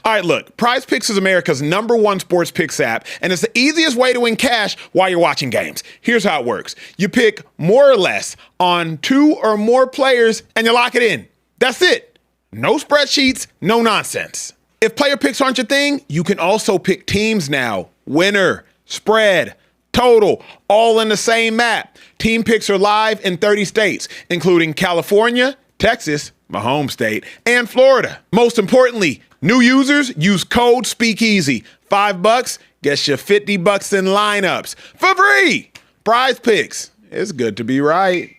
All right, look, Prize Picks is America's #1 sports picks app, and it's the easiest way to win cash while you're watching games. Here's how it works. You pick more or less on 2 or more players, and you lock it in. That's it. No spreadsheets, no nonsense. If player picks aren't your thing, you can also pick teams now. Winner, spread, total, all in the same map. Team picks are live in 30 states, including California, Texas, my home state, and Florida. Most importantly, new users use code Speakeasy. $5 gets you $50 in lineups for free. Prize Picks. It's good to be right.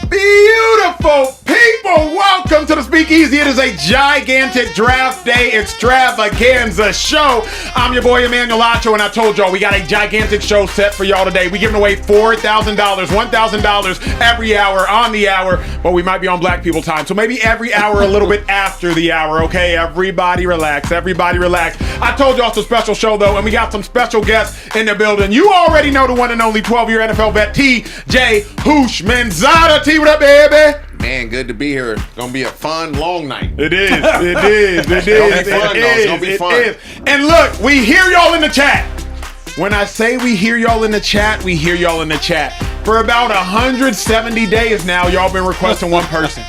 Beautiful people, welcome to the Speakeasy. It is a gigantic draft day extravaganza show. I'm your boy Emmanuel Acho, and I told y'all we got a gigantic show set for y'all today. We giving away $4,000, $1,000 every hour on the hour, but we might be on black people time, so maybe every hour a little bit after the hour, okay? Everybody relax, everybody relax. I told y'all it's a special show though, and we got some special guests in the building. You already know the one and only 12-year NFL vet, T.J. Hoosh Mendoza. T, what up, baby? Man, good to be here. It's gonna be a fun, long night. It is. It's gonna be fun. And look, we hear y'all in the chat. When I say we hear y'all in the chat, we hear y'all in the chat. For about 170 days now, y'all been requesting one person.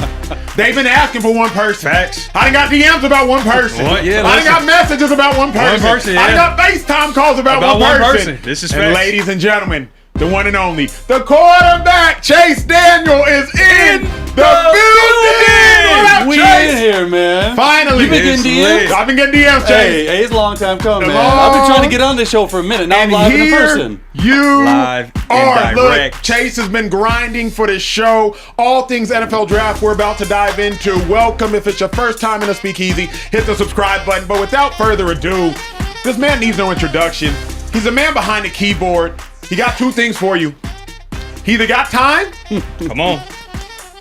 They've been asking for one person. Facts. I done got DMs about one person. What? Yeah, I done got messages about one person. I done got FaceTime calls about one person. This is and facts. ladies and gentlemen, the one and only, the quarterback, Chase Daniel, is in the building. What up, We Chase? in here, man. Finally. You been getting DMs? I've been getting DMs, Chase. Hey, it's a long time coming, man. I've been trying to get on this show for a minute. Now I'm live in person. You Live are. and Look, direct. Chase has been grinding for this show. All things NFL draft we're about to dive into. Welcome. If it's your first time in a Speakeasy, hit the subscribe button. But without further ado, this man needs no introduction. He's a man behind the keyboard. He got 2 things for you. He either got time Come on.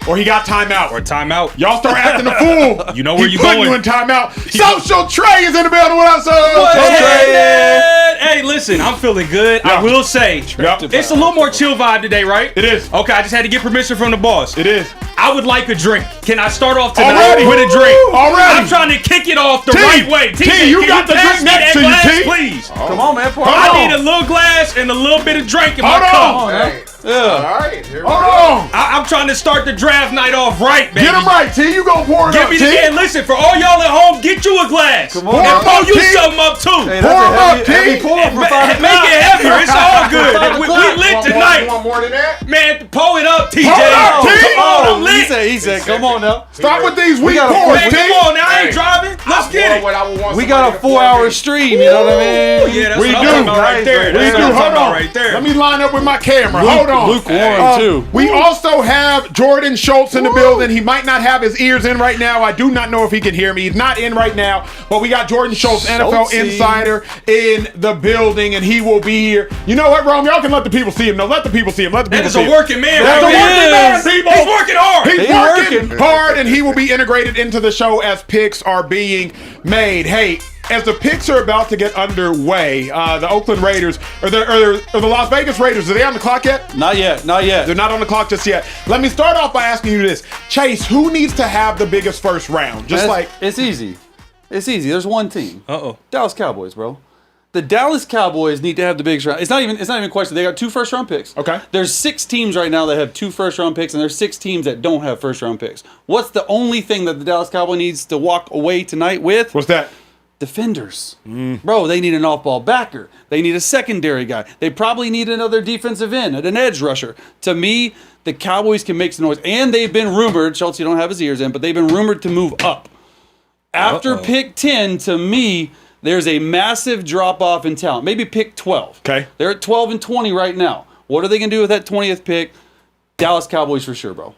or he got timeout. Or timeout. Y'all start acting a fool. You know where he you putting going. you in timeout. Social Trey is in the building. What up, Social Trey? Man. Hey, listen, I'm feeling good. Yeah. I will say, Yep. it's a little more chill vibe today, right? It is. Okay, I just had to get permission from the boss. It is. I would like a drink. Can I start off tonight Already? with a drink? Already? I'm trying to kick it off the T, right way. T, TJ, you can got the pass drink me next that to you, glass, T. please? Come on, man. Pour it Hold out. I need a little glass and a little bit of drink in my Hold cup. on. Hey. Yeah. All right, here we Hold go. on. I'm trying to start the draft night off right, baby. Get him right, T. You gonna pour it Give up, me T. the and listen, for all y'all at home, get you a glass. Come on. And Pour pour him you up, T. something up too. Hey, Pour him up, that's T. a heavy pour for Ma- 5 Make o'clock. it heavier. It's all good. 5 We o'clock. lit You tonight. want more than that? Man, pull it up, TJ. Pour it up, T. Come on, I'm He lit. said, come on now. Stop with these weak got a pours, Man, T. come on now. I ain't Hey. driving. Let's get it. What I would want We somebody got a to pour 4-hour in. stream, you know what I Oh, mean? yeah, that's We what I'm do. talking about right there. We We That's do. what I'm Hold talking about on. right there. Let me line up with my camera. Hold on. Lukewarm, too. We also have Jordan Schultz in the building. He might not have his ears in right now. I do not know if he can hear me. He's not in right now. But we got Jordan Schultz, NFL Schultzy. insider, in the building, and he will be here. You know what, Rome? Y'all can let the people see him. No, let the people see him. Let the That people is see a him. working man That's a right working there. man, people. He's working hard. He's He working working. hard, and he will be integrated into the show as picks are being made. Hey, as the picks are about to get underway, the Oakland Raiders, or the Las Vegas Raiders, are they on the clock yet? Not yet. They're not on the clock just yet. Let me start off by asking you this. Chase, who needs to have the biggest first round? Just like, It's easy. It's easy. There's one team. Uh-oh. Dallas Cowboys, bro. The Dallas Cowboys need to have the biggest round. It's not even a question. They got 2 first-round picks. Okay. There's 6 teams right now that have 2 first-round picks, and there's 6 teams that don't have first-round picks. What's the only thing that the Dallas Cowboys needs to walk away tonight with? what's that? Defenders. Bro, they need an off-ball backer. They need a secondary guy. They probably need another defensive end and an edge rusher. To me, the Cowboys can make some noise. And they've been rumored, Schultz, you don't have his ears in, but they've been rumored to move up. After pick 10, to me, there's a massive drop-off in talent. Maybe pick 12. Okay. They're at 12 and 20 right now. What are they going to do with that 20th pick? Dallas Cowboys for sure, bro.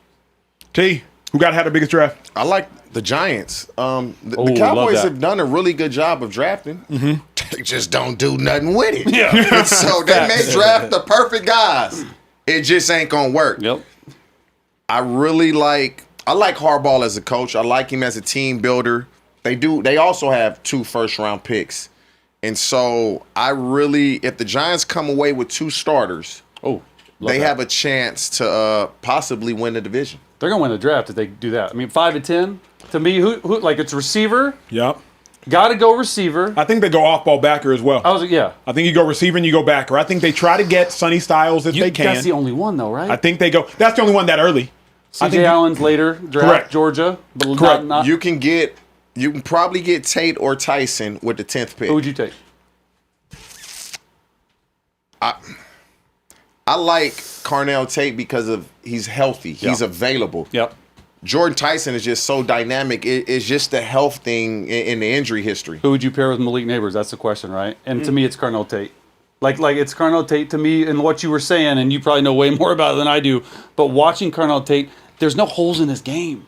T, who got to have the biggest draft? I like the Giants. The love Cowboys that. have done a really good job of drafting. They just don't do nothing with it. Yeah. So they may draft the perfect guys. It just ain't gonna work. Yep. I like Harbaugh as a coach. I like him as a team builder. They also have 2 first-round picks. And so if the Giants come away with 2 starters, Oh, they have a chance to possibly win the division. They're going to win the draft if they do that. I mean, 5 at 10, to me, who like it's receiver. Yep. Got to go receiver. I think they go off-ball backer as well. Yeah. I think you go receiver and you go backer. I think they try to get Sonny Styles if they can. That's the only one, though, right? I think they go. That's the only one that early. C.J. Allen's later draft, Correct. Georgia. But Correct. Not, You can probably get Tate or Tyson with the 10th pick. who would you take? I like Carnell Tate because of he's healthy. He's available. Yep. Jordan Tyson is just so dynamic. It's just the health thing in the injury history. Who would you pair with Malik Neighbors? That's the question, right? And to me, it's Carnell Tate. Like it's Carnell Tate to me, and what you were saying, and you probably know way more about it than I do. But watching Carnell Tate, there's no holes in his game.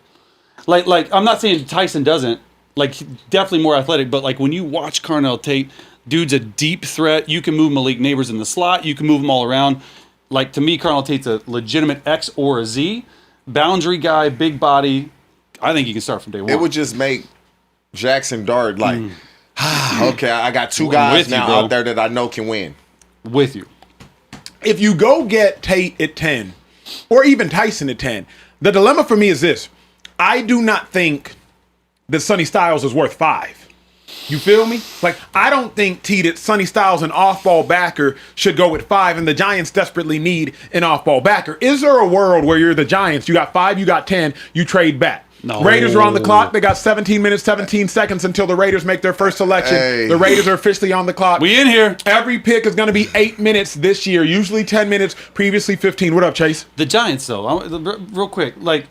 Like I'm not saying Tyson doesn't. Like definitely more athletic, but like when you watch Carnell Tate, dude's a deep threat. You can move Malik Neighbors in the slot. You can move them all around. Like to me, Carnell Tate's a legitimate X or a Z. Boundary guy, big body. I think you can start from day one. It would just make Jackson Dart like, okay, I got two guys with you, now bro. out there that I know can win. With you. If you go get Tate at 10, or even Tyson at 10, the dilemma for me is this. I do not think that Sonny Styles is worth 5. You feel me? Like, I don't think that Sonny Styles, an off-ball backer, should go at 5, and the Giants desperately need an off-ball backer. Is there a world where you're the Giants, you got 5, you got 10, you trade back? No. Raiders are on the clock. They got 17 minutes, 17 seconds until the Raiders make their first selection. Hey. The Raiders are officially on the clock. We in here. Every pick is going to be 8 minutes this year, usually 10 minutes, previously 15. What up, Chase? The Giants, though, real quick, like,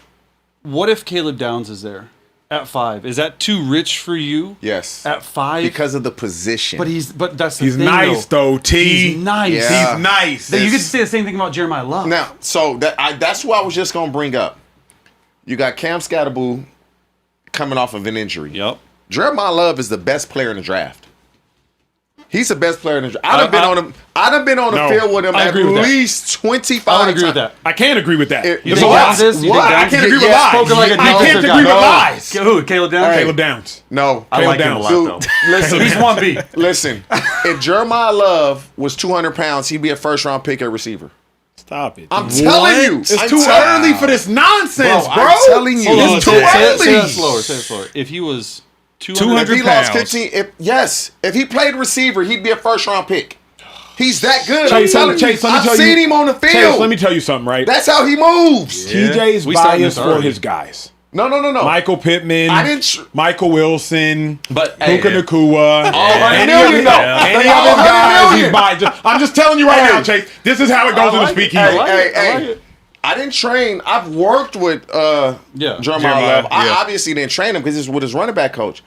what if Caleb Downs is there at 5? Is that too rich for you? Yes. At 5? Because of the position. But that's the He's thing, nice, though, T. He's nice. Yeah. He's nice. You could say the same thing about Jeremiah Love. Now, so that's what I was just going to bring up. You got Cam Scatterboo coming off of an injury. Yep. Jeremiah Love is the best player in the draft. He's the best player in the draft. I done been on the No, field with him I at agree with that. least 25 I would agree times. with that. I can't agree with that. You So think what? Downs is? You think What? I Downs can't is? agree with Yeah, lies. spoken like a I can't defensive agree guy. with No. lies. Who? Caleb Downs? Hey. Caleb Downs. No. I like him a lot, Dude, though. listen, He's 1B. listen. If Jeremiah Love was 200 pounds, he'd be a first-round pick at receiver. Stop it. I'm telling you. It's I'm too telling early for this nonsense, bro. I'm telling you. Hold on, It's too say it early. slower. Say it slower. If he was 200 200 if he lost pounds. 15, if he played receiver, he'd be a first-round pick. He's that good. Chase, I'm telling Chase, you. let me I've tell seen you- him on the field. Chase, let me tell you something, right? That's how he moves. TJ's We started biased this for early. his guys. No. Michael Pittman, I didn't Michael Wilson, But Puka Nakua, $100 any of million, his though. any of his $100 guys million. he's buying. I'm just telling you right Hey. now, Chase. This is how it goes in the speakeasy. Hey, like it. I like hey. it. I didn't train. I've worked with Jeremiah Jeremiah, Love. I yeah. obviously didn't train him because this is with his running back coach.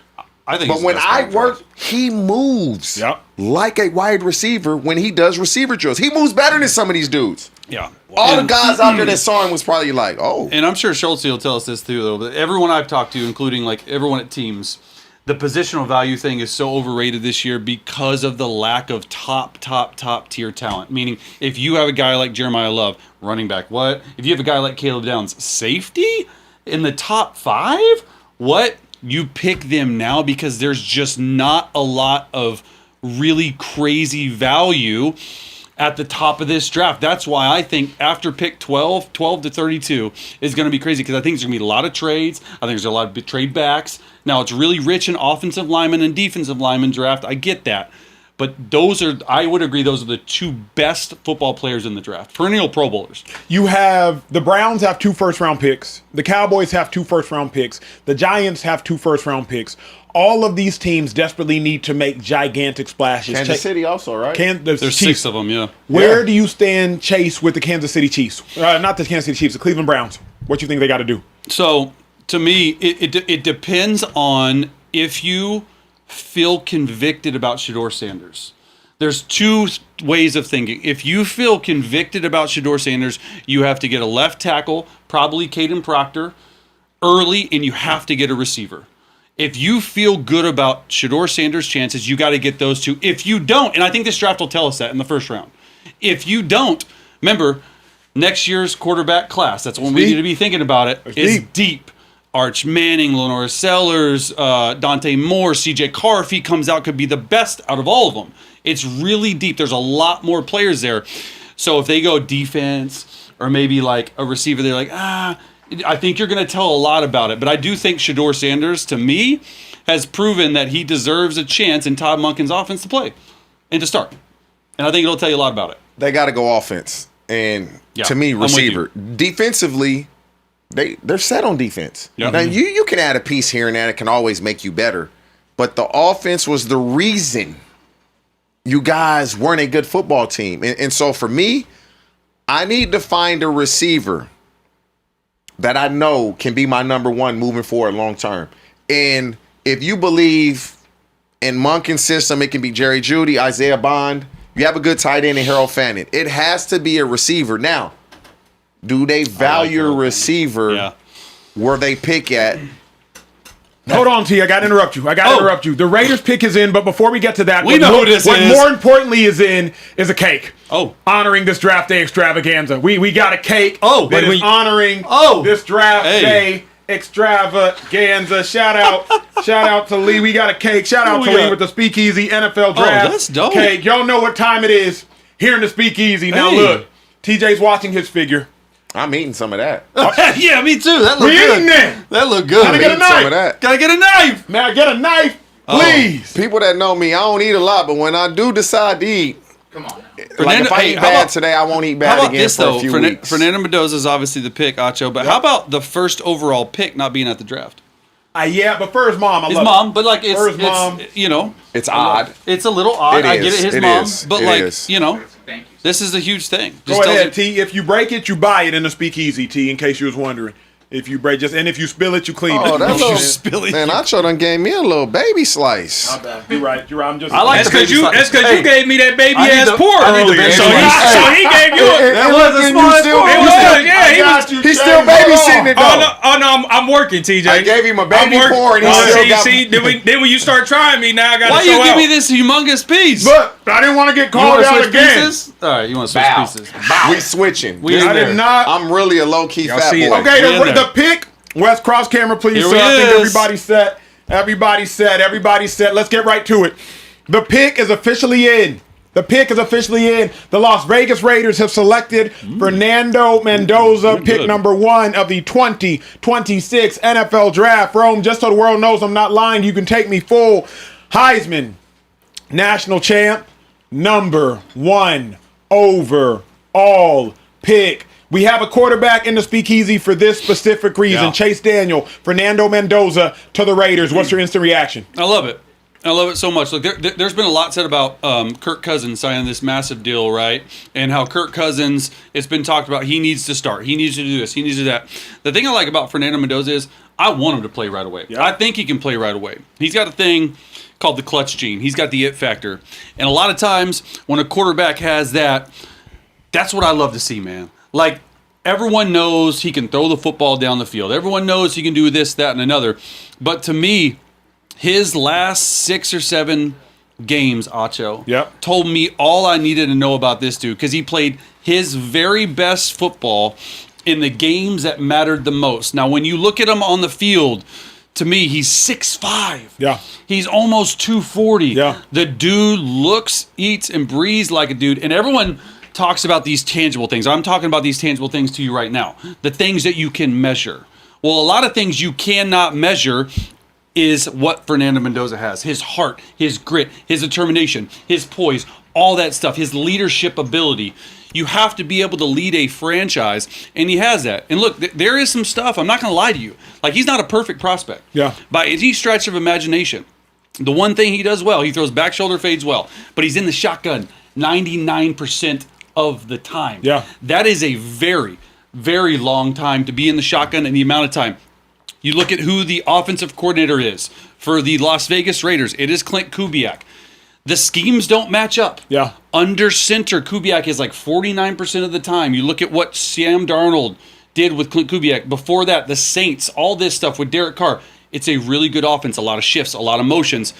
I think But he's when the best I player in the work, draft. he moves Yep. like a wide receiver when he does receiver drills. He moves better than some of these dudes. Yeah. All And- the guys out there that saw him was probably like, oh. And I'm sure Schultz will tell us this too, though. But everyone I've talked to, including like everyone at teams, the positional value thing is so overrated this year because of the lack of top tier talent. Meaning, if you have a guy like Jeremiah Love, running back, what? If you have a guy like Caleb Downs, safety in the top 5, what? You pick them now because there's just not a lot of really crazy value at the top of this draft. That's why I think after pick 12 to 32 is going to be crazy because I think there's going to be a lot of trades. I think there's a lot of trade backs. Now, it's really rich in offensive lineman and defensive lineman draft. I get that. But I would agree, those are the 2 best football players in the draft. Perennial Pro Bowlers. You have the Browns have 2 first-round picks. The Cowboys have 2 first-round picks. The Giants have 2 first-round picks. All of these teams desperately need to make gigantic splashes. Kansas City also, right? There's 6 of them, yeah. Where do you stand, Chase, with the Kansas City Chiefs? Not the Kansas City Chiefs, the Cleveland Browns. What do you think they got to do? So, to me, it depends on if you feel convicted about Shedeur Sanders. There's 2 ways of thinking. If you feel convicted about Shedeur Sanders, you have to get a left tackle, probably Caden Proctor, early, and you have to get a receiver. If you feel good about Shedeur Sanders' chances, you got to get those 2. If you don't, and I think this draft will tell us that in the first round. If you don't, remember, next year's quarterback class, that's when we need to be thinking about it, is deep. Arch Manning, Lenore Sellers, Dante Moore, CJ Carr, if he comes out, could be the best out of all of them. It's really deep. There's a lot more players there. So if they go defense or maybe like a receiver, they're like, I think you're going to tell a lot about it. But I do think Shedeur Sanders, to me, has proven that he deserves a chance in Todd Monken's offense to play and to start. And I think it'll tell you a lot about it. They got to go offense. And to me, receiver. Defensively, they're set on defense. Yeah. Now, you can add a piece here and there. It can always make you better. But the offense was the reason you guys weren't a good football team. And so for me, I need to find a receiver that I know can be my number one moving forward long term. And if you believe in Monken's system, it can be Jerry Jeudy, Isaiah Bond. You have a good tight end in Harold Fannin. It has to be a receiver. Now, do they value a receiver where they pick at? Hold on, T. I got to interrupt you. The Raiders pick is in, but before we get to that, what more importantly is in is a cake. Oh. Honoring this draft day extravaganza. We got a cake that is honoring this draft day extravaganza. Shout out to Lee. We got a cake. Shout out to Lee with the Speakeasy NFL draft that's dope. cake. Y'all know what time it is here in the Speakeasy. Now look, TJ's watching his figure. I'm eating some of that. Yeah, me too. That looked We eating good. that. That looked good. Gotta get a Eating some knife. of that. Gotta get a knife. Now get a knife, please. People that know me, I don't eat a lot, but when I do decide to eat, Come on now. like if I eat bad today, I won't eat How bad about again this, for though? a few weeks. Fernando Mendoza is obviously the pick, Acho, but how about the first overall pick not being at the draft? Yeah, but for his mom, I His love mom, it. but like For his mom. it's you know, It's odd. it's a little odd. It I get is. it, his It mom, is. but It like is. you know, Thank you. this is a huge thing. Go Just tells ahead, you- T. If you break it, you buy it in the Speakeasy, T. In case you was wondering, if you break and if you spill it, you clean Oh, it. that You little spill it. man! Acho done gave me a little baby slice. You're right. I'm just. I like That's the because baby slice. you Hey, gave me that baby I need ass the- pork I need the earlier. baby So slice. he gave you a. That was a small you still- pork. It was, yeah. He was. He's still babysitting it Oh though. no, I'm working, TJ. I gave him a baby I'm working. pork, and he still got- Then when you start trying me, now I got to Why show you give out. me this humongous piece? But I didn't want to get you want called to out switch again. pieces? All right, you want to switch Bow. pieces? We switching. We I did not. I'm really a low key Y'all fat see it? boy. Okay, We in there. the pick. West, cross camera, please. Here So he I think is. everybody's set. Let's get right to it. The pick is officially in. The Las Vegas Raiders have selected Fernando Mendoza, pick good. number 1 of the 2026 NFL Draft. Rome, just so the world knows I'm not lying, you can take me full. Heisman, national champ, number 1 overall pick. We have a quarterback in the Speakeasy for this specific reason. Yeah. Chase Daniel, Fernando Mendoza to the Raiders. What's your instant reaction? I love it. I love it so much. Look, there's been a lot said about Kirk Cousins signing this massive deal, right? And how Kirk Cousins, it's been talked about, he needs to start. He needs to do this. He needs to do that. The thing I like about Fernando Mendoza is I want him to play right away. Yeah. I think he can play right away. He's got a thing called the clutch gene. He's got the it factor. And a lot of times when a quarterback has that, that's what I love to see, man. Like, everyone knows he can throw the football down the field. Everyone knows he can do this, that, and another. But to me, his last 6 or 7 games, Acho, Yep. told me all I needed to know about this dude because he played his very best football in the games that mattered the most. Now, when you look at him on the field, to me, he's 6'5". Yeah. He's almost 240. Yeah. The dude looks, eats, and breathes like a dude. And everyone talks about these tangible things. I'm talking about these tangible things to you right now. The things that you can measure. Well, a lot of things you cannot measure is what Fernando Mendoza has. His heart, his grit, his determination, his poise, all that stuff, his leadership ability. You have to be able to lead a franchise, and he has that. And look, there is some stuff, I'm not going to lie to you. Like, he's not a perfect prospect. Yeah. By any stretch of imagination. The one thing he does well, he throws back shoulder fades well, but he's in the shotgun 99% of the time. Yeah. That is a very, very long time to be in the shotgun and the amount of time. You look at who the offensive coordinator is for the Las Vegas Raiders. It is Clint Kubiak. The schemes don't match up. Yeah. Under center, Kubiak is like 49% of the time. You look at what Sam Darnold did with Clint Kubiak. Before that, the Saints, all this stuff with Derek Carr. It's a really good offense, a lot of shifts, a lot of motions.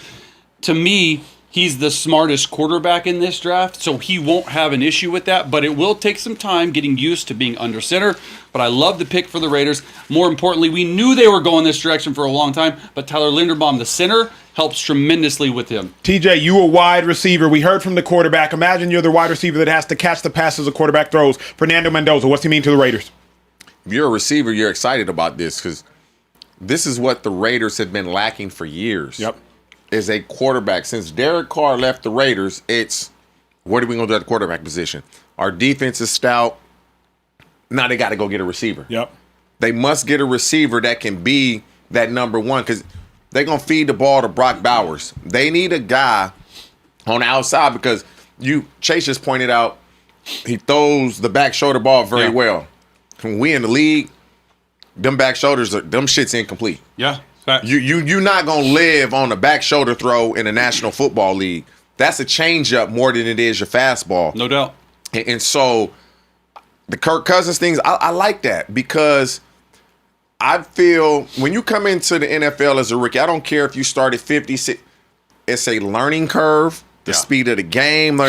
To me, he's the smartest quarterback in this draft, so he won't have an issue with that, but it will take some time getting used to being under center. But I love the pick for the Raiders. More importantly, we knew they were going this direction for a long time, but Tyler Linderbaum, the center, helps tremendously with him. TJ, you a wide receiver. We heard from the quarterback. Imagine you're the wide receiver that has to catch the passes a quarterback throws. Fernando Mendoza, what's he mean to the Raiders? if you're a receiver, you're excited about this because this is what the Raiders have been lacking for years. Yep. Is a quarterback. Since Derek Carr left the Raiders, it's what are we going to do at the quarterback position? Our defense is stout. Now they got to go get a receiver. Yep. They must get a receiver that can be that number one because they're going to feed the ball to Brock Bowers. They need a guy on the outside because Chase just pointed out he throws the back shoulder ball very well. When we in the league, them back shoulders, them shit's incomplete. Yeah. You're not going to live on a back shoulder throw in the National Football League. That's a changeup more than it is your fastball. No doubt. And so the Kirk Cousins things, I like that because I feel when you come into the NFL as a rookie, I don't care if you started 56. It's a learning curve, the speed of the game.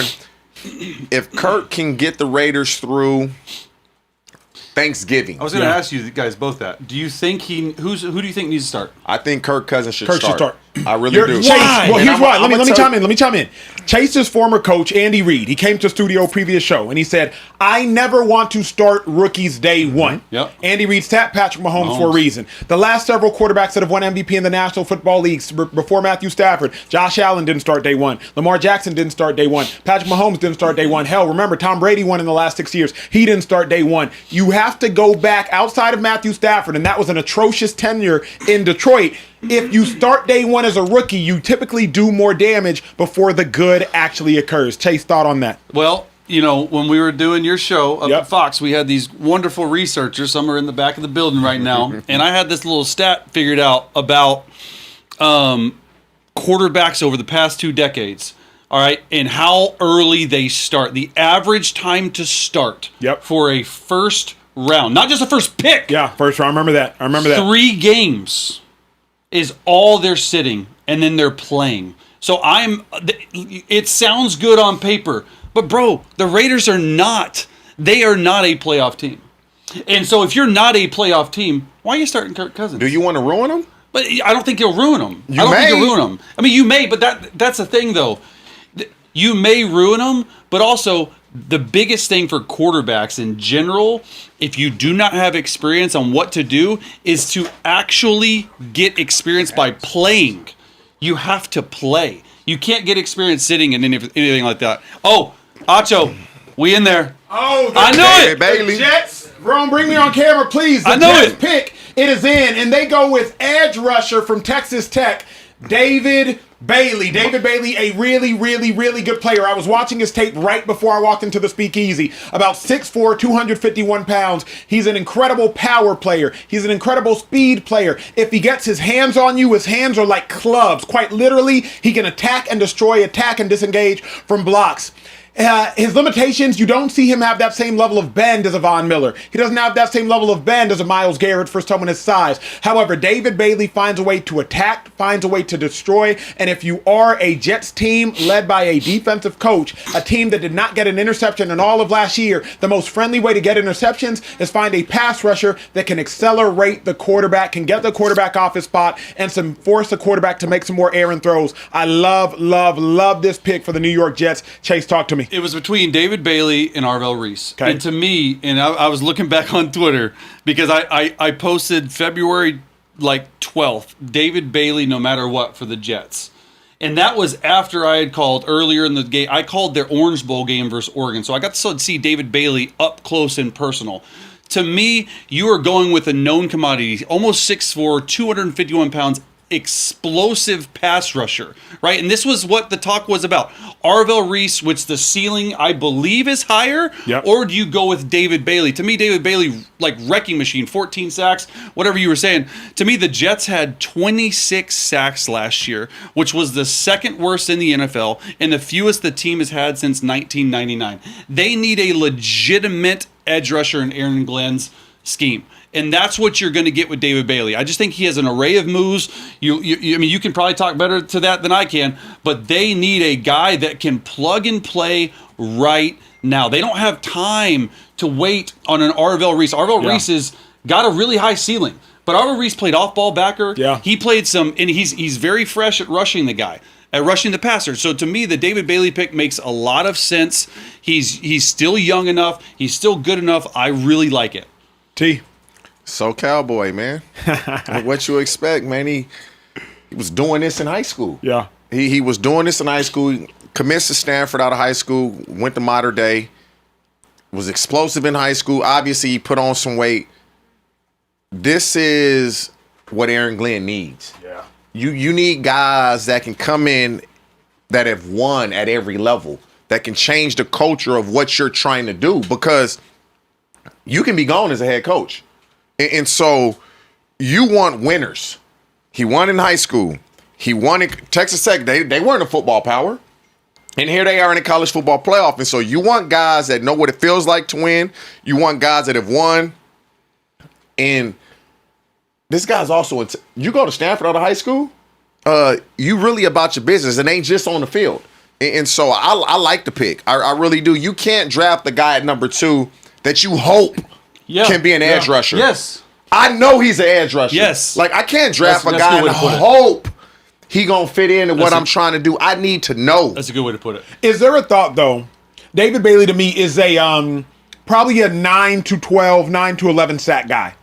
If Kirk can get the Raiders through Thanksgiving. I was going to ask you guys both that. Do you think who do you think needs to start? I think Kirk Cousins should start. I really do. Chase, well, here's why. Let me chime in. Let me chime in. Chase's former coach, Andy Reid, he came to the studio previous show, and he said, I never want to start rookies day one. Yep. Andy Reid tapped Patrick Mahomes for a reason. The last several quarterbacks that have won MVP in the National Football League before Matthew Stafford, Josh Allen didn't start day one. Lamar Jackson didn't start day one. Patrick Mahomes didn't start day one. Hell, remember, Tom Brady won in the last 6 years. He didn't start day one. You have to go back outside of Matthew Stafford, and that was an atrocious tenure in Detroit. If you start day one as a rookie, you typically do more damage before the good actually occurs. Chase, thought on that? Well, when we were doing your show up at Fox, we had these wonderful researchers. Some are in the back of the building right now. And I had this little stat figured out about quarterbacks over the past 2 decades. All right. And how early they start. The average time to start for a first round. Not just a first pick. Yeah, first round. I remember that. 3 games is all they're sitting, and then they're playing. So it sounds good on paper, but bro, the Raiders are not a playoff team. And so if you're not a playoff team, why are you starting Kirk Cousins? Do you want to ruin them? But I don't think you'll ruin them. I don't think you'll ruin them. I mean, you may, but that's the thing though. You may ruin them, but also the biggest thing for quarterbacks in general, if you do not have experience on what to do, is to actually get experience by playing. You have to play. You can't get experience sitting and anything like that. Oh, Acho, we in there. Oh, I knew it. Bailey. The Jets. Ron, bring me on camera, please. The Jets pick. It is in, and they go with edge rusher from Texas Tech, David Bailey. David Bailey, a really, really, really good player. I was watching his tape right before I walked into the Speakeasy. About 6'4", 251 pounds. He's an incredible power player. He's an incredible speed player. If he gets his hands on you, his hands are like clubs. Quite literally, he can attack and destroy, attack and disengage from blocks. His limitations, you don't see him have that same level of bend as a Von Miller. He doesn't have that same level of bend as a Myles Garrett for someone his size. However, David Bailey finds a way to attack, finds a way to destroy, and if you are a Jets team led by a defensive coach, a team that did not get an interception in all of last year, the most friendly way to get interceptions is find a pass rusher that can accelerate the quarterback, can get the quarterback off his spot, and force the quarterback to make some more errant throws. I love this pick for the New York Jets. Chase, talk to me. It was between David Bailey and Arvell Reese. Okay. And to me, and I was looking back on Twitter because I posted February 12th, David Bailey no matter what for the Jets. And that was after I had called earlier in the game. I called their Orange Bowl game versus Oregon. So I got to see David Bailey up close and personal. To me, you are going with a known commodity, almost 6'4", 251 pounds, explosive pass rusher, right? And this was what the talk was about. Arvell Reese, which the ceiling, I believe, is higher, or do you go with David Bailey? To me, David Bailey, like wrecking machine, 14 sacks, whatever you were saying. To me, the Jets had 26 sacks last year, which was the second worst in the NFL and the fewest the team has had since 1999. They need a legitimate edge rusher in Aaron Glenn's scheme. And that's what you're going to get with David Bailey. I just think he has an array of moves. I mean, you can probably talk better to that than I can, but they need a guy that can plug and play right now. They don't have time to wait on an Arvell Reese. Arvell Reese has got a really high ceiling, but Arvell Reese played off-ball backer. Yeah. He played some, and he's very fresh at rushing the guy. At rushing the passer. So to me, the David Bailey pick makes a lot of sense. He's still young enough. He's still good enough. I really like it. T. So Cowboy, man. What you expect, man? He was doing this in high school. Yeah. He was doing this in high school. He commits to Stanford out of high school, went to Mater Dei, was explosive in high school. Obviously, he put on some weight. This is what Aaron Glenn needs. Yeah. You need guys that can come in that have won at every level, that can change the culture of what you're trying to do, because you can be gone as a head coach. And so you want winners. He won in high school. He won in Texas Tech. They weren't a football power. And here they are in the college football playoff. And so you want guys that know what it feels like to win. You want guys that have won. And this guy's also, you go to Stanford out of high school, you really about your business. It ain't just on the field. And so I like the pick. I really do. You can't draft the guy at number 2 that you hope can be an edge rusher. Yes. I know he's an edge rusher. Yes. Like, I can't draft a That's guy a good and way to put it. hope he gonna fit into what I'm trying to do. I need to know. That's a good way to put it. Is there a thought, though? David Bailey, to me, is a probably a 9 to 12, 9 to 11 sack guy.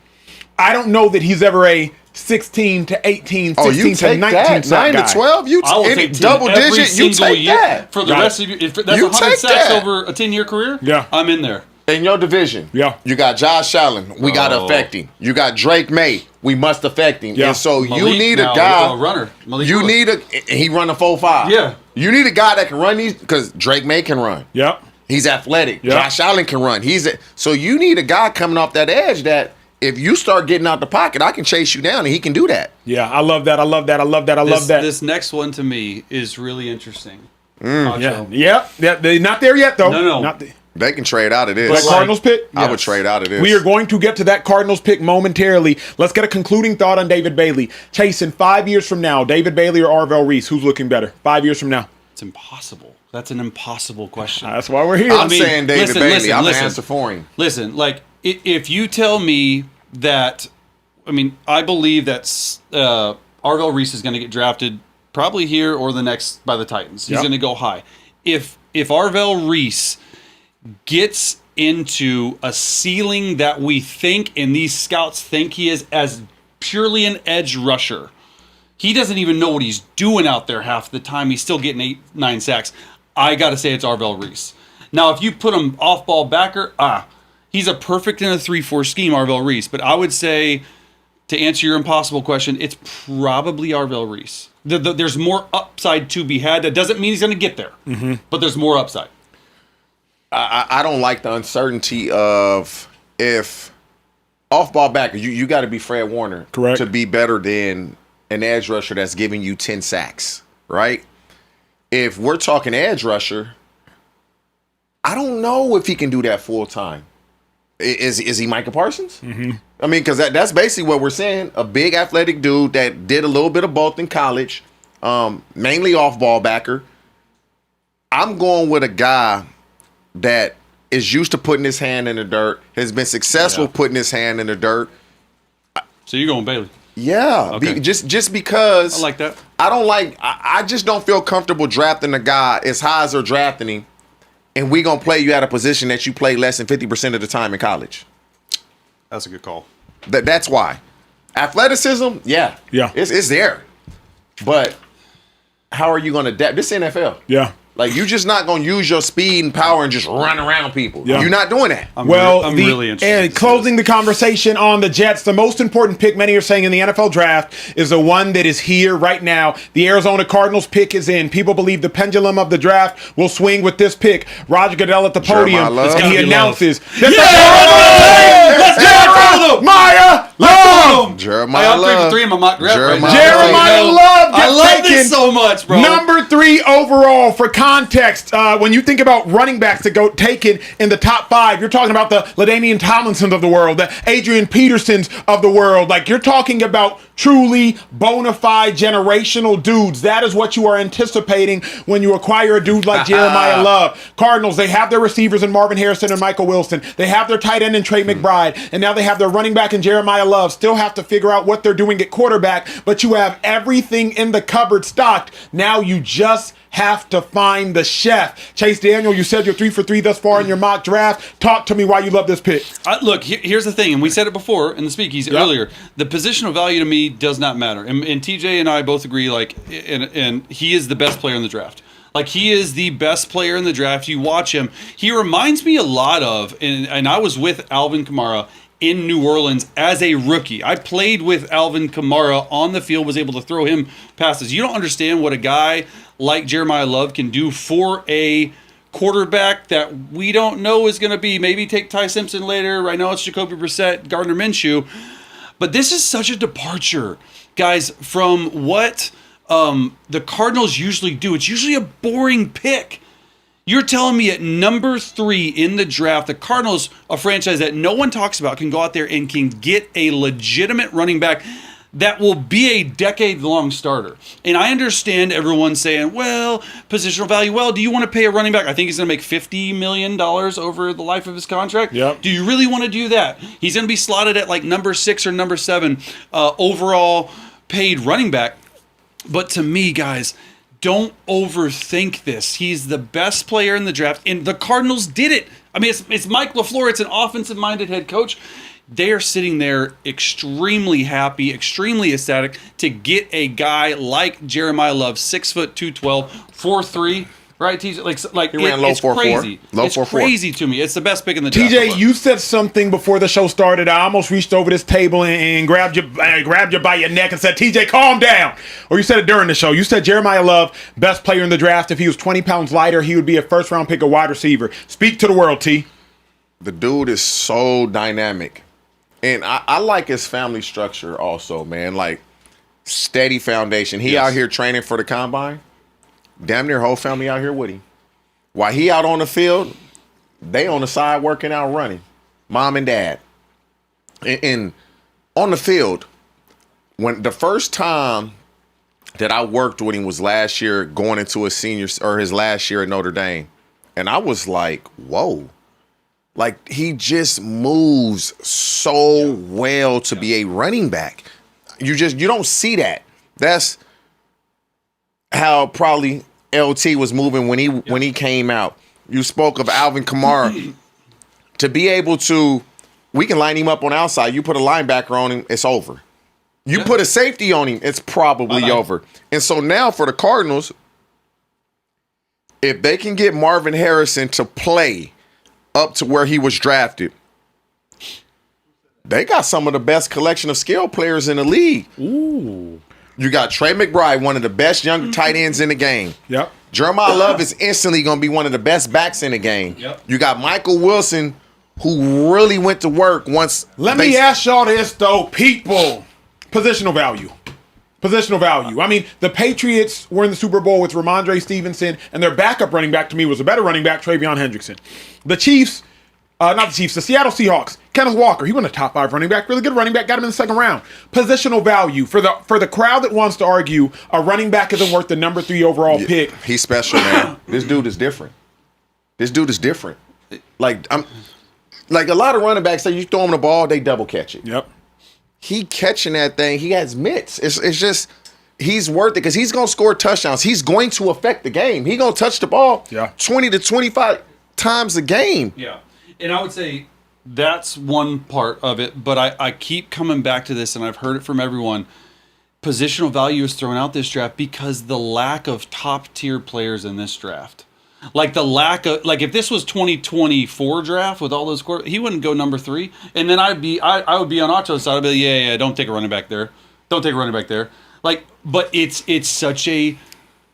I don't know that he's ever a 16 to 18, 16 to 19 sack 9 guy. to 12? I will take 10 double every digit, you single take year that. for the Got rest it. of you. If that's You 100 take sacks that. over a 10-year career, Yeah. I'm in there. In your division, Yeah. you got Josh Allen. We got to affect him. You got Drake May. We must affect him. Yeah. And so you Malik need a now, guy. a runner. Malik You Lewis. need he run a 4.5. Yeah. You need a guy that can run these, because Drake May can run. Yep. He's athletic. Yeah. Josh Allen can run. So you need a guy coming off that edge that if you start getting out the pocket, I can chase you down, and he can do that. Yeah, I love that. I love that. I love that. I love that. This next one to me is really interesting. Yeah. Acho. Yep. Yeah. They're not there yet, though. No. Not the, They can trade out of this. that Cardinals pick? I would trade out of this. We are going to get to that Cardinals pick momentarily. Let's get a concluding thought on David Bailey. Chase, in 5 years from now, David Bailey or Arvell Reese, who's looking better? 5 years from now. It's impossible. That's an impossible question. That's why we're here. I'm saying David listen, Bailey. listen, I'm listen. an answer for him. Listen, like, if you tell me that, I believe that Arvell Reese is going to get drafted probably here or the next by the Titans. He's Yep. going to go high. If Arvell Reese gets into a ceiling that we think and these scouts think he is as purely an edge rusher, he doesn't even know what he's doing out there half the time. He's still getting 8, 9 sacks. I got to say it's Arvell Reese. Now, if you put him off-ball backer, he's a perfect in a 3-4 scheme, Arvell Reese. But I would say, to answer your impossible question, it's probably Arvell Reese. There's more upside to be had. That doesn't mean he's going to get there, but there's more upside. I don't like the uncertainty of if off-ball backer, you got to be Fred Warner Correct. to be better than an edge rusher that's giving you 10 sacks, right? If we're talking edge rusher, I don't know if he can do that full time. Is he Micah Parsons? Mm-hmm. Because that's basically what we're saying. A big athletic dude that did a little bit of both in college, mainly off-ball backer. I'm going with a guy that is used to putting his hand in the dirt, has been successful putting his hand in the dirt. So you're going Bailey. Yeah, Okay. just because I like that. I just don't feel comfortable drafting a guy as high as they're drafting him, and we gonna play you at a position that you play less than 50% of the time in college. That's a good call. That's why. Athleticism, yeah, it's there, but how are you gonna adapt? This is NFL. Yeah. Like, you just not gonna use your speed and power and just run around people. Yeah. You're not doing that. I'm Well, really interested. and closing the conversation on the Jets, the most important pick many are saying in the NFL draft is the one that is here right now. The Arizona Cardinals pick is in. People believe the pendulum of the draft will swing with this pick. Roger Goodell at the podium, Jeremiah Love. and he It's gotta be announces, Let's go! Jeremiah Love! Jeremiah I'm 3 Love. for 3 in my mock draft right now. Jeremiah Love I gets love taken this so much, bro. Number 3 overall. For context, when you think about running backs that go taken in the top 5, you're talking about the LaDainian Tomlinsons of the world, the Adrian Petersons of the world. Like, you're talking about truly bona fide generational dudes. That is what you are anticipating when you acquire a dude like Jeremiah Love. Cardinals, they have their receivers in Marvin Harrison and Michael Wilson. They have their tight end in Trey McBride. And now they have their running back in Jeremiah Love. Still have to figure out what they're doing at quarterback, but you have everything in the cupboard stocked. Now you just have to find the chef. Chase Daniel, you said you're 3 for 3 thus far in your mock draft. Talk to me why you love this pick. Look, here's the thing, and we said it before in the Speakeasy earlier. The positional value to me does not matter, and TJ and I both agree. Like, and he is the best player in the draft. Like, he is the best player in the draft. You watch him; he reminds me a lot of, and I was with Alvin Kamara in New Orleans as a rookie. I played with Alvin Kamara on the field, was able to throw him passes. You don't understand what a guy like Jeremiah Love can do for a quarterback that we don't know is going to be. Maybe take Ty Simpson later. Right now it's Jacoby Brissett, Gardner Minshew. But this is such a departure, guys, from what the Cardinals usually do. It's usually a boring pick. You're telling me at number 3 in the draft, the Cardinals, a franchise that no one talks about, can go out there and can get a legitimate running back that will be a decade-long starter. And I understand everyone saying, well, positional value. Well, do you want to pay a running back? I think he's going to make $50 million over the life of his contract. Yep. Do you really want to do that? He's going to be slotted at like number 6 or number 7 overall paid running back. But to me, guys, don't overthink this. He's the best player in the draft, and the Cardinals did it. I mean, it's Mike LaFleur. It's an offensive-minded head coach. They are sitting there extremely happy, extremely ecstatic to get a guy like Jeremiah Love, 6 foot 212, 4'3", right? Like he ran low it's 4'4". crazy. Low it's 4'4". crazy to me. It's the best pick in the draft. TJ, you said something before the show started. I almost reached over this table and grabbed you by your neck and said, TJ, calm down. Or you said it during the show. You said Jeremiah Love, best player in the draft. If he was 20 pounds lighter, he would be a first-round pick, a wide receiver. Speak to the world, T. The dude is so dynamic. And I like his family structure also, man. Like, steady foundation. He out here training for the combine. Damn near whole family out here with him. While he out on the field, they on the side working out, running. Mom and dad. And on the field, when the first time that I worked with him was last year, going into his last year at Notre Dame. And I was like, whoa. Like, he just moves so well to be a running back. You don't see that. That's how probably LT was moving when he came out. You spoke of Alvin Kamara. To be able to, we can line him up on the outside. You put a linebacker on him, it's over. You put a safety on him, it's probably over. And so now for the Cardinals, if they can get Marvin Harrison to play up to where he was drafted, they got some of the best collection of skill players in the league. Ooh. You got Trey McBride, one of the best young tight ends in the game. Yep. Jeremiah Love is instantly going to be one of the best backs in the game. Yep. You got Michael Wilson, who really went to work once. Let me ask y'all this, though, people. Positional value. Positional value. I mean, the Patriots were in the Super Bowl with Ramondre Stevenson, and their backup running back to me was a better running back, Travion Hendrickson. The Chiefs, the Seattle Seahawks, Kenneth Walker, he wasn't a top 5 running back, really good running back, got him in the second round. Positional value. For the crowd that wants to argue a running back isn't worth the number 3 overall pick. He's special, man. This dude is different. Like, like a lot of running backs say you throw him the ball, they double catch it. Yep. He catching that thing, he has mitts. It's just, he's worth it because he's going to score touchdowns. He's going to affect the game. He's going to touch the ball 20 to 25 times a game. Yeah. And I would say that's one part of it, but I keep coming back to this, and I've heard it from everyone. Positional value is thrown out this draft because the lack of top-tier players in this draft. Like the lack of, like if this was 2024 draft with all those he wouldn't go number 3, and then I would be on Acho's side. I'd be like, yeah, don't take a running back there. Don't take a running back there. Like, but it's such a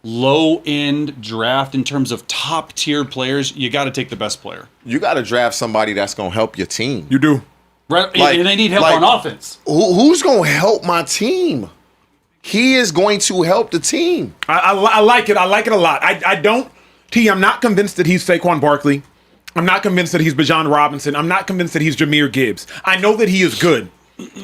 low-end draft in terms of top-tier players. You got to take the best player. You got to draft somebody that's going to help your team. You do. Right, Like- and they need help like- on offense. Who's going to help my team? He is going to help the team. I like it. I like it a lot. I don't, I'm not convinced that he's Saquon Barkley. I'm not convinced that he's Bijan Robinson. I'm not convinced that he's Jahmyr Gibbs. I know that he is good.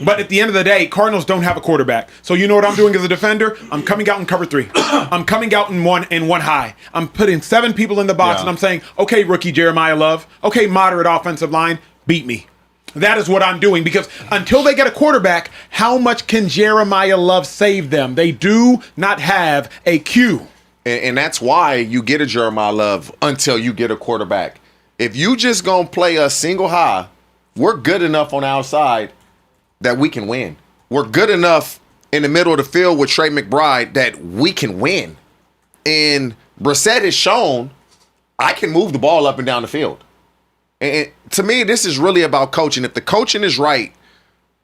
But at the end of the day, Cardinals don't have a quarterback. So you know what I'm doing as a defender? I'm coming out in cover 3. I'm coming out in one high. I'm putting 7 people in the box, and I'm saying, okay, rookie Jeremiah Love, okay, moderate offensive line, beat me. That is what I'm doing, because until they get a quarterback, how much can Jeremiah Love save them? They do not have a Q. And that's why you get a Jeremiah Love until you get a quarterback. If you just going to play a single high, we're good enough on the outside that we can win. We're good enough in the middle of the field with Trey McBride that we can win. And Brissett has shown I can move the ball up and down the field. And to me, this is really about coaching. If the coaching is right,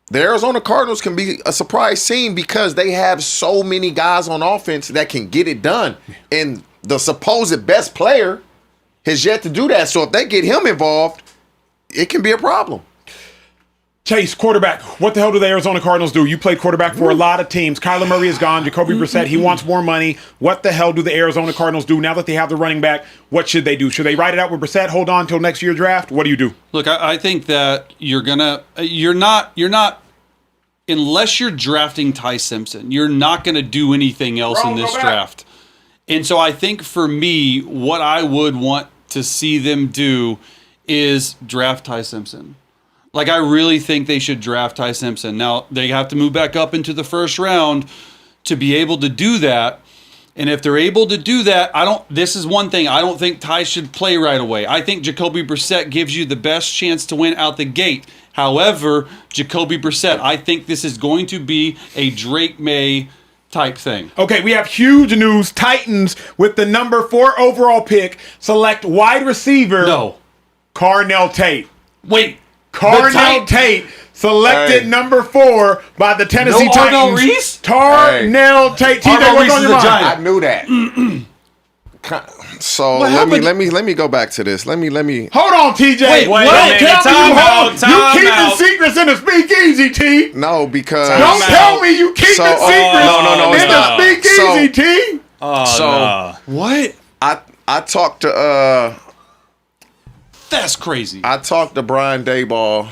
the Arizona Cardinals can be a surprise team because they have so many guys on offense that can get it done. And the supposed best player has yet to do that. So if they get him involved, it can be a problem. Chase, quarterback. What the hell do the Arizona Cardinals do? You played quarterback for a lot of teams. Kyler Murray is gone. Jacoby Brissett, he wants more money. What the hell do the Arizona Cardinals do now that they have the running back? What should they do? Should they ride it out with Brissett, hold on until next year's draft? What do you do? Look, I think that you're not, unless you're drafting Ty Simpson, you're not going to do anything else in this draft. And so I think for me, what I would want to see them do is draft Ty Simpson. Like, I really think they should draft Ty Simpson. Now, they have to move back up into the first round to be able to do that. And if they're able to do that, this is one thing. I don't think Ty should play right away. I think Jacoby Brissett gives you the best chance to win out the gate. However, Jacoby Brissett, I think this is going to be a Drake May type thing. Okay, we have huge news. Titans, with the number 4 overall pick, select wide receiver Carnell Tate. Wait. Carnell Tate, selected number 4 by the Tennessee Titans. Arvell Reese? Carnell Tate. TJ, what's on your mind? I knew that. So let me go back to this. Let me. Hold on, TJ. Wait, don't tell me you keeping secrets in the speakeasy, T. No, because don't tell me you keeping secrets in the speakeasy, T. What? I talked to That's crazy. I talked to Brian Daboll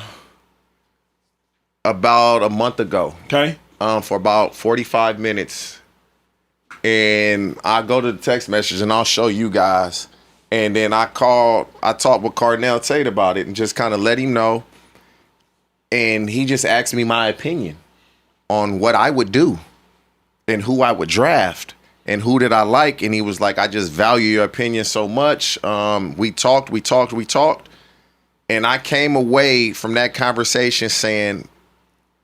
about a month ago. Okay. For about 45 minutes. And I go to the text message and I'll show you guys. And then I talked with Carnell Tate about it and just kind of let him know. And he just asked me my opinion on what I would do and who I would draft and who did I like. And he was like, I just value your opinion so much. We talked. And I came away from that conversation saying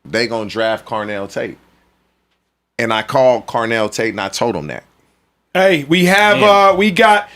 they going to draft Carnell Tate. And I called Carnell Tate and I told him that. Hey, we got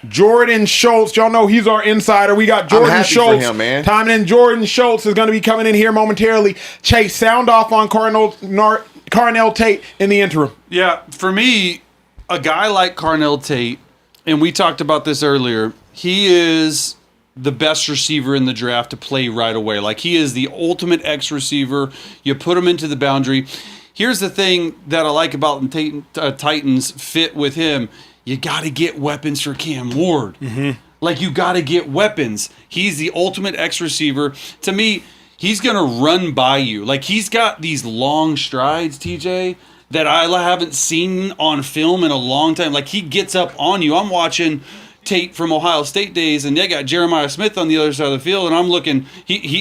Jordan Schultz. Y'all know he's our insider. We got Jordan Schultz. For him, man. Timing in. Jordan Schultz is going to be coming in here momentarily. Chase, sound off on Carnell Tate in the interim. Yeah, for me, a guy like Carnell Tate, and we talked about this earlier, he is the best receiver in the draft to play right away. Like, he is the ultimate X receiver. You put him into the boundary. Here's the thing that I like about the Titans fit with him. You got to get weapons for Cam Ward. Mm-hmm. Like, you got to get weapons. He's the ultimate X receiver. To me, he's going to run by you. Like, he's got these long strides, TJ, that I haven't seen on film in a long time. Like, he gets up on you. I'm watching Tate from Ohio State days, and they got Jeremiah Smith on the other side of the field, and I'm looking,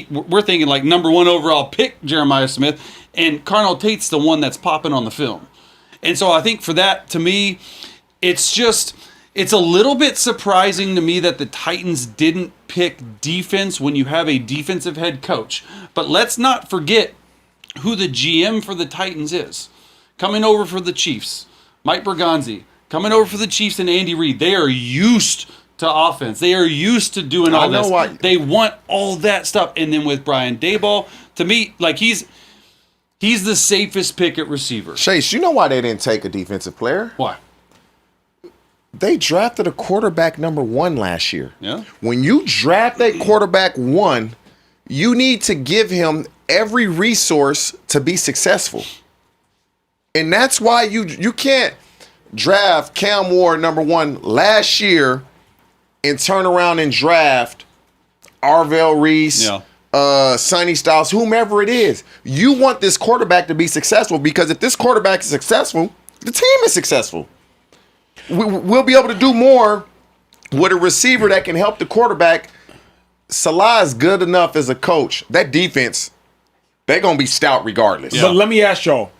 we're thinking like number 1 overall pick Jeremiah Smith, and Carnell Tate's the one that's popping on the film. And so I think for that, to me, it's a little bit surprising to me that the Titans didn't pick defense when you have a defensive head coach. But let's not forget who the GM for the Titans is. Coming over for the Chiefs, Mike Berganzi. Coming over for the Chiefs and Andy Reid. They are used to offense. They are used to doing all this. They want all that stuff. And then with Brian Daboll, to me, like, he's the safest pick at receiver. Chase, you know why they didn't take a defensive player? Why? They drafted a quarterback number 1 last year. Yeah. When you draft a quarterback 1, you need to give him every resource to be successful. And that's why you can't draft Cam Ward number 1 last year and turn around and draft Arvell Reese, Sonny Styles, whomever it is. You want this quarterback to be successful, because if this quarterback is successful, the team is successful. We'll be able to do more with a receiver that can help the quarterback. Salah is good enough as a coach. That defense, they're going to be stout regardless. Yeah. But let me ask y'all,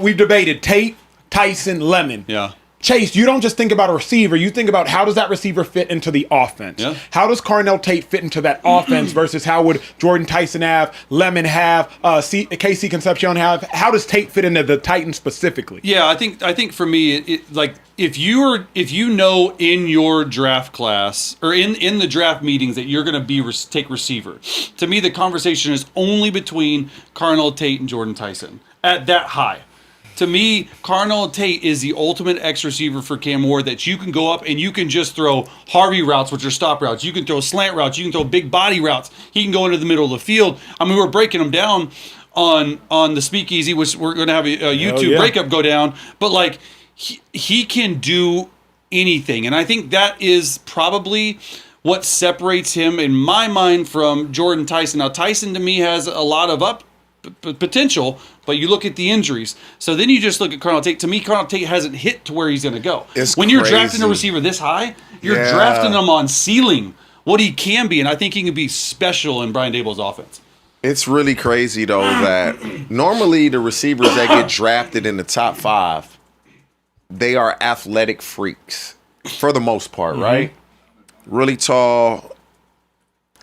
we've debated Tate, Tyson, Lemon. Yeah. Chase, you don't just think about a receiver. You think about how does that receiver fit into the offense? Yeah. How does Carnell Tate fit into that offense versus how would Jordan Tyson have, Lemon have, KC Concepcion have? How does Tate fit into the Titans specifically? Yeah, I think for me, like if you know in your draft class or in the draft meetings that you're going to take receiver, to me the conversation is only between Carnell Tate and Jordan Tyson at that high. To me, Carnell Tate is the ultimate X receiver for Cam Ward that you can go up and you can just throw Harvey routes, which are stop routes. You can throw slant routes. You can throw big body routes. He can go into the middle of the field. I mean, we're breaking them down on the Speakeasy, which we're going to have a YouTube breakup go down. But, like, he can do anything. And I think that is probably what separates him, in my mind, from Jordan Tyson. Now, Tyson, to me, has a lot of potential, but you look at the injuries. So then you just look at Carnell Tate. To me, Carnell Tate hasn't hit to where he's going to go. When you're drafting a receiver this high, you're drafting him on ceiling, what he can be, and I think he can be special in Brian Daboll's offense. It's really crazy, though, that normally the receivers that get drafted in the top 5, they are athletic freaks for the most part, right? Really tall,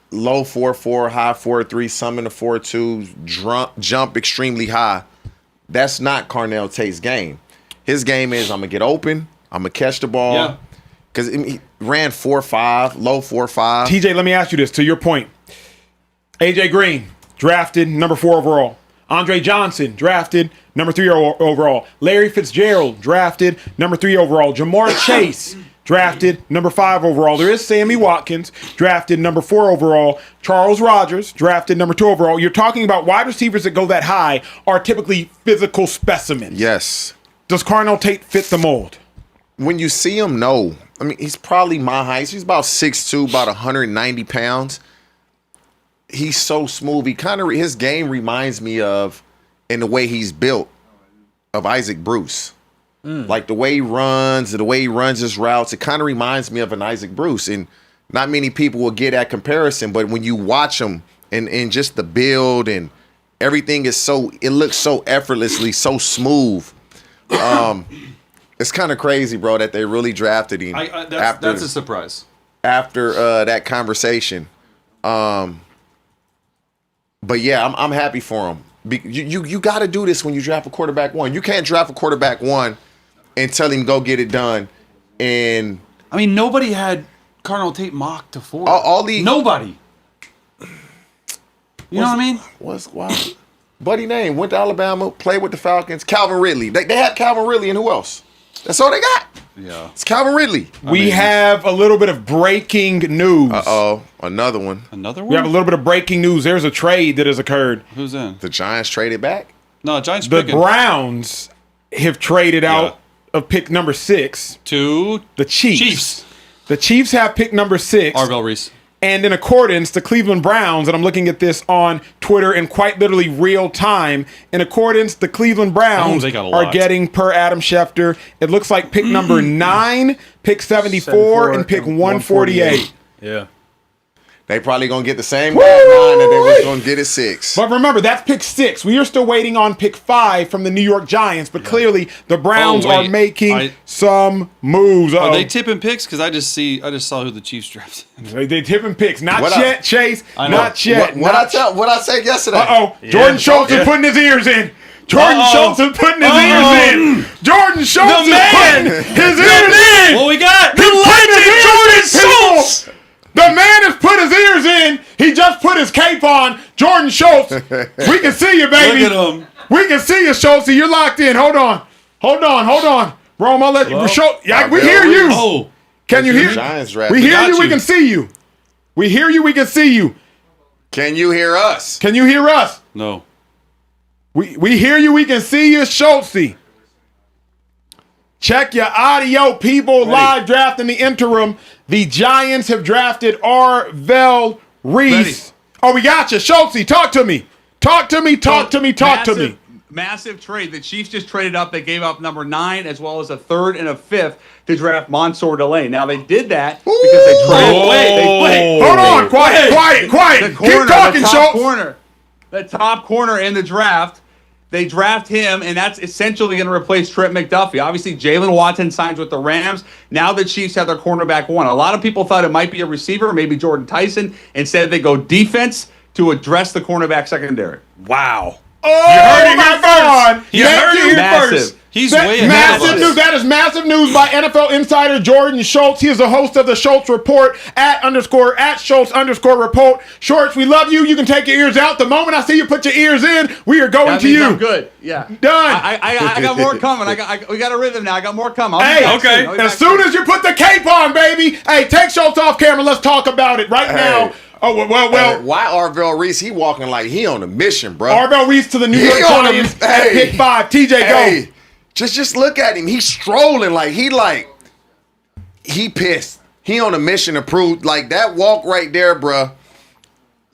low 4.4, high 4.3, some in the 4.2, jump extremely high. That's not Carnell Tate's game. His game is I'm going to get open, I'm going to catch the ball. Yeah. Because he ran 4.5, low 4.5. TJ, let me ask you this. To your point, AJ Green, drafted number 4 overall. Andre Johnson, drafted number 3 overall. Larry Fitzgerald, drafted number 3 overall. Jamar Chase, drafted number 5 overall. There is Sammy Watkins, drafted number 4 overall. Charles Rogers, drafted number 2 overall. You're talking about wide receivers that go that high are typically physical specimens. Yes. Does Carnell Tate fit the mold? When you see him, no. I mean, he's probably my height. He's about 6'2", about 190 pounds. He's so smooth. His game reminds me of, in the way he's built, of Isaac Bruce. Like the way he runs his routes, it kind of reminds me of an Isaac Bruce. And not many people will get that comparison, but when you watch him and just the build and everything it looks so effortlessly, so smooth. It's kind of crazy, bro, that they really drafted him. That's a surprise. After that conversation. But yeah, I'm happy for him. You got to do this when you draft a quarterback 1. You can't draft a quarterback 1 and tell him go get it done. And I mean, nobody had Carnell Tate mocked to 4. Nobody. You know what I mean? What's wild? Buddy name went to Alabama, played with the Falcons. Calvin Ridley. They had Calvin Ridley, and who else? That's all they got. Yeah. It's Calvin Ridley. We have a little bit of breaking news. Another one. Another one? We have a little bit of breaking news. There's a trade that has occurred. Who's in? The Giants traded back? No, Giants The picking. Browns have traded out of pick number 6 to the Chiefs. The Chiefs have pick number 6. Arvell, Reese. And in accordance, the Cleveland Browns, and I'm looking at this on Twitter in quite literally real time, in accordance, the Cleveland Browns they got a are lot. getting, per Adam Schefter, it looks like pick number 9, pick 74, and pick 148. Yeah. They probably going to get the same guy at 9 that they was going to get at 6. But remember, that's pick 6. We are still waiting on pick 5 from the New York Giants, but clearly the Browns are making some moves. Are they tipping picks? Because I just saw who the Chiefs drafted. They tipping picks. Not yet, Chase. I know. Not yet. What I said yesterday? Jordan Schultz is putting his ears in. Jordan Schultz is putting his ears in. Jordan Schultz is putting his ears in. Well, we got the legend Jordan Schultz. The man has put his ears in. He just put his cape on. Jordan Schultz. We can see you, baby. Look at him. We can see you, Schultz. You're locked in. Hold on. Bro, I'll let you. Schultz, we hear you. Oh. Can you hear? Giants draft. We hear you. We can see you. We hear you. We can see you. Can you hear us? Can you hear us? No. We hear you. We can see you, Schultz. Check your audio, people. Ready. Live draft in the interim. The Giants have drafted Arvell Reese. Ready. Oh, we got you. Schultz, talk to me. Talk to me. Massive trade. The Chiefs just traded up. They gave up number 9 as well as a 3rd and a 5th to draft Monsoor Delane. Now, they did that because they traded. Hold on. Quiet. The corner, Keep talking, Schultz. The top corner in the draft They draft him, and that's essentially going to replace Trent McDuffie. Obviously, Jalen Watson signs with the Rams. Now the Chiefs have their cornerback one. A lot of people thought it might be a receiver, maybe Jordan Tyson. Instead, they go defense to address the cornerback secondary. Wow. You heard it here God. first. You heard it here Massive. first. He's That- way ahead massive of news. us. That is massive news by NFL insider Jordan Schultz. He is the host of the Schultz Report at Schultz_report. Schultz, we love you. You can take your ears out. The moment I see you put your ears in, we are going That to means you. I'm good. Yeah. Done. I got more coming. we got a rhythm now. I got more coming. Hey, okay. as soon as you put the cape on, baby. Hey, take Schultz off camera. Let's talk about it right now. Oh, well. Why Arvell Reese? He walking like he on a mission, bro. Arvell Reese to the New York on a- Giants at hey. pick 5. TJ, go. Hey, just look at him. He's strolling he pissed. He on a mission to prove like that walk right there, bruh.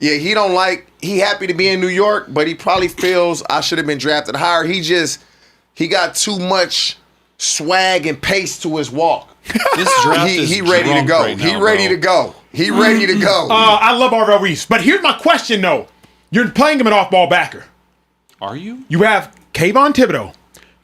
Yeah, he happy to be in New York, but he probably feels I should have been drafted higher. He got too much swag and pace to his walk. This draft is He ready to drunk go. right now, He ready bro. to go. He ready to go. I love Arvell Reese. But here's my question, though. You're playing him an off-ball backer. Are you? You have Kayvon Thibodeau.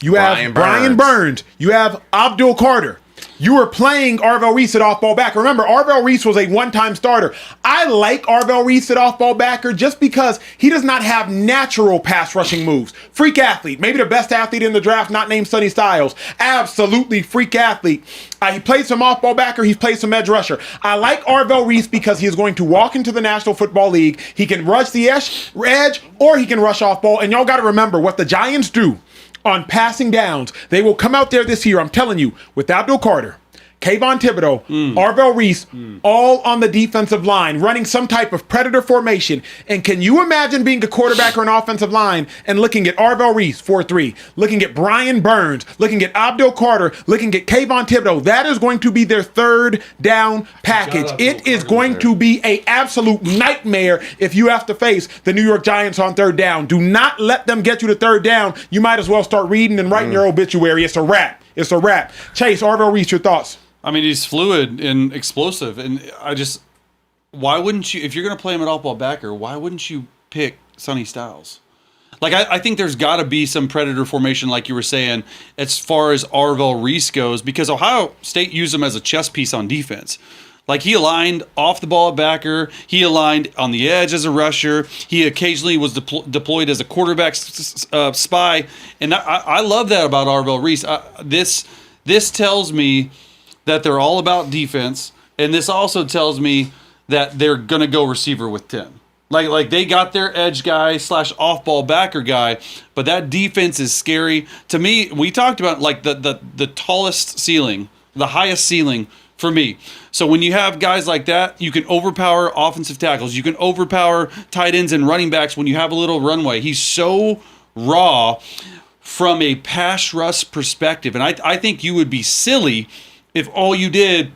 You have Brian Burns. You have Abdul Carter. You are playing Arvell Reese at off-ball backer. Remember, Arvell Reese was a one-time starter. I like Arvell Reese at off-ball backer just because he does not have natural pass rushing moves. Freak athlete. Maybe the best athlete in the draft, not named Sonny Styles. Absolutely freak athlete. He plays some off-ball backer. He plays some edge rusher. I like Arvell Reese because he is going to walk into the National Football League. He can rush the edge or he can rush off-ball. And y'all got to remember what the Giants do on passing downs. They will come out there this year, I'm telling you, with Abdul Carter, Kayvon Thibodeau, Arvell Reese, all on the defensive line, running some type of predator formation. And can you imagine being a quarterback or an offensive line and looking at Arvell Reese, 4-3, looking at Brian Burns, looking at Abdul Carter, looking at Kayvon Thibodeau? That is going to be their third down package. It is going to be an absolute nightmare if you have to face the New York Giants on third down. Do not let them get you to third down. You might as well start reading and writing your obituary. It's a wrap. It's a wrap. Chase, Arvell Reese, your thoughts? I mean, he's fluid and explosive, and why wouldn't you, if you're going to play him at off-ball backer, why wouldn't you pick Sonny Styles? Like, I think there's got to be some predator formation, like you were saying, as far as Arvell Reese goes, because Ohio State used him as a chess piece on defense. Like, he aligned off the ball at backer, he aligned on the edge as a rusher, he occasionally was deployed as a quarterback spy, and I love that about Arvell Reese. This tells me that they're all about defense, and this also tells me that they're gonna go receiver with Tim. Like they got their edge guy / off-ball backer guy, but that defense is scary. To me, we talked about like the tallest ceiling, the highest ceiling for me. So when you have guys like that, you can overpower offensive tackles, you can overpower tight ends and running backs when you have a little runway. He's so raw from a pass rush perspective, and I think you would be silly if all you did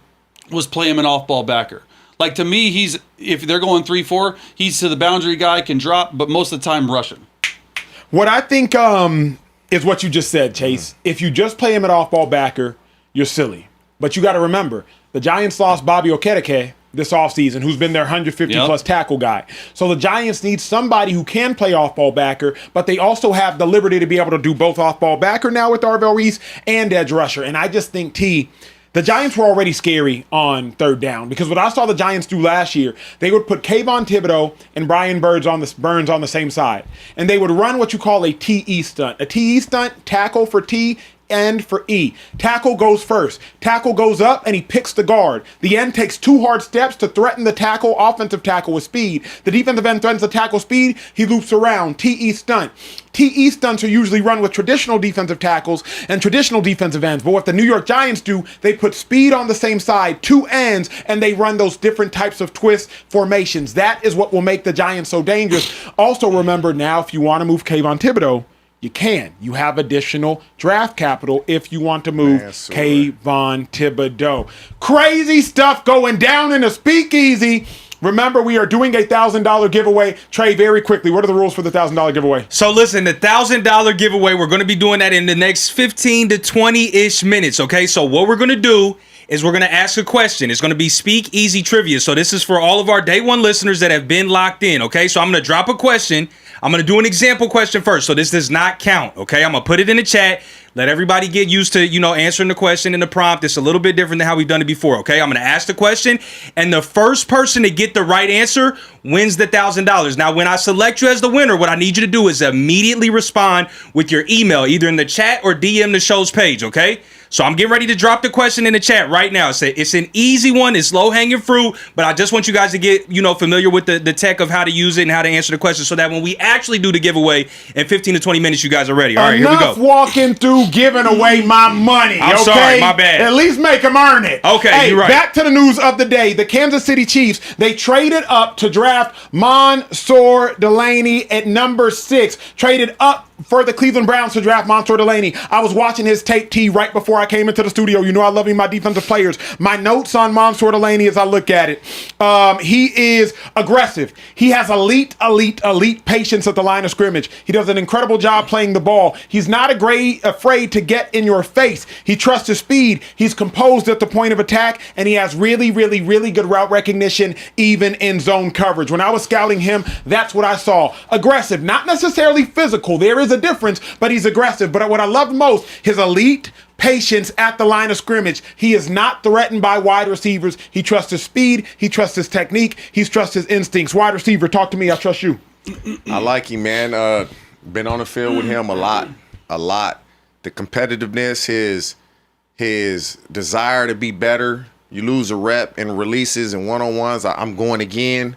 was play him an off-ball backer. Like, to me, if they're going 3-4, he's to the boundary guy, can drop, but most of the time rushing. What I think is what you just said, Chase. If you just play him at off-ball backer, you're silly. But you got to remember, the Giants lost Bobby Okereke this offseason, who's been their 150-plus tackle guy. So the Giants need somebody who can play off-ball backer, but they also have the liberty to be able to do both off-ball backer now with Arvell Reese and edge rusher. And I just think, the Giants were already scary on third down because what I saw the Giants do last year, they would put Kayvon Thibodeau and Brian Burns on the same side. And they would run what you call a TE stunt. A TE stunt, tackle for T, end for E. Tackle goes first. Tackle goes up and he picks the guard. The end takes 2 hard steps to threaten the tackle, offensive tackle with speed. The defensive end threatens the tackle speed. He loops around. TE stunt. TE stunts are usually run with traditional defensive tackles and traditional defensive ends. But what the New York Giants do, they put speed on the same side, 2 ends, and they run those different types of twist formations. That is what will make the Giants so dangerous. Also remember now, if you want to move Kayvon Thibodeau, you can. You have additional draft capital if you want to move Kayvon Thibodeau. Crazy stuff going down in the Speakeasy. Remember, we are doing a $1,000 giveaway. Trey, very quickly, what are the rules for the $1,000 giveaway? So listen, the $1,000 giveaway, we're going to be doing that in the next 15 to 20-ish minutes, okay? So what we're going to do is we're going to ask a question. It's going to be Speakeasy trivia. So this is for all of our day one listeners that have been locked in, okay? So I'm going to drop a question. I'm going to do an example question first. So this does not count, okay? I'm going to put it in the chat. Let everybody get used to, answering the question in the prompt. It's a little bit different than how we've done it before, okay? I'm going to ask the question, and the first person to get the right answer wins the $1,000. Now, when I select you as the winner, what I need you to do is immediately respond with your email, either in the chat or DM the show's page, okay? So I'm getting ready to drop the question in the chat right now. It's an easy one. It's low-hanging fruit, but I just want you guys to get, familiar with the tech of how to use it and how to answer the question so that when we actually do the giveaway in 15 to 20 minutes, you guys are ready. All right, here we go. Enough walking through giving away my money, I'm okay? sorry, my bad. At least make them earn it. Okay, hey, you're right. Back to the news of the day. The Kansas City Chiefs, they traded up to draft Monsoor Delane at number 6. Traded up for the Cleveland Browns to draft Monsoor Delane. I was watching his tape T right before I came into the studio. You know I love my defensive players. My notes on Monsoor Delane as I look at it. He is aggressive. He has elite patience at the line of scrimmage. He does an incredible job playing the ball. He's not afraid to get in your face. He trusts his speed. He's composed at the point of attack, and he has really good route recognition, even in zone coverage. When I was scouting him, that's what I saw. Aggressive, not necessarily physical. There is a difference, but he's aggressive. But what I loved most, his elite patience at the line of scrimmage. He is not threatened by wide receivers. He trusts his speed. He trusts his technique. He trusts his instincts. Wide receiver, talk to me. I trust you. I like him, man. Been on the field with him a lot. The competitiveness, his desire to be better. You lose a rep in releases and one-on-ones. I'm going again.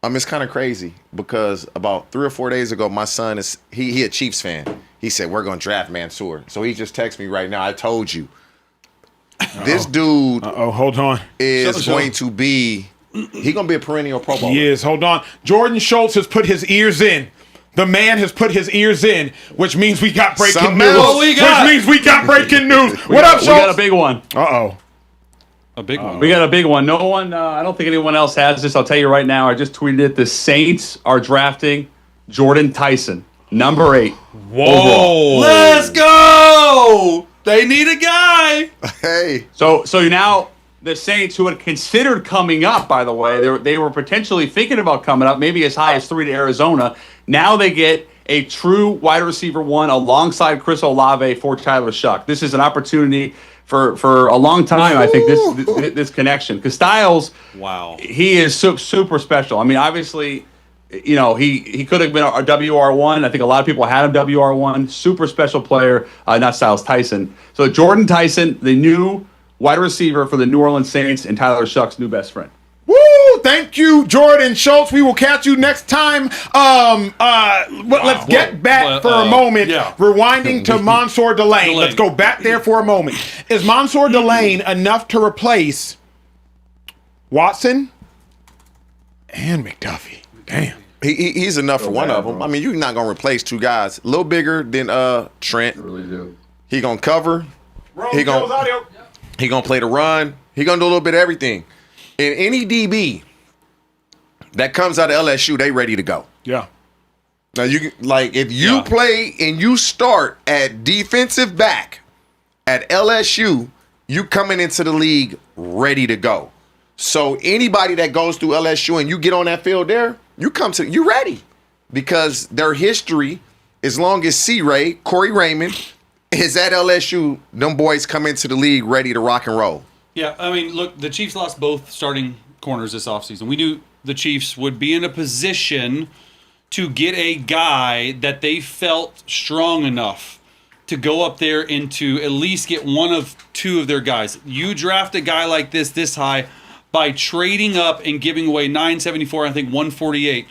It's kind of crazy because about 3 or 4 days ago, my son he a Chiefs fan. He said, we're going to draft Mansoor. So he just texted me right now. I told you. This dude hold on. is going to be a perennial Pro Bowler. He is. Hold on. Jordan Schultz has put his ears in. The man has put his ears in, which means we got breaking news. Which means we got breaking news. What up, Schultz? We got a big one. Uh-oh. A big one. We got a big one. No one, I don't think anyone else has this. I'll tell you right now. I just tweeted it. The Saints are drafting Jordan Tyson, number 8. Whoa. Overall. Let's go! They need a guy. Hey. So now the Saints, who had considered coming up, by the way, they were potentially thinking about coming up, maybe as high as 3 to Arizona. Now they get a true wide receiver 1 alongside Chris Olave for Tyler Shuck. This is an opportunity for a long time, I think, this connection. Because Styles, wow, he is super special. I mean, obviously, he could have been a WR1. I think a lot of people had him WR1. Super special player, not Styles, Tyson. So Jordan Tyson, the new wide receiver for the New Orleans Saints, and Tyler Shuck's new best friend. Woo! Thank you, Jordan Schultz. We will catch you next time. Let's get back for a moment. Yeah. Rewinding to Monsoor Delane. Let's go back there for a moment. Is Monsoor Delane enough to replace Watson and McDuffie? Damn. He's enough for one of them. I mean, you're not going to replace 2 guys. A little bigger than Trent. I really do. He going to cover. He going to play the run. He going to do a little bit of everything. And any DB that comes out of LSU, they ready to go. Yeah. Now, if you play and you start at defensive back at LSU, you coming into the league ready to go. So anybody that goes through LSU and you get on that field there, you ready. Because their history, as long as C-Ray, Corey Raymond, is at LSU, them boys come into the league ready to rock and roll. Yeah, I mean, look, the Chiefs lost both starting corners this offseason. We knew the Chiefs would be in a position to get a guy that they felt strong enough to go up there and to at least get one of 2 of their guys. You draft a guy like this high by trading up and giving away 974, I think 148,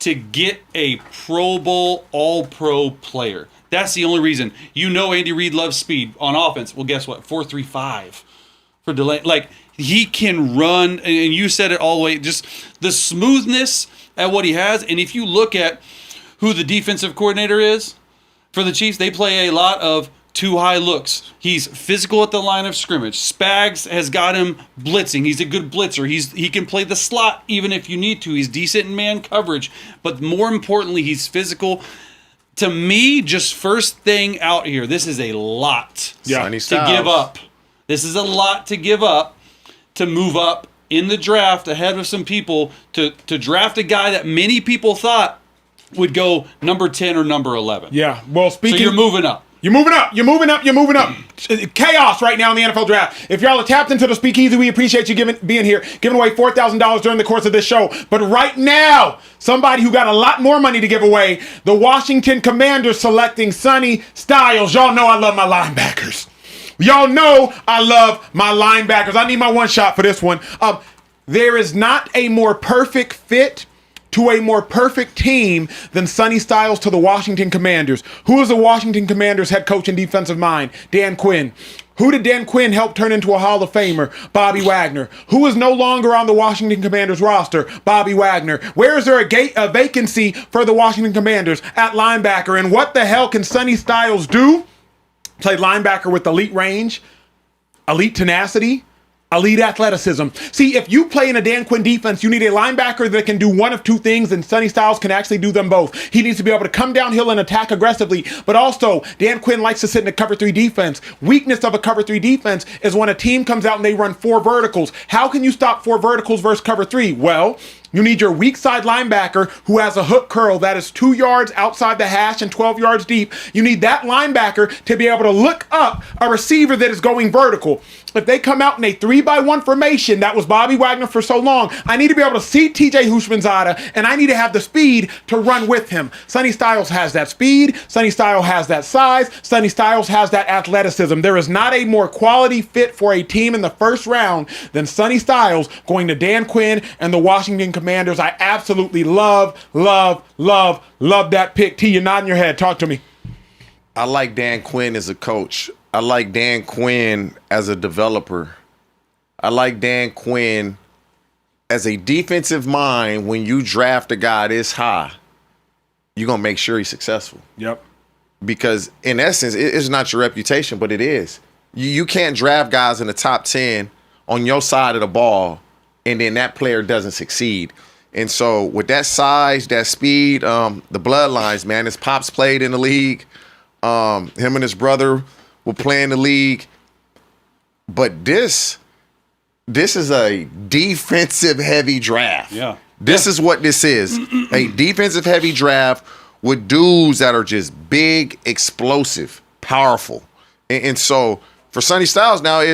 to get a Pro Bowl, All-Pro player. That's the only reason. Andy Reid loves speed on offense. Well, guess what? 4.35 for Delane. Like, he can run, and you said it all the way, just the smoothness at what he has. And if you look at who the defensive coordinator is for the Chiefs, they play a lot of too high looks. He's physical at the line of scrimmage. Spags has got him blitzing. He's a good blitzer. He can play the slot even if you need to. He's decent in man coverage. But more importantly, he's physical. To me, just first thing out here, this is a lot to give up. This is a lot to give up to move up in the draft ahead of some people to draft a guy that many people thought would go number 10 or number 11. Yeah. Well, So you're moving up. You're moving up. You're moving up. You're moving up. Chaos right now in the NFL draft. If y'all are tapped into the Speakeasy, we appreciate you being here, giving away $4,000 during the course of this show. But right now, somebody who got a lot more money to give away, the Washington Commanders selecting Sonny Styles. Y'all know I love my linebackers. Y'all know I love my linebackers. I need my one shot for this one. There is not a more perfect fit to a more perfect team than Sonny Styles to the Washington Commanders. Who is the Washington Commanders head coach and defensive mind? Dan Quinn. Who did Dan Quinn help turn into a Hall of Famer? Bobby Wagner. Who is no longer on the Washington Commanders roster? Bobby Wagner. Where is there a vacancy for the Washington Commanders at linebacker? And what the hell can Sonny Styles do? Play linebacker with elite range, elite tenacity, elite athleticism. See, if you play in a Dan Quinn defense, you need a linebacker that can do one of two things, and Sonny Styles can actually do them both. He needs to be able to come downhill and attack aggressively, but also Dan Quinn likes to sit in a cover 3 defense. Weakness of a cover 3 defense is when a team comes out and they run 4 verticals. How can you stop 4 verticals versus cover 3? Well, you need your weak side linebacker who has a hook curl that is 2 yards outside the hash and 12 yards deep. You need that linebacker to be able to look up a receiver that is going vertical. If they come out in a 3-by-1 formation, that was Bobby Wagner for so long, I need to be able to see TJ Houshmandzadeh, and I need to have the speed to run with him. Sonny Styles has that speed. Sonny Styles has that size. Sonny Styles has that athleticism. There is not a more quality fit for a team in the first round than Sonny Styles going to Dan Quinn and the Washington Commanders. I absolutely love that pick. T, you're nodding your head. Talk to me. I like Dan Quinn as a coach. I like Dan Quinn as a developer. I like Dan Quinn as a defensive mind. When you draft a guy this high, you're going to make sure he's successful. Yep. Because in essence, it's not your reputation, but it is. You can't draft guys in the top 10 on your side of the ball and then that player doesn't succeed. And so with that size, that speed, the bloodlines, man, his pops played in the league. Him and his brother will play in the league. But this is a defensive heavy draft. Yeah. This is what this is. A defensive heavy draft with dudes that are just big, explosive, powerful. And so for Sonny Styles now,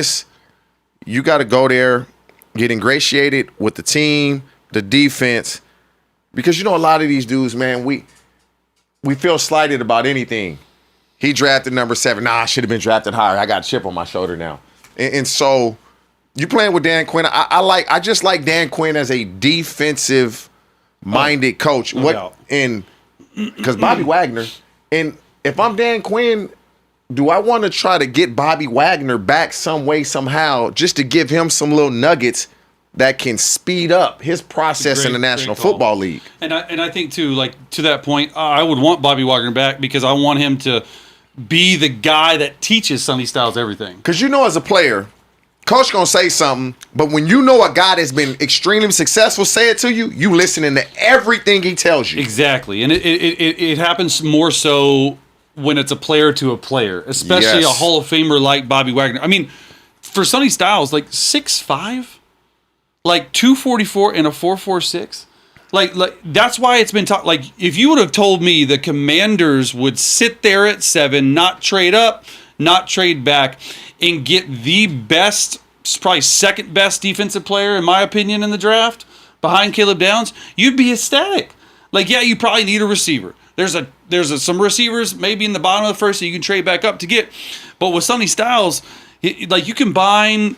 you got to go there, get ingratiated with the team, the defense, because a lot of these dudes, man, we feel slighted about anything. He drafted number 7. Nah, I should have been drafted higher. I got a chip on my shoulder now. And so you playing with Dan Quinn. I just like Dan Quinn as a defensive minded coach. Because Bobby Wagner, and if I'm Dan Quinn, do I want to try to get Bobby Wagner back some way, somehow, just to give him some little nuggets that can speed up his process in the National Football League? And I think too, like to that point, I would want Bobby Wagner back because I want him to be the guy that teaches Sonny Styles everything. Because as a player, coach gonna say something, but when you know a guy that's been extremely successful say it to you, you listening to everything he tells you. Exactly, and it happens more so when it's a player to a player, especially a Hall of Famer like Bobby Wagner. I mean, for Sonny Styles, like 6'5", like 244 and a 4.46. Like that's why it's been talked. Like if you would have told me the Commanders would sit there at 7, not trade up, not trade back, and get the best, probably second best defensive player in my opinion in the draft behind Caleb Downs, you'd be ecstatic. Like you probably need a receiver. There's some receivers maybe in the bottom of the first that you can trade back up to get, but with Sonny Styles, you combine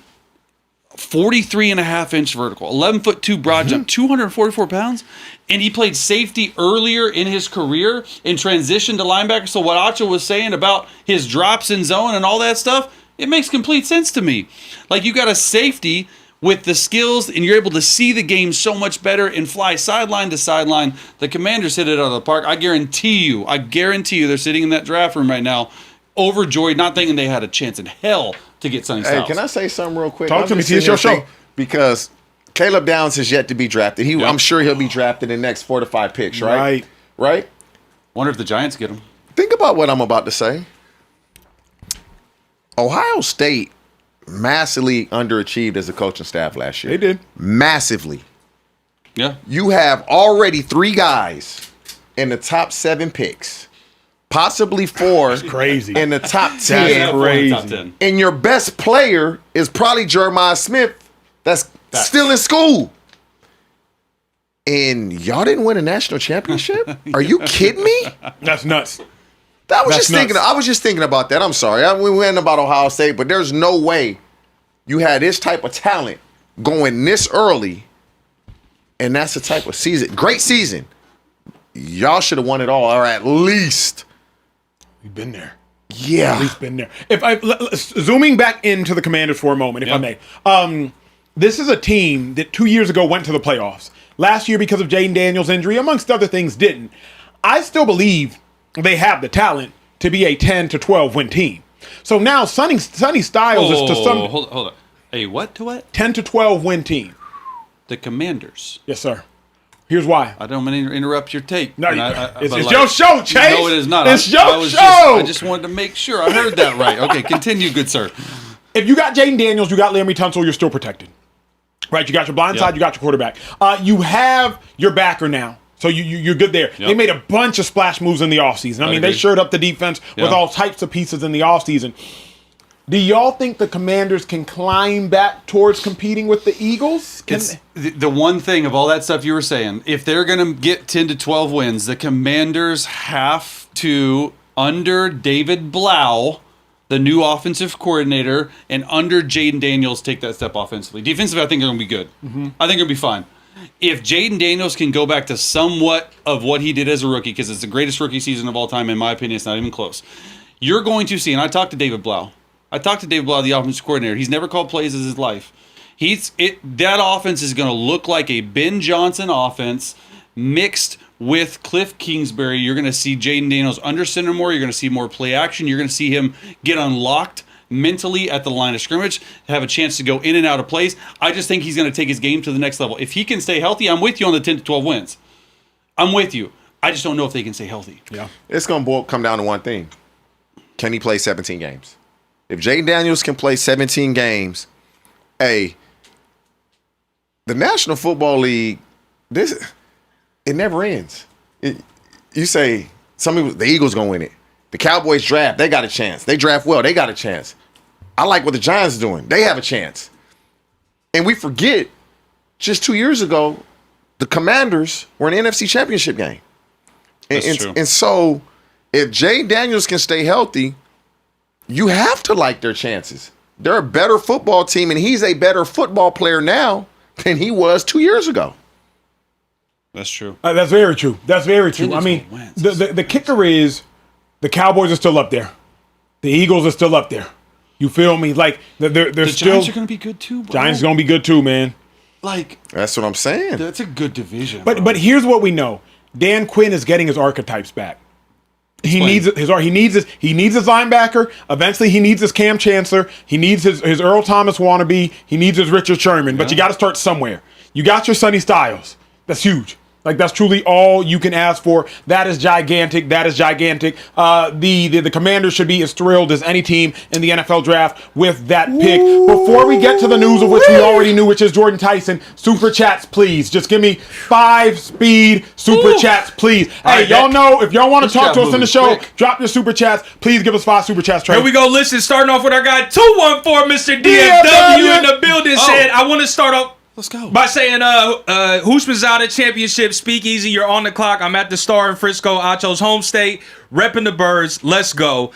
43.5-inch vertical, 11'2" broad jump, 244 pounds, and he played safety earlier in his career and transitioned to linebacker. So what Acho was saying about his drops in zone and all that stuff, it makes complete sense to me. Like you got a safety with the skills and you're able to see the game so much better and fly sideline to sideline. The Commanders hit it out of the park. I guarantee you they're sitting in that draft room right now overjoyed, not thinking they had a chance in hell to get Sonny Styles. Hey, can I say something real quick? Talk to me. It's your show. Because Caleb Downs has yet to be drafted. I'm sure he'll be drafted in the next 4 to 5 picks, right? Right? Wonder if the Giants get him. Think about what I'm about to say. Ohio State massively underachieved as a coaching staff last year. They did. Massively. Yeah. You have already 3 guys in the top 7 picks. Possibly 4 crazy. in the top 10. That's crazy. Top 10. And your best player is probably Jeramiah Smith that's still in school. And y'all didn't win a national championship? Are you kidding me? That's nuts. I was That's just thinking about that. I'm sorry. We went about Ohio State, but there's no way you had this type of talent going this early, and that's the type of season. Great season. Y'all should have won it all, or at least. We've been there. Yeah. At least been there. Zooming back into the Commanders for a moment, if I may. This is a team that 2 years ago went to the playoffs. Last year, because of Jaden Daniels' injury, amongst other things, didn't. I still believe they have the talent to be a 10 to 12 win team. So now Sonny Styles is to some Hold on. A what to what? 10 to 12 win team. The Commanders. Yes, sir. Here's why. I don't mean to interrupt your take. No, it's but your show, Chase. No, it is not. It's your show. I just wanted to make sure I heard that right. Okay, continue, good sir. If you got Jaden Daniels, you got Laremy Tunsil, you're still protected. Right, you got your blind side, you got your quarterback. You have your backer now. So you're good there. They made a bunch of splash moves in the offseason. I mean, they shored up the defense with all types of pieces in the offseason. Do y'all think the Commanders can climb back towards competing with the Eagles? It's the one thing of all that stuff you were saying, if they're going to get 10 to 12 wins, the Commanders have to, under David Blau, the new offensive coordinator, and under Jaden Daniels, take that step offensively. Defensively, I think they're going to be good. I think it'll be fine. If Jaden Daniels can go back to somewhat of what he did as a rookie, because it's the greatest rookie season of all time, in my opinion, it's not even close. You're going to see, and I talked to David Blau. The offensive coordinator. He's never called plays in his life. That offense is going to look like a Ben Johnson offense mixed with Cliff Kingsbury. You're going to see Jaden Daniels under center more. You're going to see more play action. You're going to see him get unlocked mentally at the line of scrimmage, have a chance to go in and out of plays. I just think he's going to take his game to the next level. If he can stay healthy, I'm with you on the 10 to 12 wins. I'm with you. I just don't know if they can stay healthy. Yeah. It's going to come down to one thing. Can he play 17 games? If Jaden Daniels can play 17 games, the National Football League, it never ends. You say, some people, the Eagles going to win it. The Cowboys draft, they got a chance. They draft well, they got a chance. I like what the Giants are doing. They have a chance. And we forget, just 2 years ago, the Commanders were in an NFC Championship game. And so, if Jaden Daniels can stay healthy, you have to like their chances. They're a better football team, and he's a better football player now than he was 2 years ago. That's true. That's very true. That's very true. I mean, the kicker is the Cowboys are still up there. The Eagles are still up there. You feel me? Like, they're the still... Giants are going to be good too, bro. Giants are going to be good too, man. Like... That's what I'm saying. That's a good division, But here's what we know. Dan Quinn is getting his archetypes back. He needs his linebacker. Eventually, he needs his Cam Chancellor. He needs his Earl Thomas wannabe. He needs his Richard Sherman. But you got to start somewhere. You got your Sonny Styles. That's huge. Like, that's truly all you can ask for. That is gigantic. The Commanders should be as thrilled as any team in the NFL draft with that pick. Before we get to the news of which we already knew, which is Jordan Tyson, super chats, please. Just give me 5 speed super chats, please. Hey, y'all know, if y'all want to talk to us in the show, drop your super chats. Please give us 5 super chats, Trey. Here we go. Listen, starting off with our guy 214, Mr. DFW in the building said, I want to start off. Let's go. By saying, Hoosmazada Championship, Speakeasy, you're on the clock. I'm at the Star in Frisco, Acho's home state, repping the Birds. Let's go.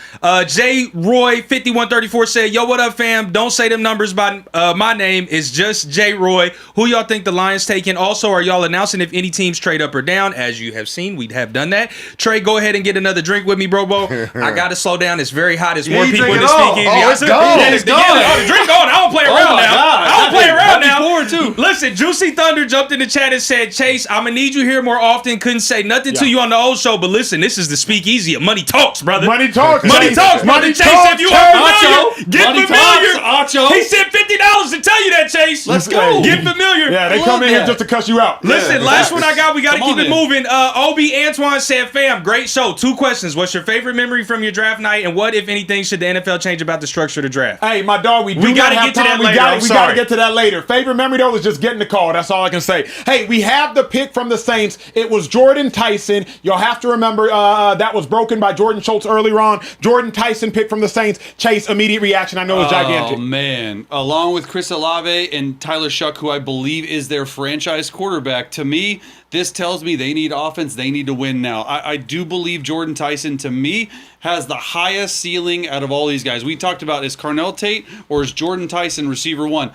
J. Roy 5134 said, yo, what up, fam? Don't say them numbers by my name. It's just J. Roy. Who y'all think the Lions taking? Also, are y'all announcing if any teams trade up or down? As you have seen, we have done that. Trey, go ahead and get another drink with me, bro. I got to slow down. It's very hot. It's more people in the Speakeasy. Let's go. The drink on. I don't play around now. I don't play around now. Omar too. Listen, Juicy Thunder jumped in the chat and said, Chase, I'm going to need you here more often. Couldn't say nothing to you on the old show, but listen, this is the Speakeasy. Money talks, brother. Money talks. Money talks, brother. Chase, if you are familiar, get Money familiar. talks, Acho. He sent $50 to tell you that, Chase. Let's go. Get familiar. Yeah, they come in here just to cuss you out. Listen, last one I got, we got to Come keep on it moving. Obi Antoine said, fam, great show. 2 questions. What's your favorite memory from your draft night, and what, if anything, should the NFL change about the structure of the draft? Hey, my dog, we gotta have get to time. that later. We got to get to that later. Favorite memory, though, is just getting the call. That's all I can say. Hey, we have the pick from the Saints. It was Jordan Tyson. You'll have to remember that was broken by Jordan Schultz earlier on. Jordan Tyson pick from the Saints. Chase, immediate reaction. I know it's gigantic. Oh, man. Along with Chris Olave and Tyler Shuck, who I believe is their franchise quarterback, to me, this tells me they need offense. They need to win now. I do believe Jordan Tyson, to me, has the highest ceiling out of all these guys. We talked about, is Carnell Tate or is Jordan Tyson receiver one?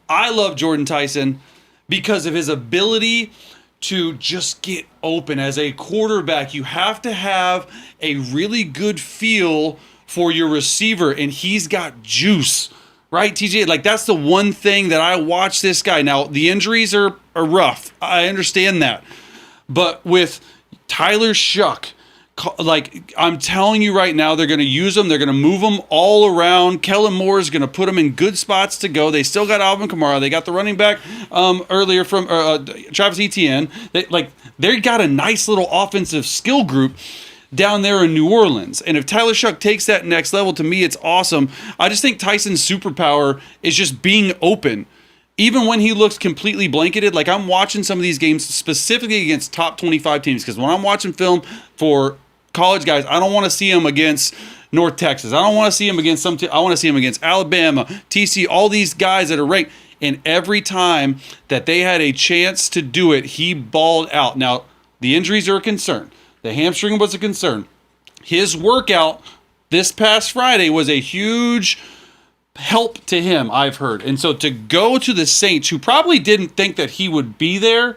I love Jordan Tyson because of his ability to just get open. As a quarterback, you have to have a really good feel for your receiver, and he's got juice. Right, TJ? Like, that's the one thing that I watch this guy. Now, the injuries are rough. I understand that. But with Tyler Shuck, like, I'm telling you right now, they're going to use them. They're going to move them all around. Kellen Moore is going to put them in good spots to go. They still got Alvin Kamara. They got the running back earlier from Travis Etienne. They got a nice little offensive skill group down there in New Orleans. And if Tyler Shuck takes that next level, to me, it's awesome. I just think Tyson's superpower is just being open. Even when he looks completely blanketed, like, I'm watching some of these games specifically against top 25 teams, because when I'm watching film for college guys, I don't want to see him against North Texas. I don't want to see him against I want to see him against Alabama, TC, all these guys that are ranked. And every time that they had a chance to do it, he balled out. Now, the injuries are a concern. The hamstring was a concern. His workout this past Friday was a huge help to him, I've heard. And so to go to the Saints, who probably didn't think that he would be there,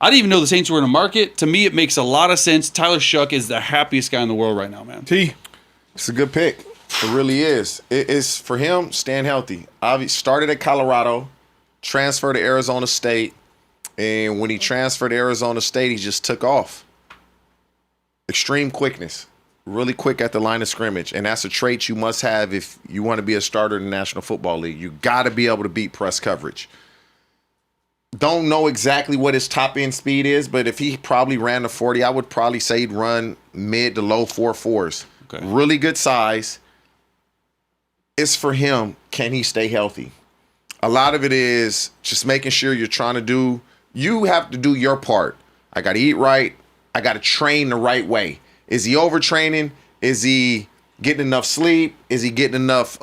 I didn't even know the Saints were in a market. To me, it makes a lot of sense. Tyler Shuck is the happiest guy in the world right now, man. It's a good pick. It really is. It is, for him, staying healthy. Obviously, started at Colorado, transferred to Arizona State, and when he transferred to Arizona State, he just took off. Extreme quickness, really quick at the line of scrimmage, and that's a trait you must have if you want to be a starter in the National Football League. You got to be able to beat press coverage. Don't know exactly what his top end speed is, but if he probably ran the 40, I would probably say he'd run mid to low 4.4s. Okay. Really good size. It's for him, can he stay healthy? A lot of it is just making sure you have to do your part. I got to eat right. I got to train the right way. Is he overtraining? Is he getting enough sleep? Is he getting enough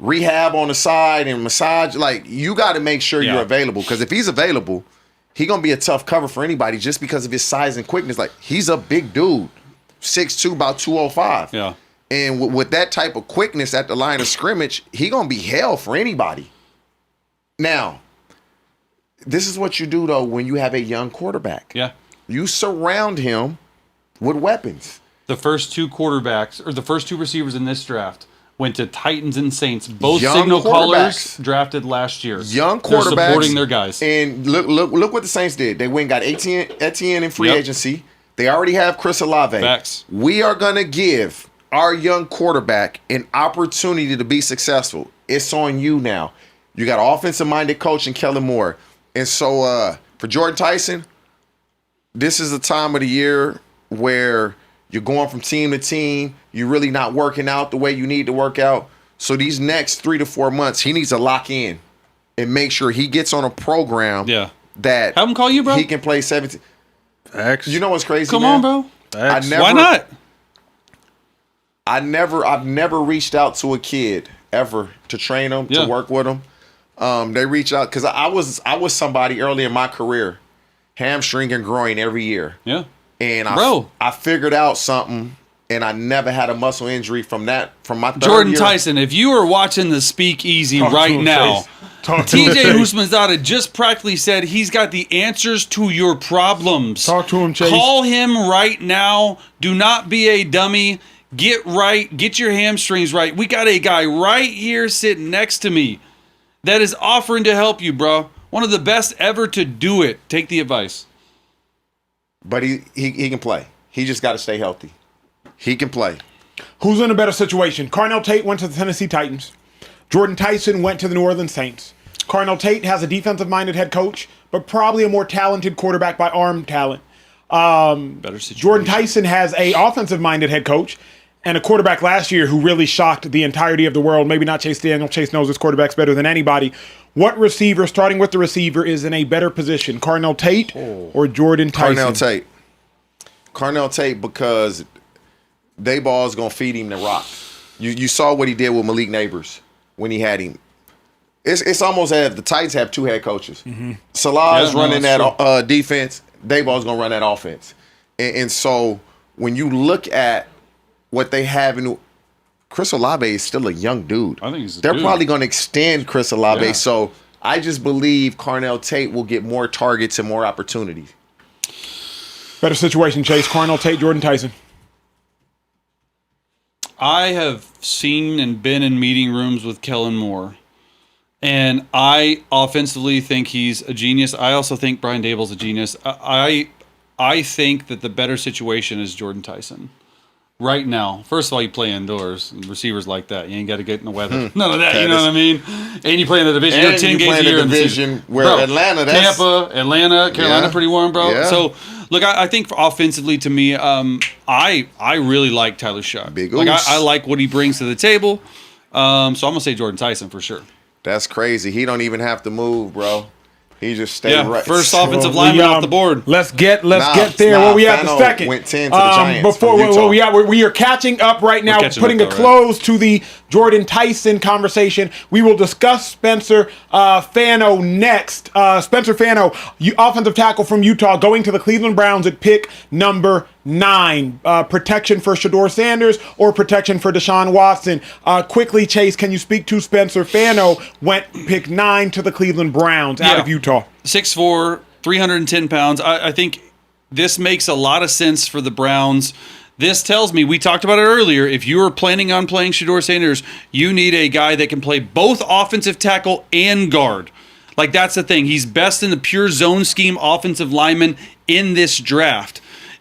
rehab on the side and massage? Like, you got to make sure you're available, because if he's available, he's going to be a tough cover for anybody just because of his size and quickness. Like, he's a big dude, 6'2", about 205. Yeah. And with that type of quickness at the line of scrimmage, he going to be hell for anybody. Now, this is what you do, though, when you have a young quarterback. Yeah. You surround him with weapons. The first 2 quarterbacks, or the first 2 receivers in this draft, went to Titans and Saints. Both Young signal callers quarterbacks. drafted last year. Young quarterbacks. They're supporting their guys. And look what the Saints did. They went and got Etienne in free agency. They already have Chris Olave. Facts. We are going to give our young quarterback an opportunity to be successful. It's on you now. You got an offensive-minded coach in Kellen Moore. And so for Jordan Tyson, this is the time of the year where you're going from team to team. You're really not working out the way you need to work out. So these next 3 to 4 months, he needs to lock in and make sure he gets on a program that have him call you, bro. He can play 17. Facts. You know what's crazy? Come man? on, bro. Why not? I've never reached out to a kid ever to train them, to work with them. They reach out because I was somebody early in my career, hamstring and groin every year. Yeah. And I figured out something, and I never had a muscle injury from my third Jordan year. Tyson, if you are watching the Speakeasy right now, TJ Husmanzada just practically said he's got the answers to your problems. Talk to him, Chase. Call him right now. Do not be a dummy. Get right. Get your hamstrings right. We got a guy right here sitting next to me that is offering to help you, bro. One of the best ever to do it. Take the advice. But he can play. He just got to stay healthy. He can play. Who's in a better situation? Carnell Tate went to the Tennessee Titans. Jordan Tyson went to the New Orleans Saints. Carnell Tate has a defensive-minded head coach, but probably a more talented quarterback by arm talent. Better situation. Jordan Tyson has a offensive-minded head coach and a quarterback last year who really shocked the entirety of the world. Maybe not Chase Daniel. Chase knows his quarterback's better than anybody. What receiver, starting with the receiver, is in a better position? Carnell Tate or Jordan Tyson? Carnell Tate, because Dayball is going to feed him the rock. You saw what he did with Malik Neighbors when he had him. It's almost as if the Titans have two head coaches. Mm-hmm. Salah is running that defense. Dayball's going to run that offense. And so when you look at what they have in Chris Olave is still a young dude. I think they're probably going to extend Chris Olave. Yeah. So I just believe Carnell Tate will get more targets and more opportunities. Better situation, Chase. Carnell Tate, Jordan Tyson. I have seen and been in meeting rooms with Kellen Moore, and I offensively think he's a genius. I also think Brian Daboll's a genius. I think that the better situation is Jordan Tyson. Right now, first of all, you play indoors. Receivers like that, you ain't got to get in the weather. None of that, you know what I mean? And you play in the division. You're 10 games a year in the division. Where bro, Atlanta, Tampa, Atlanta, Carolina, pretty warm, bro. Yeah. So, look, I think offensively to me, I really like Tyler Shuck. Big like oops. I like what he brings to the table. So I'm gonna say Jordan Tyson for sure. That's crazy. He don't even have to move, bro. He just stayed right. First offensive lineman off the board. Let's get there. Where we at the second? Went 10 to the Giants. Before we are catching up right now, putting a close to the Jordan Tyson conversation. We will discuss Spencer Fano next. Spencer Fano, offensive tackle from Utah, going to the Cleveland Browns at pick number 9. Protection for Shedeur Sanders or protection for Deshaun Watson? Quickly, Chase, can you speak to Spencer Fano? Went pick 9 to the Cleveland Browns out of Utah. 6'4", 310 pounds. I think this makes a lot of sense for the Browns. This tells me, we talked about it earlier, if you are planning on playing Shedeur Sanders, you need a guy that can play both offensive tackle and guard. Like, that's the thing. He's best in the pure zone scheme offensive lineman in this draft.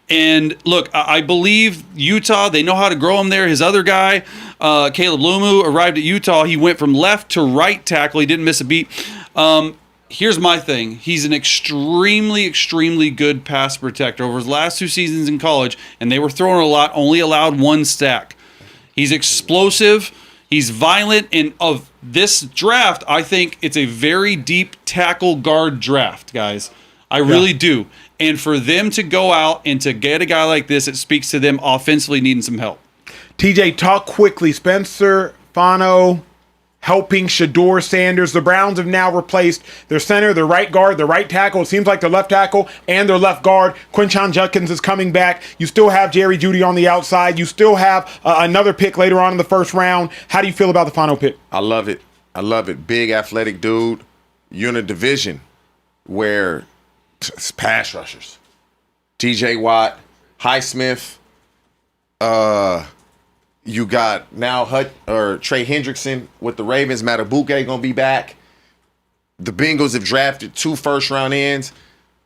And look, I believe Utah, they know how to grow him there. His other guy, Caleb Lomu, arrived at Utah. He went from left to right tackle. He didn't miss a beat. Here's my thing. He's an extremely, extremely good pass protector. Over his last 2 seasons in college, and they were throwing a lot, only allowed 1 sack. He's explosive. He's violent. And of this draft, I think it's a very deep tackle guard draft, guys. I really do. And for them to go out and to get a guy like this, it speaks to them offensively needing some help. TJ, talk quickly. Spencer Fano helping Shedeur Sanders. The Browns have now replaced their center, their right guard, their right tackle. It seems like their left tackle and their left guard. Quinshon Judkins is coming back. You still have Jerry Jeudy on the outside. You still have another pick later on in the first round. How do you feel about the Fano pick? I love it. Big athletic dude. You're in a division where it's pass rushers. TJ Watt, Highsmith, you got now Trey Hendrickson with the Ravens. Matabuke gonna be back. The Bengals have drafted 2 first-round ends.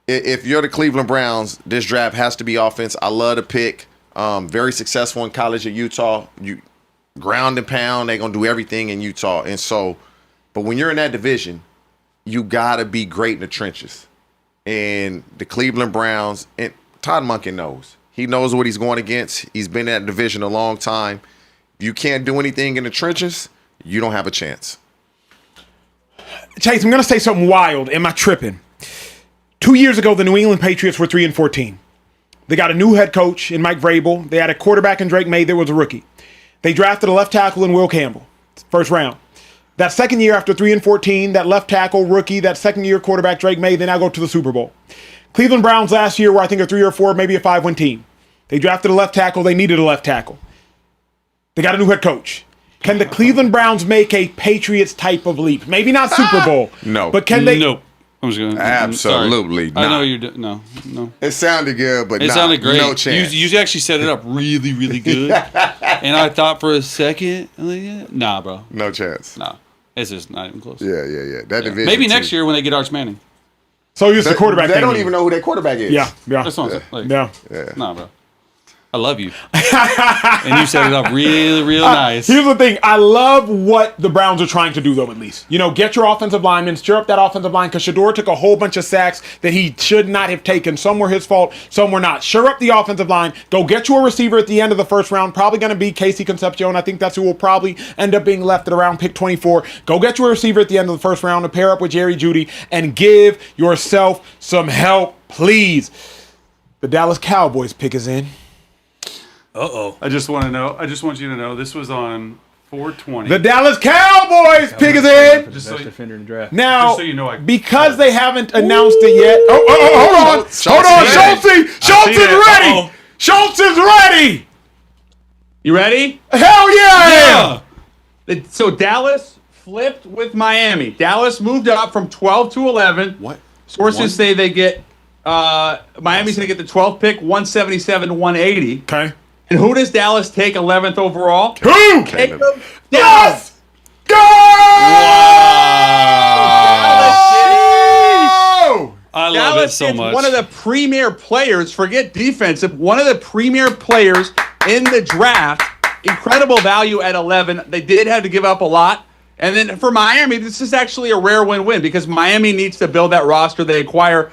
If you're the Cleveland Browns, this draft has to be offense. I love the pick. Very successful in college at Utah. You ground and pound. They're gonna do everything in Utah. And so, but when you're in that division, you gotta be great in the trenches. And the Cleveland Browns, and Todd Monken knows. He knows what he's going against. He's been in that division a long time. If you can't do anything in the trenches, you don't have a chance. Chase, I'm going to say something wild. Am I tripping? 2 years ago, the New England Patriots were 3-14. They got a new head coach in Mike Vrabel. They had a quarterback in Drake May that was a rookie. They drafted a left tackle in Will Campbell, first round. That second year after 3-14, that left tackle rookie, that second year quarterback Drake May, they now go to the Super Bowl. Cleveland Browns last year were, I think, a 3 or 4, maybe a 5-win team. They drafted a left tackle. They needed a left tackle. They got a new head coach. Can the Cleveland Browns make a Patriots type of leap? Maybe not Super Bowl. No. But can they? Nope. I'm just gonna. Absolutely not. I know you did. No. It sounded good, but it sounded great. No chance. You actually set it up really, really good. And I thought for a second, nah, bro. No chance. Nah. It's just not even close. Yeah. That division. Maybe next year when they get Arch Manning. So he's the quarterback. They don't even know who their quarterback is. Yeah. That's what I'm saying. Like, Yeah. Nah, bro. I love you. And you set it up real nice. Here's the thing. I love what the Browns are trying to do, though, at least. Get your offensive linemen, stir up that offensive line, because Shador took a whole bunch of sacks that he should not have taken. Some were his fault, some were not. Stir up the offensive line. Go get you a receiver at the end of the first round. Probably going to be Casey Concepcion. I think that's who will probably end up being left at around pick 24. Go get you a receiver at the end of the first round to pair up with Jerry Jeudy and give yourself some help, please. The Dallas Cowboys pick is in. I just want you to know this was on 420. The Dallas Cowboys pick is in. Just best defender in the draft. Now, Just so you know, because they haven't announced it yet. Hold on. Schultz is ready. Schultz is ready. You ready? Hell yeah, I am. So Dallas flipped with Miami. Dallas moved up from 12 to 11. What? Sources say they get Miami's going to get the 12th pick, 177 to 180. Okay. And who does Dallas take 11th overall? Who? Caleb Yes! Go! I love Dallas it so gets much. one of the premier players, forget defensive, one of the premier players in the draft. Incredible value at 11. They did have to give up a lot. And then for Miami, this is actually a rare win-win because Miami needs to build that roster. They acquire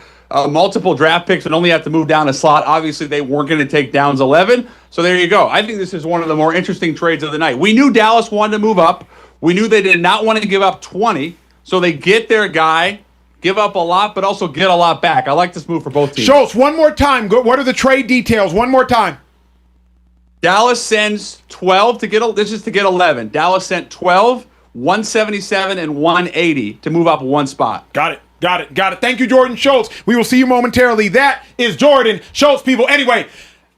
multiple draft picks and only have to move down a slot. Obviously, they weren't going to take Downs 11. So there you go. I think this is one of the more interesting trades of the night. We knew Dallas wanted to move up. We knew they did not want to give up 20. So they get their guy, give up a lot, but also get a lot back. I like this move for both teams. Schultz, one more time. What are the trade details? One more time. Dallas sends 12 to get 11. Dallas sent 12, 177, and 180 to move up one spot. Got it. Thank you, Jordan Schultz. We will see you momentarily. That is Jordan Schultz, people. Anyway,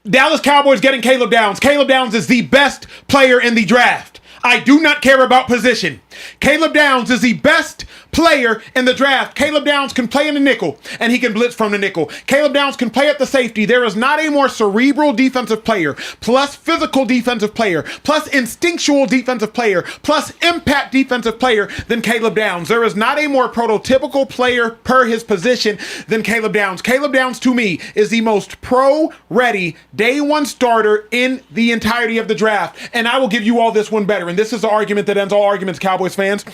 Dallas Cowboys getting Caleb Downs. Caleb Downs is the best player in the draft. I do not care about position. Caleb Downs is the best player in the draft. Caleb Downs can play in the nickel, and he can blitz from the nickel. Caleb Downs can play at the safety. There is not a more cerebral defensive player, plus physical defensive player, plus instinctual defensive player, plus impact defensive player than Caleb Downs. There is not a more prototypical player per his position than Caleb Downs. Caleb Downs, to me, is the most pro-ready day one starter in the entirety of the draft. And I will give you all this one better. And this is the argument that ends all arguments, Cowboys fans.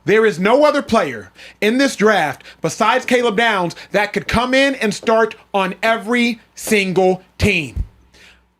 There is no other player in this draft besides Caleb Downs that could come in and start on every single team.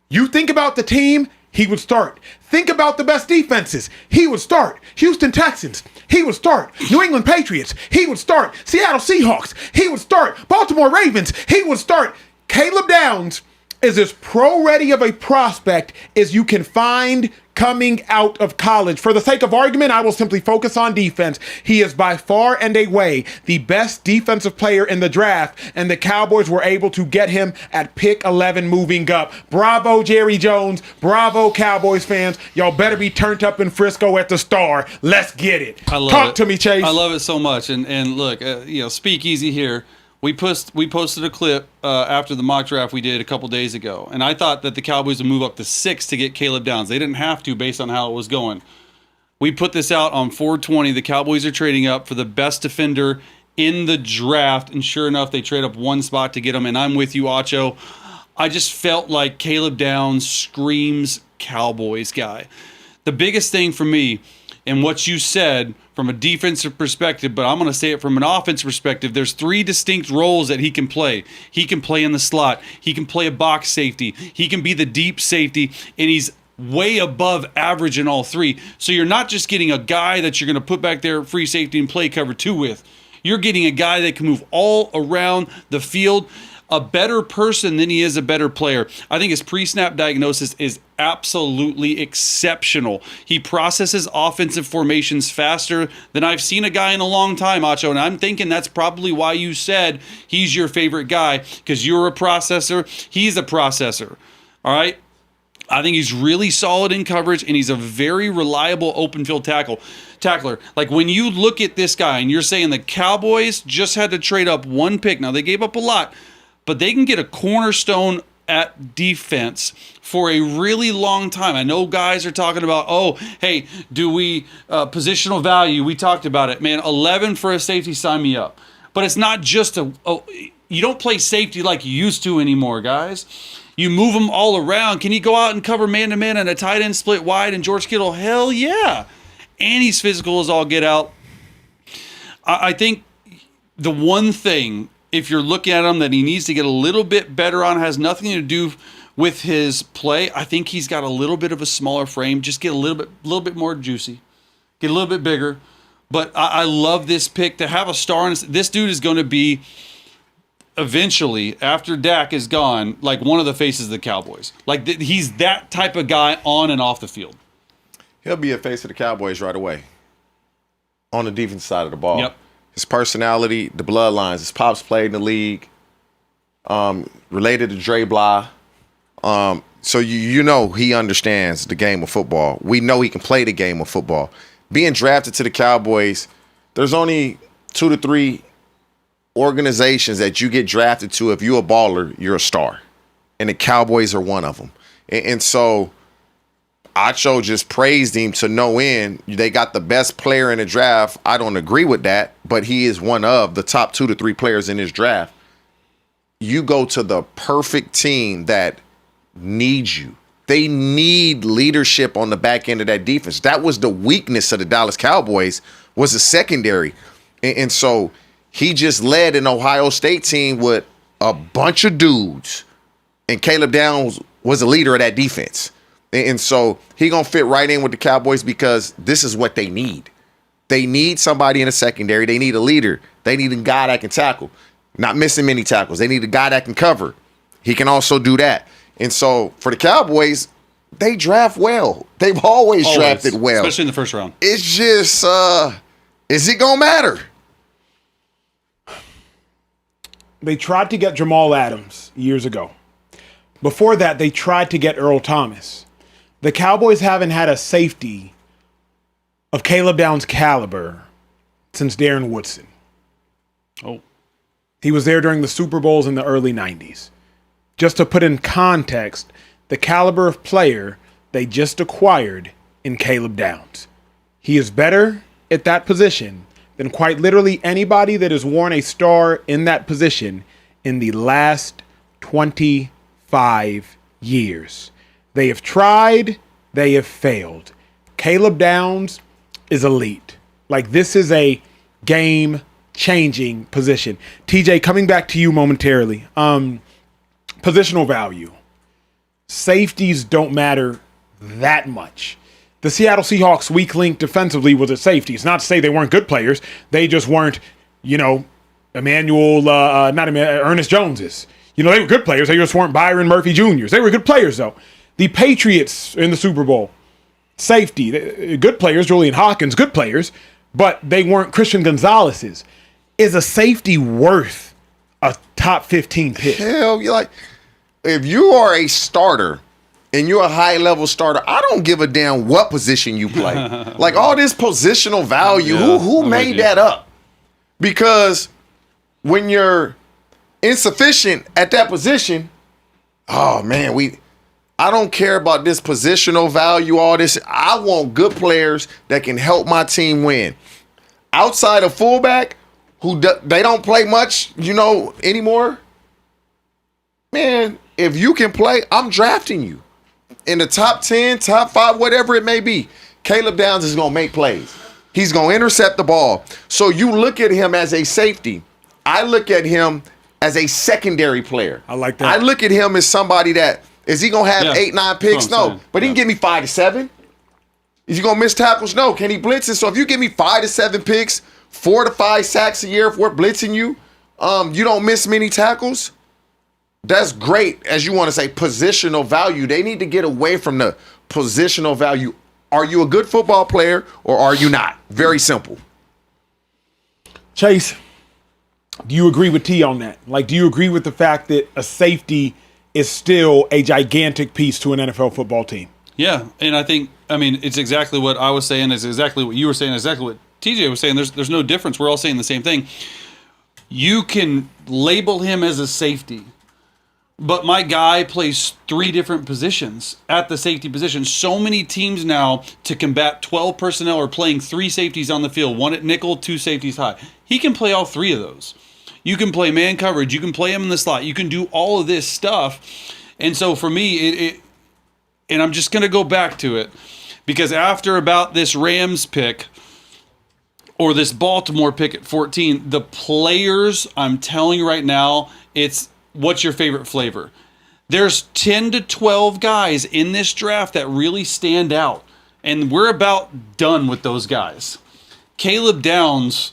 You think about the team, he would start. Think about the best defenses, he would start. Houston Texans, he would start. New England Patriots, he would start. Seattle Seahawks, he would start. Baltimore Ravens, he would start. Caleb Downs is as pro-ready of a prospect as you can find coming out of college. For the sake of argument, I will simply focus on defense. He is by far and away the best defensive player in the draft, and the Cowboys were able to get him at pick 11 moving up. Bravo, Jerry Jones. Bravo, Cowboys fans. Y'all better be turned up in Frisco at the Star. Let's get it. Talk to me, Chase. I love it so much. And look, Speakeasy here. We posted a clip after the mock draft we did a couple days ago, and I thought that the Cowboys would move up to 6 to get Caleb Downs. They didn't have to based on how it was going. We put this out on 420. The Cowboys are trading up for the best defender in the draft, and sure enough, they trade up one spot to get him, and I'm with you, Acho. I just felt like Caleb Downs screams Cowboys guy. The biggest thing for me, and what you said from a defensive perspective, but I'm going to say it from an offensive perspective, there's 3 distinct roles that he can play. He can play in the slot. He can play a box safety. He can be the deep safety, and he's way above average in all 3. So you're not just getting a guy that you're going to put back there free safety and play cover 2 with. You're getting a guy that can move all around the field, a better person than he is a better player. I think his pre-snap diagnosis is absolutely exceptional. He processes offensive formations faster than I've seen a guy in a long time, Acho, and I'm thinking that's probably why you said he's your favorite guy, because you're a processor, he's a processor. All right? I think he's really solid in coverage, and he's a very reliable open field tackler. Like, when you look at this guy and you're saying the Cowboys just had to trade up one pick. Now, they gave up a lot, but they can get a cornerstone at defense for a really long time. I know guys are talking about, oh, hey, do we positional value? We talked about it. Man, 11 for a safety, sign me up. But it's not just you don't play safety like you used to anymore, guys. You move them all around. Can he go out and cover man-to-man and a tight end split wide and George Kittle? Hell yeah. And he's physical as all get out. I think the one thing, if you're looking at him, that he needs to get a little bit better on, has nothing to do with his play. I think he's got a little bit of a smaller frame. Just get a little bit more juicy. Get a little bit bigger. But I love this pick to have a star. This dude is going to be, eventually, after Dak is gone, like one of the faces of the Cowboys. Like he's that type of guy on and off the field. He'll be a face of the Cowboys right away. On the defense side of the ball. Yep. His personality, the bloodlines. His pops played in the league. Related to Dre Blah. So you know he understands the game of football. We know he can play the game of football. Being drafted to the Cowboys, there's only 2 to 3 organizations that you get drafted to. If you're a baller, you're a star. And the Cowboys are one of them. And so Acho just praised him to no end. They got the best player in the draft. I don't agree with that, but he is one of the top 2 to 3 players in this draft. You go to the perfect team that needs you. They need leadership on the back end of that defense. That was the weakness of the Dallas Cowboys, was the secondary. And so he just led an Ohio State team with a bunch of dudes. And Caleb Downs was a leader of that defense. And so he going to fit right in with the Cowboys because this is what they need. They need somebody in the secondary. They need a leader. They need a guy that can tackle. Not missing many tackles. They need a guy that can cover. He can also do that. And so for the Cowboys, they draft well. They've always drafted well. Especially in the first round. It's just, is it going to matter? They tried to get Jamal Adams years ago. Before that, they tried to get Earl Thomas. The Cowboys haven't had a safety of Caleb Downs' caliber since Darren Woodson. Oh. He was there during the Super Bowls in the early 90s. Just to put in context, the caliber of player they just acquired in Caleb Downs. He is better at that position than quite literally anybody that has worn a star in that position in the last 25 years. They have tried, they have failed. Caleb Downs is elite. Like, this is a game-changing position. TJ, coming back to you momentarily. Positional value. Safeties don't matter that much. The Seattle Seahawks' weak link defensively was at safety. It's not to say they weren't good players. They just weren't, Ernest Joneses. They were good players. They just weren't Byron Murphy Jr.'s. They were good players, though. The Patriots in the Super Bowl, safety, good players, Julian Hawkins, good players, but they weren't Christian Gonzalez's. Is a safety worth a top 15 pick? Hell, if you are a starter and you're a high-level starter, I don't give a damn what position you play. Like, all this positional value, who made that up? Because when you're insufficient at that position, oh, man, I don't care about this positional value, all this. I want good players that can help my team win. Outside of fullback, they don't play much, anymore. Man, if you can play, I'm drafting you. In the top 10, top 5, whatever it may be, Caleb Downs is going to make plays. He's going to intercept the ball. So you look at him as a safety. I look at him as a secondary player. I like that. I look at him as somebody that, is he going to have 8, 9 picks? No. But he can give me 5 to 7. Is he going to miss tackles? No. Can he blitz it? So if you give me 5 to 7 picks, 4 to 5 sacks a year if we're blitzing you, you don't miss many tackles, that's great, as you want to say, positional value. They need to get away from the positional value. Are you a good football player or are you not? Very simple. Chase, do you agree with T on that? Like, do you agree with the fact that a safety is still a gigantic piece to an NFL football team? Yeah, and it's exactly what I was saying, it's exactly what you were saying, exactly what TJ was saying. There's no difference. We're all saying the same thing. You can label him as a safety, But my guy plays 3 different positions at the safety position. So many teams now to combat 12 personnel are playing 3 safeties on the field, 1 at nickel, 2 safeties high. He can play all 3 of those. You can play man coverage. You can play him in the slot. You can do all of this stuff. And so for me, and I'm just going to go back to it, because after about this Rams pick or this Baltimore pick at 14, the players, I'm telling you right now, it's what's your favorite flavor? There's 10 to 12 guys in this draft that really stand out. And we're about done with those guys. Caleb Downs,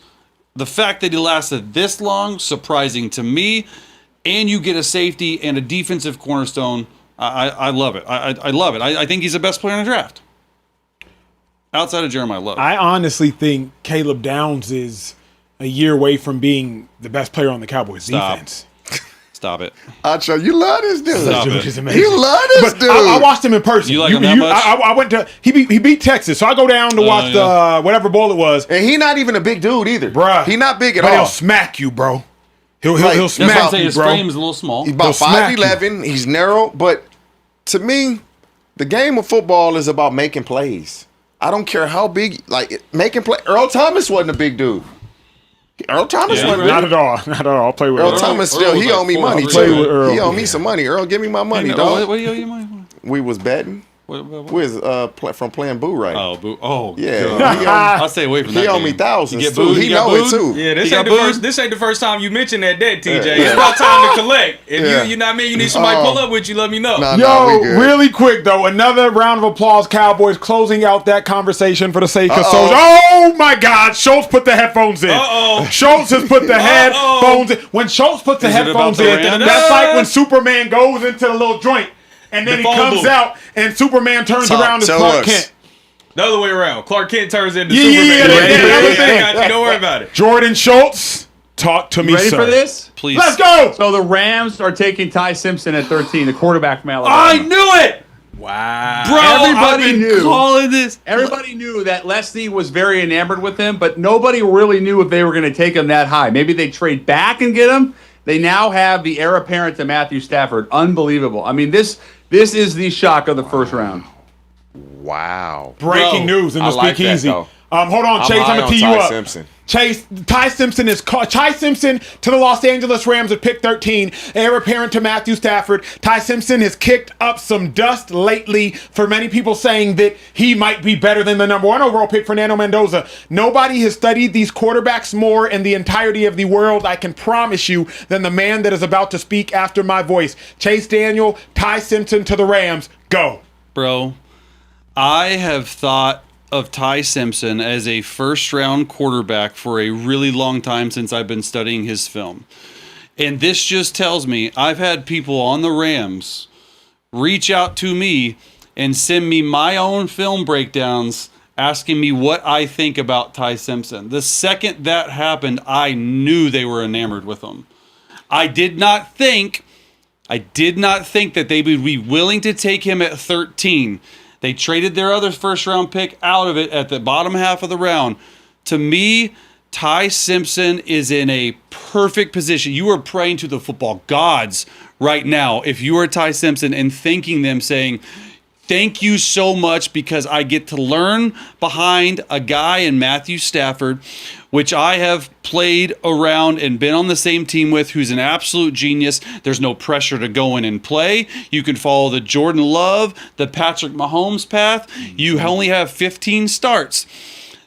the fact that he lasted this long, surprising to me. And you get a safety and a defensive cornerstone. I love it. I love it. I think he's the best player in the draft. Outside of Jeremiah, I love it. I honestly think Caleb Downs is a year away from being the best player on the Cowboys defense. Stop it. Acho, you love this dude. Stop Which it. is amazing. You love this But dude. I watched him in person. You like him that much? I went to he beat Texas, so I go down to watch the whatever bowl it was. And he not even a big dude either. Bruh. He not big at But all. he'll smack you, bro. He'll Like, he'll That's what I'm smack saying. you, His bro. frame is a little small. He's about He'll smack you. 5'11". He's narrow. But to me, the game of football is about making plays. I don't care how big, like, making play. Earl Thomas wasn't a big dude. Earl Thomas wasn't Not big. at all. Not at all. I'll play with Earl Earl. Thomas Earl still, was he like owe me 4 money, or Play with too. Earl. He owe me some money. Earl, give me my money, What dog. do you owe you money for? We was betting. What? We was from playing Boo Right. Oh, boo. Oh, Yeah. God. He I'll stay away from that. He owe me game. thousands, You get too. booed, He you get know it, booed? too. Yeah, He got booed? this ain't the first time you mentioned that debt, TJ. Yeah. It's about time to collect. If Yeah. you know what I mean, you need somebody to pull up with you, let me know. Nah, Yo, we good. really quick though, another round of applause, Cowboys, closing out that conversation for the sake of Uh-oh. Soldier. Oh my God, Schultz put the headphones in. Uh-oh. Schultz has put the headphones in. When Schultz puts the Is it headphones about in, the Rams? that's like when Superman goes into the little joint and then The he phone comes booth. out and Superman turns Talk around as to Clark us. Kent. The other way around. Clark Kent turns into Yeah, Superman. yeah, I got you. Don't worry about it. Jordan Schultz, talk to me, Ready sir. for this? Please. Let's go. So the Rams are taking Ty Simpson at 13, the quarterback from Alabama. I knew it! Wow. Bro, Everybody I've been knew. calling this. Everybody knew that Leslie was very enamored with him, but nobody really knew if they were going to take him that high. Maybe they trade back and get him. They now have the heir apparent to Matthew Stafford. Unbelievable. I mean, this is the shock of the first round. Wow. Breaking Bro, news in I the like that, Speakeasy. though. Hold on, Chase. high I'm gonna on tee you Ty up. Simpson. Chase, Ty Simpson Ty Simpson to the Los Angeles Rams at pick 13, heir apparent to Matthew Stafford. Ty Simpson has kicked up some dust lately for many people saying that he might be better than the number 1 overall pick, Fernando Mendoza. Nobody has studied these quarterbacks more in the entirety of the world, I can promise you, than the man that is about to speak after my voice. Chase Daniel, Ty Simpson to the Rams. Go. Bro, I have thought of Ty Simpson as a first-round quarterback for a really long time since I've been studying his film. And this just tells me I've had people on the Rams reach out to me and send me my own film breakdowns asking me what I think about Ty Simpson. The second that happened, I knew they were enamored with him. I did not think that they would be willing to take him at 13. They traded their other first-round pick out of it at the bottom half of the round. To me, Ty Simpson is in a perfect position. You are praying to the football gods right now if you are Ty Simpson and thanking them, saying, thank you so much because I get to learn behind a guy in Matthew Stafford, which I have played around and been on the same team with, who's an absolute genius. There's no pressure to go in and play. You can follow the Jordan Love, the Patrick Mahomes path. You only have 15 starts.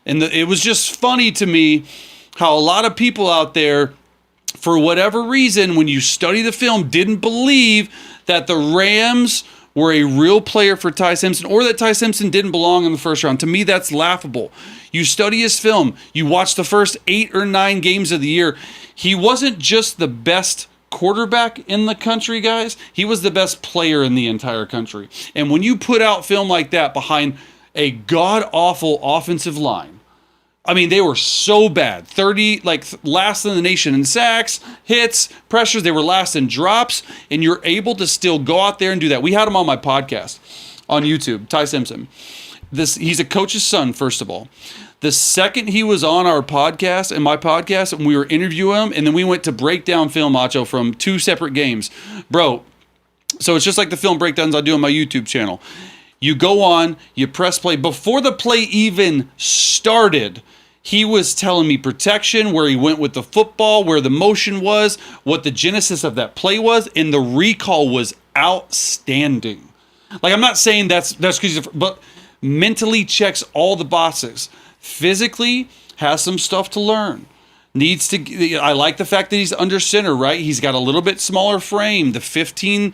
And it was just funny to me how a lot of people out there, for whatever reason, when you study the film, didn't believe that the Rams were a real player for Ty Simpson, or that Ty Simpson didn't belong in the first round. To me, that's laughable. You study his film. You watch the first 8 or 9 games of the year. He wasn't just the best quarterback in the country, guys. He was the best player in the entire country. And when you put out film like that behind a god-awful offensive line, I mean, they were so bad. 30, last in the nation in sacks, hits, pressures. They were last in drops, and you're able to still go out there and do that. We had him on my podcast on YouTube, Ty Simpson. He's a coach's son, first of all. The second he was on our podcast and my podcast, and we were interviewing him, and then we went to break down film, Acho, from 2 separate games. Bro, So it's just like the film breakdowns I do on my YouTube channel. You go on, you press play. Before the play even started, he was telling me protection, where he went with the football, where the motion was, what the genesis of that play was, and the recall was outstanding. Like, I'm not saying that's crazy, but mentally checks all the boxes. Physically has some stuff to learn. I like the fact that he's under center, right? He's got a little bit smaller frame. The 15,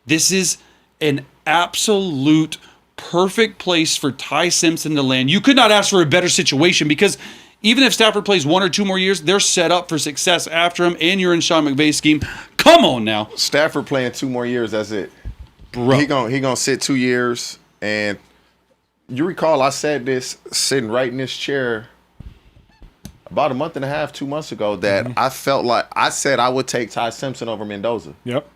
this is an absolute perfect place for Ty Simpson to land. You could not ask for a better situation, because even if Stafford plays 1 or 2 more years, they're set up for success after him, and you're in Sean McVay's scheme. Come on now. Stafford playing 2 more years, that's it. Bro. He gonna sit 2 years, and you recall I said this sitting right in this chair about a month and a half, 2 months ago, that I felt like I said I would take Ty Simpson over Mendoza. Yep.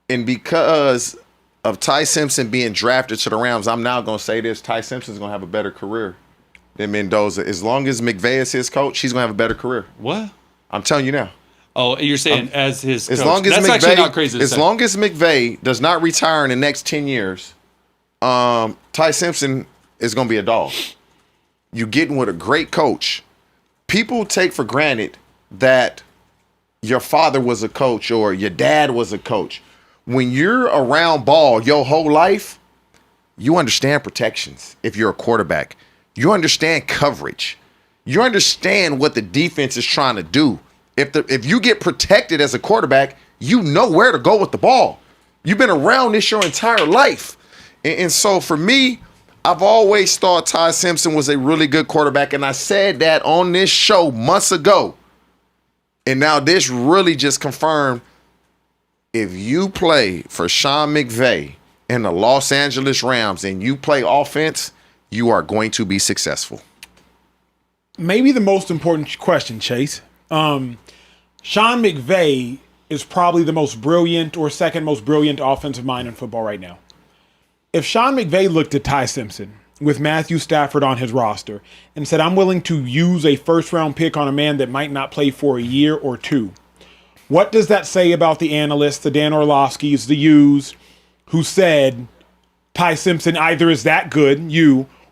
And because of Ty Simpson being drafted to the Rams, I'm now going to say this: Ty Simpson's going to have a better career than Mendoza. As long as McVay is his coach, he's going to have a better career. What? I'm telling you now. Oh, you're saying as his coach. As long as That's McVay, actually not crazy to as say. long as McVay does not retire in the next 10 years, Ty Simpson is going to be a dog. You're getting with a great coach. People take for granted that your father was a coach or your dad was a coach. When you're around ball your whole life, you understand protections. If you're a quarterback, you understand coverage. You understand what the defense is trying to do. If you get protected as a quarterback, you know where to go with the ball. You've been around this your entire life. And so for me, I've always thought Ty Simpson was a really good quarterback, and I said that on this show months ago. And now this really just confirmed, if you play for Sean McVay and the Los Angeles Rams and you play offense, you are going to be successful. Maybe the most important question, Chase. Sean McVay is probably the most brilliant or second most brilliant offensive mind in football right now. If Sean McVay looked at Ty Simpson with Matthew Stafford on his roster and said, I'm willing to use a first-round pick on a man that might not play for a year or two, what does that say about the analysts, the Dan Orlovskis, the U's, who said Ty Simpson either is that good,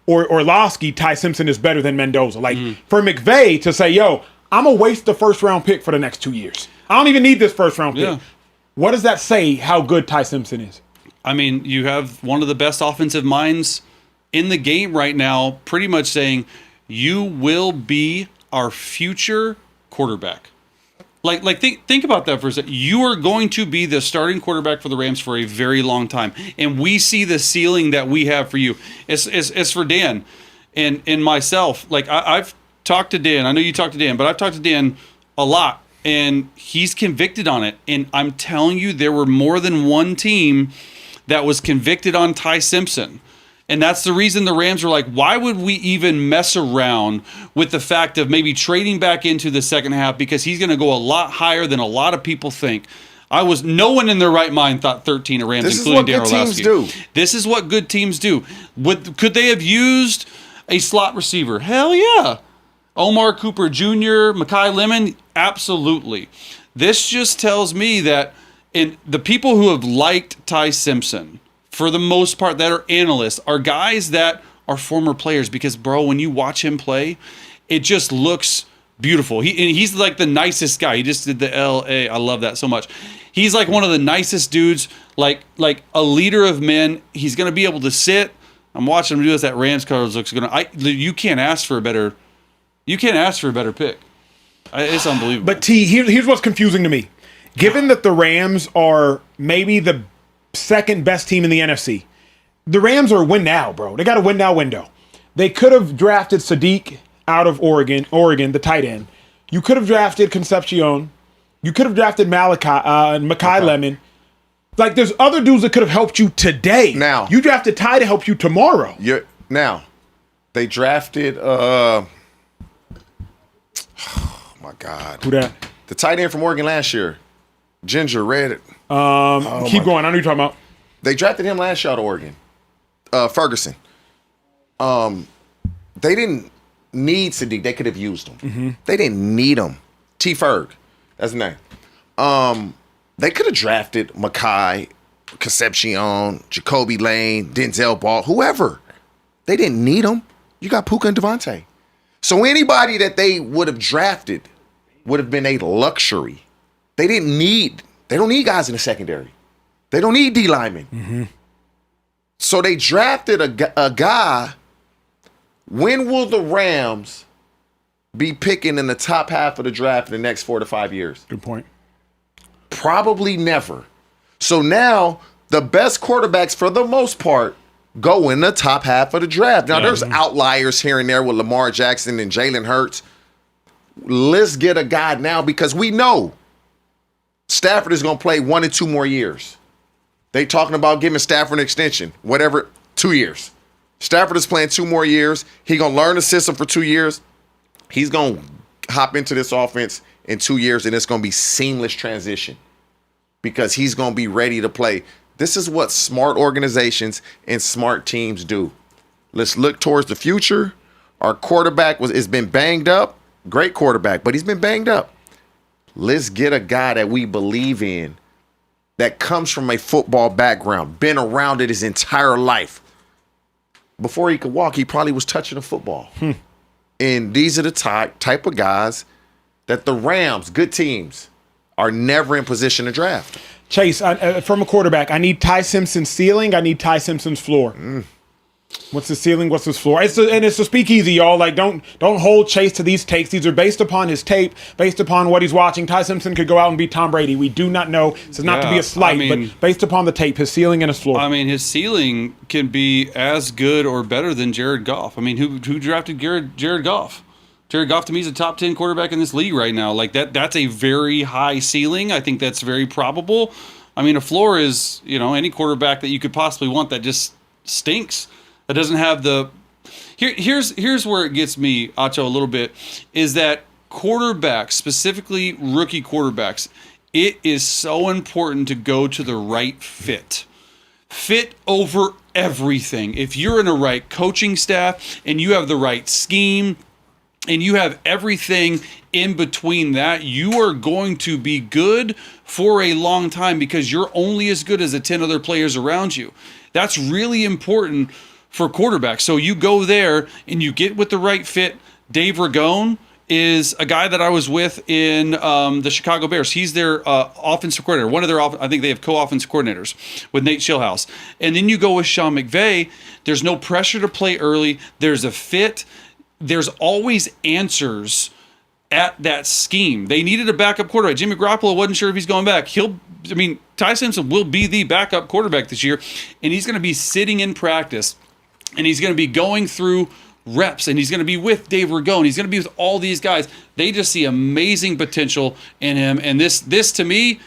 or Orlovsky, Ty Simpson is better than Mendoza? Like, for McVay to say, yo, I'm going to waste the first-round pick for the next 2 years. I don't even need this first-round pick. Yeah. What does that say how good Ty Simpson is? I mean, you have one of the best offensive minds in the game right now, pretty much saying, you will be our future quarterback. Like think about that for a second. You are going to be the starting quarterback for the Rams for a very long time. And we see the ceiling that we have for you. As for Dan and myself, like I've talked to Dan. I know you talked to Dan, but I've talked to Dan a lot. And he's convicted on it. And I'm telling you, there were more than one team that was convicted on Ty Simpson. And that's the reason the Rams were like, why would we even mess around with the fact of maybe trading back into the second half, because he's going to go a lot higher than a lot of people think. No one in their right mind thought 13 of Rams, This is including what Dan good Orlovsky. teams do. This is what good teams do. Could they have used a slot receiver? Hell yeah. Omar Cooper Jr., Makai Lemon? Absolutely. This just tells me that the people who have liked Ty Simpson, for the most part, that are analysts, are guys that are former players, because, bro, when you watch him play, it just looks beautiful. He's like the nicest guy. He just did the L.A. I love that so much. He's like one of the nicest dudes, like a leader of men. He's going to be able to sit. I'm watching him do this. That Rams card looks good. You can't ask for a better pick. It's unbelievable. But T, here's what's confusing to me. Given that the Rams are maybe the second best team in the NFC, the Rams are win now, bro. They got a win now window. They could have drafted Sadiq out of Oregon, the tight end. You could have drafted Concepcion. You could have drafted Malachi and Makai Lemon. Like, there's other dudes that could have helped you today. Now you drafted Ty to help you tomorrow. Now they drafted. Oh my God. Who that? The tight end from Oregon last year. Ginger Red. Keep going. I know you're talking about. They drafted him last year out of Oregon. Ferguson. They didn't need Sadiq. They could have used him. They didn't need him. T. Ferg. That's his name. They could have drafted Makai Concepcion, Jacoby Lane, Denzel Ball, whoever. They didn't need them. You got Puka and Devontae. So anybody that they would have drafted would have been a luxury. They don't need guys in the secondary. They don't need D linemen. Mm-hmm. So they drafted a guy. When will the Rams be picking in the top half of the draft in the next 4 to 5 years? Good point. Probably never. So now the best quarterbacks, for the most part, go in the top half of the draft. Now, there's outliers here and there with Lamar Jackson and Jalen Hurts. Let's get a guy now because we know Stafford is going to play 1 and 2 more years. They talking about giving Stafford an extension, whatever, 2 years. Stafford is playing 2 more years. He going to learn the system for 2 years. He's going to hop into this offense in 2 years, and it's going to be seamless transition because he's going to be ready to play. This is what smart organizations and smart teams do. Let's look towards the future. Our quarterback has been banged up. Great quarterback, but he's been banged up. Let's get a guy that we believe in that comes from a football background, been around it his entire life. Before he could walk, he probably was touching a football. And these are the type of guys that the Rams, good teams, are never in position to draft. Chase, from a quarterback, I need Ty Simpson's ceiling. I need Ty Simpson's floor. What's his ceiling? What's his floor? It's a speakeasy, y'all. Like, don't hold Chase to these takes. These are based upon his tape, based upon what he's watching. Ty Simpson could go out and beat Tom Brady. We do not know. This is not to be a slight, but based upon the tape, his ceiling and his floor. I mean, his ceiling can be as good or better than Jared Goff. I mean, who drafted Jared Goff? Jared Goff, to me, is a top 10 quarterback in this league right now. Like, that's a very high ceiling. I think that's very probable. I mean, a floor is, any quarterback that you could possibly want that just stinks. That doesn't have the... Here's where it gets me, Acho, a little bit, is that quarterbacks, specifically rookie quarterbacks, it is so important to go to the right fit. Fit over everything. If you're in a right coaching staff and you have the right scheme and you have everything in between that, you are going to be good for a long time because you're only as good as the 10 other players around you. That's really important for quarterbacks. So you go there and you get with the right fit. Dave Ragone is a guy that I was with in the Chicago Bears. He's their offensive coordinator. One of their, I think they have co-offensive coordinators with Nate Schillhouse. And then you go with Sean McVay. There's no pressure to play early. There's a fit. There's always answers at that scheme. They needed a backup quarterback. Jimmy Garoppolo wasn't sure if he's going back. Ty Simpson will be the backup quarterback this year, and he's going to be sitting in practice, and he's going to be going through reps, and he's going to be with Dave Ragone. He's going to be with all these guys. They just see amazing potential in him, and this to me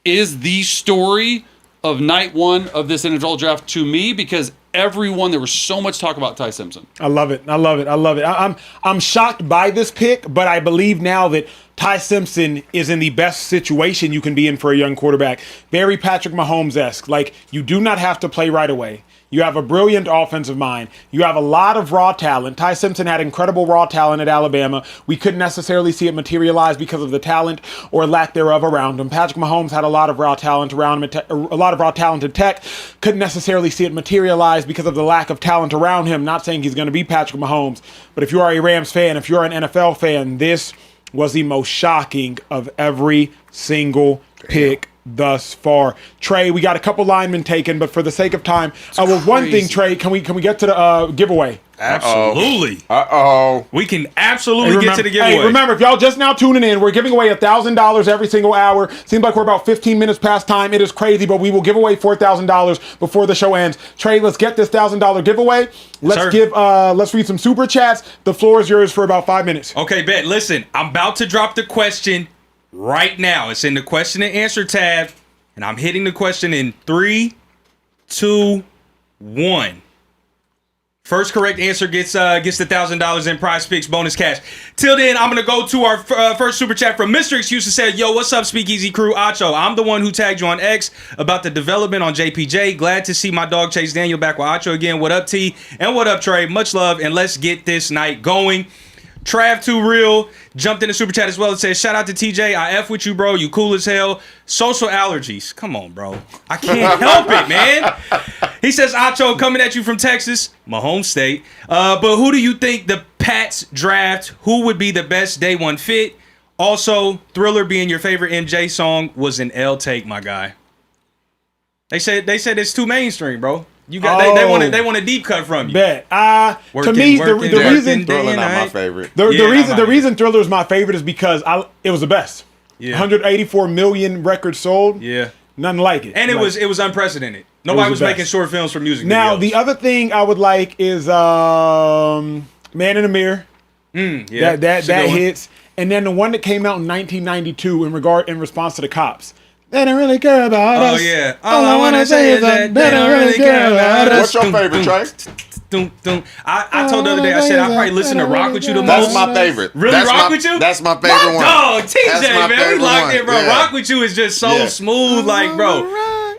is the story of night one of this NFL draft to me, because there was so much talk about Ty Simpson. I love it. I'm shocked by this pick, but I believe now that Ty Simpson is in the best situation you can be in for a young quarterback. Very Patrick Mahomes-esque. Like, you do not have to play right away. You have a brilliant offensive mind. You have a lot of raw talent. Ty Simpson had incredible raw talent at Alabama. We couldn't necessarily see it materialize because of the talent or lack thereof around him. Patrick Mahomes had a lot of raw talent around him, a lot of raw talent at Tech. Couldn't necessarily see it materialize because of the lack of talent around him. Not saying he's going to be Patrick Mahomes, but if you are a Rams fan, if you're an NFL fan, this was the most shocking of every single pick thus far. Trey, we got a couple linemen taken, but for the sake of time, one thing, Trey, can we get to the giveaway? Absolutely. We can absolutely get to the giveaway. Hey, remember, if y'all just now tuning in, we're giving away $1,000 every single hour. Seems like we're about 15 minutes past time. It is crazy, but we will give away $4,000 before the show ends. Trey, let's get this $1,000 giveaway. Let's read some super chats. The floor is yours for about 5 minutes. Okay, bet. Listen, I'm about to drop the question right now. It's in the question and answer tab, and I'm hitting the question in 3, 2, 1. First correct answer gets the $1,000 in prize picks bonus cash. Till then, I'm going to go to our first super chat from Mr. Excuses. Said, yo, what's up, Speakeasy crew? Acho, I'm the one who tagged you on X about the development on JPJ. Glad to see my dog Chase Daniel back with Acho again. What up, T? And what up, Trey? Much love, and let's get this night going. Trav2Real jumped in the super chat as well and said, shout out to TJ. I F with you, bro. You cool as hell. Social allergies. Come on, bro. I can't help it, man. He says, Acho, coming at you from Texas, my home state. But who do you think the Pats draft? Who would be the best day one fit? Also, Thriller being your favorite MJ song was an L take, my guy. They said it's too mainstream, bro. You got they want a deep cut from you. Bet. To me, the reason Thriller not my favorite. The reason Thriller is my favorite is because it was the best. Yeah. 184 million records sold. Yeah. Nothing like it. And it was unprecedented. Nobody was making short films for music Now, videos. the other thing I would like is Man in the Mirror. Yeah. That hits. And then the one that came out in 1992 in response to the cops. They don't really care about us. Oh, yeah. All I want to say is that they don't really care about us. What's your favorite, Trey? I told the other day, I said I probably listen to Rock With You the most. That's my favorite. Really, Rock With You? That's my favorite one. Dog, TJ, man, we locked one. in, bro. Yeah. Rock With You is just so smooth, like, bro.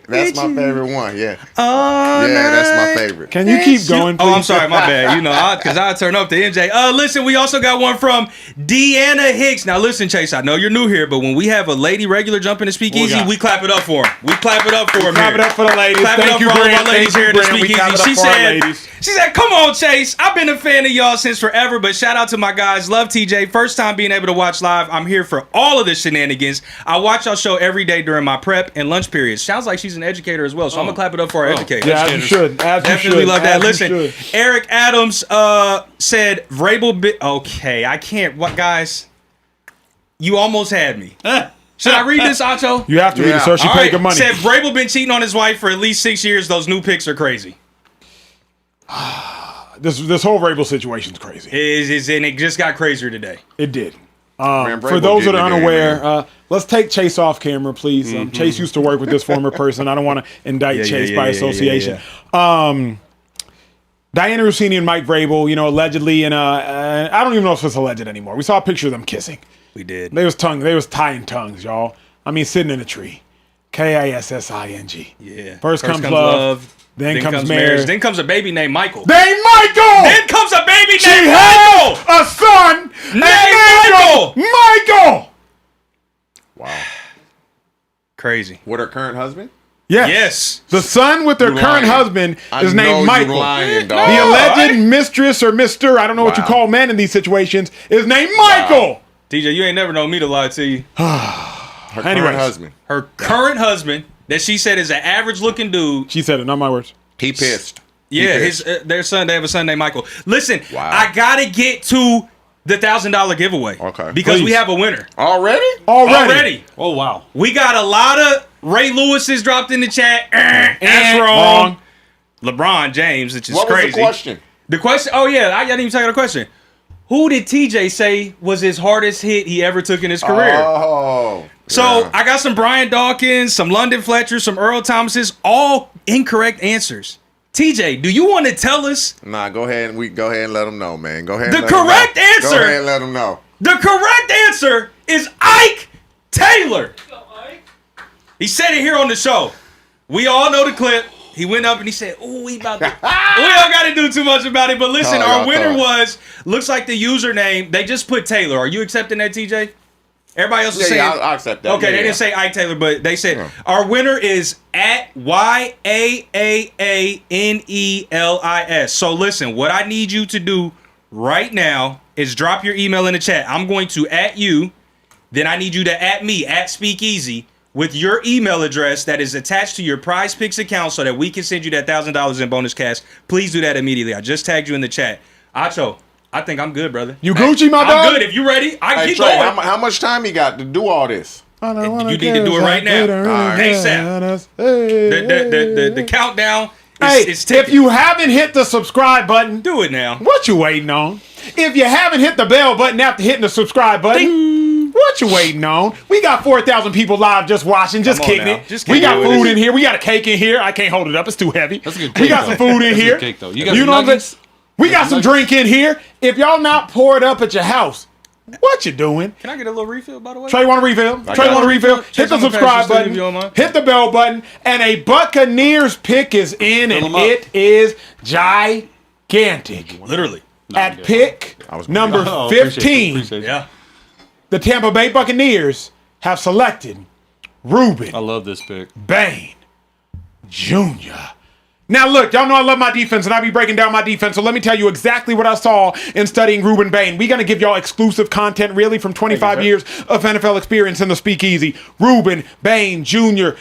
That's my favorite one. Yeah. Oh, Yeah, that's my favorite. Can you keep going, please? Oh, I'm sorry, my bad. You know, because I turn up to NJ. Listen, we also got one from Deanna Hicks. Now, listen, Chase, I know you're new here, but when we have a lady regular jump in the Speakeasy, we clap it up for him. We clap it up for him. Clap it up for the ladies. Clap it up for all of our ladies here in the Speakeasy. She said, come on, Chase. I've been a fan of y'all since forever, but shout out to my guys. Love TJ. First time being able to watch live. I'm here for all of the shenanigans. I watch y'all show every day during my prep and lunch periods. Sounds like she's an educator as well, so I'm going to clap it up for our educators. Yeah, as you should. Definitely love that. Listen, Eric Adams said, Vrabel. Okay, I can't. What, guys? You almost had me. Should I read this, Acho? You have to read it, sir. She paid good money. Said, Vrabel been cheating on his wife for at least 6 years. Those new picks are crazy. This whole Vrabel situation is crazy. And it just got crazier today. It did. Man, For those that are getting unaware, let's take Chase off camera, please. Chase used to work with this former person. I don't want to indict Chase by association. Diana Rossini and Mike Vrabel, allegedly, and I don't even know if it's alleged anymore. We saw a picture of them kissing. We did. They was tying tongues, y'all. I mean, sitting in a tree. Kissing. Yeah. First comes love. Then comes marriage. Then comes a baby named Michael. Named Michael! Then comes a baby named She Michael! has a son named Michael! Michael! Wow. Crazy. With her current husband? Yes. The son with their current husband is named Michael. Lying, The alleged mistress or mister, I don't know what you call men in these situations, is named Michael. DJ, you ain't never known me to lie to you. Her current husband. Her current husband, that she said is an average looking dude. She said it, not my words. He pissed. Yeah, their son, they have a son named Michael. Listen, Wow. I got to get to the $1,000 giveaway. Okay. Because we Please. have a winner. Already? Oh, wow. We got a lot of Ray Lewis's dropped in the chat. That's wrong. LeBron James, which is What crazy. was the question? The question, oh yeah, I didn't even take the question. Who did TJ say was his hardest hit he ever took in his career? Oh. So yeah. I got some Brian Dawkins, some London Fletcher, some Earl Thomases, all incorrect answers. TJ, do you want to tell us? Nah, go ahead and let them know, man. Go ahead. The correct answer. Go ahead and let them know. The correct answer is Ike Taylor. He said it here on the show. We all know the clip. He went up and he said, "Ooh, we about to." We don't got to do too much about it. But listen, our winner looks like the username. They just put Taylor. Are you accepting that, TJ? Everybody else is saying. Yeah, I'll accept that. Okay, they didn't say Ike Taylor, but they said our winner is at YAAANELIS. So listen, what I need you to do right now is drop your email in the chat. I'm going to at you. Then I need you to at me, at Speakeasy, with your email address that is attached to your Prize Picks account so that we can send you that $1,000 in bonus cash. Please do that immediately. I just tagged you in the chat. Acho, I think I'm good, brother. You Gucci, my dog? I'm good. If you ready, I Hey, keep Trey, going. how much time you got to do all this? You need to do it right now. ASAP. The countdown is ticking. If you haven't hit the subscribe button, do it now. What you waiting on? If you haven't hit the bell button after hitting the subscribe button, what you waiting on? We got 4,000 people live just watching, just kicking it. We got food in here. We got a cake in here. I can't hold it up. It's too heavy. That's a good cake, we got some food in here. Cake, though. You got some nuggets? We got some drink in here. If y'all not poured up at your house, what you doing? Can I get a little refill, by the way? Trey want a refill? Trey want a refill? Hit the subscribe button. Hit the bell button. And a Buccaneers pick is in, and it is gigantic. Literally. At pick Number Oh, 15, appreciate you. Yeah. the Tampa Bay Buccaneers have selected Rubin I love this pick. Bain Jr. Now, look, y'all know I love my defense, and I be breaking down my defense, so let me tell you exactly what I saw in studying Rubin Bain. We're going to give y'all exclusive content, really, from 25 years of NFL experience in the Speakeasy. Rubin Bain Jr.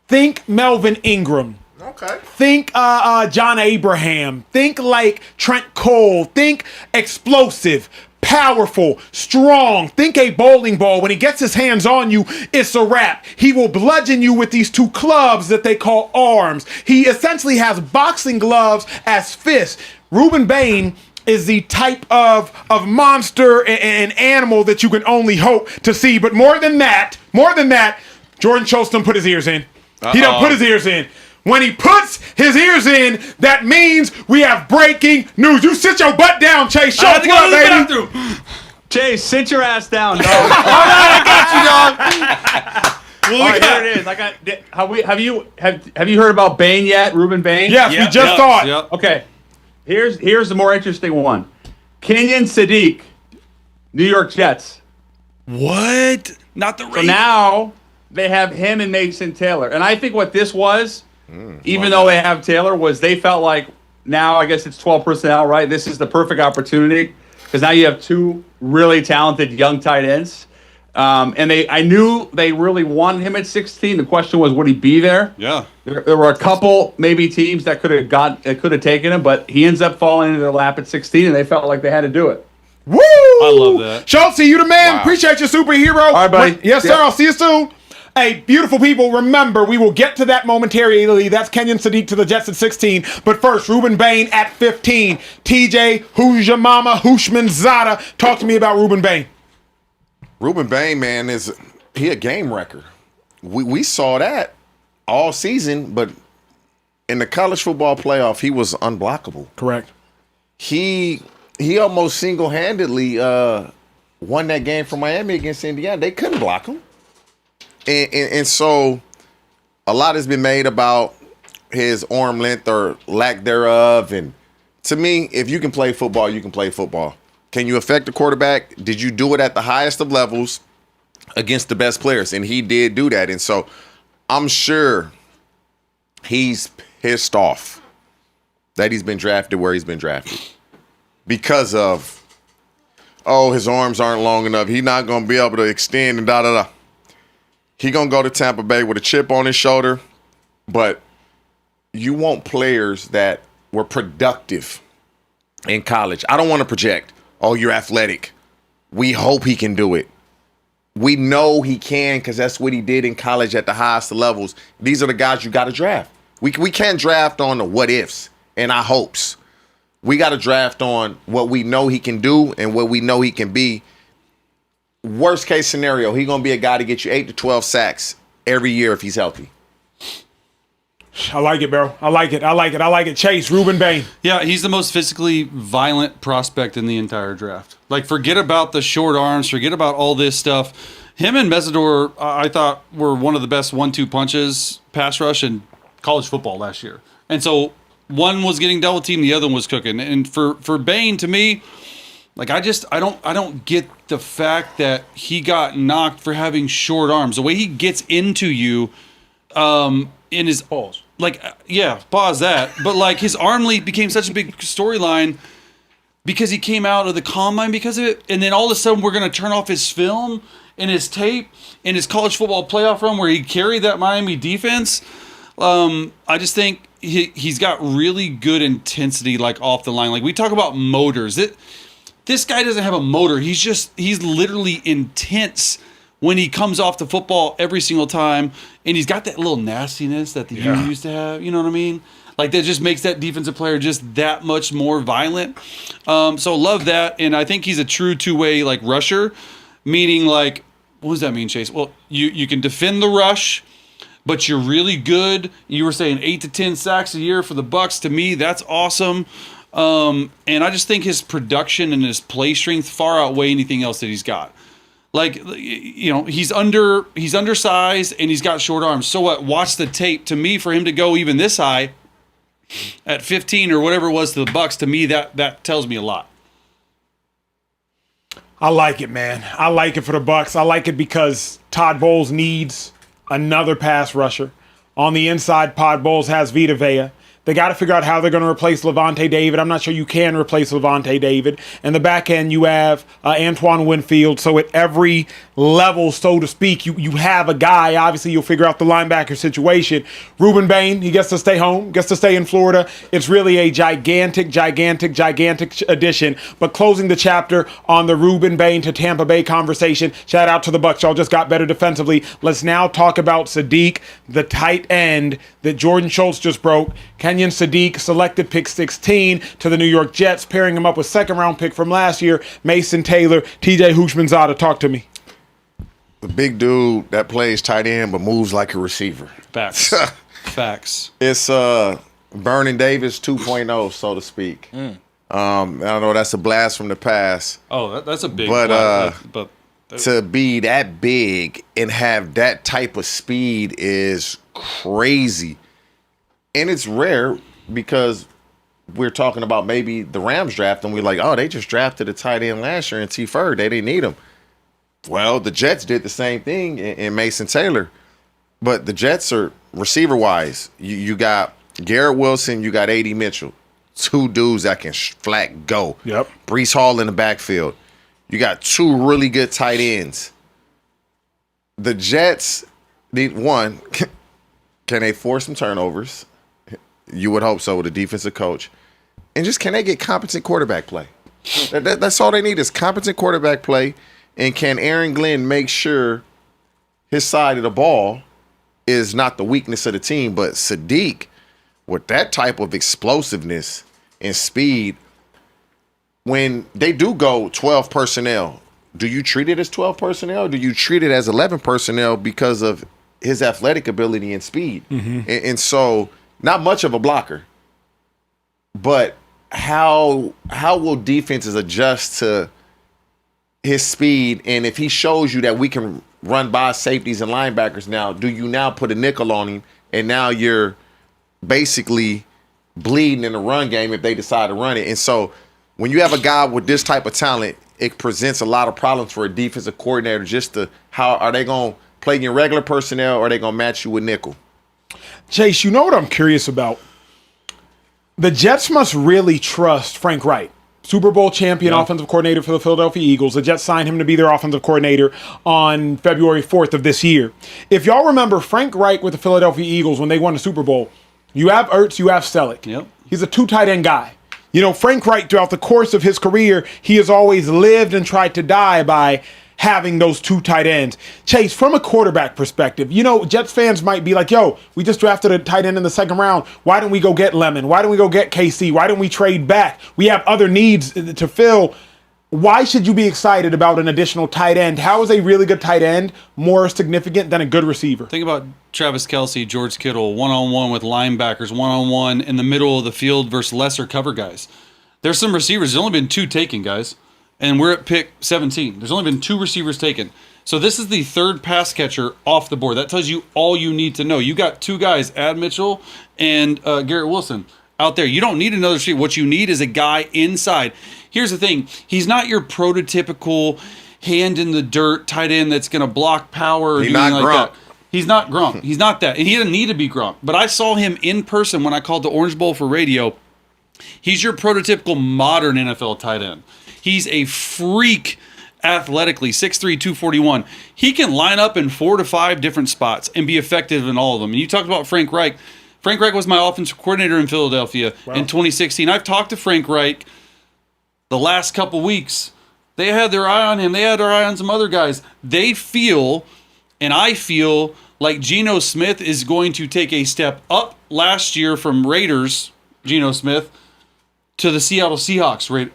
Think Melvin Ingram. Okay. Think John Abraham. Think like Trent Cole. Think explosive, powerful, strong. Think a bowling ball. When he gets his hands on you, it's a wrap. He will bludgeon you with these two clubs that they call arms. He essentially has boxing gloves as fists. Rubin Bain is the type of monster and animal that you can only hope to see. But more than that, Jordan Schultz done put his ears in. He done put his ears in. When he puts his ears in, that means we have breaking news. You sit your butt down, Chase. Show I up, to go to the baby. bathroom. Chase, sit your ass down, dog. Well, All right, here it is. Have you heard about Bain yet? Rubin Bain? Yes, we Yep, just yep, saw it. Yep. Okay. Here's the more interesting one. Kenyon Sadiq, New York Jets. What? Not the So Ravens. now they have him and Mason Taylor. And I think what this was, even though they have Taylor, was they felt like now I guess it's 12 personnel, right? This is the perfect opportunity because now you have two really talented young tight ends. And I knew they really wanted him at 16. The question was, would he be there? Yeah. There were a couple maybe teams that could have taken him, but he ends up falling into their lap at 16, and they felt like they had to do it. Woo! I love that. Schultz, you the man. Wow. Appreciate you, superhero. All right, buddy. Yes, sir. Yep. I'll see you soon. Hey, beautiful people, remember, we will get to that momentarily. That's Kenyon Sadiq to the Jets at 16. But first, Rubin Bain at 15. TJ, who's your mama? Hushman Zada. Talk to me about Rubin Bain. Rubin Bain, man, he a game wrecker. We saw that all season, but in the college football playoff, he was unblockable. Correct. He almost single-handedly won that game for Miami against Indiana. They couldn't block him. And so a lot has been made about his arm length or lack thereof. And to me, if you can play football, you can play football. Can you affect the quarterback? Did you do it at the highest of levels against the best players? And he did do that. And so I'm sure he's pissed off that he's been drafted where he's been drafted because of, his arms aren't long enough. He's not going to be able to extend and da-da-da. He going to go to Tampa Bay with a chip on his shoulder. But you want players that were productive in college. I don't want to project, you're athletic. We hope he can do it. We know he can because that's what he did in college at the highest levels. These are the guys you got to draft. We can't draft on the what ifs and our hopes. We got to draft on what we know he can do and what we know he can be. Worst case scenario, he's going to be a guy to get you 8 to 12 sacks every year if he's healthy. I like it, bro. I like it. Chase, Rubin Bain. Yeah, he's the most physically violent prospect in the entire draft. Like, forget about the short arms, forget about all this stuff. Him and Mesidor, I thought, were one of the best 1-2 punches pass rush in college football last year. And so one was getting double teamed, the other one was cooking. And for Bain, to me, like I don't get the fact that he got knocked for having short arms. The way he gets into you, in his Pause. Pause that. But like his arm lead became such a big storyline because he came out of the combine because of it, and then all of a sudden we're gonna turn off his film and his tape and his college football playoff run where he carried that Miami defense. I just think he's got really good intensity, like off the line. Like we talk about motors. This guy doesn't have a motor. He's literally intense when he comes off the football every single time. And he's got that little nastiness that the U used to have. You know what I mean? Like that just makes that defensive player just that much more violent. So love that. And I think he's a true two-way like rusher, meaning like, what does that mean, Chase? Well, you can defend the rush, but you're really good. You were saying 8 to 10 sacks a year for the Bucs. To me, that's awesome. And I just think his production and his play strength far outweigh anything else that he's got. Like, you know, he's undersized and he's got short arms. So what? Watch the tape. To me, for him to go even this high at 15 or whatever it was to the Bucs, to me that tells me a lot. I like it, man. I like it for the Bucs. I like it because Todd Bowles needs another pass rusher. On the inside, Todd Bowles has Vita Vea. They got to figure out how they're going to replace Levante David. I'm not sure you can replace Levante David. And the back end, you have Antoine Winfield. So at every level, so to speak, you have a guy. Obviously, you'll figure out the linebacker situation. Rubin Bain, he gets to stay home, gets to stay in Florida. It's really a gigantic addition. But closing the chapter on the Rubin Bain to Tampa Bay conversation, shout out to the Bucs. Y'all just got better defensively. Let's now talk about Sadiq, the tight end that Jordan Schultz just broke. Kenyon Sadiq selected pick 16 to the New York Jets, pairing him up with second-round pick from last year, Mason Taylor. TJ Houshmandzadeh, talk to me. The big dude that plays tight end but moves like a receiver. Facts. Facts. It's Vernon Davis 2.0, so to speak. I don't know, that's a blast from the past. Oh, that's a big but to be that big and have that type of speed is crazy. And it's rare because we're talking about maybe the Rams draft and we're like, oh, they just drafted a tight end last year in T. Ford. They didn't need him. Well, the Jets did the same thing in Mason Taylor. But the Jets are receiver-wise. You got Garrett Wilson, you got A.D. Mitchell. Two dudes that can flat go. Yep. Breece Hall in the backfield. You got two really good tight ends. The Jets need one. Can they force some turnovers? You would hope so with a defensive coach. And just can they get competent quarterback play? That's all they need is competent quarterback play. And can Aaron Glenn make sure his side of the ball is not the weakness of the team, but Sadiq, with that type of explosiveness and speed, when they do go 12 personnel, do you treat it as 12 personnel? Or do you treat it as 11 personnel because of his athletic ability and speed? And so not much of a blocker, but how will defenses adjust to his speed? And if he shows you that we can run by safeties and linebackers now, do you now put a nickel on him and now you're basically bleeding in the run game if they decide to run it? And so when you have a guy with this type of talent, it presents a lot of problems for a defensive coordinator just to how are they going to play your regular personnel or are they going to match you with nickel? Chase, you know what I'm curious about? The Jets must really trust Frank Reich, Super Bowl champion offensive coordinator for the Philadelphia Eagles. The Jets signed him to be their offensive coordinator on February 4th of this year. If y'all remember Frank Reich with the Philadelphia Eagles when they won the Super Bowl, you have Ertz, you have Selleck. Yep. He's a two tight end guy. You know, Frank Reich, throughout the course of his career, he has always lived and tried to die by having those two tight ends. Chase, from a quarterback perspective, you know, Jets fans might be like, yo, we just drafted a tight end in the second round. Why didn't we go get Lemon? Why didn't we go get KC? Why didn't we trade back? We have other needs to fill. Why should you be excited about an additional tight end? How is a really good tight end more significant than a good receiver? Think about Travis Kelce, George Kittle, one-on-one with linebackers, one-on-one in the middle of the field versus lesser cover guys. There's some receivers. There's only been two taken, guys. And we're at pick 17. There's only been two receivers taken. So this is the third pass catcher off the board. That tells you all you need to know. You got two guys, Ad Mitchell and Garrett Wilson, out there. You don't need another receiver. What you need is a guy inside. Here's the thing. He's not your prototypical hand in the dirt tight end that's going to block power or He's anything not like Gronk. that. He's not Gronk. He's not that. And he doesn't need to be Gronk. But I saw him in person when I called the Orange Bowl for radio. He's your prototypical modern NFL tight end. He's a freak athletically, 6'3", 241. He can line up in 4 to 5 different spots and be effective in all of them. And you talked about Frank Reich. Frank Reich was my offensive coordinator in Philadelphia in 2016. I've talked to Frank Reich the last couple weeks. They had their eye on him. They had their eye on some other guys. They feel, and I feel, like Geno Smith is going to take a step up last year from Raiders, Geno Smith, to the Seattle Seahawks,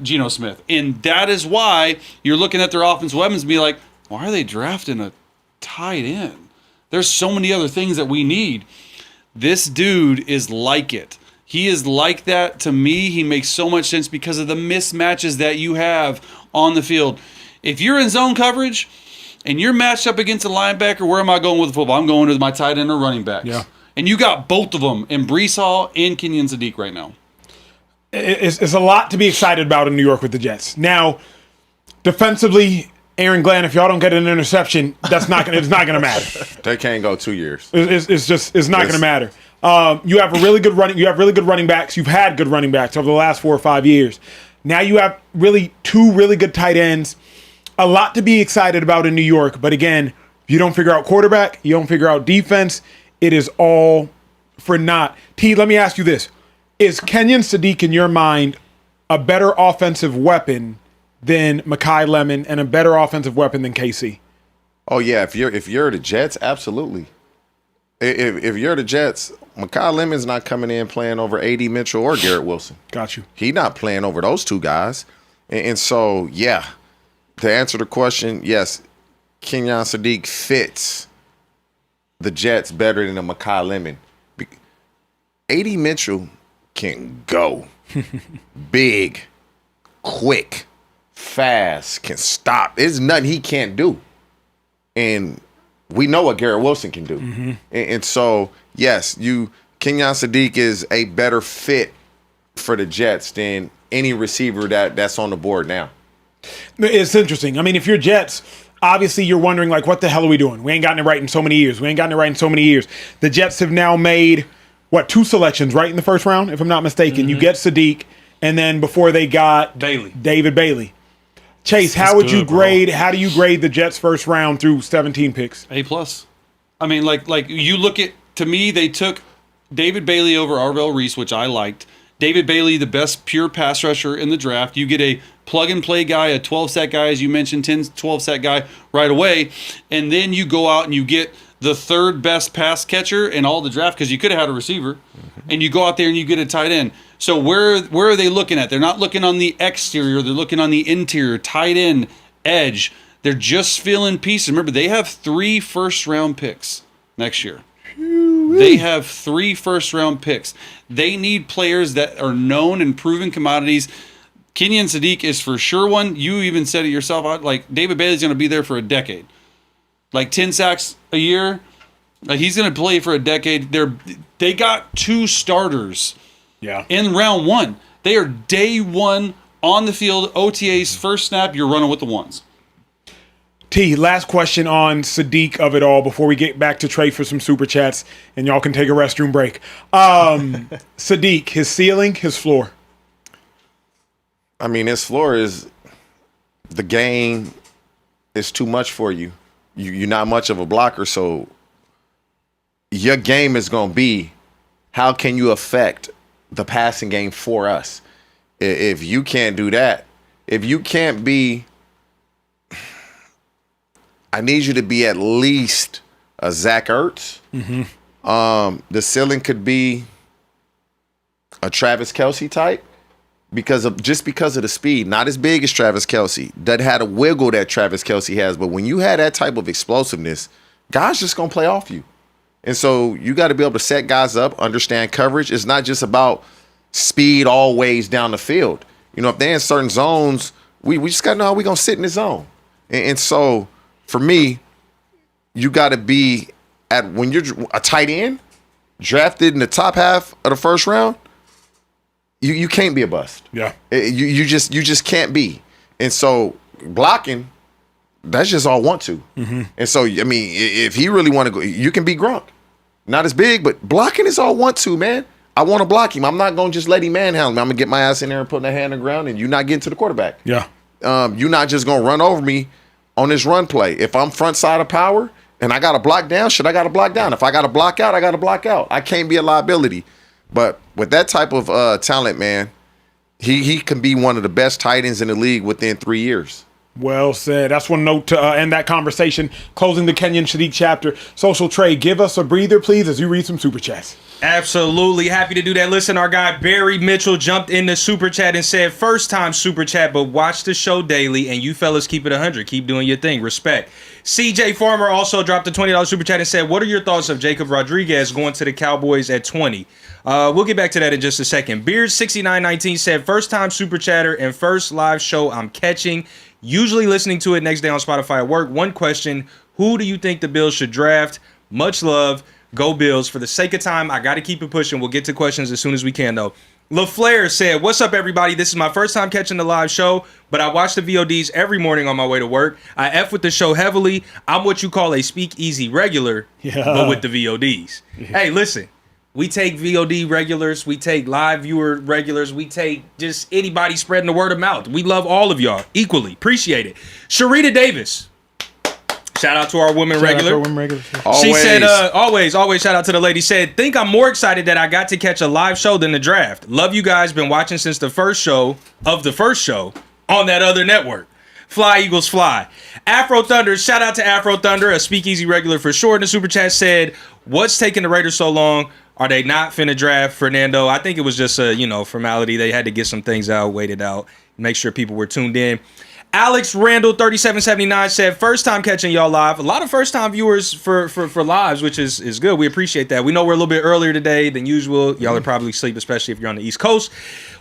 Geno Smith. And that is why you're looking at their offensive weapons and be like, why are they drafting a tight end? There's so many other things that we need. This dude is like it. He is like that to me. He makes so much sense because of the mismatches that you have on the field. If you're in zone coverage and you're matched up against a linebacker, where am I going with the football? I'm going to my tight end or running backs. Yeah. And you got both of them in Breece Hall and Kenyon Sadiq right now. It's a lot to be excited about in New York with the Jets. Now, Defensively, Aaron Glenn, if y'all don't get an interception, it's not gonna matter. They can't go 2 years. It's not gonna matter. You have really good running backs. You've had good running backs over the last 4 or 5 years. Now you have two really good tight ends. A lot to be excited about in New York, but again, if you don't figure out quarterback, you don't figure out defense, it is all for naught. T, let me ask you this. Is Kenyon Sadiq, in your mind, a better offensive weapon than Makai Lemon and a better offensive weapon than KC? Oh yeah, if you're the Jets, absolutely. If you're the Jets, Makai Lemon's not coming in playing over A.D. Mitchell or Garrett Wilson. Got you. He not playing over those two guys. And so, yeah, to answer the question, yes, Kenyon Sadiq fits the Jets better than a Makai Lemon. A.D. Mitchell can go. Big, quick, fast, can stop. There's nothing he can't do. And we know what Garrett Wilson can do. Mm-hmm. And so, yes, Kenyon Sadiq is a better fit for the Jets than any receiver that's on the board now. It's interesting. I mean, if you're Jets, obviously you're wondering, like, what the hell are we doing? We ain't gotten it right in so many years. The Jets have now made, 2 selections, right, in the first round, if I'm not mistaken. Mm-hmm. You get Sadiq, and then before they got David Bailey. Chase, how do you grade the Jets' first round through 17 picks? A+. I mean, like you look at, to me, they took David Bailey over Arvell Reese, which I liked. David Bailey, the best pure pass rusher in the draft. You get a plug-and-play guy, a 12-sack guy, as you mentioned, 10, 12-sack guy right away. And then you go out and you get the third best pass catcher in all the draft, because you could have had a receiver. Mm-hmm. And you go out there and you get a tight end. So where are they looking at? They're not looking on the exterior. They're looking on the interior, tight end, edge. They're just filling pieces. Remember, they have 3 first-round picks next year. They have 3 first-round picks. They need players that are known and proven commodities. Kenyon Sadiq is for sure one. You even said it yourself. Like, David Bailey's going to be there for a decade. Like 10 sacks a year. Like, he's going to play for a decade. They got 2 starters in round 1. They are day 1 on the field, OTAs, first snap, you're running with the ones. T, last question on Sadiq of it all before we get back to Trey for some super chats and y'all can take a restroom break. Sadiq, his ceiling, his floor. I mean, his floor is the game is too much for you. You're not much of a blocker, so your game is going to be how can you affect the passing game for us? If you can't do that, if you can't be, I need you to be at least a Zach Ertz. Mm-hmm. The ceiling could be a Travis Kelce type because of the speed. Not as big as Travis Kelce. Doesn't have a wiggle that Travis Kelce has. But when you have that type of explosiveness, guys just going to play off you. And so you got to be able to set guys up, understand coverage. It's not just about speed always down the field. You know, if they're in certain zones, we just got to know how we're going to sit in the zone. And so for me, you got to be when you're a tight end, drafted in the top half of the first round, you can't be a bust. Yeah. You just can't be. And so blocking, that's just all want to. Mm-hmm. And so, I mean, if he really want to go, you can be Gronk. Not as big, but blocking is all want to, man. I want to block him. I'm not going to just let him manhandle me. I'm going to get my ass in there and put my hand on the ground, and you're not getting to the quarterback. Yeah. You're not just going to run over me on this run play. If I'm front side of power and I got to block down, I got to block down. If I got to block out, I got to block out. I can't be a liability. But with that type of talent, man, he can be one of the best tight ends in the league within 3 years. Well said. That's one note to end that conversation. Closing the Kenyon Sadiq chapter. Social Trey, give us a breather, please, as you read some super chats. Absolutely. Happy to do that. Listen, our guy Barry Mitchell jumped in the super chat and said, first time super chat, but watch the show daily, and you fellas keep it 100. Keep doing your thing. Respect. CJ Farmer also dropped a $20 super chat and said, what are your thoughts of Jacob Rodriguez going to the Cowboys at 20? We'll get back to that in just a second. Beard6919 said, first time super chatter and first live show I'm catching. Usually listening to it next day on Spotify at work. One question, who do you think the Bills should draft? Much love. Go Bills. For the sake of time, I got to keep it pushing. We'll get to questions as soon as we can, though. LaFleur said, "What's up, everybody? This is my first time catching the live show, but I watch the VODs every morning on my way to work. I F with the show heavily. I'm what you call a Speakeasy regular, but with the VODs. Hey, listen, we take VOD regulars, we take live viewer regulars, we take just anybody spreading the word of mouth. We love all of y'all equally. Appreciate it." Sharita Davis. Shout out to our women regular. She said, always shout out to the lady. Said, "Think I'm more excited that I got to catch a live show than the draft. Love you guys. Been watching since the first show on that other network. Fly Eagles fly." Afro Thunder, shout out to Afro Thunder, a Speakeasy regular for sure in the super chat, said, "What's taking the Raiders so long? Are they not finna draft Fernando?" I think it was just a formality. They had to get some things out, wait it out, make sure people were tuned in. Alex Randall 3779 said, "First time catching y'all live." A lot of first time viewers for lives, which is good. We appreciate that. We know we're a little bit earlier today than usual. Y'all are probably asleep, especially if you're on the East Coast.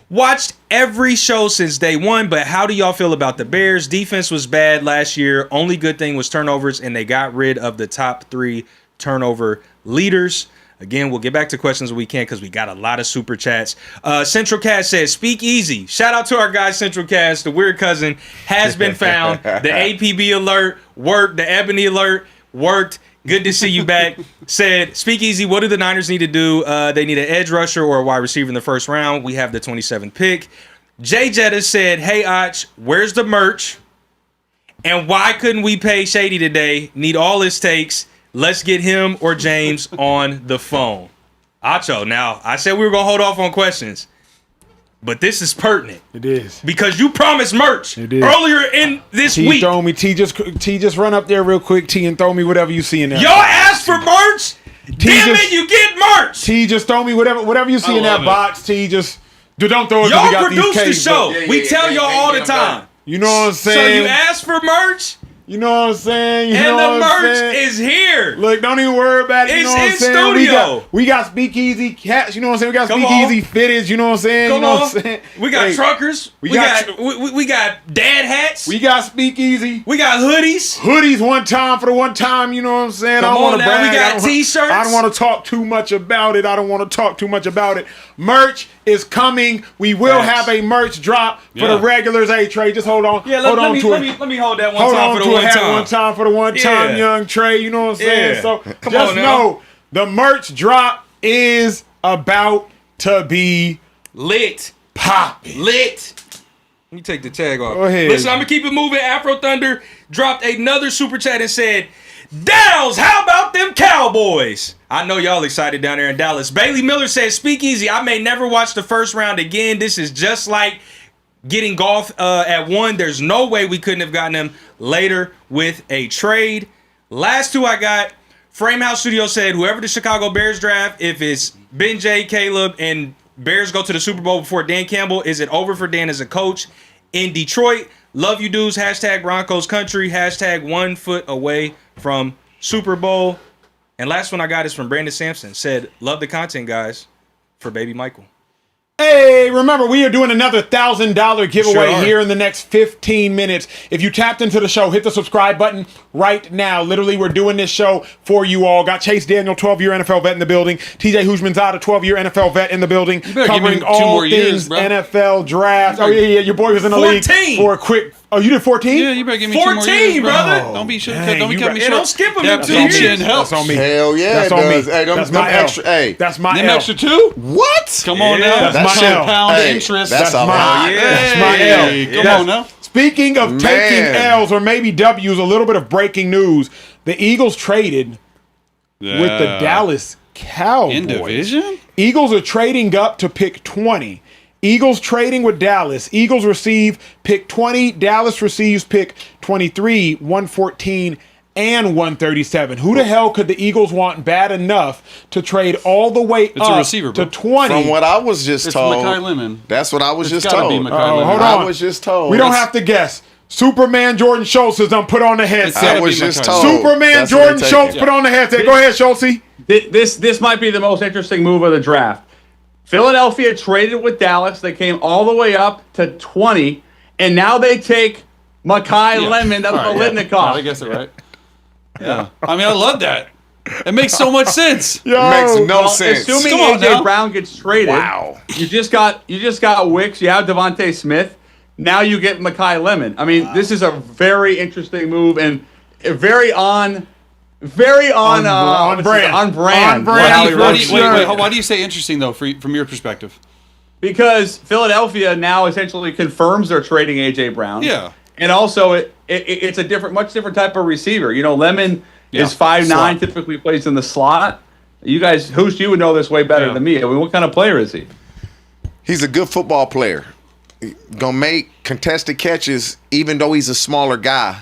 Watched every show since day one, but how do y'all feel about the Bears? Defense was bad last year. Only good thing was turnovers, and they got rid of the top 3 turnover leaders. Again, we'll get back to questions when we can because we got a lot of super chats. Central Cast says, "Speak easy." Shout out to our guy Central Cast. The weird cousin has been found. The APB alert worked. The Ebony alert worked. Good to see you back. Said, "Speak easy. What do the Niners need to do? They need an edge rusher or a wide receiver in the first round. We have the 27th pick." Jay Jetta said, "Hey, Ach, where's the merch? And why couldn't we pay Shady today? Need all his takes. Let's get him or James on the phone." Acho, now, I said we were going to hold off on questions, but this is pertinent. It is. Because you promised merch earlier in this week. Throw me. T, just run up there real quick, T, and throw me whatever you see in there. Y'all asked for merch? Damn it, you get merch. T, just throw me whatever you see in that box. T, just don't throw it. Y'all we got produce these the cases, show. We tell y'all all the time. You know what I'm saying? So you asked for merch? You know what I'm saying? And the merch is here. Look, don't even worry about it. You know what I'm saying? Studio. We got Speakeasy cats. You know what I'm saying? We got Speakeasy fitteds. You know what I'm saying? Come you know on. what I'm saying? We got truckers. We got dad hats. We got Speakeasy. We got hoodies. Hoodies one time for the one time. You know what I'm saying? Come I don't want to brag. We got T-shirts. I don't want to talk too much about it. Merch is coming. We will have a merch drop for the regulars. Hey, Trey, just hold on. Yeah, let me hold that one time for the one time, young Trey. You know what I'm saying? Yeah. So just know the merch drop is about to be lit. Popping. Lit. Let me take the tag off. Go ahead. Listen, I'm going to keep it moving. Afro Thunder dropped another super chat and said, "Dallas, how about them Cowboys?" I know y'all excited down there in Dallas. Bailey Miller says, "Speakeasy, I may never watch the first round again. This is just like getting golf at 1. There's no way we couldn't have gotten him later with a trade." Last 2 I got. Framehouse Studio said, "Whoever the Chicago Bears draft, if it's Ben J, Caleb, and Bears go to the Super Bowl before Dan Campbell, is it over for Dan as a coach in Detroit? Love you dudes. Hashtag Broncos country. Hashtag 1 foot away from Super Bowl." And last one I got is from Brandon Sampson. Said, "Love the content, guys, for baby Michael." Hey, remember, we are doing another $1,000 giveaway Sure. here in the next 15 minutes. If you tapped into the show, hit the subscribe button right now. Literally, we're doing this show for you all. Got Chase Daniel, 12-year NFL vet in the building. TJ Hujmanzada, 12-year NFL vet in the building. Covering all things NFL draft. Oh, yeah, your boy was in the 14. league for a quick... Oh, you did 14? Yeah, you better give me 14, 2 more years, brother. Oh, don't be short. dang, Don't be you cutting me right. short. Don't skip him That in 2 pension years. helps. That's on me. Hell yeah, That's it on does. me. Hey, That's my extra. Hey, That's my Them L. extra 2? what? Come on Yeah, now. that's my L. Pound Hey, interest. that's a lot. That's my L. Hey, come on now. Speaking of taking L's or maybe W's, a little bit of breaking news. The Eagles traded with the Dallas Cowboys. In division? Eagles are trading up to pick 20. Eagles trading with Dallas. Eagles receive pick 20. Dallas receives pick 23, 114, and 137. Who the hell could the Eagles want bad enough to trade all the way a up receiver, to bro. 20? From what I was just It's told. Makai Lemon. That's what I was It's just gotta told. be Makai Lemon. hold I on. was just told. We don't have to guess. Superman Jordan Schultz has done put on the headset. gotta I was be just Makai. told. Superman That's what Jordan they're Schultz taking. put on the headset. Go ahead, Schultz. This might be the most interesting move of the draft. Philadelphia traded with Dallas. They came all the way up to 20, and now they take Makai Lemon. That's All right, Bolitnikov. I guess it right. Yeah. I mean, I love that. It makes so much sense. It makes no sense. Assuming Come on AJ now. Brown gets traded, Wow. you just got Wicks. You have Devontae Smith. Now you get Makai Lemon. I mean, this is a very interesting move and very on brand. On brand. On brand. Why do you say interesting though, from your perspective? Because Philadelphia now essentially confirms they're trading AJ Brown. Yeah. And also, it's a much different type of receiver. You know, Lemon is 5'9", slot. typically plays in the slot. You guys, you would know this way better than me. I mean, what kind of player is he? He's a good football player. Gonna make contested catches, even though he's a smaller guy.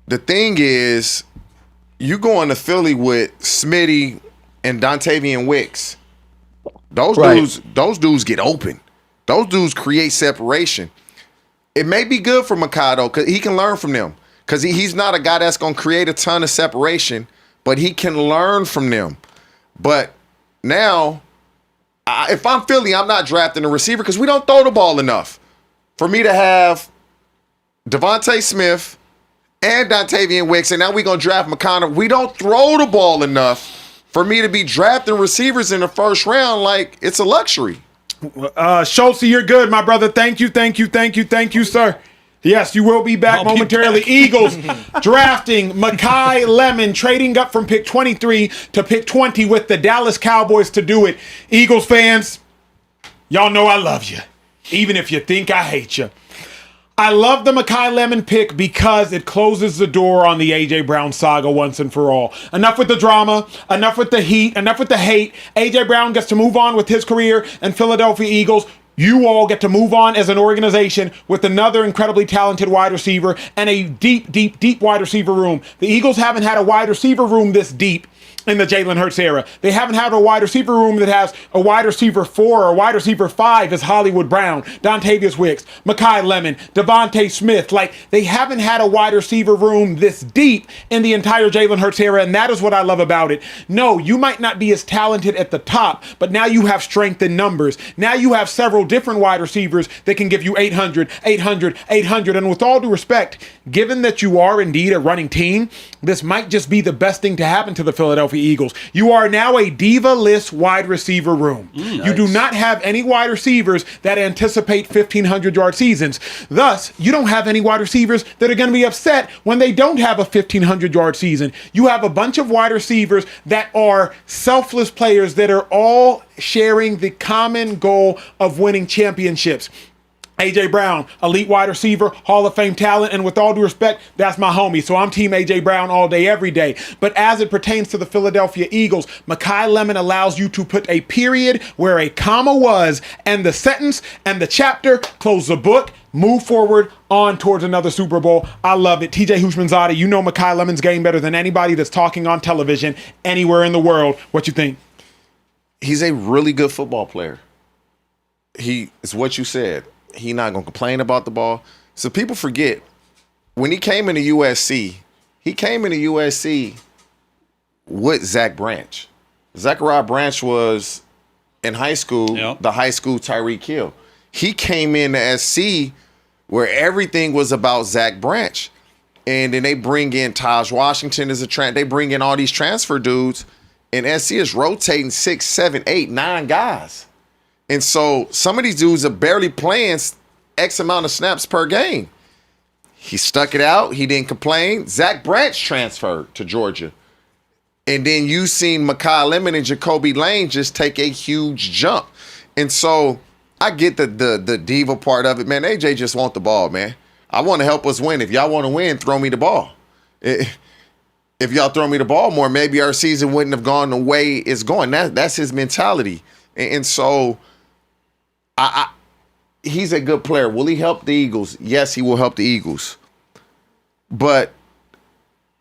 The thing is, you go into Philly with Smitty and Dontavian Wicks. Those dudes get open. Those dudes create separation. It may be good for Makai, though, because he can learn from them. Because he's not a guy that's going to create a ton of separation, but he can learn from them. But now, if I'm Philly, I'm not drafting a receiver because we don't throw the ball enough. For me to have Devontae Smith and Dontavian Wicks, and now we're going to draft McConnell. We don't throw the ball enough for me to be drafting receivers in the first round like it's a luxury. Schultz, you're good, my brother. Thank you, sir. Yes, you will be back momentarily. Eagles drafting Makai Lemon, trading up from pick 23 to pick 20 with the Dallas Cowboys to do it. Eagles fans, y'all know I love you, even if you think I hate you. I love the Makai Lemon pick because it closes the door on the A.J. Brown saga once and for all. Enough with the drama, enough with the heat, enough with the hate. A.J. Brown gets to move on with his career, and Philadelphia Eagles, you all get to move on as an organization with another incredibly talented wide receiver and a deep wide receiver room. The Eagles haven't had a wide receiver room this deep in the Jalen Hurts era. They haven't had a wide receiver room that has a wide receiver 4 or a wide receiver 5 as Hollywood Brown, Dontavius Wicks, Makai Lemon, Devontae Smith. Like, they haven't had a wide receiver room this deep in the entire Jalen Hurts era, and that is what I love about it. No, you might not be as talented at the top, but now you have strength in numbers. Now you have several different wide receivers that can give you 800, and with all due respect, given that you are indeed a running team, this might just be the best thing to happen to the Philadelphia Eagles. You are now a diva-less wide receiver room. You do not have any wide receivers that anticipate 1,500-yard seasons. Thus, you don't have any wide receivers that are going to be upset when they don't have a 1,500-yard season. You have a bunch of wide receivers that are selfless players that are all sharing the common goal of winning championships. A.J. Brown, elite wide receiver, Hall of Fame talent, and with all due respect, that's my homie. So I'm team A.J. Brown all day, every day. But as it pertains to the Philadelphia Eagles, Makai Lemon allows you to put a period where a comma was, and the sentence and the chapter, close the book, move forward on towards another Super Bowl. I love it. TJ Hushmanzadeh, you know Makai Lemon's game better than anybody that's talking on television anywhere in the world. What you think? He's a really good football player. He is what you said. He's not going to complain about the ball. So people forget, when he came into USC, with Zach Branch. Zachariah Branch was in high school, the high school Tyreek Hill. He came into SC where everything was about Zach Branch. And then they bring in Taj Washington as they bring in all these transfer dudes, and SC is rotating 6, 7, 8, 9 guys. And so some of these dudes are barely playing X amount of snaps per game. He stuck it out. He didn't complain. Zach Branch transferred to Georgia. And then you seen Makai Lemon and Jacoby Lane just take a huge jump. And so I get the diva part of it, man. AJ just want the ball, man. I want to help us win. If y'all want to win, throw me the ball. If y'all throw me the ball more, maybe our season wouldn't have gone the way it's going. That's his mentality. And so he's a good player. Will he help the Eagles? Yes, he will help the Eagles. But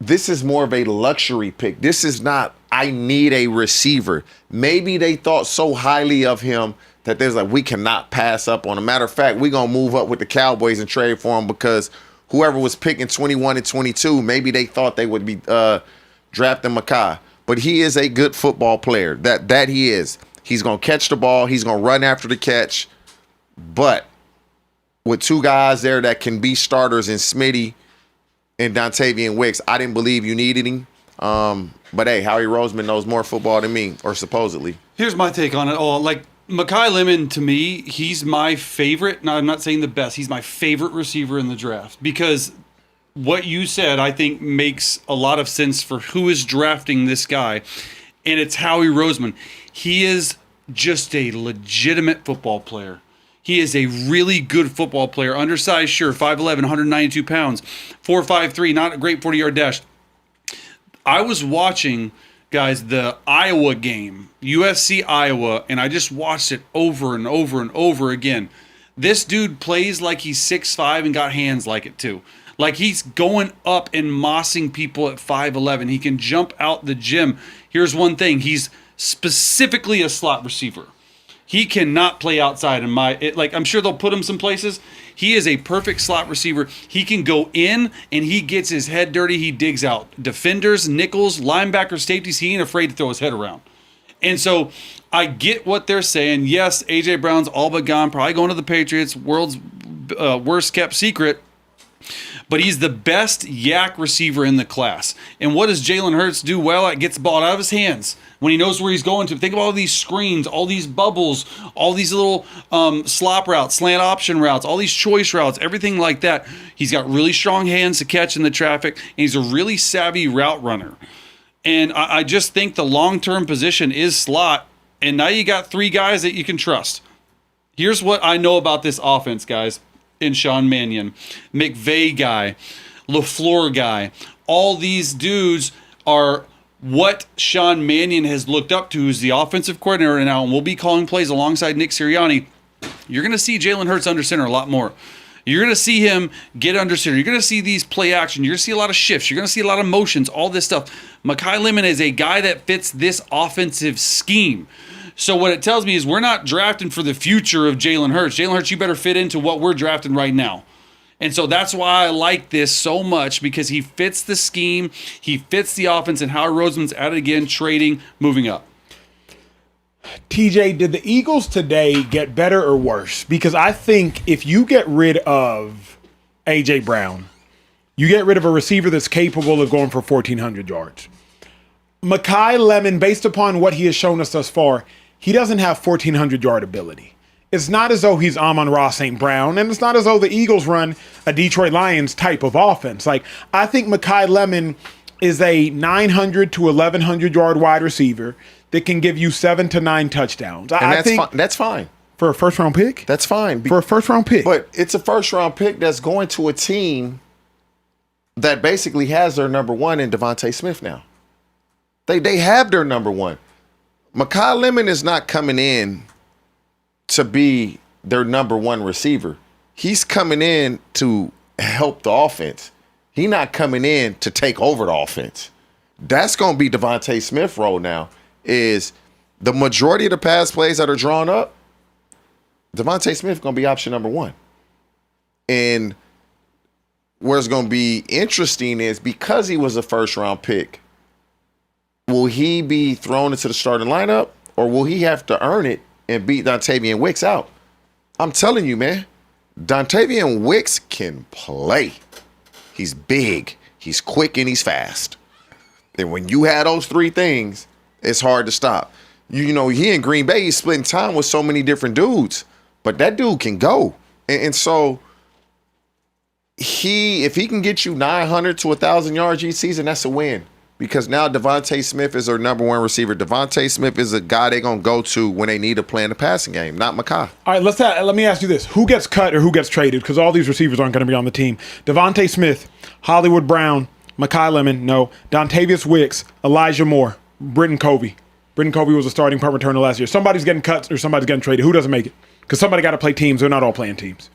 this is more of a luxury pick. This is not, I need a receiver. Maybe they thought so highly of him that there's like, we cannot pass up on him. Matter of fact, we're going to move up with the Cowboys and trade for him because whoever was picking 21 and 22, maybe they thought they would be drafting Makai. But he is a good football player. That he is. He's going to catch the ball. He's going to run after the catch. But with two guys there that can be starters in Smitty and Dontavian Wicks, I didn't believe you needed him. But hey, Howie Roseman knows more football than me, or supposedly. Here's my take on it all. Like, Makai Lemon, to me, he's my favorite. Now, I'm not saying the best. He's my favorite receiver in the draft because what you said, I think, makes a lot of sense for who is drafting this guy, and it's Howie Roseman. He is just a legitimate football player. He is a really good football player. Undersized, sure, 5'11", 192 pounds, 4'5", not a great 40-yard dash. I was watching, guys, the Iowa game, USC Iowa, and I just watched it over and over and over again. This dude plays like he's 6'5" and got hands like it too. Like he's going up and mossing people at 5'11". He can jump out the gym. Here's one thing. He's specifically a slot receiver. He cannot play outside in I'm sure they'll put him some places. He is a perfect slot receiver. He can go in and he gets his head dirty. He digs out defenders, nickels, linebackers, safeties. He ain't afraid to throw his head around. And so I get what they're saying. Yes, A.J. Brown's all but gone, probably going to the Patriots, world's worst kept secret. But he's the best yak receiver in the class. And what does Jalen Hurts do well? It gets the ball out of his hands when he knows where he's going to. Think of all these screens, all these bubbles, all these little slop routes, slant option routes, all these choice routes, everything like that. He's got really strong hands to catch in the traffic, and he's a really savvy route runner. And I just think the long-term position is slot, and now you got three guys that you can trust. Here's what I know about this offense, guys. In Sean Mannion, McVay guy, LaFleur guy. All these dudes are what Sean Mannion has looked up to, who's the offensive coordinator now, and will be calling plays alongside Nick Sirianni. You're going to see Jalen Hurts under center a lot more. You're going to see him get under center. You're going to see these play action. You're going to see a lot of shifts. You're going to see a lot of motions, all this stuff. Makai Lemon is a guy that fits this offensive scheme. So what it tells me is we're not drafting for the future of Jalen Hurts. Jalen Hurts, you better fit into what we're drafting right now. And so that's why I like this so much, because he fits the scheme, he fits the offense, and Howard Roseman's at it again, trading, moving up. TJ, did the Eagles today get better or worse? Because I think if you get rid of A.J. Brown, you get rid of a receiver that's capable of going for 1,400 yards. Makai Lemon, based upon what he has shown us thus far, he doesn't have 1,400-yard ability. It's not as though he's Amon-Ra St. Brown, and it's not as though the Eagles run a Detroit Lions type of offense. Like, I think Makai Lemon is a 900 to 1,100-yard wide receiver that can give you 7 to 9 touchdowns. That's fine. For a first-round pick? That's fine. For a first-round pick. But it's a first-round pick that's going to a team that basically has their number one in Devontae Smith now. They have their number one. Makai Lemon is not coming in to be their number one receiver. He's coming in to help the offense. He's not coming in to take over the offense. That's going to be Devontae Smith's role now, is the majority of the pass plays that are drawn up, Devontae Smith going to be option number one. And what's going to be interesting is because he was a first-round pick, will he be thrown into the starting lineup, or will he have to earn it and beat Dontavian Wicks out? I'm telling you, man, Dontavian Wicks can play. He's big, he's quick, and he's fast. And when you have those three things, it's hard to stop. You know, he in Green Bay, he's splitting time with so many different dudes, but that dude can go. And so if he can get you 900 to 1,000 yards each season, that's a win. Because now Devontae Smith is their number one receiver. Devontae Smith is a guy they're going to go to when they need to play in the passing game, not Makai. All right, let me ask you this. Who gets cut or who gets traded? Because all these receivers aren't going to be on the team. Devontae Smith, Hollywood Brown, Makai Lemon, no. Dontavius Wicks, Elijah Moore, Britton Covey. Britton Covey was a starting punt returner last year. Somebody's getting cut or somebody's getting traded. Who doesn't make it? Because somebody got to play teams. They're not all playing teams.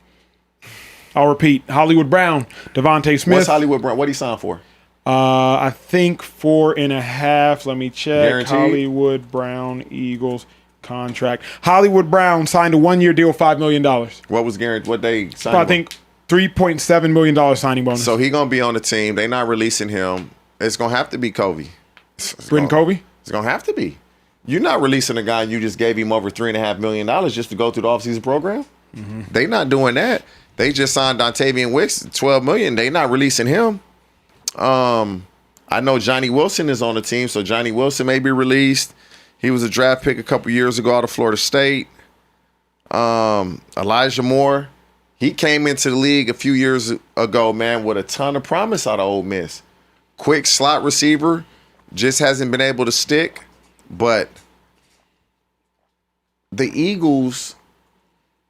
I'll repeat. Hollywood Brown, Devontae Smith. What's Hollywood Brown? What did he sign for? I think 4.5. Let me check. Guaranteed? Hollywood Brown, Eagles contract. Hollywood Brown signed a 1-year deal, $5 million. What was guaranteed? What they signed? I think $3.7 million signing bonus. So he gonna be on the team. They're not releasing him. It's gonna have to be Covey. Britton Covey? It's gonna have to be. You're not releasing a guy you just gave him over $3.5 million just to go through the offseason program. Mm-hmm. They not doing that. They just signed Dontavian Wicks $12 million. They not releasing him. I I know Johnny Wilson is on the team, so Johnny Wilson may be released. He was a draft pick a couple years ago out of Florida State. Elijah Moore, he came into the league a few years ago, man, with a ton of promise out of Ole Miss. Quick slot receiver, just hasn't been able to stick. But the Eagles,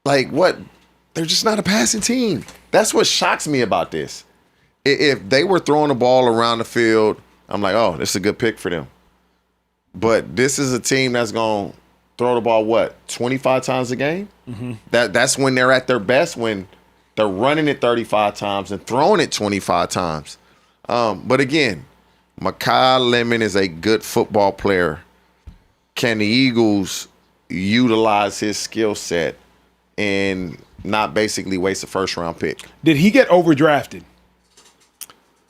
like what? They're just not a passing team. That's what shocks me about this. If they were throwing the ball around the field, I'm like, oh, this is a good pick for them. But this is a team that's going to throw the ball, 25 times a game? Mm-hmm. That's when they're at their best, when they're running it 35 times and throwing it 25 times. But again, Makia Lemon is a good football player. Can the Eagles utilize his skill set and not basically waste a first-round pick? Did he get overdrafted?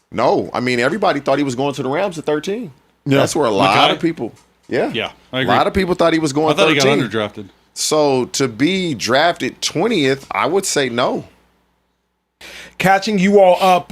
No. I mean, everybody thought he was going to the Rams at 13. Yeah. That's where a lot of people – Yeah, I agree. A lot of people thought he was going 13. I thought he got underdrafted. So to be drafted 20th, I would say no. Catching you all up,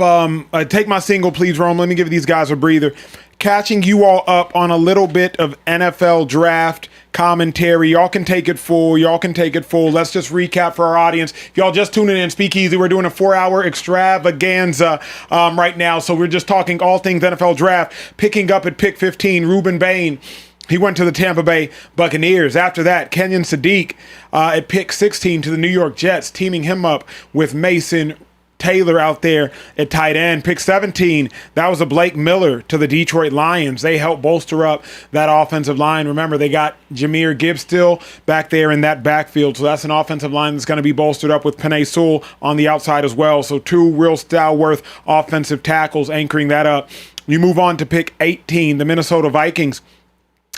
take my single, please, Rome. Let me give these guys a breather. Catching you all up on a little bit of NFL draft commentary. Y'all can take it full. Let's just recap for our audience. If y'all just tuning in, Speakeasy, we're doing a 4-hour extravaganza right now. So we're just talking all things NFL draft. Picking up at pick 15, Rubin Bain. He went to the Tampa Bay Buccaneers. After that, Kenyon Sadiq at pick 16 to the New York Jets, teaming him up with Mason Taylor out there at tight end. Pick 17, that was a Blake Miller to the Detroit Lions. They helped bolster up that offensive line. Remember, they got Jahmyr Gibbs still back there in that backfield, so that's an offensive line that's going to be bolstered up with Penei Sewell on the outside as well. So two real stalwart offensive tackles anchoring that up. You move on to pick 18, the Minnesota Vikings.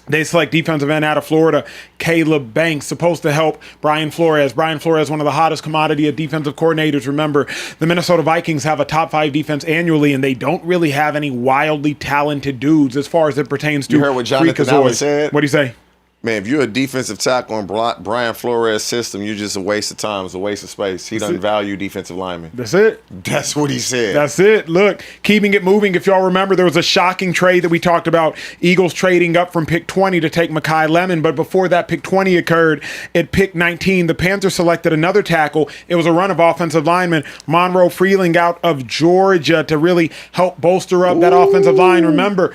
They select defensive end out of Florida, Caleb Banks, supposed to help Brian Flores. Brian Flores, one of the hottest commodity of defensive coordinators. Remember, the Minnesota Vikings have a top 5 defense annually, and they don't really have any wildly talented dudes as far as it pertains to. You heard what Jonathan Allen said? What'd he say? Man, if you're a defensive tackle in Brian Flores' system, you're just a waste of time. It's a waste of space. He doesn't value defensive linemen. That's it. That's what he said. That's it. Look, keeping it moving. If y'all remember, there was a shocking trade that we talked about. Eagles trading up from pick 20 to take Makia Lemon. But before that pick 20 occurred, at pick 19, the Panthers selected another tackle. It was a run of offensive linemen. Monroe Freeling out of Georgia to really help bolster up that offensive line. Remember,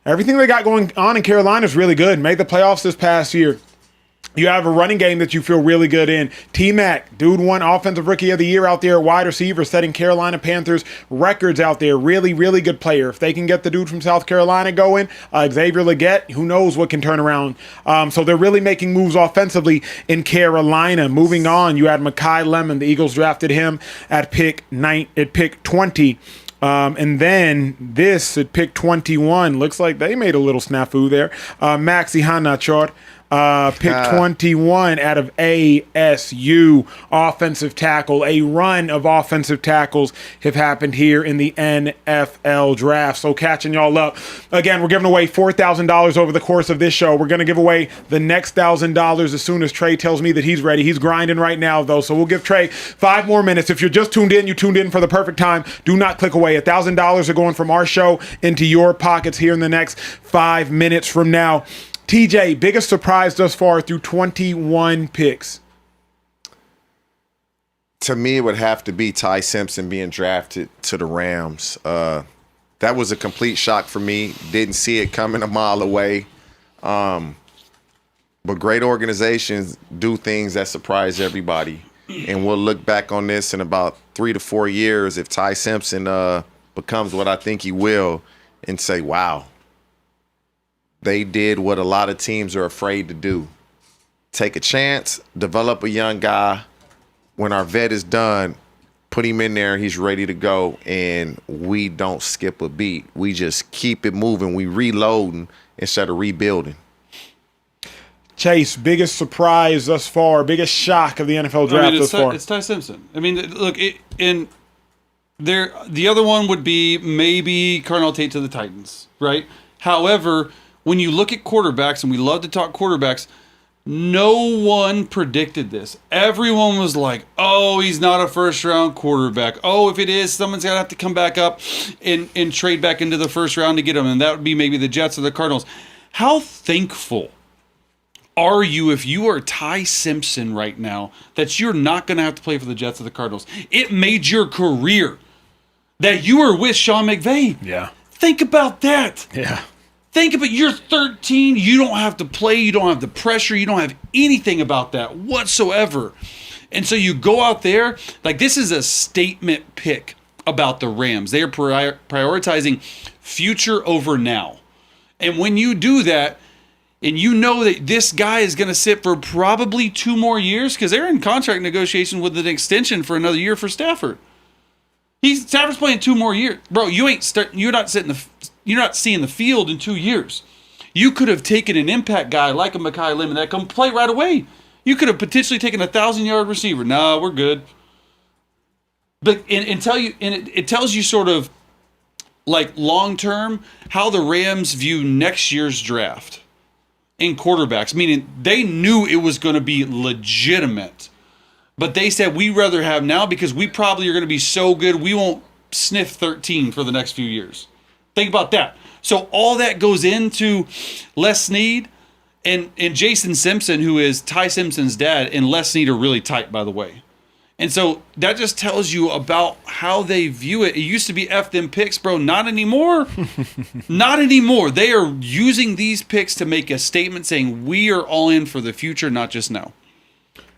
everything they got going on in Carolina is really good. Made the playoffs this past year. You have a running game that you feel really good in. T-Mac, dude won Offensive Rookie of the Year out there, wide receiver, setting Carolina Panthers records out there. Really, really good player. If they can get the dude from South Carolina going, Xavier Legette, who knows what can turn around. So they're really making moves offensively in Carolina. Moving on, you had Makia Lemon. The Eagles drafted him at pick 20. And then this at pick 21, looks like they made a little snafu there. Maxi Hanachor, pick 21 out of ASU, offensive tackle. A run of offensive tackles have happened here in the NFL draft. So catching y'all up. Again, we're giving away $4,000 over the course of this show. We're going to give away the next $1,000 as soon as Trey tells me that he's ready. He's grinding right now, though. So we'll give Trey 5 more minutes. If you're just tuned in, you tuned in for the perfect time. Do not click away. $1,000 are going from our show into your pockets here in the next 5 minutes from now. TJ, biggest surprise thus far through 21 picks? To me, it would have to be Ty Simpson being drafted to the Rams. That was a complete shock for me. Didn't see it coming a mile away. But great organizations do things that surprise everybody. And we'll look back on this in about 3 to 4 years if Ty Simpson becomes what I think he will and say, wow. They did what a lot of teams are afraid to do. Take a chance, develop a young guy. When our vet is done, put him in there, he's ready to go, and we don't skip a beat. We just keep it moving. We reloading instead of rebuilding. Chase, biggest surprise thus far, biggest shock of the NFL draft thus far? It's Ty Simpson. I mean, look, the other one would be maybe Carnell Tate to the Titans, right? However, when you look at quarterbacks, and we love to talk quarterbacks, No one predicted this. Everyone was like, oh, he's not a first-round quarterback. Oh, if it is, someone's going to have to come back up and trade back into the first round to get him, and that would be maybe the Jets or the Cardinals. How thankful are you if you are Ty Simpson right now that you're not going to have to play for the Jets or the Cardinals? It made your career that you were with Sean McVay. Yeah. Think about that. Yeah. Think about you're 13, you don't have to play, you don't have the pressure, you don't have anything about that whatsoever. And so you go out there, like this is a statement pick about the Rams. They are prioritizing future over now. And when you do that, and you know that this guy is going to sit for probably 2 more years, because they're in contract negotiation with an extension for another year for Stafford. Stafford's playing 2 more years. Bro, you're not seeing the field in 2 years. You could have taken an impact guy like a Makia Lemon that can play right away. You could have potentially taken a 1,000-yard receiver. No, we're good. But it tells you sort of like long term how the Rams view next year's draft in quarterbacks. Meaning they knew it was going to be legitimate. But they said, we'd rather have now because we probably are going to be so good, we won't sniff 13 for the next few years. Think about that. So all that goes into Les Snead and Jason Simpson, who is Ty Simpson's dad, and Les Snead are really tight, by the way. And so that just tells you about how they view it. It used to be F them picks, bro. Not anymore. Not anymore. They are using these picks to make a statement saying we are all in for the future, not just now.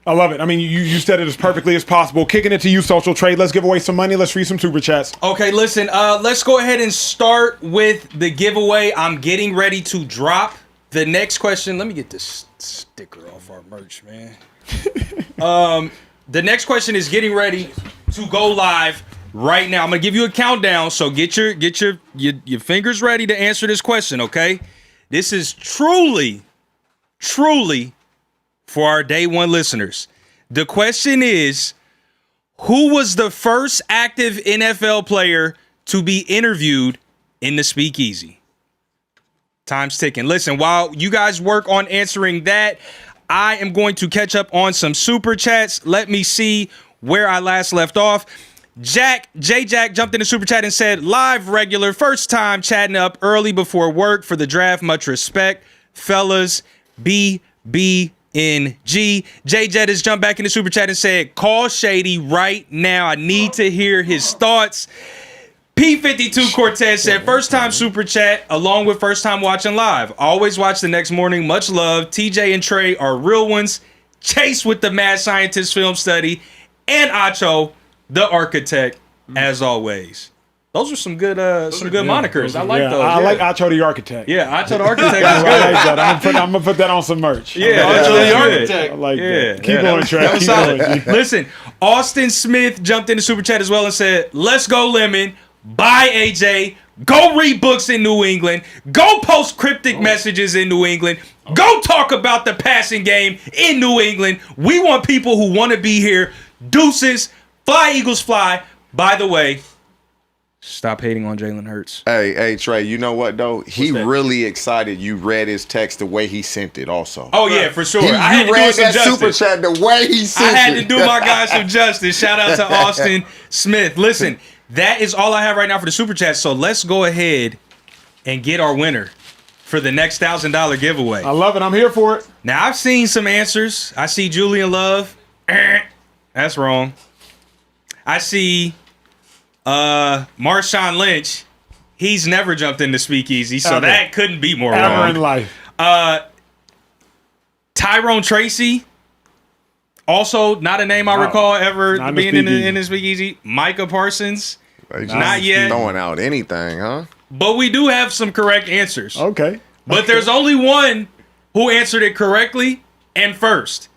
I love it. I mean, you said it as perfectly as possible. Kicking it to you, Social Trade. Let's give away some money. Let's read some Super Chats. Okay, listen. Let's go ahead and start with the giveaway. I'm getting ready to drop the next question. Let me get this sticker off our merch, man. The next question is getting ready to go live right now. I'm gonna give you a countdown, so get your fingers ready to answer this question. Okay, this is truly for our day one listeners. The question is, who was the first active NFL player to be interviewed in the Speakeasy? Time's ticking. Listen, while you guys work on answering that, I am going to catch up on some Super Chats. Let me see where I last left off. Jack jumped in the Super Chat and said, live regular, first time chatting up early before work for the draft. Much respect. Fellas, BBNG. J-Jet has jumped back in the Super Chat and said, call Shady right now. I need to hear his thoughts. P52 Cortez said, first time Super Chat, along with first time watching live. Always watch the next morning. Much love. TJ and Trey are real ones. Chase with the Mad Scientist film study. And Acho, the architect, as always. Those are some good monikers. I like those. I like Acho the architect. Yeah, Acho the architect is good. I like that. I'm gonna put that on some merch. Yeah, Acho the architect. I like that. Keep going, Trey. Keep going. Listen, Austin Smith jumped in the Super Chat as well and said, let's go Lemon. Bye, AJ. Go read books in New England. Go post cryptic messages in New England. Go talk about the passing game in New England. We want people who want to be here. Deuces. Fly, Eagles, fly. By the way, stop hating on Jalen Hurts. Hey, Trey, you know what, though? He really excited you read his text the way he sent it also. Oh, yeah, for sure. You I had to read do that some Super justice. Chat the way he sent it. I had to do my guy some justice. Shout out to Austin Smith. Listen, that is all I have right now for the Super Chat. So let's go ahead and get our winner for the next $1,000 giveaway. I love it. I'm here for it. Now, I've seen some answers. I see Julian Love. That's wrong. I see Marshawn Lynch. He's never jumped into Speakeasy, so that couldn't be more wrong. Ever in life. Tyrone Tracy. Also, not a name I recall ever being in the Speakeasy. Micah Parsons. Not yet. Throwing out anything, huh? But we do have some correct answers. Okay. But there's only one who answered it correctly and first.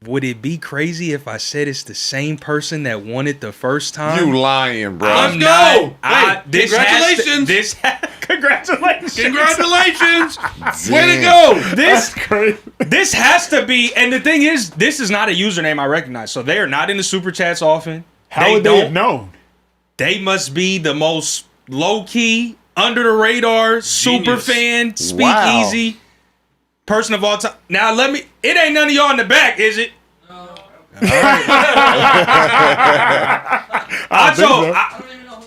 Would it be crazy if I said it's the same person that won it the first time? You lying, bro. I'm Let's go. not. Congratulations. Congratulations. Congratulations. Way to go. That's crazy. This has to be, and the thing is, this is not a username I recognize. So they are not in the Super Chats often. How would they have known? They must be the most low-key under the radar, super Genius. fan, Speakeasy, person of all time. Now it ain't none of y'all in the back, is it? No.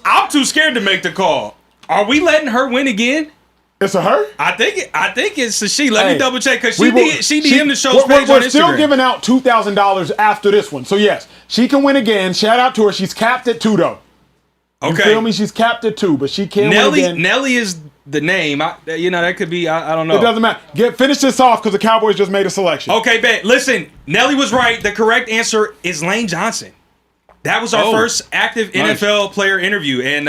I'm too scared to make the call. Are we letting her win again? It's a her? I think it's a she. Let me double check because she she DM'd the show's page on We're Instagram. still giving out $2,000 after this one. So, yes, she can win again. Shout out to her. She's capped at 2, though. You Okay. feel me? She's capped at 2, but she can win again. Nelly is the name. That could be, I don't know. It doesn't matter. Finish this off because the Cowboys just made a selection. Okay, bet. Listen, Nelly was right. The correct answer is Lane Johnson. That was our first active NFL player interview. And,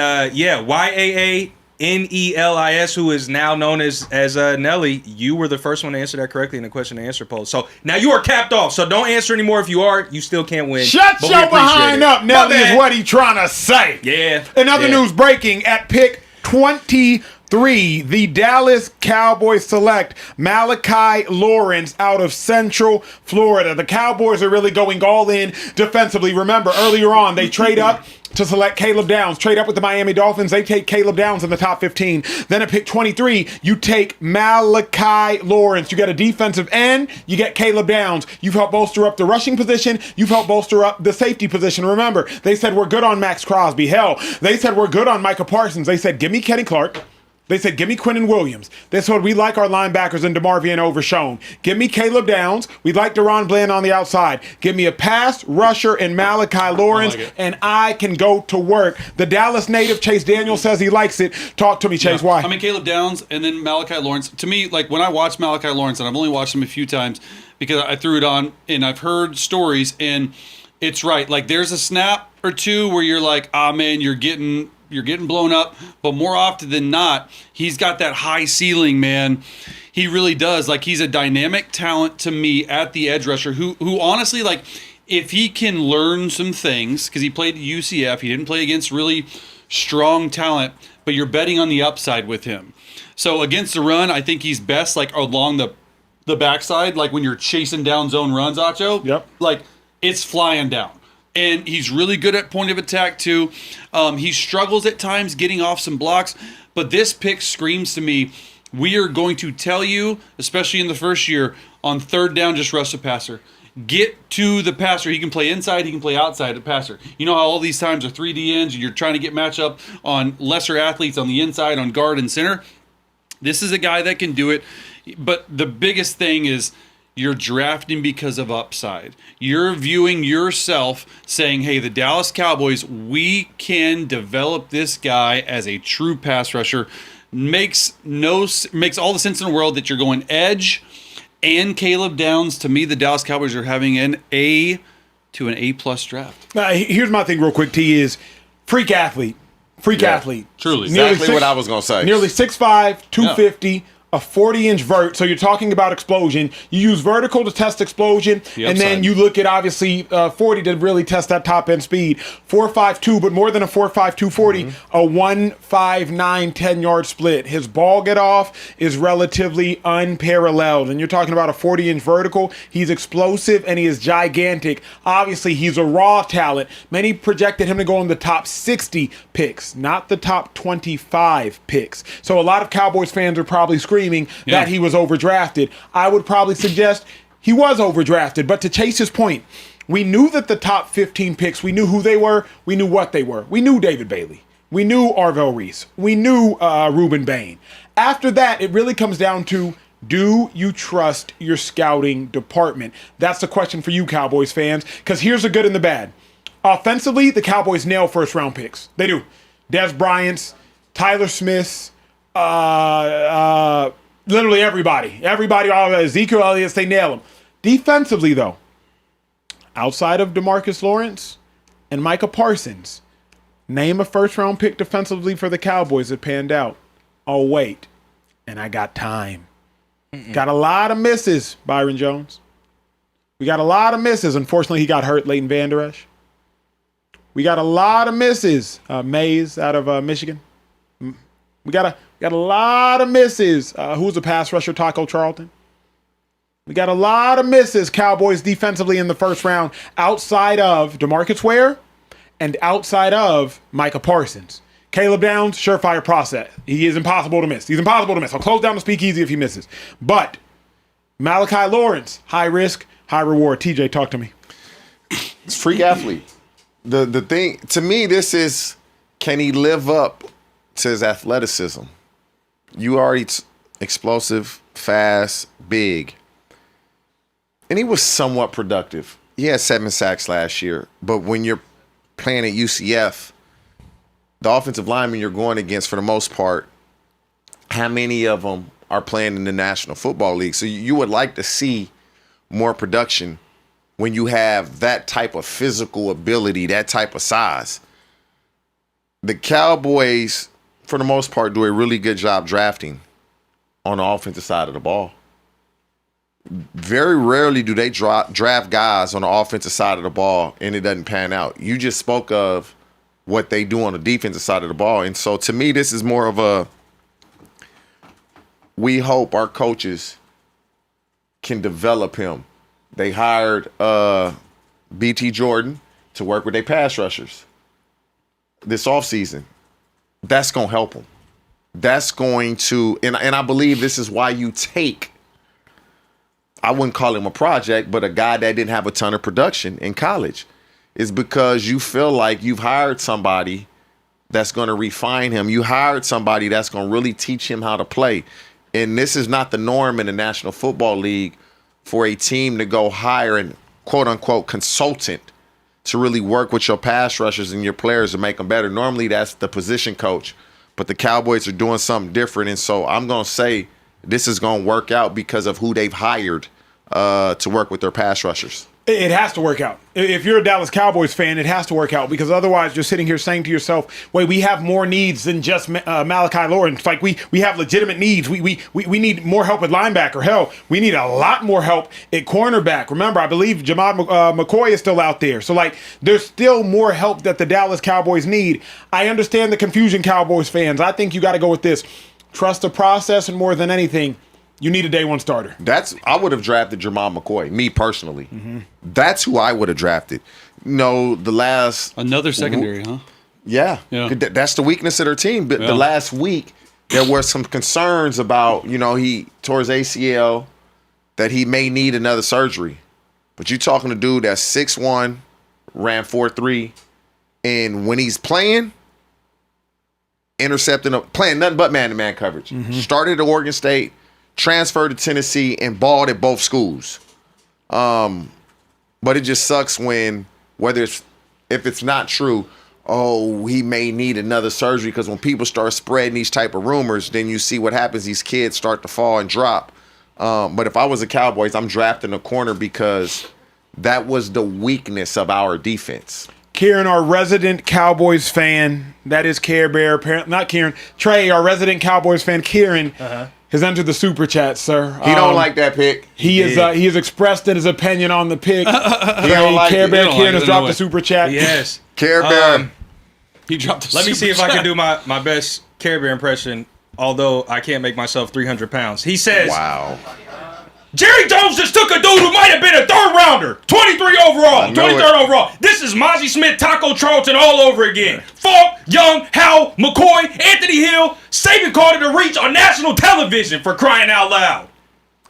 YAANELIS, who is now known as Nelly, you were the first one to answer that correctly in the question and answer poll. So now you are capped off. So don't answer anymore. If you are, you still can't win. Shut But your we appreciate behind it. up, Nelly, is what he trying to say. Yeah. In other Yeah. news breaking, at pick 23, the Dallas Cowboys select Malachi Lawrence out of Central Florida. The Cowboys are really going all in defensively. Remember, earlier on, they trade up to select Caleb Downs. Trade up with the Miami Dolphins. They take Caleb Downs in the top 15. Then at pick 23, you take Malachi Lawrence. You get a defensive end. You get Caleb Downs. You've helped bolster up the rushing position. You've helped bolster up the safety position. Remember, they said we're good on Max Crosby. Hell, they said we're good on Micah Parsons. They said, give me Kenny Clark. They said, give me Quinnen Williams. That's what we like our linebackers in DeMarvin Overshown. Give me Caleb Downs. We'd like Deron Bland on the outside. Give me a pass rusher and Malachi Lawrence, and I can go to work. The Dallas native, Chase Daniel, says he likes it. Talk to me, Chase. Why? I mean, Caleb Downs and then Malachi Lawrence. To me, like when I watch Malachi Lawrence, and I've only watched him a few times because I threw it on and I've heard stories, and it's right. Like there's a snap or two where you're like, ah, man, you're getting blown up, but more often than not, he's got that high ceiling, man. He really does. Like he's a dynamic talent to me at the edge rusher who honestly, like if he can learn some things, because he played at UCF, he didn't play against really strong talent, but you're betting on the upside with him. So against the run, I think he's best like along the backside, like when you're chasing down zone runs, Acho. Yep. Like it's flying down. And he's really good at point of attack, too. He struggles at times getting off some blocks. But this pick screams to me, we are going to tell you, especially in the first year, on third down, just rush the passer. Get to the passer. He can play inside. He can play outside the passer. You know how all these times are 3D ends, and you're trying to get matchup on lesser athletes on the inside, on guard and center? This is a guy that can do it. But the biggest thing is, you're drafting because of upside. You're viewing yourself saying, hey, the Dallas Cowboys, we can develop this guy as a true pass rusher. Makes all the sense in the world that you're going edge and Caleb Downs. To me, the Dallas Cowboys are having an A to an A+ draft. Here's my thing real quick, T, is freak athlete. Freak athlete. Truly. Exactly what I was going to say. Nearly 6'5", 250. A 40-inch vert, so you're talking about explosion. You use vertical to test explosion, and then you look at, obviously, 40 to really test that top-end speed. 4.52, but more than a 4.5, 240, a 1.59, 10-yard split. His ball get-off is relatively unparalleled, and you're talking about a 40-inch vertical. He's explosive, and he is gigantic. Obviously, he's a raw talent. Many projected him to go in the top 60 picks, not the top 25 picks. So a lot of Cowboys fans are probably screaming that he was overdrafted. I would probably suggest he was overdrafted. But to Chase's point, we knew that the top 15 picks, we knew who they were, we knew what they were. We knew David Bailey. We knew Arvell Reese. We knew Rubin Bain. After that, it really comes down to, do you trust your scouting department? That's the question for you Cowboys fans, because here's the good and the bad. Offensively, the Cowboys nail first-round picks. They do. Des Bryant's, Tyler Smith's, literally everybody, all Ezekiel Elliott's, they nail them. Defensively, though, outside of DeMarcus Lawrence and Micah Parsons, name a first-round pick defensively for the Cowboys that panned out. Oh, wait, and I got time. Got a lot of misses, Byron Jones. We got a lot of misses. Unfortunately, he got hurt, Leighton Vander Esch. We got a lot of misses. Mays out of Michigan. We got a lot of misses. Who's a pass rusher? Taco Charlton. We got a lot of misses, Cowboys defensively in the first round, outside of DeMarcus Ware and outside of Micah Parsons. Caleb Downs, surefire process. He is impossible to miss. He's impossible to miss. I'll close down the Speakeasy if he misses. But Malachi Lawrence, high risk, high reward. TJ, talk to me. It's freak athlete. The thing to me, this is, can he live up to his athleticism? You already explosive, fast, big, and he was somewhat productive. He had 7 sacks last year, but when you're playing at UCF, the offensive linemen you're going against, for the most part, how many of them are playing in the National Football League? So you would like to see more production when you have that type of physical ability, that type of size. The Cowboys, for the most part, do a really good job drafting on the offensive side of the ball. Very rarely do they draft guys on the offensive side of the ball and it doesn't pan out. You just spoke of what they do on the defensive side of the ball. And so to me, this is more of a, we hope our coaches can develop him. They hired BT Jordan to work with their pass rushers this offseason. That's going to help them. That's going to, and I believe this is why you take, I wouldn't call him a project, but a guy that didn't have a ton of production in college, is because you feel like you've hired somebody that's going to refine him. You hired somebody that's going to really teach him how to play. And this is not the norm in the National Football League for a team to go hire an quote-unquote consultant to really work with your pass rushers and your players to make them better. Normally, that's the position coach. But the Cowboys are doing something different. And so I'm going to say this is going to work out because of who they've hired to work with their pass rushers. It has to work out. If you're a Dallas Cowboys fan, it has to work out, because otherwise you're sitting here saying to yourself, wait, we have more needs than just Malachi Lawrence. Like we have legitimate needs. We need more help at linebacker. Hell, we need a lot more help at cornerback. Remember, I believe Jamad McCoy is still out there. So, like, there's still more help that the Dallas Cowboys need. I understand the confusion, Cowboys fans. I think you got to go with this. Trust the process, and more than anything, you need a day one starter. I would have drafted Jamad McCoy, me personally. Mm-hmm. That's who I would have drafted. The last... Another secondary, huh? Yeah. That's the weakness of their team. But the last week, there were some concerns about, he tore his ACL, that he may need another surgery. But you're talking to a dude that's 6'1", ran 4.3, and when he's playing, playing nothing but man-to-man coverage. Mm-hmm. Started at Oregon State, transferred to Tennessee, and balled at both schools. But it just sucks when, if it's not true, he may need another surgery, because when people start spreading these type of rumors, then you see what happens. These kids start to fall and drop. But if I was the Cowboys, I'm drafting a corner because that was the weakness of our defense. Kieran, our resident Cowboys fan, that is Care Bear, apparently not Kieran. Trey, our resident Cowboys fan, Kieran, has entered the super chat, sir. He don't like that pick. He has expressed his opinion on the pick. He don't like Care it. Bear Kieran has dropped the super chat. Yes. Care Bear. He dropped. Let me see if I can do my best Care Bear impression. Although I can't make myself 300 pounds. He says, "Wow, Jerry Jones just took a dude who might have been a third rounder, 23 overall, 23rd overall. This is Mozzie Smith, Taco Charlton all over again. Falk, Young, Howell, McCoy, Anthony Hill. Saban called it a reach on national television, for crying out loud."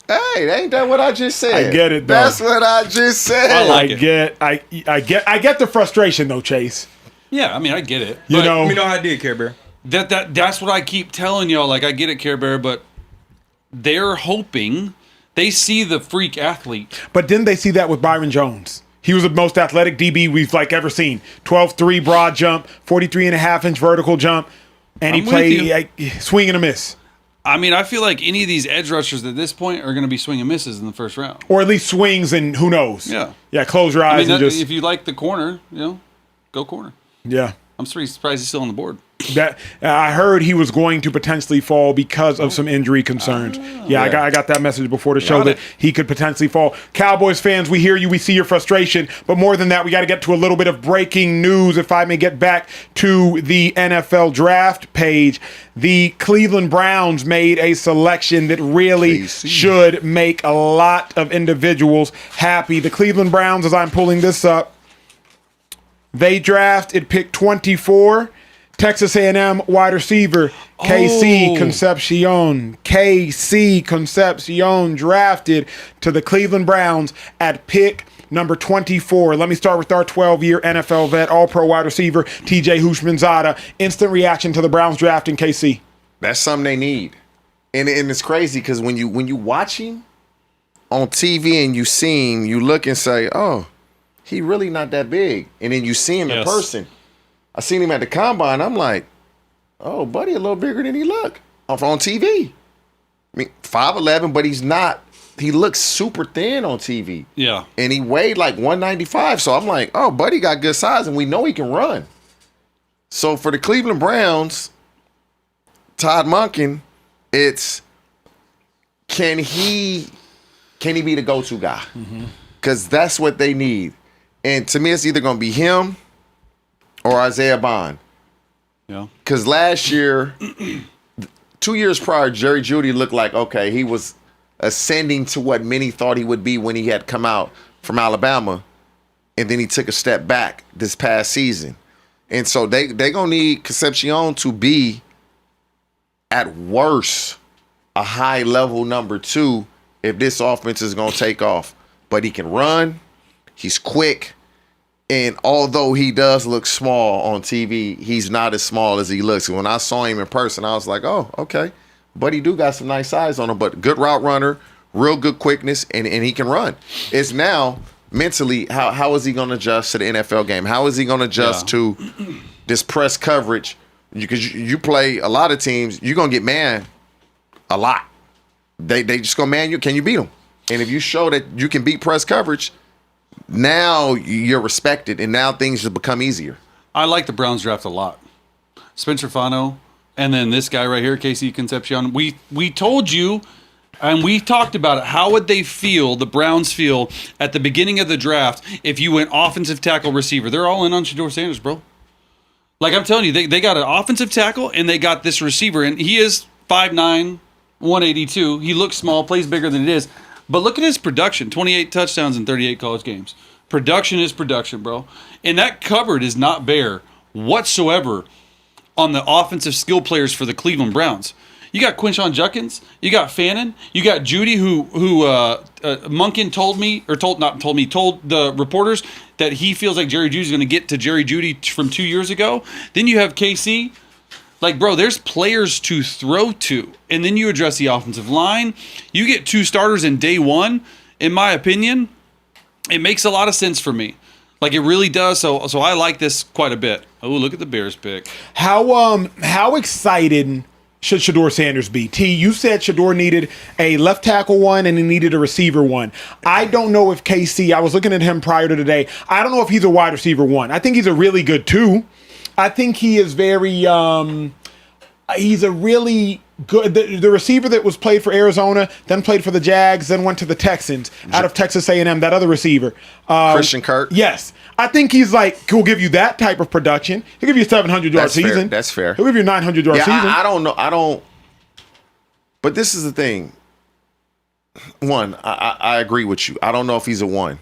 Hey, ain't that what I just said? I get it, though. That's what I just said. I get the frustration, though, Chase. Yeah, I mean, I get it. Let me know how I did, Care Bear. That's what I keep telling y'all. Like, I get it, Care Bear, but they're hoping. They see the freak athlete. But didn't they see that with Byron Jones? He was the most athletic DB we've ever seen. 12.3 broad jump, 43.5-inch vertical jump, and he played swing and a miss. I mean, I feel like any of these edge rushers at this point are going to be swing and misses in the first round. Or at least swings, and who knows? Yeah. Yeah, close your eyes and just... If you like the corner, go corner. Yeah. I'm surprised he's still on the board. That I heard he was going to potentially fall because of some injury concerns. I got that message before the show that he could potentially fall. Cowboys fans, we hear you, we see your frustration, but more than that, we got to get to a little bit of breaking news. If I may get back to the NFL draft page, the Cleveland Browns made a selection that really should make a lot of individuals happy. The Cleveland Browns, as I'm pulling this up, they drafted pick 24. Texas A&M wide receiver KC Concepcion. KC Concepcion drafted to the Cleveland Browns at pick number 24. Let me start with our 12-year NFL vet, all-pro wide receiver, TJ Houshmandzadeh. Instant reaction to the Browns drafting KC. That's something they need. And it's crazy because when you watch him on TV and you see him, you look and say, oh, he really not that big. And then you see him in person. I seen him at the combine. I'm like, oh, buddy, a little bigger than he look on TV. I mean, 5'11", but he's not. He looks super thin on TV. Yeah. And he weighed like 195. So I'm like, oh, buddy got good size, and we know he can run. So for the Cleveland Browns, Todd Monken, it's can he be the go-to guy? Because that's what they need. And to me, it's either going to be him or Isaiah Bond. Yeah. Because last year, 2 years prior, Jerry Jeudy looked like, okay, he was ascending to what many thought he would be when he had come out from Alabama. And then he took a step back this past season. And so they going to need Concepcion to be, at worst, a high-level number 2 if this offense is going to take off. But he can run. He's quick. And although he does look small on TV, he's not as small as he looks. When I saw him in person, I was like, oh, okay. But he do got some nice size on him. But good route runner, real good quickness, and he can run. It's now mentally, how is he going to adjust to the NFL game? How is he going to adjust to this press coverage? Because you play a lot of teams, you're going to get man a lot. They just go man you. Can you beat them? And if you show that you can beat press coverage, now you're respected, and now things just become easier. I like the Browns draft a lot. Spencer Fano, and then this guy right here, KC Concepcion. We told you, and we talked about it. How would they feel, the Browns feel, at the beginning of the draft if you went offensive tackle receiver? They're all in on Shedeur Sanders, bro. Like I'm telling you, they got an offensive tackle, and they got this receiver, and he is 5'9", 182. He looks small, plays bigger than it is. But look at his production, 28 touchdowns in 38 college games. Production is production, bro. And that cupboard is not bare whatsoever on the offensive skill players for the Cleveland Browns. You got Quinshon Judkins, you got Fannin, you got Jeudy, who Monken told the reporters that he feels like Jerry Jeudy's going to get to Jerry Jeudy from 2 years ago. Then you have KC. Like, bro, there's players to throw to. And then you address the offensive line. You get 2 starters in day one. In my opinion, it makes a lot of sense for me. Like, it really does. So I like this quite a bit. Oh, look at the Bears pick. How excited should Shedeur Sanders be? T, you said Shedeur needed a left tackle one and he needed a receiver one. I don't know if KC, I was looking at him prior to today, I don't know if he's a wide receiver one. I think he's a really good 2. I think he is very, he's a really good, the receiver that was played for Arizona, then played for the Jags, then went to the Texans out of Texas A&M, that other receiver. Christian Kirk? Yes. I think he's like, he'll give you that type of production. He'll give you a 700-yard season. Fair. That's fair. He'll give you a 900-yard season. I don't know. But this is the thing. One, I agree with you. I don't know if he's a 1.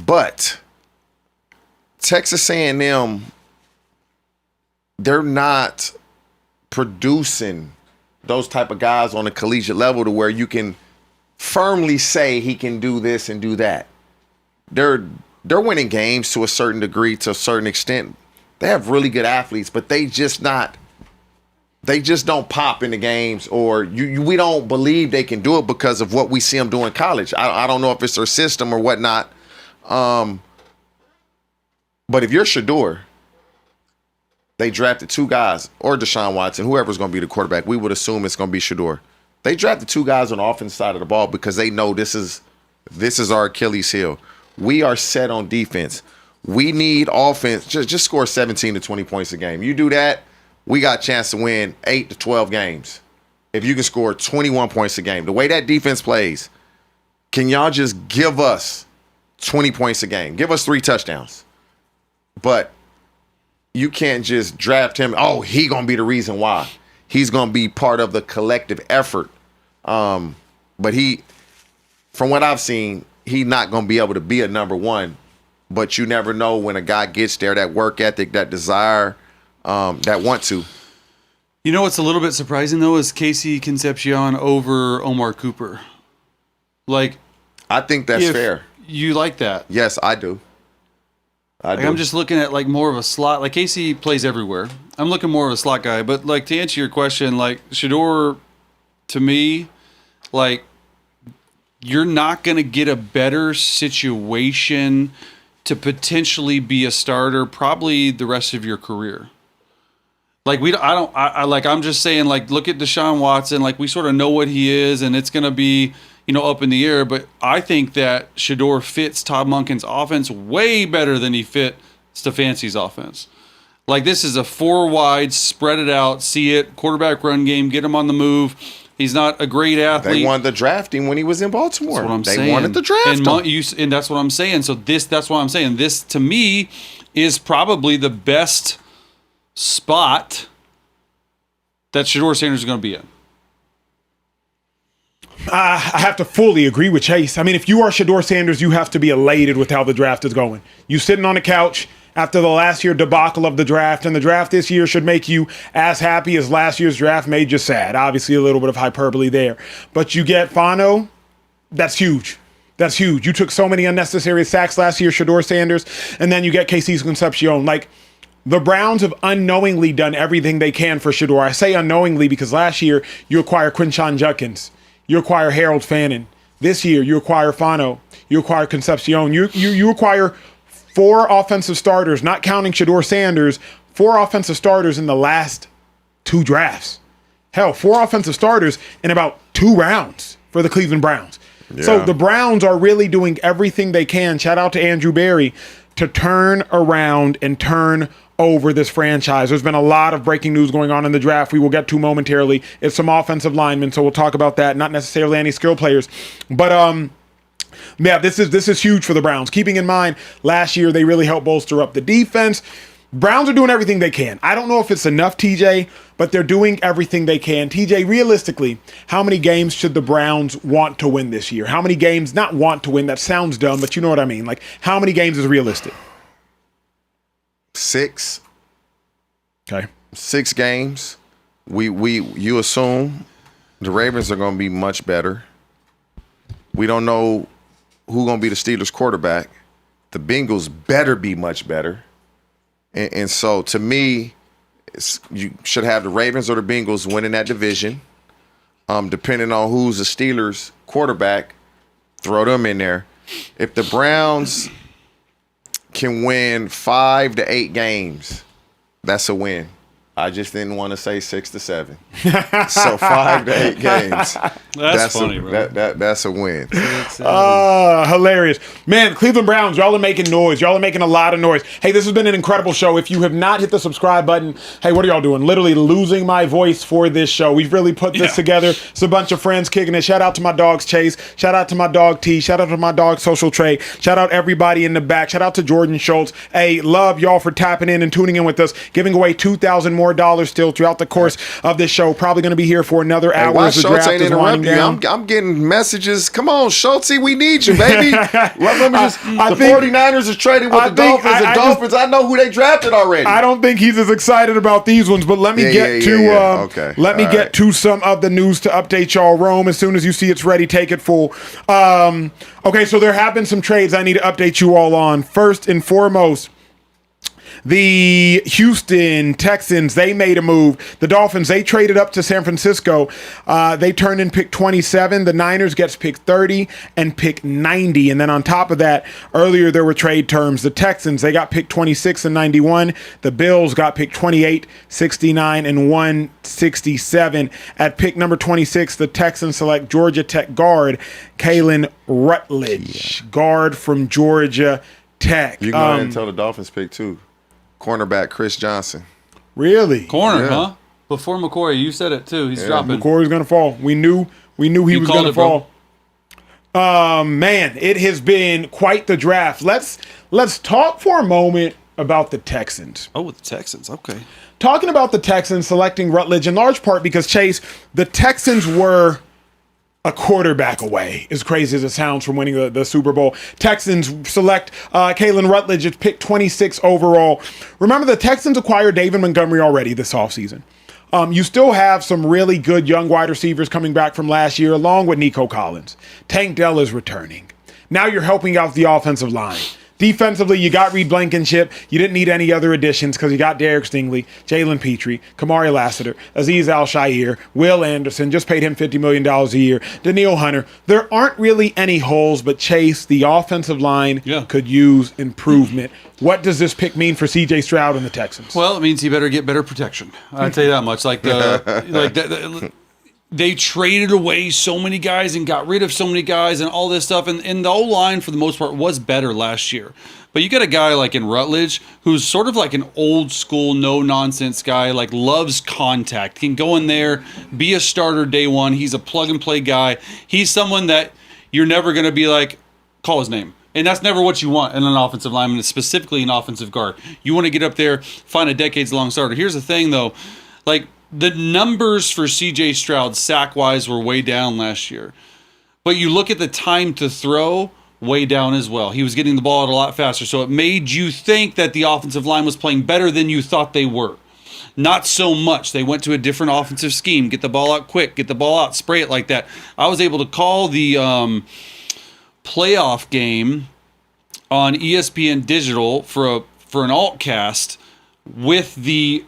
But Texas A&M, they're not producing those type of guys on a collegiate level to where you can firmly say he can do this and do that. They're winning games to a certain degree, to a certain extent. They have really good athletes, but they just don't pop in the games, or we don't believe they can do it because of what we see them do in college. I don't know if it's their system or whatnot. But if you're Shedeur, they drafted 2 guys, or Deshaun Watson, whoever's going to be the quarterback. We would assume it's going to be Shedeur. They drafted 2 guys on the offense side of the ball because they know this is our Achilles heel. We are set on defense. We need offense. Just score 17 to 20 points a game. You do that, we got a chance to win 8 to 12 games. If you can score 21 points a game. The way that defense plays, can y'all just give us 20 points a game? Give us 3 touchdowns. But you can't just draft him. Oh, he going to be the reason why. He's going to be part of the collective effort. But from what I've seen, he's not going to be able to be a number 1. But you never know when a guy gets there, that work ethic, that desire. that want to. You know what's a little bit surprising though is Casey Concepcion over Omar Cooper. Like, I think that's fair. You like that? Yes, I do. I'm just looking at like more of a slot. Like Casey plays everywhere. I'm looking more of a slot guy. But like to answer your question, like Shedeur, to me, like you're not going to get a better situation to potentially be a starter probably the rest of your career. Like I'm just saying, like, look at Deshaun Watson. Like, we sort of know what he is, and it's going to be, up in the air. But I think that Shedeur fits Todd Monken's offense way better than he fit Stefanski's offense. Like, this is a 4 wide, spread it out, see it, quarterback run game, get him on the move. He's not a great athlete. They wanted to draft him when he was in Baltimore. That's what I'm saying. They wanted to draft him. And that's what I'm saying. So that's what I'm saying. This, to me, is probably the best spot that Shedeur Sanders is going to be in. I have to fully agree with Chase. I mean, if you are Shedeur Sanders, you have to be elated with how the draft is going. You sitting on the couch after the last year debacle of the draft, and the draft this year should make you as happy as last year's draft made you sad. Obviously, a little bit of hyperbole there. But you get Fano, that's huge. That's huge. You took so many unnecessary sacks last year, Shedeur Sanders, and then you get Casey Concepcion. Like, the Browns have unknowingly done everything they can for Shedeur. I say unknowingly because last year you acquire Quinshon Judkins. You acquire Harold Fannin. This year you acquire Fano. You acquire Concepcion. You acquire 4 offensive starters, not counting Shedeur Sanders, 4 offensive starters in the last 2 drafts. Hell, 4 offensive starters in about 2 rounds for the Cleveland Browns. Yeah. So the Browns are really doing everything they can, shout out to Andrew Berry, to turn around and turn over this franchise. There's been a lot of breaking news going on in the draft we will get to momentarily. It's some offensive linemen, so we'll talk about that, not necessarily any skill players. But yeah, this is huge for the Browns. Keeping in mind, last year they really helped bolster up the defense. Browns are doing everything they can. I don't know if it's enough, TJ, but they're doing everything they can. TJ, realistically, how many games should the Browns want to win this year? How many games, not want to win, that sounds dumb, but you know what I mean. Like, how many games is realistic? 6. Okay. 6 games. You assume the Ravens are going to be much better. We don't know who's going to be the Steelers quarterback. The Bengals better be much better. And so, to me, you should have the Ravens or the Bengals winning that division. Depending on who's the Steelers quarterback, throw them in there. If the Browns can win 5 to 8 games, that's a win. I just didn't want to say 6 to 7. So 5 to 8 games. That's funny, bro. That's a win. Hilarious. Man, Cleveland Browns, y'all are making noise. Y'all are making a lot of noise. Hey, this has been an incredible show. If you have not hit the subscribe button, hey, what are y'all doing? Literally losing my voice for this show. We've really put this together. It's a bunch of friends kicking it. Shout out to my dogs, Chase. Shout out to my dog, T. Shout out to my dog, Social Trey. Shout out everybody in the back. Shout out to Jordan Schultz. Hey, love y'all for tapping in and tuning in with us. Giving away $2,000 more still throughout the course of this show. Probably going to be here for another hour. Why Schultz ain't interrupt you? I'm getting messages. Come on, Schultz, we need you, baby. The 49ers is trading with the Dolphins. The Dolphins, I know who they drafted already. I don't think he's as excited about these ones, but let me get to some of the news to update y'all. Rome, as soon as you see it's ready, take it full. Okay, so there have been some trades I need to update you all on. First and foremost, the Houston Texans, they made a move. The Dolphins, they traded up to San Francisco. They turned in pick 27. The Niners gets pick 30 and pick 90. And then on top of that, earlier there were trade terms. The Texans, they got pick 26 and 91. The Bills got pick 28, 69, and 167. At pick number 26, the Texans select Georgia Tech guard Keyland Rutledge, guard from Georgia Tech. You can go ahead and tell the Dolphins pick 2. Cornerback Chris Johnson. Really? Corner, huh? Before McCoy, you said it too. He's dropping. McCoy's going to fall. We knew he was going to fall. Man, it has been quite the draft. Let's talk for a moment about the Texans. Oh, the Texans. Okay. Talking about the Texans selecting Rutledge in large part because, Chase, the Texans were a quarterback away, as crazy as it sounds, from winning the Super Bowl. Texans select Keyland Rutledge at pick 26 overall. Remember, the Texans acquired David Montgomery already this offseason. You still have some really good young wide receivers coming back from last year, along with Nico Collins. Tank Dell is returning. Now you're helping out the offensive line. Defensively, you got Reed Blankenship. You didn't need any other additions because you got Derek Stingley, Jalen Petrie, Kamari Lassiter, Azeez Al-Shaair, Will Anderson, just paid him $50 million a year, Daniil Hunter. There aren't really any holes, but Chase, the offensive line, could use improvement. What does this pick mean for C.J. Stroud and the Texans? Well, it means he better get better protection. I'll tell you that much. They traded away so many guys and got rid of so many guys and all this stuff. And the O-line, for the most part, was better last year. But you got a guy like in Rutledge who's sort of like an old school, no-nonsense guy, like loves contact, can go in there, be a starter day one. He's a plug-and-play guy. He's someone that you're never going to be like, call his name. And that's never what you want in an offensive lineman, specifically an offensive guard. You want to get up there, find a decades-long starter. Here's the thing, though. The numbers for C.J. Stroud, sack-wise, were way down last year. But you look at the time to throw, way down as well. He was getting the ball out a lot faster. So it made you think that the offensive line was playing better than you thought they were. Not so much. They went to a different offensive scheme. Get the ball out quick. Get the ball out. Spray it like that. I was able to call the playoff game on ESPN Digital for an altcast with the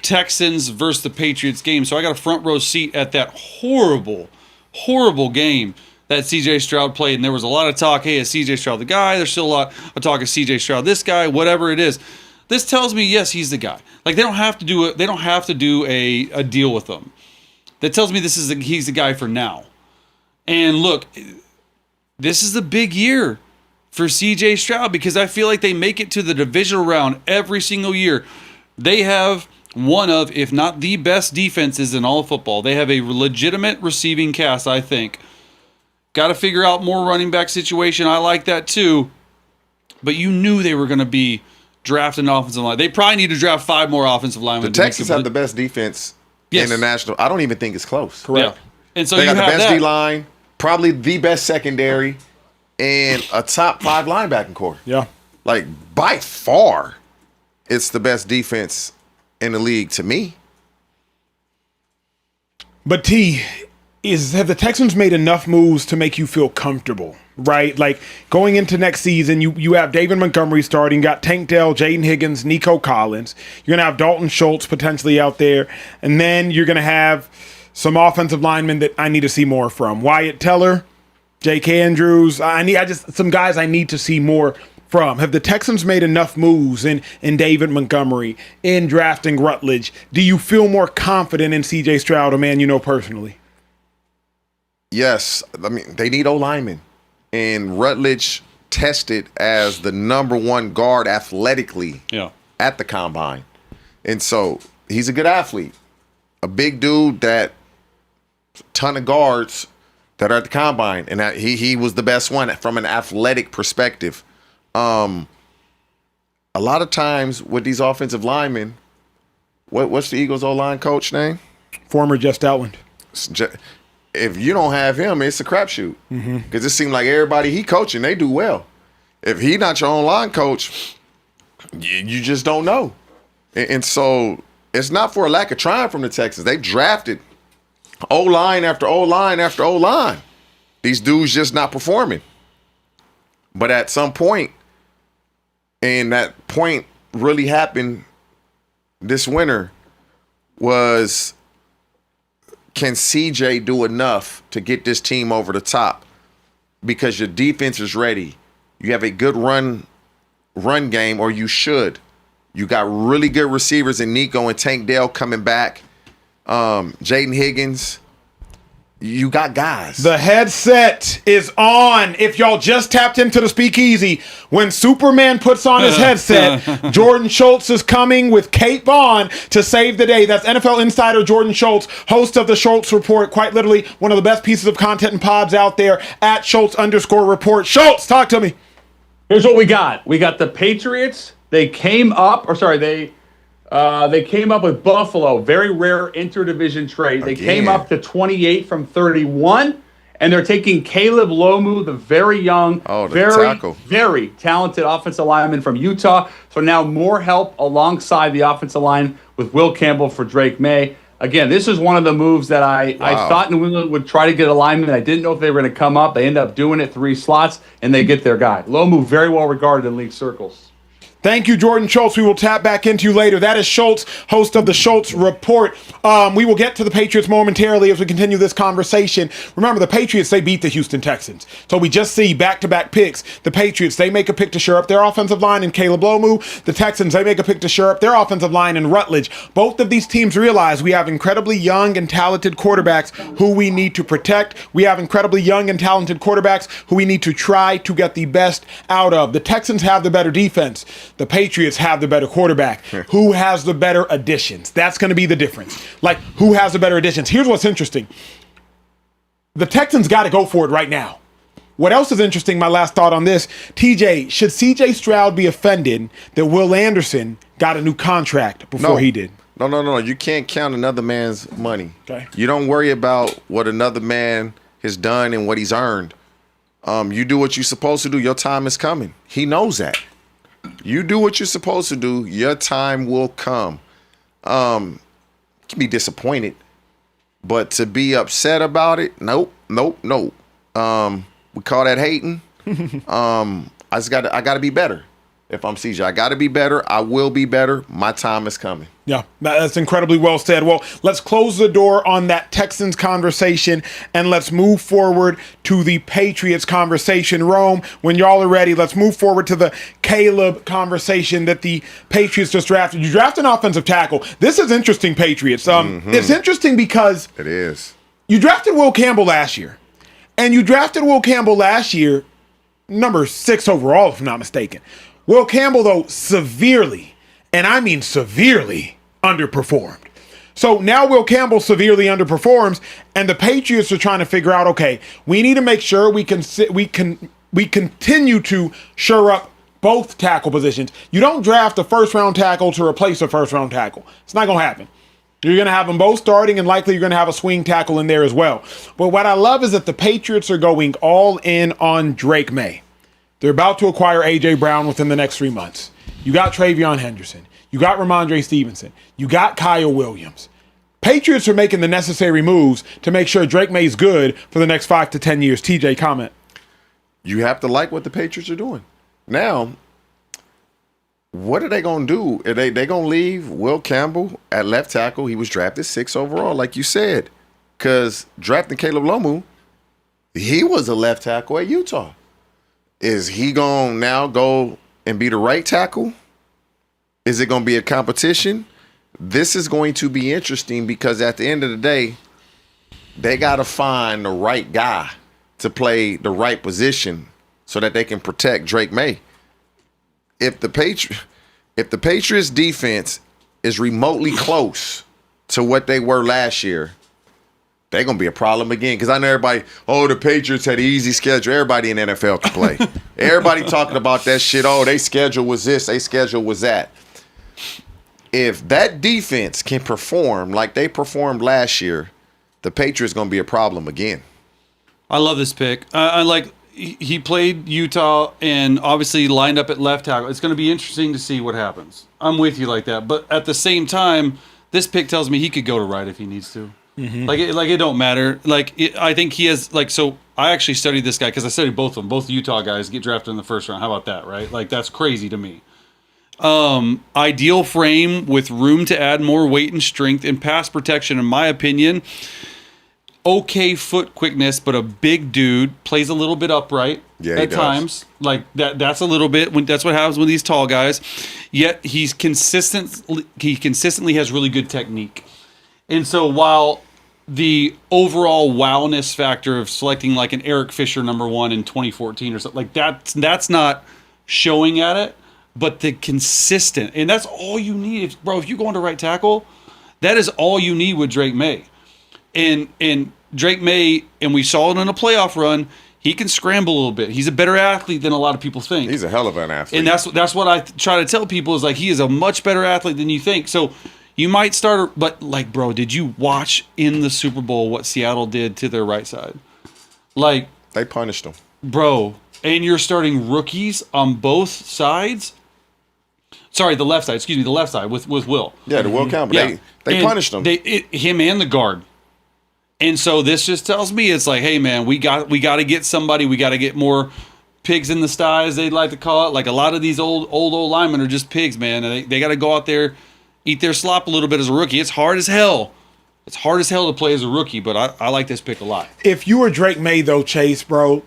Texans versus the Patriots game. So I got a front row seat at that horrible, horrible game that C.J. Stroud played. And there was a lot of talk, hey, is C.J. Stroud the guy? There's still a lot of talk of C.J. Stroud this guy, whatever it is. This tells me, yes, he's the guy. Like, they don't have to do a deal with him. That tells me he's the guy for now. And look, this is the big year for C.J. Stroud because I feel like they make it to the divisional round every single year. They have one of, if not the best defenses in all of football. They have a legitimate receiving cast, I think. Got to figure out more running back situation. I like that too. But you knew they were going to be drafting an offensive line. They probably need to draft 5 more offensive linemen. The Texans have the best defense in the national. I don't even think it's close. Correct. Yeah. And so they got you the have best that. D-line, probably the best secondary, and a top 5 linebacking core. Yeah. Like, by far, it's the best defense in the league to me. But have the Texans made enough moves to make you feel comfortable, right? Like, going into next season, you have David Montgomery starting, got Tank Dell, Jaden Higgins, Nico Collins. You're going to have Dalton Schultz potentially out there. And then you're going to have some offensive linemen that I need to see more from. Wyatt Teller, Jake Andrews. Some guys I need to see more from. Have the Texans made enough moves in David Montgomery, in drafting Rutledge? Do you feel more confident in C.J. Stroud, a man you know personally? Yes. I mean, they need O-linemen. And Rutledge tested as the number 1 guard athletically at the combine. And so he's a good athlete. A big dude that ton of guards that are at the combine. And he was the best one from an athletic perspective. A lot of times with these offensive linemen, what's the Eagles O-line coach name? Former Jeff Stoutland. If you don't have him, it's a crapshoot. Because it seems like everybody he coaching, they do well. If he not your own-line coach, you just don't know. And so it's not for a lack of trying from the Texans. They drafted O-line after O-line after O-line. These dudes just not performing. But at some point, and that point really happened this winter, was can CJ do enough to get this team over the top? Because your defense is ready. You have a good run game, or you should. You got really good receivers in Nico and Tank Dell coming back. Jaden Higgins. You got guys. The headset is on. If y'all just tapped into the Speakeasy, when Superman puts on his headset, Jordan Schultz is coming with Kate Vaughn to save the day. That's NFL insider Jordan Schultz, host of the Schultz Report. Quite literally one of the best pieces of content and pods out there at Schultz_report. Schultz, talk to me. Here's what we got. We got the Patriots. They came up with Buffalo. Very rare interdivision trade. They came up to 28 from 31. And they're taking Caleb Lomu, the very young, very talented offensive lineman from Utah. So now more help alongside the offensive line with Will Campbell for Drake May. Again, this is one of the moves that I thought New England would try to get a lineman. I didn't know if they were going to come up. They end up doing it 3 slots, and they get their guy. Lomu, very well regarded in league circles. Thank you, Jordan Schultz. We will tap back into you later. That is Schultz, host of the Schultz Report. We will get to the Patriots momentarily as we continue this conversation. Remember, the Patriots, they beat the Houston Texans. So we just see back-to-back picks. The Patriots, they make a pick to shore up their offensive line in Caleb Lomu. The Texans, they make a pick to shore up their offensive line in Rutledge. Both of these teams realize we have incredibly young and talented quarterbacks who we need to protect. We have incredibly young and talented quarterbacks who we need to try to get the best out of. The Texans have the better defense. The Patriots have the better quarterback. Who has the better additions? That's going to be the difference. Like, who has the better additions? Here's what's interesting. The Texans got to go for it right now. What else is interesting, my last thought on this, TJ, should CJ Stroud be offended that Will Anderson got a new contract before he did? No. You can't count another man's money. Okay. You don't worry about what another man has done and what he's earned. You do what you're supposed to do. Your time is coming. He knows that. You do what you're supposed to do. Your time will come. You can be disappointed, but to be upset about it, nope. We call that hating. I got to be better. If I'm CJ, I got to be better. I will be better. My time is coming. Yeah, that's incredibly well said. Well, let's close the door on that Texans conversation and let's move forward to the Patriots conversation. Rome, when y'all are ready, let's move forward to the Caleb conversation that the Patriots just drafted. You drafted an offensive tackle. This is interesting, Patriots. It's interesting because it is. You drafted Will Campbell last year, and you drafted Will Campbell last year, number 6 overall, if I'm not mistaken. Will Campbell, though, severely, and I mean severely, underperformed. So now Will Campbell severely underperforms, and the Patriots are trying to figure out, okay, we need to make sure we continue to shore up both tackle positions. You don't draft a first-round tackle to replace a first-round tackle. It's not going to happen. You're going to have them both starting, and likely you're going to have a swing tackle in there as well. But what I love is that the Patriots are going all in on Drake May. They're about to acquire A.J. Brown within the next 3 months. You got Travion Henderson. You got Ramondre Stevenson. You got Kyle Williams. Patriots are making the necessary moves to make sure Drake May's good for the next 5 to 10 years. TJ, comment. You have to like what the Patriots are doing. Now, what are they going to do? Are they going to leave Will Campbell at left tackle? He was drafted 6 overall, like you said. Because drafting Caleb Lomu, he was a left tackle at Utah. Is he going to now go and be the right tackle? Is it going to be a competition? This is going to be interesting because at the end of the day, they got to find the right guy to play the right position so that they can protect Drake May. If the Patriots defense is remotely close to what they were last year, they're going to be a problem again. Because I know everybody, the Patriots had an easy schedule. Everybody in the NFL can play. Everybody talking about that shit. Their schedule was this. Their schedule was that. If that defense can perform like they performed last year, the Patriots going to be a problem again. I love this pick. He played Utah and obviously lined up at left tackle. It's going to be interesting to see what happens. I'm with you like that. But at the same time, this pick tells me he could go to right if he needs to. Mm-hmm. It don't matter. I think he has so I actually studied this guy because I studied both of them. Both Utah guys get drafted in the first round. How about that, right? That's crazy to me. Ideal frame with room to add more weight and strength and pass protection, in my opinion. Okay foot quickness, but a big dude, plays a little bit upright at times. That's a little bit that's what happens with these tall guys. Yet he consistently has really good technique. And so while the overall wowness factor of selecting an Eric Fisher #1 in 2014 or something that's not showing at it, but the consistent, and that's all you need. If you go into right tackle, that is all you need with Drake May. And Drake May, and we saw it in a playoff run, he can scramble a little bit. He's a better athlete than a lot of people think. He's a hell of an athlete. And that's what I try to tell people is he is a much better athlete than you think. So you might start, but bro, did you watch in the Super Bowl what Seattle did to their right side? Like, They punished him. bro, and you're starting rookies on both sides. Sorry, the left side. Excuse me, the left side with Will. Yeah, the Will Campbell. Yeah. They And punished him. Him and the guard. And so this just tells me it's like, hey man, we got to get somebody. We got to get more pigs in the sty, as they like to call it. Like a lot of these old linemen are just pigs, man. And they got to go out there, eat their slop a little bit as a rookie. It's hard as hell. It's hard as hell to play as a rookie, but I like this pick a lot. If you were Drake May, though, Chase, bro,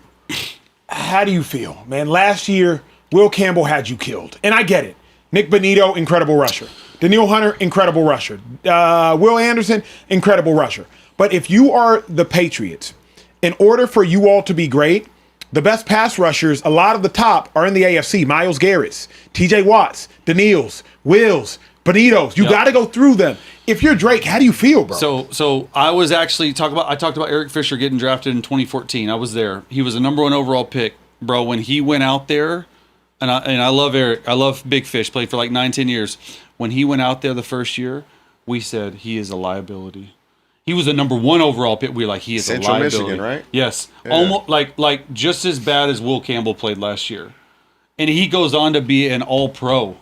how do you feel? Man, last year, Will Campbell had you killed. And I get it. Nick Bonito, incredible rusher. Daniil Hunter, incredible rusher. Will Anderson, incredible rusher. But if you are the Patriots, in order for you all to be great, the best pass rushers, a lot of the top, are in the AFC. Myles Garrett's, TJ Watts, Daniils, Wills, Bonitos. You got to go through them. If you're Drake, how do you feel, bro? So I was actually I talked about Eric Fisher getting drafted in 2014. I was there. He was a number 1 overall pick, bro. When he went out there, and I love Eric. I love Big Fish. Played for like 9-10 years. When he went out there the first year, we said he is a liability. He was a number 1 overall pick. We were like, he is Central a liability. Michigan, right? Yes, Yeah. almost like just as bad as Will Campbell played last year, and he goes on to be an All-Pro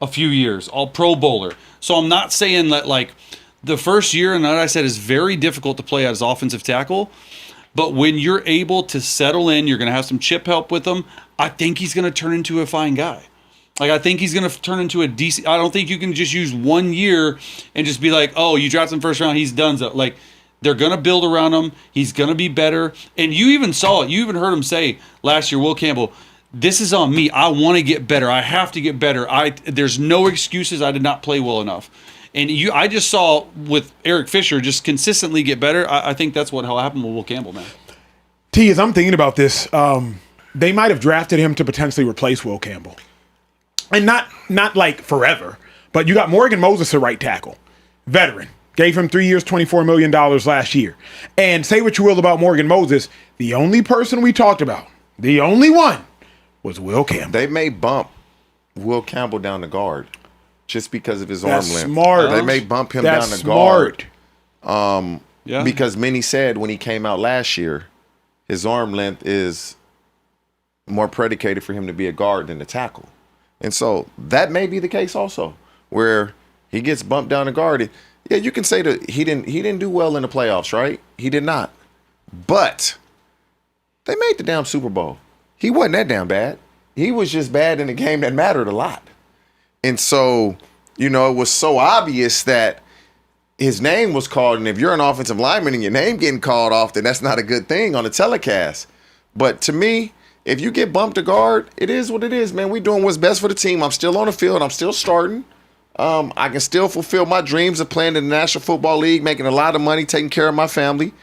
a few years, All-Pro bowler. So I'm not saying that like the first year, and that I said is very difficult to play as offensive tackle. But when you're able to settle in, you're going to have some chip help with him. I think he's going to turn into a fine guy. Like, I think he's going to turn into a decent. I don't think you can just use 1 year and just be like, oh, you drafted him first round, he's done. So, like, they're going to build around him. He's going to be better. And you even saw it. You even heard him say last year, Will Campbell, this is on me. I want to get better. I have to get better. There's no excuses. I did not play well enough. And I just saw with Eric Fisher just consistently get better. I think that's what happened with Will Campbell, man. T, as I'm thinking about this, they might have drafted him to potentially replace Will Campbell. And not like forever, but you got Morgan Moses at right tackle. Veteran. Gave him 3 years, $24 million last year. And say what you will about Morgan Moses, the only person we talked about, the only one, was Will Campbell. They may bump Will Campbell down the guard just because of his That's arm length. smart. They may bump him That's down the guard. smart. Yeah. Because many said when he came out last year, his arm length is more predicated for him to be a guard than a tackle. And so that may be the case also, where he gets bumped down the guard. Yeah, you can say that he didn't do well in the playoffs, right? He did not. But they made the damn Super Bowl. He wasn't that damn bad. He was just bad in a game that mattered a lot. And so, it was so obvious that his name was called. And if you're an offensive lineman and your name getting called off, then that's not a good thing on a telecast. But to me, if you get bumped to guard, it is what it is, man. We're doing what's best for the team. I'm still on the field. I'm still starting. I can still fulfill my dreams of playing in the National Football League, making a lot of money, taking care of my family.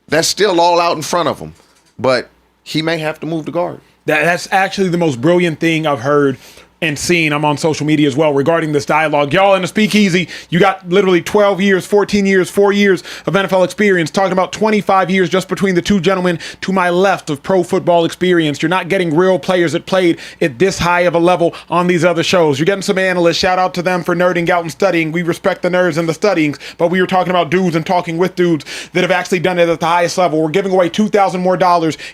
That's still all out in front of him. But he may have to move to guard. That's actually the most brilliant thing I've heard and seen. I'm on social media as well regarding this dialogue. Y'all in the Speakeasy, you got literally 12 years, 14 years, 4 years of NFL experience, talking about 25 years just between the two gentlemen to my left of pro football experience. You're not getting real players that played at this high of a level on these other shows. You're getting some analysts. Shout out to them for nerding out and studying. We respect the nerds and the studyings, but we were talking about dudes and talking with dudes that have actually done it at the highest level. We're giving away $2,000 more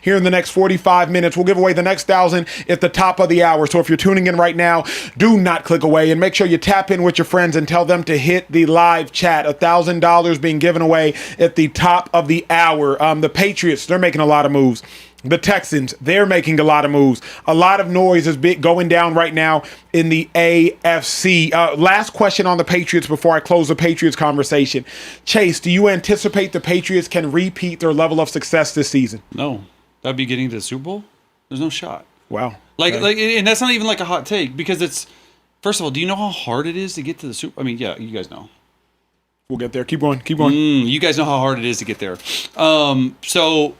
here in the next 45 minutes. We'll give away the next 1,000 at the top of the hour. So if you're tuning in right now, do not click away and make sure you tap in with your friends and tell them to hit the live chat. $1,000 being given away at the top of the hour. The Patriots, they're making a lot of moves. The Texans, they're making a lot of moves. A lot of noise is going down right now in the AFC. Last question on the Patriots before I close the Patriots conversation. Chase, do you anticipate the Patriots can repeat their level of success this season? No. That'd be getting to the Super Bowl? There's no shot. Wow. Like, and that's not even like a hot take, because it's, first of all, do you know how hard it is to get to the Super? I mean, yeah, you guys know. We'll get there. Keep going. Keep going. You guys know how hard it is to get there. So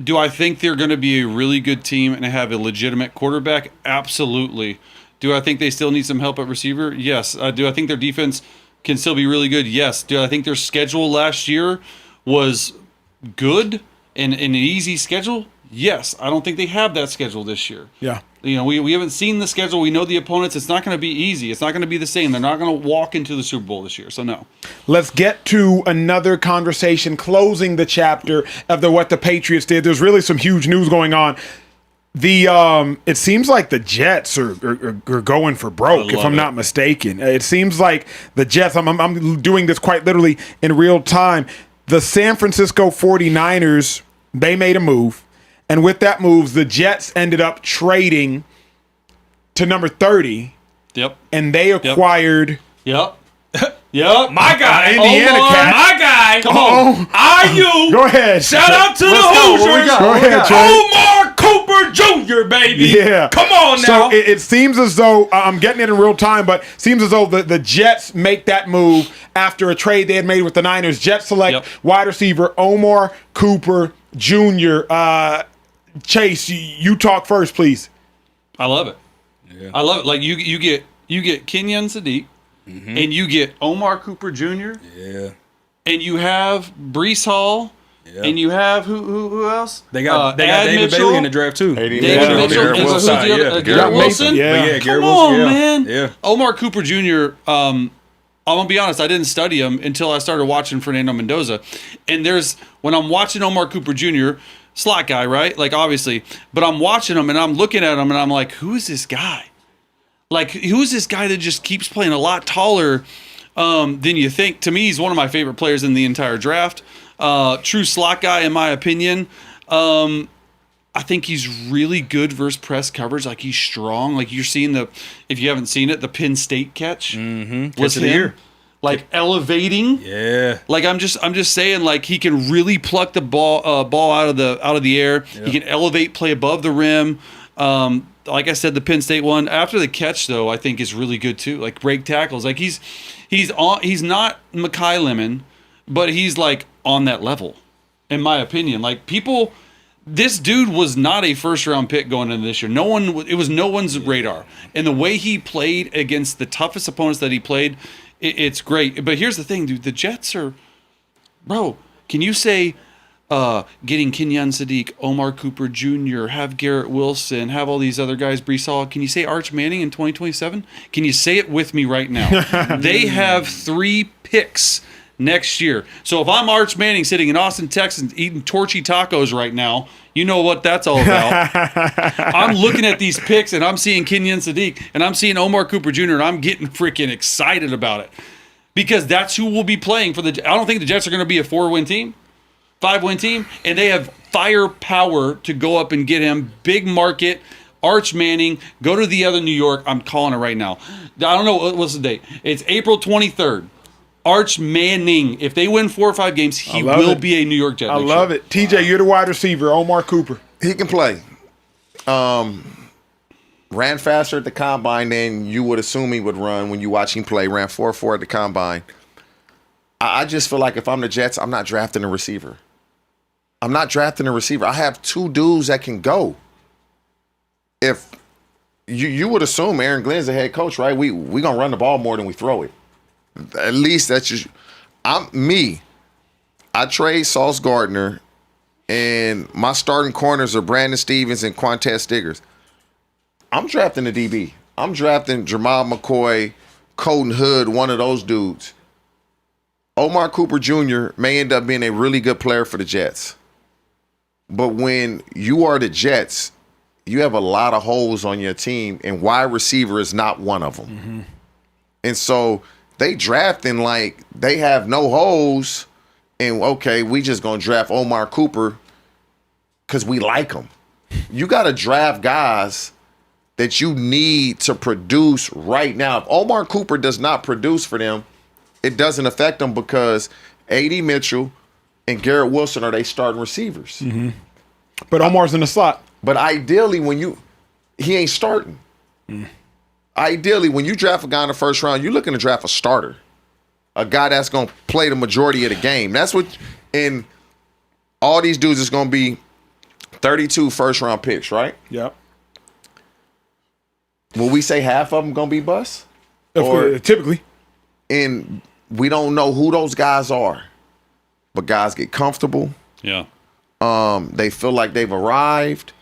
do I think they're going to be a really good team and have a legitimate quarterback? Absolutely. Do I think they still need some help at receiver? Yes. Do I think their defense can still be really good? Yes. Do I think their schedule last year was good and an easy schedule? Yes. I don't think they have that schedule this year. Yeah. You know, we haven't seen the schedule. We know the opponents. It's not going to be easy. It's not going to be the same. They're not going to walk into the Super Bowl this year. So no. Let's get to another conversation, closing the chapter of what the Patriots did. There's really some huge news going on. It seems like the Jets are going for broke, if I'm not mistaken. It seems like the Jets, I'm doing this quite literally in real time. The San Francisco 49ers, they made a move. And with that move, the Jets ended up trading to number 30. Yep. And they acquired Yep. Yep. My guy. Indiana Omar, cat. my guy. Come on. Are you? Go ahead. Shout out to the Let's go. What we Hoosiers. got? Go What we ahead, got? Trey. Omar Cooper Jr., baby. Yeah. Come on now. So it seems as though, I'm getting it in real time, but seems as though the Jets make that move after a trade they had made with the Niners. Jets select wide receiver Omar Cooper Jr. Chase, you talk first, please. I love it. Yeah. I love it. Like you get Kenyon Sadiq, and you get Omar Cooper Jr. Yeah. And you have Breece Hall, and you have who else? They got Ad David Mitchell. Bailey in the draft too. David Yeah, Mitchell. Garrett and who's Wilson. the other- Garrett Garrett Wilson. Yeah. Garrett Come Wilson. on, Yeah. man. Yeah. Omar Cooper Jr. I'm gonna be honest. I didn't study him until I started watching Fernando Mendoza. And when I'm watching Omar Cooper Jr., slot guy, right? Like obviously, but I'm watching him and I'm looking at him and I'm like, who is this guy? Like, who is this guy that just keeps playing a lot taller than you think? To me, he's one of my favorite players in the entire draft. True slot guy, in my opinion. I think he's really good versus press coverage. Like, he's strong. Like, you're seeing if you haven't seen it, the Penn State catch was of the him. year. Like, elevating. Yeah. Like, I'm just saying, like, he can really pluck the ball out of the air. Yeah. He can elevate, play above the rim. Like I said, the Penn State one after the catch, though, I think is really good too. Like break tackles, like he's not Makai Lemon, but he's like on that level, in my opinion. Like this dude was not a first round pick going into this year. It was no one's radar, and the way he played against the toughest opponents that he played, it's great. But here's the thing, dude: the Jets are, bro. Can you say? Getting Kenyon Sadiq, Omar Cooper Jr., have Garrett Wilson, have all these other guys, Breece Hall. Can you say Arch Manning in 2027? Can you say it with me right now? They have 3 picks next year. So if I'm Arch Manning sitting in Austin, Texas, eating torchy tacos right now, you know what that's all about. I'm looking at these picks, and I'm seeing Kenyon Sadiq, and I'm seeing Omar Cooper Jr., and I'm getting freaking excited about it. Because that's who will be playing for I don't think the Jets are going to be a 4-win team. 5-win team, and they have firepower to go up and get him. Big market, Arch Manning, go to the other New York. I'm calling it right now. I don't know, what's the date? It's April 23rd. Arch Manning, if they win 4 or 5 games, he will be a New York Jet. I love it. TJ, you're the wide receiver, Omar Cooper. He can play. Ran faster at the combine than you would assume he would run when you watch him play. Ran 4.4 at the combine. I just feel like if I'm the Jets, I'm not drafting a receiver. I'm not drafting a receiver. I have 2 dudes that can go. If you would assume Aaron Glenn's the head coach, right? We gonna run the ball more than we throw it. At least that's just me. I trade Sauce Gardner, and my starting corners are Brandon Stevens and Quantez Stiggers. I'm drafting a DB. I'm drafting Jamal McCoy, Colton Hood, one of those dudes. Omar Cooper Jr. may end up being a really good player for the Jets. But when you are the Jets, you have a lot of holes on your team, and wide receiver is not one of them. Mm-hmm. And so they drafting like they have no holes, and okay, we just going to draft Omar Cooper because we like him. You got to draft guys that you need to produce right now. If Omar Cooper does not produce for them, it doesn't affect them because A.D. Mitchell and Garrett Wilson are they starting receivers. Mm-hmm. But Omar's in the slot. But ideally, he ain't starting. Ideally, when you draft a guy in the first round, you're looking to draft a starter, a guy that's going to play the majority of the game. That's what, and all these dudes is going to be 32 first-round picks, right? Yep. Will we say half of them going to be busts? Or typically. And we don't know who those guys are, but guys get comfortable. Yeah. They feel like they've arrived,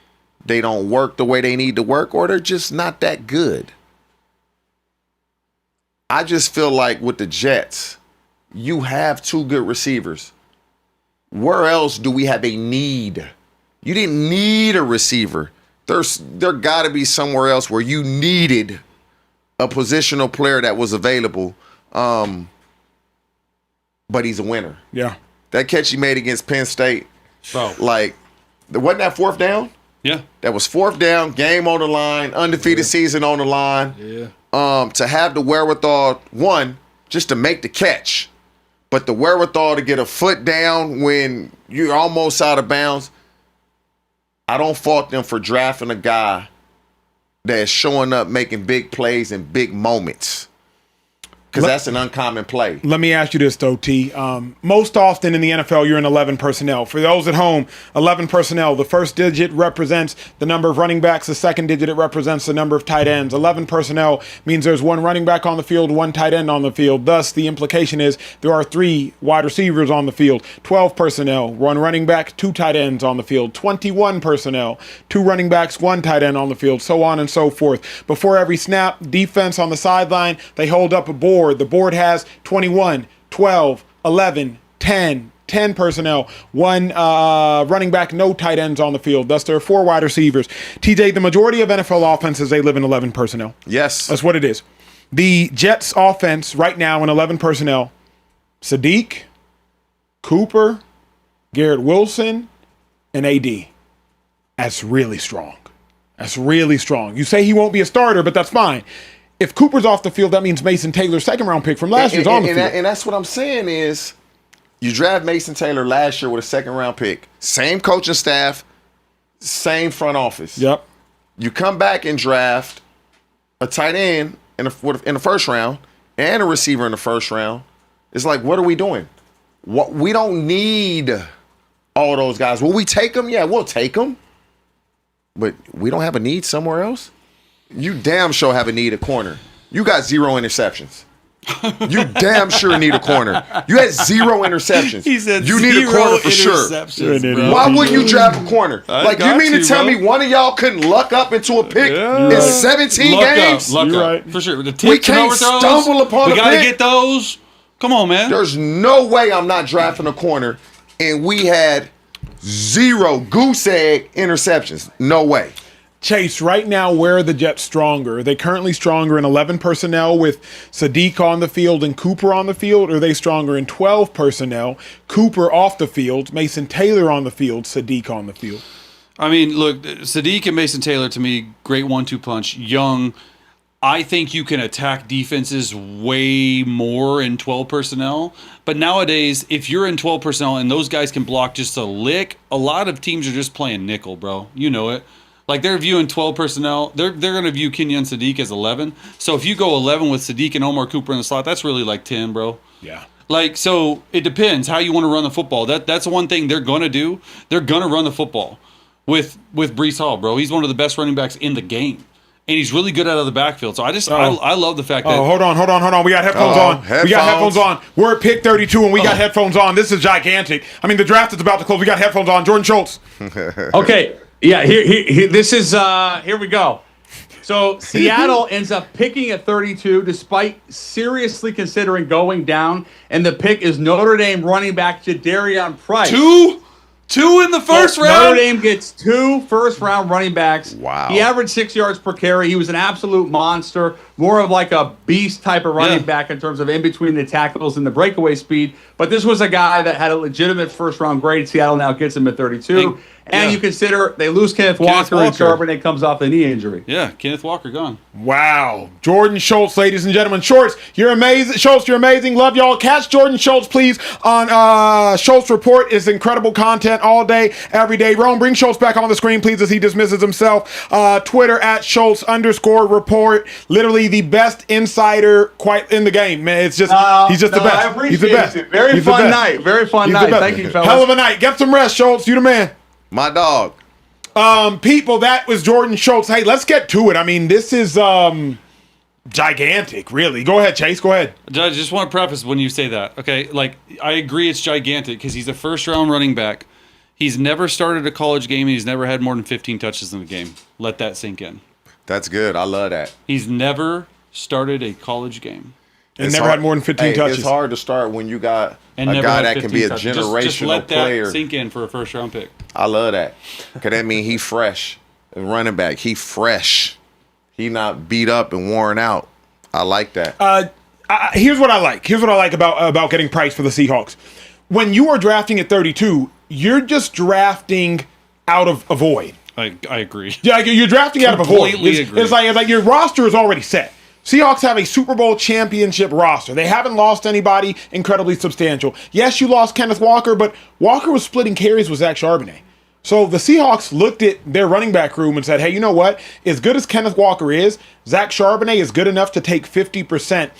they don't work the way they need to work, or they're just not that good. I just feel like with the Jets, you have 2 good receivers. Where else do we have a need? You didn't need a receiver. There got to be somewhere else where you needed a positional player that was available, but he's a winner. Yeah. That catch he made against Penn State, Bro. like, wasn't that 4th down? Yeah. That was 4th down, game on the line, undefeated season on the line. Yeah. To have the wherewithal, one, just to make the catch, but the wherewithal to get a foot down when you're almost out of bounds. I don't fault them for drafting a guy that's showing up making big plays in big moments. Because that's an uncommon play. Let me ask you this, though, T. Most often in the NFL, you're in 11 personnel. For those at home, 11 personnel. The first digit represents the number of running backs. The second digit, it represents the number of tight ends. 11 personnel means there's 1 running back on the field, 1 tight end on the field. Thus, the implication is there are 3 wide receivers on the field. 12 personnel, 1 running back, 2 tight ends on the field. 21 personnel, 2 running backs, 1 tight end on the field, so on and so forth. Before every snap, defense on the sideline, they hold up a board. The board has 21, 12, 11, 10 personnel, 1 running back, no tight ends on the field. Thus, there are 4 wide receivers. TJ, the majority of NFL offenses, they live in 11 personnel. Yes. That's what it is. The Jets offense right now in 11 personnel, Sadiq, Cooper, Garrett Wilson, and AD. That's really strong. That's really strong. You say he won't be a starter, but that's fine. If Cooper's off the field, that means Mason Taylor's 2nd-round pick from last year's on the field. And that's what I'm saying is you draft Mason Taylor last year with a 2nd-round pick. Same coaching staff, same front office. Yep. You come back and draft a tight end in the 1st round and a receiver in the 1st round. It's like, what are we doing? We don't need all those guys. Will we take them? Yeah, we'll take them. But we don't have a need somewhere else? You damn sure have a need at corner. You got 0 interceptions. You damn sure need a corner. You had 0 interceptions. He said you need a corner for sure. Bro. Why wouldn't you draft a corner? Like, you mean to tell me one of y'all couldn't luck up into a pick in 17 games? Luck You're up. right. For sure. The We can't stumble upon a We got to pick. get those. Come on, man. There's no way I'm not drafting a corner, and we had 0 goose egg interceptions. No way. Chase, right now, where are the Jets stronger? Are they currently stronger in 11 personnel with Sadiq on the field and Cooper on the field? Or are they stronger in 12 personnel, Cooper off the field, Mason Taylor on the field, Sadiq on the field? I mean, look, Sadiq and Mason Taylor, to me, great 1-2 punch. Young. I think you can attack defenses way more in 12 personnel. But nowadays, if you're in 12 personnel and those guys can block just a lick, a lot of teams are just playing nickel, bro. You know it. Like, they're viewing 12 personnel. They're going to view Kenyon Sadiq as 11. So if you go 11 with Sadiq and Omar Cooper in the slot, that's really like 10, bro. Yeah. Like, so it depends how you want to run the football. That's one thing they're going to do. They're going to run the football with Breece Hall, bro. He's one of the best running backs in the game. And he's really good out of the backfield. So I love the fact that. Oh, hold on. We got headphones on. We got headphones on. We're at pick 32 and we got headphones on. This is gigantic. I mean, the draft is about to close. We got headphones on. Jordan Schultz. Okay. Yeah, this is here we go. So Seattle ends up picking at 32 despite seriously considering going down, and the pick is Notre Dame running back Jadarian Price. Two in the first round? Notre Dame gets 2 first-round running backs. Wow. He averaged 6 yards per carry. He was an absolute monster, more of like a beast type of running back in terms of in between the tackles and the breakaway speed. But this was a guy that had a legitimate first-round grade. Seattle now gets him at 32. And you consider they lose Kenneth Walker and Charbonnet comes off the knee injury. Yeah, Kenneth Walker gone. Wow. Jordan Schultz, ladies and gentlemen. Schultz, you're amazing. Schultz, you're amazing. Love y'all. Catch Jordan Schultz, please, on Schultz Report. It's incredible content all day, every day. Rome, bring Schultz back on the screen, please, as he dismisses himself. Twitter at Schultz_report. Literally the best insider quite in the game, man. It's just, he's just the best. I appreciate he's the best. it. Very fun night. Very fun night. Thank you, fellas. Hell of a night. Get some rest, Schultz. You the man. My dog. People, that was Jordan Schultz. Hey, let's get to it. I mean, this is gigantic, really. Go ahead, Chase. Go ahead. I just want to preface when you say that, okay? Like, I agree it's gigantic because he's a first-round running back. He's never started a college game, and he's never had more than 15 touches in the game. Let that sink in. That's good. I love that. He's never started a college game. And never had more than 15 touches. It's hard to start when you got And a never guy had that can 15 be a touches. generational just let player. that sink in for a first-round pick. I love that. Because that means he fresh. A running back, he fresh. He not beat up and worn out. I like that. Here's what I like. Here's what I like about getting Price for the Seahawks. When you are drafting at 32, you're just drafting out of a void. I agree. Yeah, you're drafting out of a void. Completely agree. It's like your roster is already set. Seahawks have a Super Bowl championship roster. They haven't lost anybody incredibly substantial. Yes, you lost Kenneth Walker, but Walker was splitting carries with Zach Charbonnet. So the Seahawks looked at their running back room and said, hey, you know what? As good as Kenneth Walker is, Zach Charbonnet is good enough to take 50%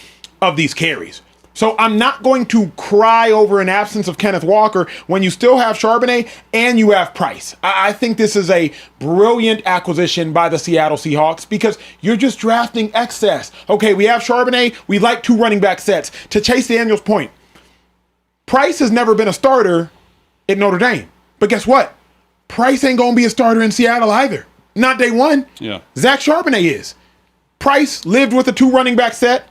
of these carries. So I'm not going to cry over an absence of Kenneth Walker when you still have Charbonnet and you have Price. I think this is a brilliant acquisition by the Seattle Seahawks because you're just drafting excess. Okay, we have Charbonnet. We like 2 running back sets. To Chase Daniel's point, Price has never been a starter at Notre Dame. But guess what? Price ain't going to be a starter in Seattle either. Not day one. Yeah. Zach Charbonnet is. Price lived with a 2 running back set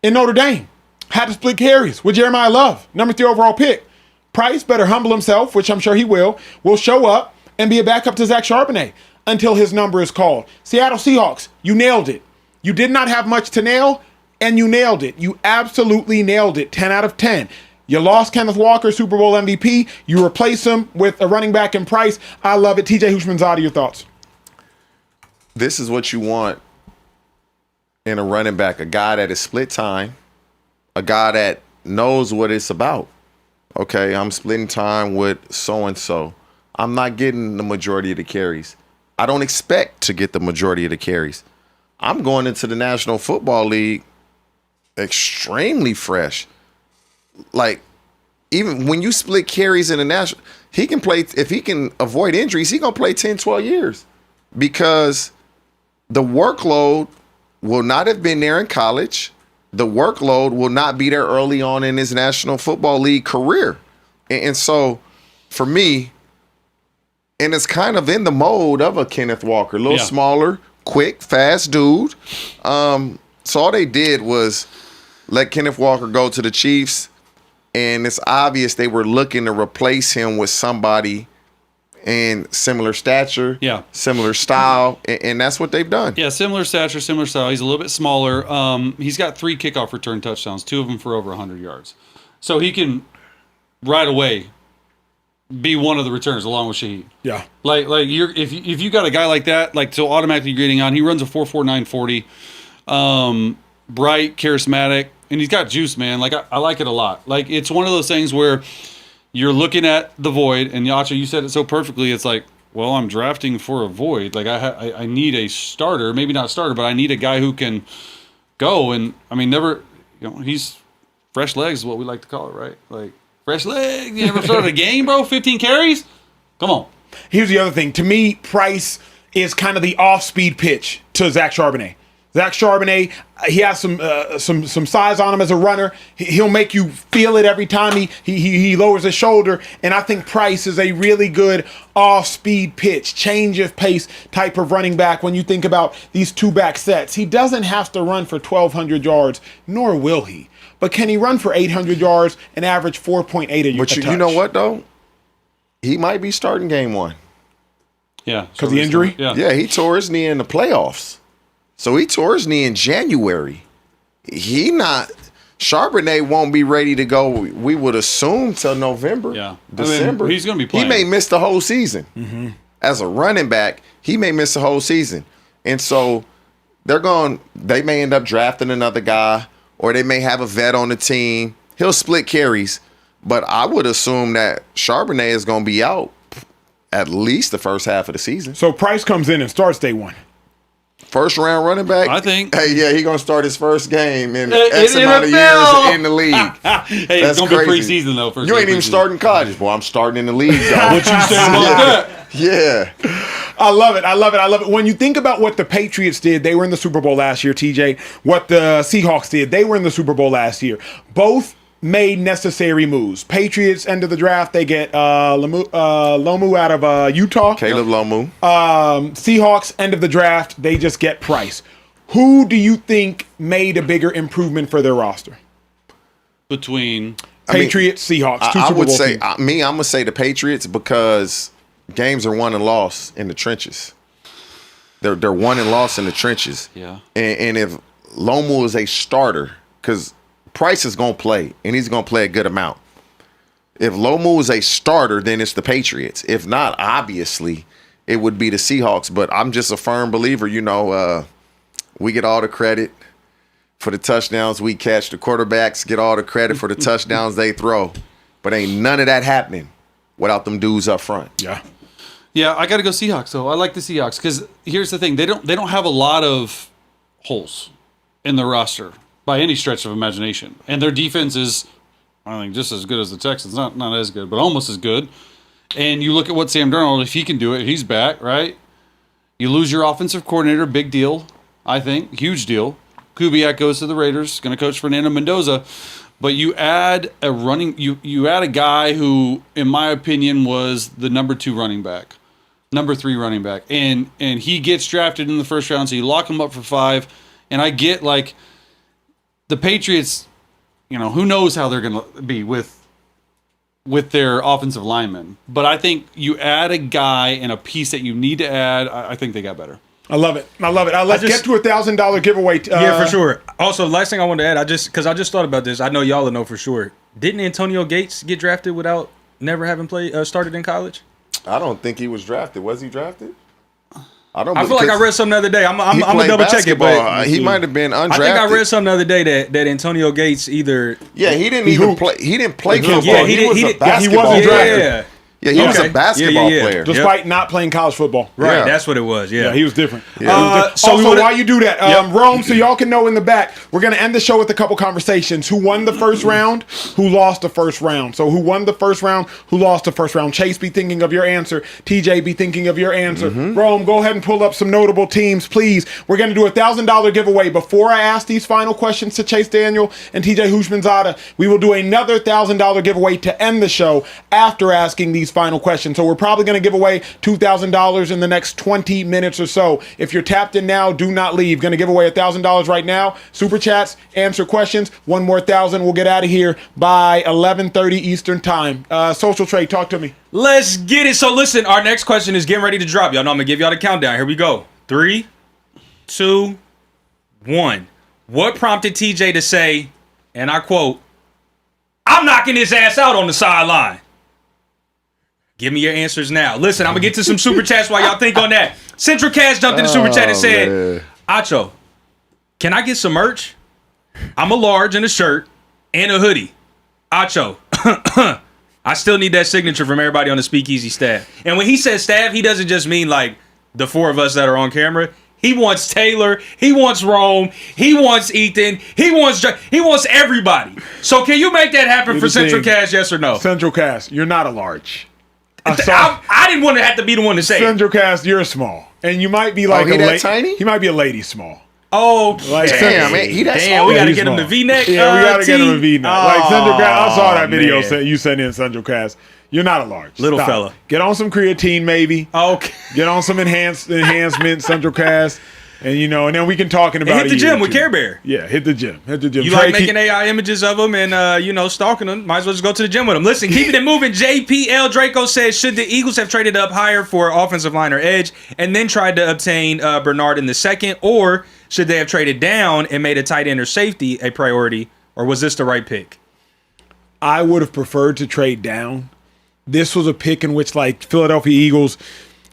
in Notre Dame. Had to split carries with Jeramiah Love, number 3 overall pick. Price better humble himself, which I'm sure he will show up and be a backup to Zach Charbonnet until his number is called. Seattle Seahawks, you nailed it. You did not have much to nail, and you nailed it. You absolutely nailed it, 10 out of 10. You lost Kenneth Walker, Super Bowl MVP. You replace him with a running back in Price. I love it. TJ Hushmanzada, your thoughts? This is what you want in a running back, a guy that is split time, a guy that knows what it's about. Okay, I'm splitting time with so-and-so. I'm not getting the majority of the carries. I don't expect to get the majority of the carries. I'm going into the National Football League extremely fresh. Like, even when you split carries in the national, he can play, if he can avoid injuries, he going to play 10, 12 years because the workload will not have been there in college. The workload will not be there early on in his National Football League career. And so, for me, and it's kind of in the mode of a Kenneth Walker, a little smaller, quick, fast dude. So all they did was let Kenneth Walker go to the Chiefs, and it's obvious they were looking to replace him with somebody in similar stature, similar style, and that's what they've done. Yeah, similar stature, similar style. He's a little bit smaller. He's got 3 kickoff return touchdowns, 2 of them for over 100 yards. So he can right away be one of the returners along with Shaheed. Yeah. Like if you got a guy like that, like so automatically getting on, he runs a 4.49 40. Bright, charismatic, and he's got juice, man. Like I like it a lot. Like it's one of those things where you're looking at the void, and Acho, you said it so perfectly. It's like, well, I'm drafting for a void. Like I need a starter, maybe not starter, but I need a guy who can go. And I mean, he's fresh legs is what we like to call it, right? Like fresh legs. You ever started a game, bro? 15 carries? Come on. Here's the other thing. To me, Price is kind of the off-speed pitch to Zach Charbonnet. Zach Charbonnet, he has some size on him as a runner. He'll make you feel it every time he lowers his shoulder. And I think Price is a really good off-speed pitch, change of pace type of running back when you think about these 2-back sets. He doesn't have to run for 1,200 yards, nor will he. But can he run for 800 yards and average 4.8 a touch? But you know what, though? He might be starting game 1. Yeah. Because the injury? Yeah, he tore his knee in the playoffs. So he tore his knee in January. Charbonnet won't be ready to go, we would assume, till November, December. I mean, he's going to be playing. He may miss the whole season. Mm-hmm. As a running back, he may miss the whole season. And so they may end up drafting another guy, or they may have a vet on the team. He'll split carries. But I would assume that Charbonnet is going to be out at least the first half of the season. So Price comes in and starts day 1. First round running back, I think. Hey, yeah, he's gonna start his first game in X amount of years in the league. Hey, it's gonna be preseason though. You ain't even starting college, boy. I'm starting in the league. What you say about that? Yeah, I love it. When you think about what the Patriots did, they were in the Super Bowl last year. TJ, what the Seahawks did, they were in the Super Bowl last year. Both made necessary moves. Patriots, end of the draft, they get Lomu out of Utah. Caleb Lomu. Seahawks, end of the draft, they just get Price. Who do you think made a bigger improvement for their roster? Between Patriots, Seahawks, two I Super would Bowl say, teams. I'm going to say the Patriots because games are won and lost in the trenches. They're won and lost in the trenches. Yeah. And if Lomu is a starter, because Price is going to play, and he's going to play a good amount. If Lomu is a starter, then it's the Patriots. If not, obviously, it would be the Seahawks. But I'm just a firm believer, we get all the credit for the touchdowns we catch. The quarterbacks get all the credit for the touchdowns they throw. But ain't none of that happening without them dudes up front. Yeah. Yeah, I got to go Seahawks, though. I like the Seahawks because here's the thing. They don't have a lot of holes in their roster by any stretch of imagination. And their defense is, I think, just as good as the Texans. Not as good, but almost as good. And you look at what Sam Darnold, if he can do it, he's back, right? You lose your offensive coordinator, big deal, I think, huge deal. Kubiak goes to the Raiders, going to coach Fernando Mendoza. But you add you add a guy who, in my opinion, was the number 2 running back. Number 3 running back. And he gets drafted in the first round, so you lock him up for 5. And I get, the Patriots, who knows how they're going to be with their offensive linemen. But I think you add a guy and a piece that you need to add, I think they got better. I love it. Let's get to $1,000 giveaway. Yeah, for sure. Also, last thing I wanted to add, because I just thought about this. I know y'all will know for sure. Didn't Antonio Gates get drafted without never having started in college? I don't think he was drafted. Was he drafted? I feel like I read something the other day. I'm gonna double check it, but he might have been undrafted. I think I read something the other day that Antonio Gates either. Yeah, he didn't even play. He didn't play football. Yeah, he was a he basketball wasn't player. drafted. Yeah, he was a basketball player. Despite not playing college football. Right, Yeah. that's what it was. Yeah, He was different. So Also, while you do that, Rome, so y'all can know in the back, we're going to end the show with a couple conversations. Who won the first round? Who lost the first round? So who won the first round? Who lost the first round? Chase, be thinking of your answer. TJ, be thinking of your answer. Rome, go ahead and pull up some notable teams, please. We're going to do a $1,000 giveaway. Before I ask these final questions to Chase Daniel and TJ Hushmanzada, we will do another $1,000 giveaway to end the show after asking these final questions. So we're probably going to give away $2,000 in the next 20 minutes or so. If you're tapped in now, do not leave. Going to give away $1,000 right now. Super chats, answer questions. One more 1,000. We'll get out of here by 11:30 Eastern time. Social Trade, talk to me. Let's get it. So listen, our next question is getting ready to drop. Y'all know I'm gonna give y'all the countdown. Here we go. 3, 2, 1. What prompted TJ to say, and I quote, "I'm knocking his ass out on the sideline"? Give me your answers now. Listen, I'm going to get to some super chats while y'all think on that. Central Cash jumped in the super chat and said, Acho, can I get some merch? I'm a large in a shirt and a hoodie. Acho, I still need that signature from everybody on the Speakeasy staff. And when he says staff, he doesn't just mean like the 4 of us that are on camera. He wants Taylor. He wants Rome. He wants Ethan. He wants everybody. So can you make that happen for Central Cash, yes or no? Central Cast, you're not a large. I didn't want to have to be the one to say Central Cast, you're small. And you might be like tiny? He might be a lady small. Oh, like damn, man, he that small? we got to He's get him the small. V-neck. Yeah, we got to get him a V-neck. Like Central Cast, I saw that video man. you sent in Central Cast. You're not a large. Little Stop. fella. Get on some creatine, maybe. Okay. Get on some enhancement, Central Cast. And and then we can talk in about hit the gym with Care Bear. Yeah, hit the gym. You like making AI images of them and stalking them? Might as well just go to the gym with them. Listen, keeping it moving. JPL Draco says, should the Eagles have traded up higher for offensive line or edge and then tried to obtain Bernard in the second, or should they have traded down and made a tight end or safety a priority, or was this the right pick? I would have preferred to trade down. This was a pick in which, like, Philadelphia Eagles,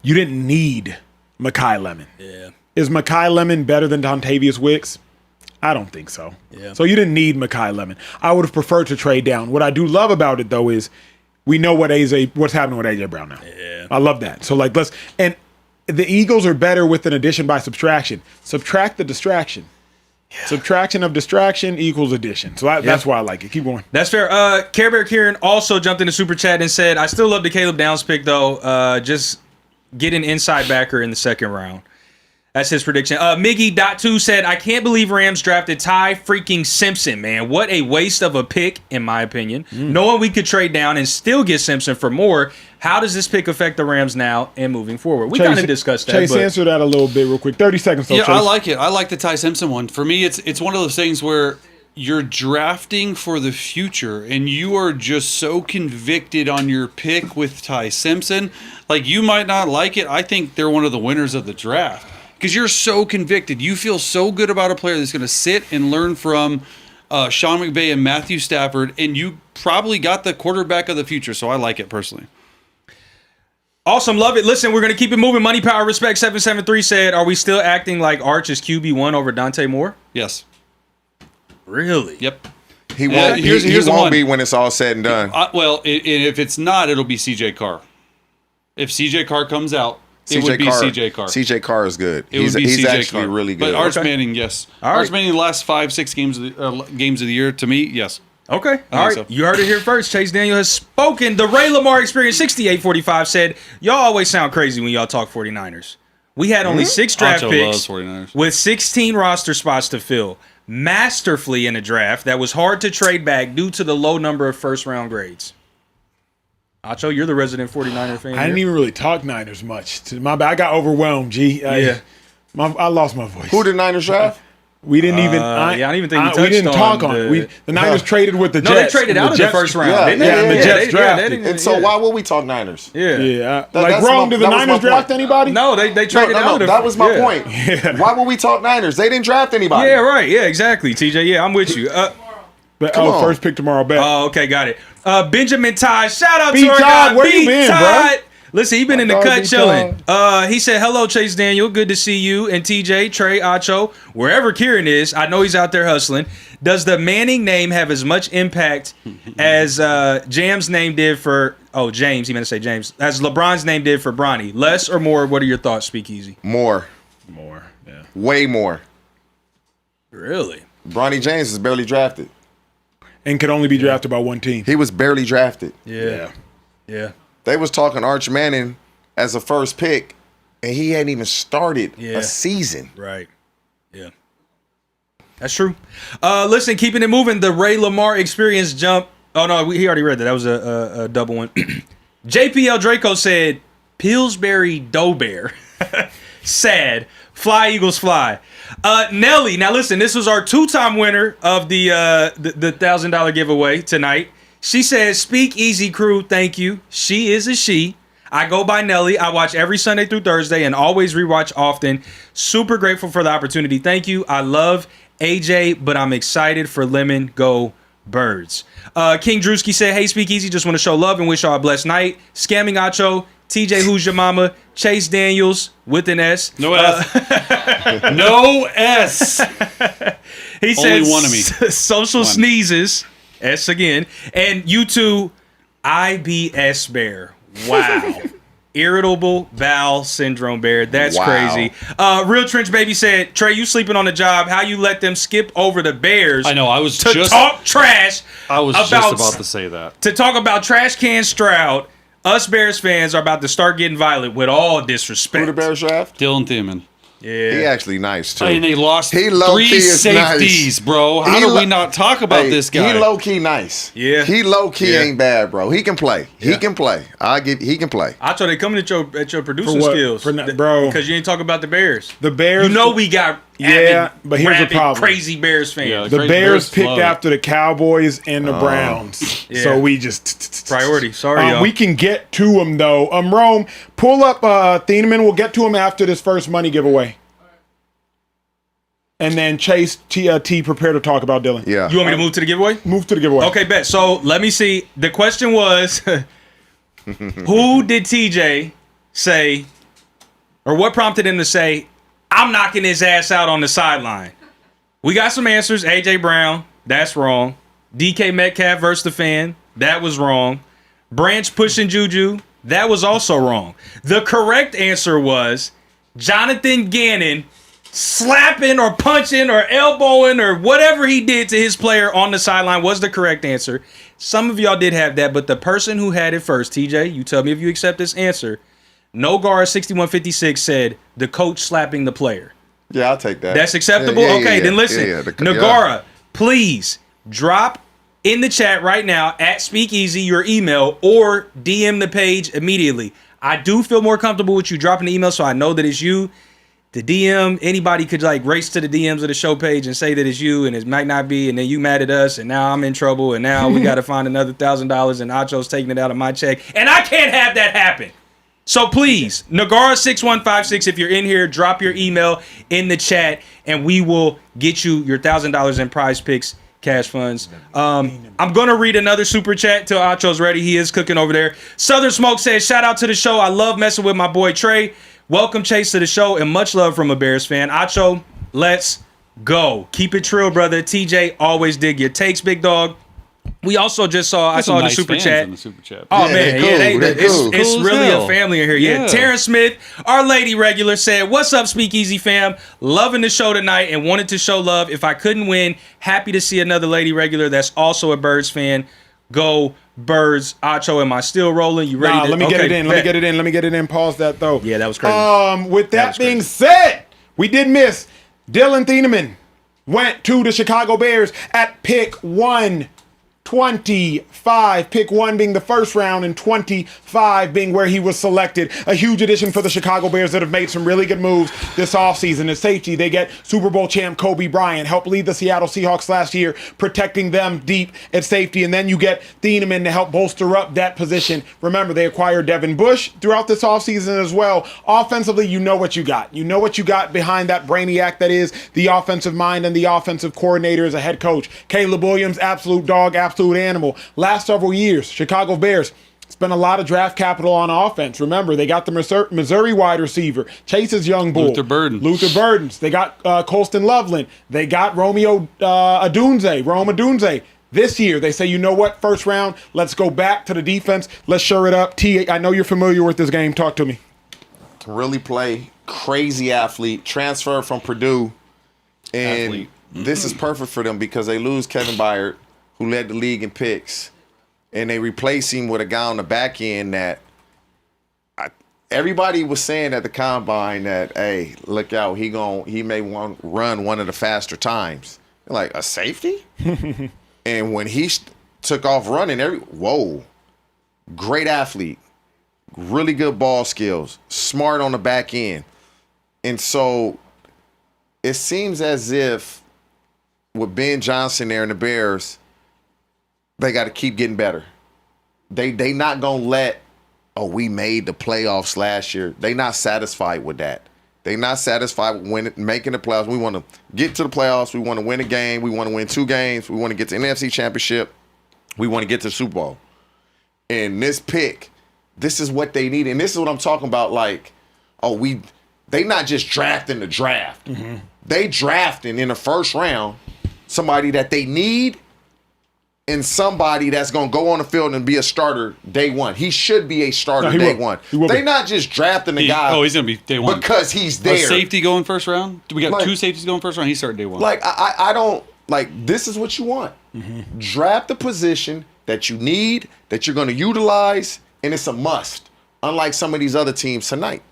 you didn't need Makai Lemon. Yeah. Is Makai Lemon better than Dontavius Wicks? I don't think so. Yeah. So you didn't need Makai Lemon. I would have preferred to trade down. What I do love about it, though, is we know what's happening with AJ Brown now. Yeah. I love that. So, like, and the Eagles are better with an addition by subtraction. Subtract the distraction. Yeah. Subtraction of distraction equals addition. So that's why I like it. Keep going. That's fair. Care Bear Kieran also jumped in the super chat and said, I still love the Caleb Downs pick, though. Just get an inside backer in the second round. That's his prediction. Miggy.2 said, I can't believe Rams drafted Ty freaking Simpson, man. What a waste of a pick, in my opinion. Knowing we could trade down and still get Simpson for more, how does this pick affect the Rams now and moving forward? We kind of discussed that. Chase, answer that a little bit real quick. 30 seconds. Yeah, Chase. I like it. I like the Ty Simpson one. For me, it's one of those things where you're drafting for the future, and you are just so convicted on your pick with Ty Simpson. Like, you might not like it. I think they're one of the winners of the draft. Because you're so convicted. You feel so good about a player that's going to sit and learn from Sean McVay and Matthew Stafford, and you probably got the quarterback of the future. So I like it personally. Awesome. Love it. Listen, we're going to keep it moving. Money Power Respect 773 said, are we still acting like Arch is QB1 over Dante Moore? Yes. Really? Yep. He won't, Here's he the won't one. be when it's all said and done. If it's not, it'll be CJ Carr. If CJ Carr comes out, it would be CJ Carr. CJ Carr is good. It would be He's CJ actually Carr. really good. But Arch Manning, yes. All Arch right. Manning, the last 5-6 games of the year, to me, yes. Okay. All right. so. You heard it here first. Chase Daniel has spoken. The Ray Lamar Experience 6845 said, y'all always sound crazy when y'all talk 49ers. We had only 6 draft Acho picks loves 49ers. with 16 roster spots to fill. Masterfully in a draft that was hard to trade back due to the low number of first-round grades. Acho, you're the resident 49er fan. I didn't even really talk Niners much. My bad. I got overwhelmed, G. Yeah. I lost my voice. Who did Niners draft? We didn't even. I don't even think we we didn't touched talk on on it. The Niners traded with the No, Jets. they traded out of the Jets- first round, Yeah, didn't they? yeah, and the yeah, Jets they drafted. didn't- And so why would we talk Niners? Yeah. Yeah. That- Like, that's wrong. my- Did the that was Niners my draft point. anybody? No, they traded out of the that was my yeah. point. Why would we talk Niners? They didn't draft anybody. Yeah, right. Yeah, exactly, TJ. Yeah, I'm with you. But, Come on. first pick tomorrow. Bet. Oh, okay, got it. Benjamin Todd, shout out B. to our Todd, guy, where you B. been, Todd. Listen, he been in the dog, cut B. chilling. He said, hello, Chase Daniel. Good to see you. And TJ, Trey, Acho, wherever Kieran is, I know he's out there hustling. Does the Manning name have as much impact as Jam's name did for, James, he meant to say James, as LeBron's name did for Bronny? Less or more? What are your thoughts, Speakeasy? More. Yeah. Way more. Really? Bronny James is barely drafted. And could only be drafted by one team. He was barely drafted. Yeah. They was talking Arch Manning as a first pick, and he hadn't even started a season. Right. Yeah. That's true. Listen, keeping it moving, the Ray Lamar Experience jump. Oh, no, he already read that. That was a double one. JPL Draco said, Pillsbury Dough Bear. Sad. Fly, Eagles, fly. Nelly, now listen, this was our 2-time winner of the $1,000 giveaway tonight. She says, Speakeasy crew, thank you. She is a she. I go by Nelly. I watch every Sunday through Thursday and always rewatch often. Super grateful for the opportunity. Thank you. I love AJ, but I'm excited for Lemon Go Birds. King Drewski said, hey, Speakeasy, just want to show love and wish y'all a blessed night. Scamming Acho, TJ Who's Your Mama, Chase Daniels with an S. No S. No S. He said, Only one of me. Social sneezes, S again, and you two, IBS Bear. Wow. Irritable bowel syndrome bear. That's Wow. crazy. Real Trench Baby said, Trey, you sleeping on the job. How you let them skip over the Bears I know. I was to just talk trash just about to say that. to talk about Trash Can Stroud. Us Bears fans are about to start getting violent with all disrespect. Who the Bears draft? Dylan Thiemann. Yeah. He actually nice too. And they lost He low-key 3 is safeties, nice. bro. How He do lo- we not talk about Hey, this guy? He low key nice. Yeah. He low key Yeah. ain't bad, bro. He can play. Yeah. He can play. He can play. I told they coming at your producing For what? skills, For not- bro. because you ain't talking about the Bears. The Bears. You know we got Yeah, but here's the rabid, problem. crazy Bears fans. Yeah, The Crazy Bears Bears picked love it. after the Cowboys and the Browns. Yeah. So we just Priority. Sorry, y'all. we can get to him though. Rome, pull up Thieneman. We'll get to him after this first money giveaway. And then Chase T prepare to talk about Dillion. Yeah. You want me to move to the giveaway? Move to the giveaway. Okay, bet. So let me see. The question was, who did TJ say, or what prompted him to say, I'm knocking his ass out on the sideline? We got some answers. AJ Brown, that's wrong. DK Metcalf versus the fan, that was wrong. Branch pushing Juju, that was also wrong. The correct answer was Jonathan Gannon slapping or punching or elbowing or whatever he did to his player on the sideline was the correct answer. Some of y'all did have that, but the person who had it first, TJ, you tell me if you accept this answer, Nogar6156 said the coach slapping the player. Yeah, I'll take that. That's acceptable? Okay, then listen. Nagara, please drop in the chat right now at Speakeasy your email or DM the page immediately. I do feel more comfortable with you dropping the email so I know that it's you. The DM, anybody could like race to the DMs of the show page and say that it's you and it might not be, and then you mad at us and now I'm in trouble and now we got to find another $1,000 and Acho's taking it out of my check and I can't have that happen. So please, Nagara6156, if you're in here, drop your email in the chat and we will get you your $1,000 in Prize Picks cash funds. I'm going to read another super chat till Acho's ready. He is cooking over there. Southern Smoke says, shout out to the show. I love messing with my boy Trey. Welcome, Chase, to the show, and much love from a Bears fan. Acho, let's go. Keep it trill, brother. TJ, always dig your takes, big dog. We also just saw, I saw nice the super fans chat. in the super chat. Oh, Yeah, man. they're cool. It's Cool as really hell. a family in here. Yeah. Yeah. Terrence Smith, our lady regular, said, what's up, Speakeasy fam? Loving the show tonight and wanted to show love. If I couldn't win, happy to see another lady regular that's also a Birds fan. Go Birds. Acho, am I still rolling? You ready? Let me get Okay, it in. Let me get it in. Pause that, though. Yeah, that was crazy. With that was being crazy. said, we did miss. Dylan Thieneman went to the Chicago Bears at pick 125. Pick 1 being the first round and 25 being where he was selected. A huge addition for the Chicago Bears that have made some really good moves this offseason. At safety, they get Super Bowl champ Kobe Bryant, helped lead the Seattle Seahawks last year, protecting them deep at safety. And then you get Thieneman to help bolster up that position. Remember, they acquired Devin Bush throughout this offseason as well. Offensively, you know what you got. You know what you got behind that brainiac that is the offensive mind and the offensive coordinator as a head coach. Caleb Williams, absolute dog, absolute animal. Last several years, Chicago Bears spent a lot of draft capital on offense. Remember, they got the Missouri wide receiver, Chase's young bull. Luther Burdens. They got Colston Loveland. They got Rome Odunze. This year, they say, you know what, first round, let's go back to the defense. Let's shore it up. T, I know you're familiar with this game. Talk to me. Can really play. Crazy athlete. Transferred from Purdue. And this is perfect for them because they lose Kevin Byard, who led the league in picks, and they replace him with a guy on the back end that everybody was saying at the combine that, hey, look out, he may want to run one of the faster times. They're like, a safety? And when he took off running, whoa, great athlete, really good ball skills, smart on the back end. And so it seems as if with Ben Johnson there and the Bears, they got to keep getting better. They not going to let, we made the playoffs last year. They not satisfied with that. They not satisfied with making the playoffs. We want to get to the playoffs. We want to win a game. We want to win 2 games. We want to get to the NFC Championship. We want to get to the Super Bowl. And this pick, this is what they need. And this is what I'm talking about. Like, they not just drafting the draft. Mm-hmm. They drafting in the first round somebody that they need and somebody that's going to go on the field and be a starter day one. He should be a starter day one. They not just drafting the guy. He's going to be day one. Because he's there. A safety going first round? We got 2 safeties going first round. He's starting day one. Like, I don't, like, this is what you want. Mm-hmm. Draft the position that you need, that you're going to utilize, and it's a must. Unlike some of these other teams tonight.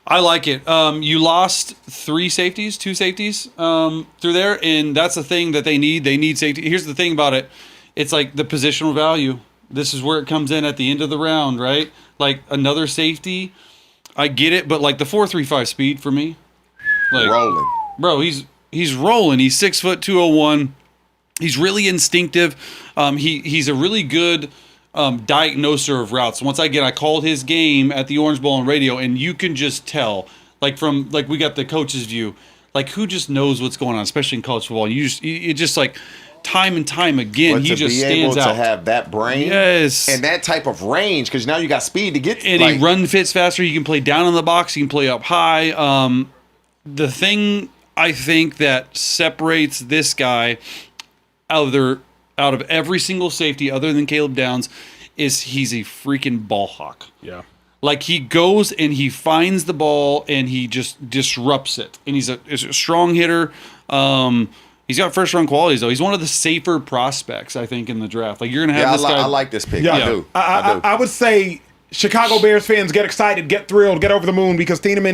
I like it. You lost 2 safeties through there, and that's the thing that they need. They need safety. Here's the thing about it. It's like the positional value. This is where it comes in at the end of the round, right? Like another safety, I get it, but like the 4.35 speed for me. Like, rolling. Bro, he's rolling. He's 6 foot 201. He's really instinctive. He's a really good diagnoser of routes. Once again, I called his game at the Orange Bowl on radio, and you can just tell, like we got the coach's view, like who just knows what's going on, especially in college football. You just like time and time again, he just stands out. To have that brain, yes, and that type of range, because now you got speed to get. And he run fits faster. You can play down in the box. You can play up high. The thing I think that separates this guy out of every single safety other than Caleb Downs is he's a freaking ball hawk. Yeah. Like he goes and he finds the ball and he just disrupts it. And he's a strong hitter. He's got first round qualities though. He's one of the safer prospects, I think, in the draft. Like you're gonna have this guy. I like this pick. I do. I would say Chicago Bears fans, get excited, get thrilled, get over the moon, because Thieneman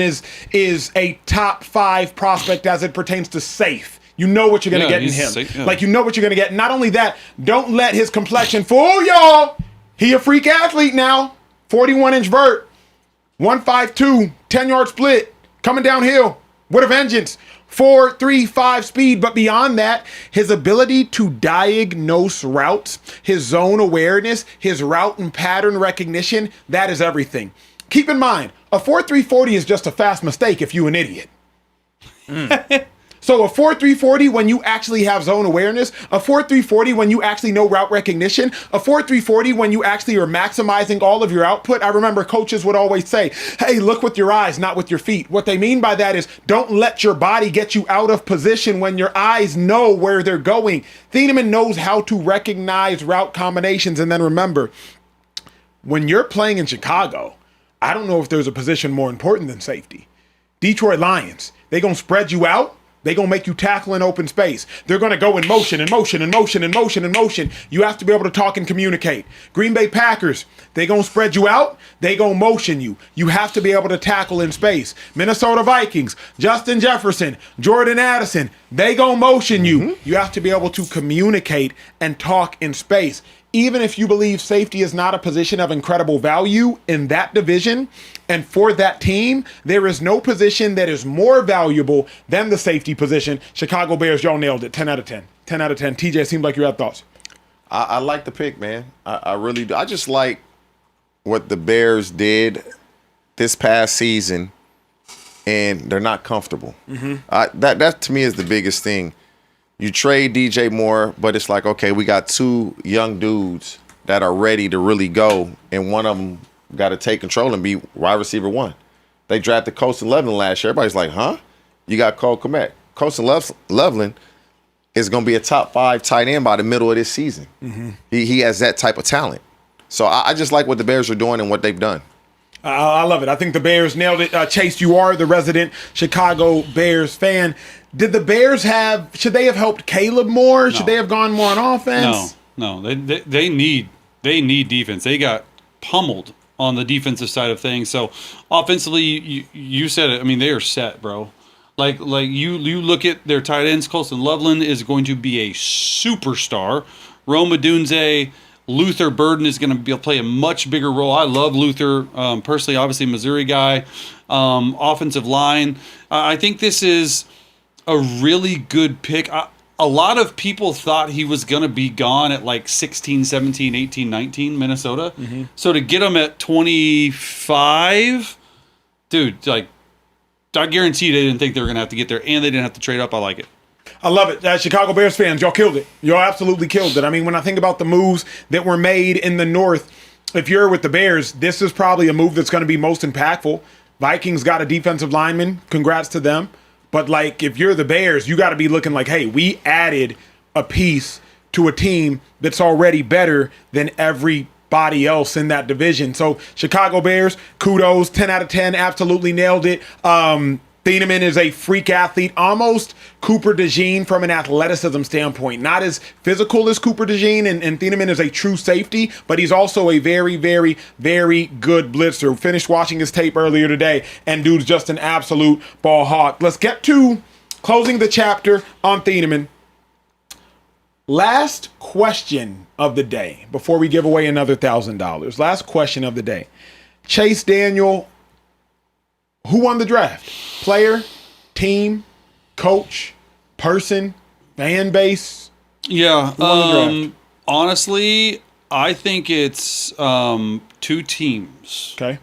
is a top 5 prospect as it pertains to safe. You know what you're going to get in him. Safe, yeah. Like, you know what you're going to get. Not only that, don't let his complexion fool y'all. He a freak athlete now. 41-inch vert, 152, 10-yard split, coming downhill with a vengeance. 4.35 speed, but beyond that, his ability to diagnose routes, his zone awareness, his route and pattern recognition, that is everything. Keep in mind, a 4.340 is just a fast mistake if you an idiot. So a 4.340 when you actually have zone awareness, a 4.340 when you actually know route recognition, a 4.340 when you actually are maximizing all of your output. I remember coaches would always say, hey, look with your eyes, not with your feet. What they mean by that is don't let your body get you out of position when your eyes know where they're going. Thieneman knows how to recognize route combinations. And then remember, when you're playing in Chicago, I don't know if there's a position more important than safety. Detroit Lions, they going to spread you out. They're going to make you tackle in open space. They're going to go in motion and motion and motion and motion and motion. You have to be able to talk and communicate. Green Bay Packers, they're going to spread you out. They're going to motion you. You have to be able to tackle in space. Minnesota Vikings, Justin Jefferson, Jordan Addison, they going to motion you. You have to be able to communicate and talk in space. Even if you believe safety is not a position of incredible value in that division and for that team, there is no position that is more valuable than the safety position. Chicago Bears, y'all nailed it. 10 out of 10. 10 out of 10. TJ, seemed like you had thoughts. I like the pick, man. I really do. I just like what the Bears did this past season, and they're not comfortable. That to me is the biggest thing. You trade DJ Moore, but it's like, okay, we got 2 young dudes that are ready to really go, and one of them got to take control and be wide receiver 1. They drafted Colston Loveland last year. Everybody's like, huh? You got Cole Kmet. Colston Loveland is going to be a top 5 tight end by the middle of this season. He has that type of talent. So I just like what the Bears are doing and what they've done. I love it. I think the Bears nailed it. Chase, you are the resident Chicago Bears fan. Did the Bears should they have helped Caleb more? Should they have gone more on offense? No. They need defense. They got pummeled on the defensive side of things. So offensively, you said it. I mean, they are set, bro. Like you look at their tight ends. Colston Loveland is going to be a superstar. Rome Odunze, Luther Burden is going to play a much bigger role. I love Luther personally. Obviously, Missouri guy. Offensive line. I think this is a really good pick. A lot of people thought he was going to be gone at like 16, 17, 18, 19, Minnesota. So to get him at 25, dude, like, I guarantee they didn't think they were going to have to get there, and they didn't have to trade up. I like it. I love it. Chicago Bears fans, y'all killed it. Y'all absolutely killed it. I mean, when I think about the moves that were made in the North, if you're with the Bears, this is probably a move that's going to be most impactful. Vikings got a defensive lineman. Congrats to them. But, like, if you're the Bears, you got to be looking like, hey, we added a piece to a team that's already better than everybody else in that division. So, Chicago Bears, kudos, 10 out of 10, absolutely nailed it. Thieneman is a freak athlete, almost Cooper DeJean from an athleticism standpoint. Not as physical as Cooper DeJean, and Thieneman is a true safety, but he's also a very, very, very good blitzer. Finished watching his tape earlier today, and dude's just an absolute ball hawk. Let's get to closing the chapter on Thieneman. Last question of the day before we give away another $1,000. Last question of the day. Chase Daniel, who won the draft? Player, team, coach, person, fan base? Yeah. Who won the draft? Honestly, I think it's 2 teams. Okay.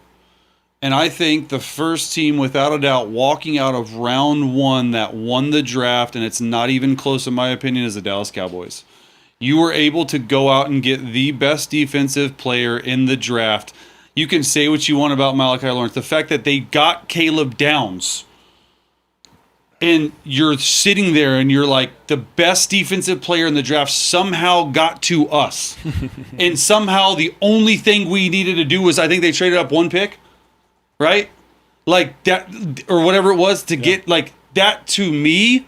And I think the first team, without a doubt, walking out of round 1 that won the draft, and it's not even close in my opinion, is the Dallas Cowboys. You were able to go out and get the best defensive player in the draft. You can say what you want about Malachi Lawrence. The fact that they got Caleb Downs, and you're sitting there and you're like, the best defensive player in the draft somehow got to us. And somehow the only thing we needed to do was, I think they traded up 1 pick, right? Like that, or whatever it was to get, like, that to me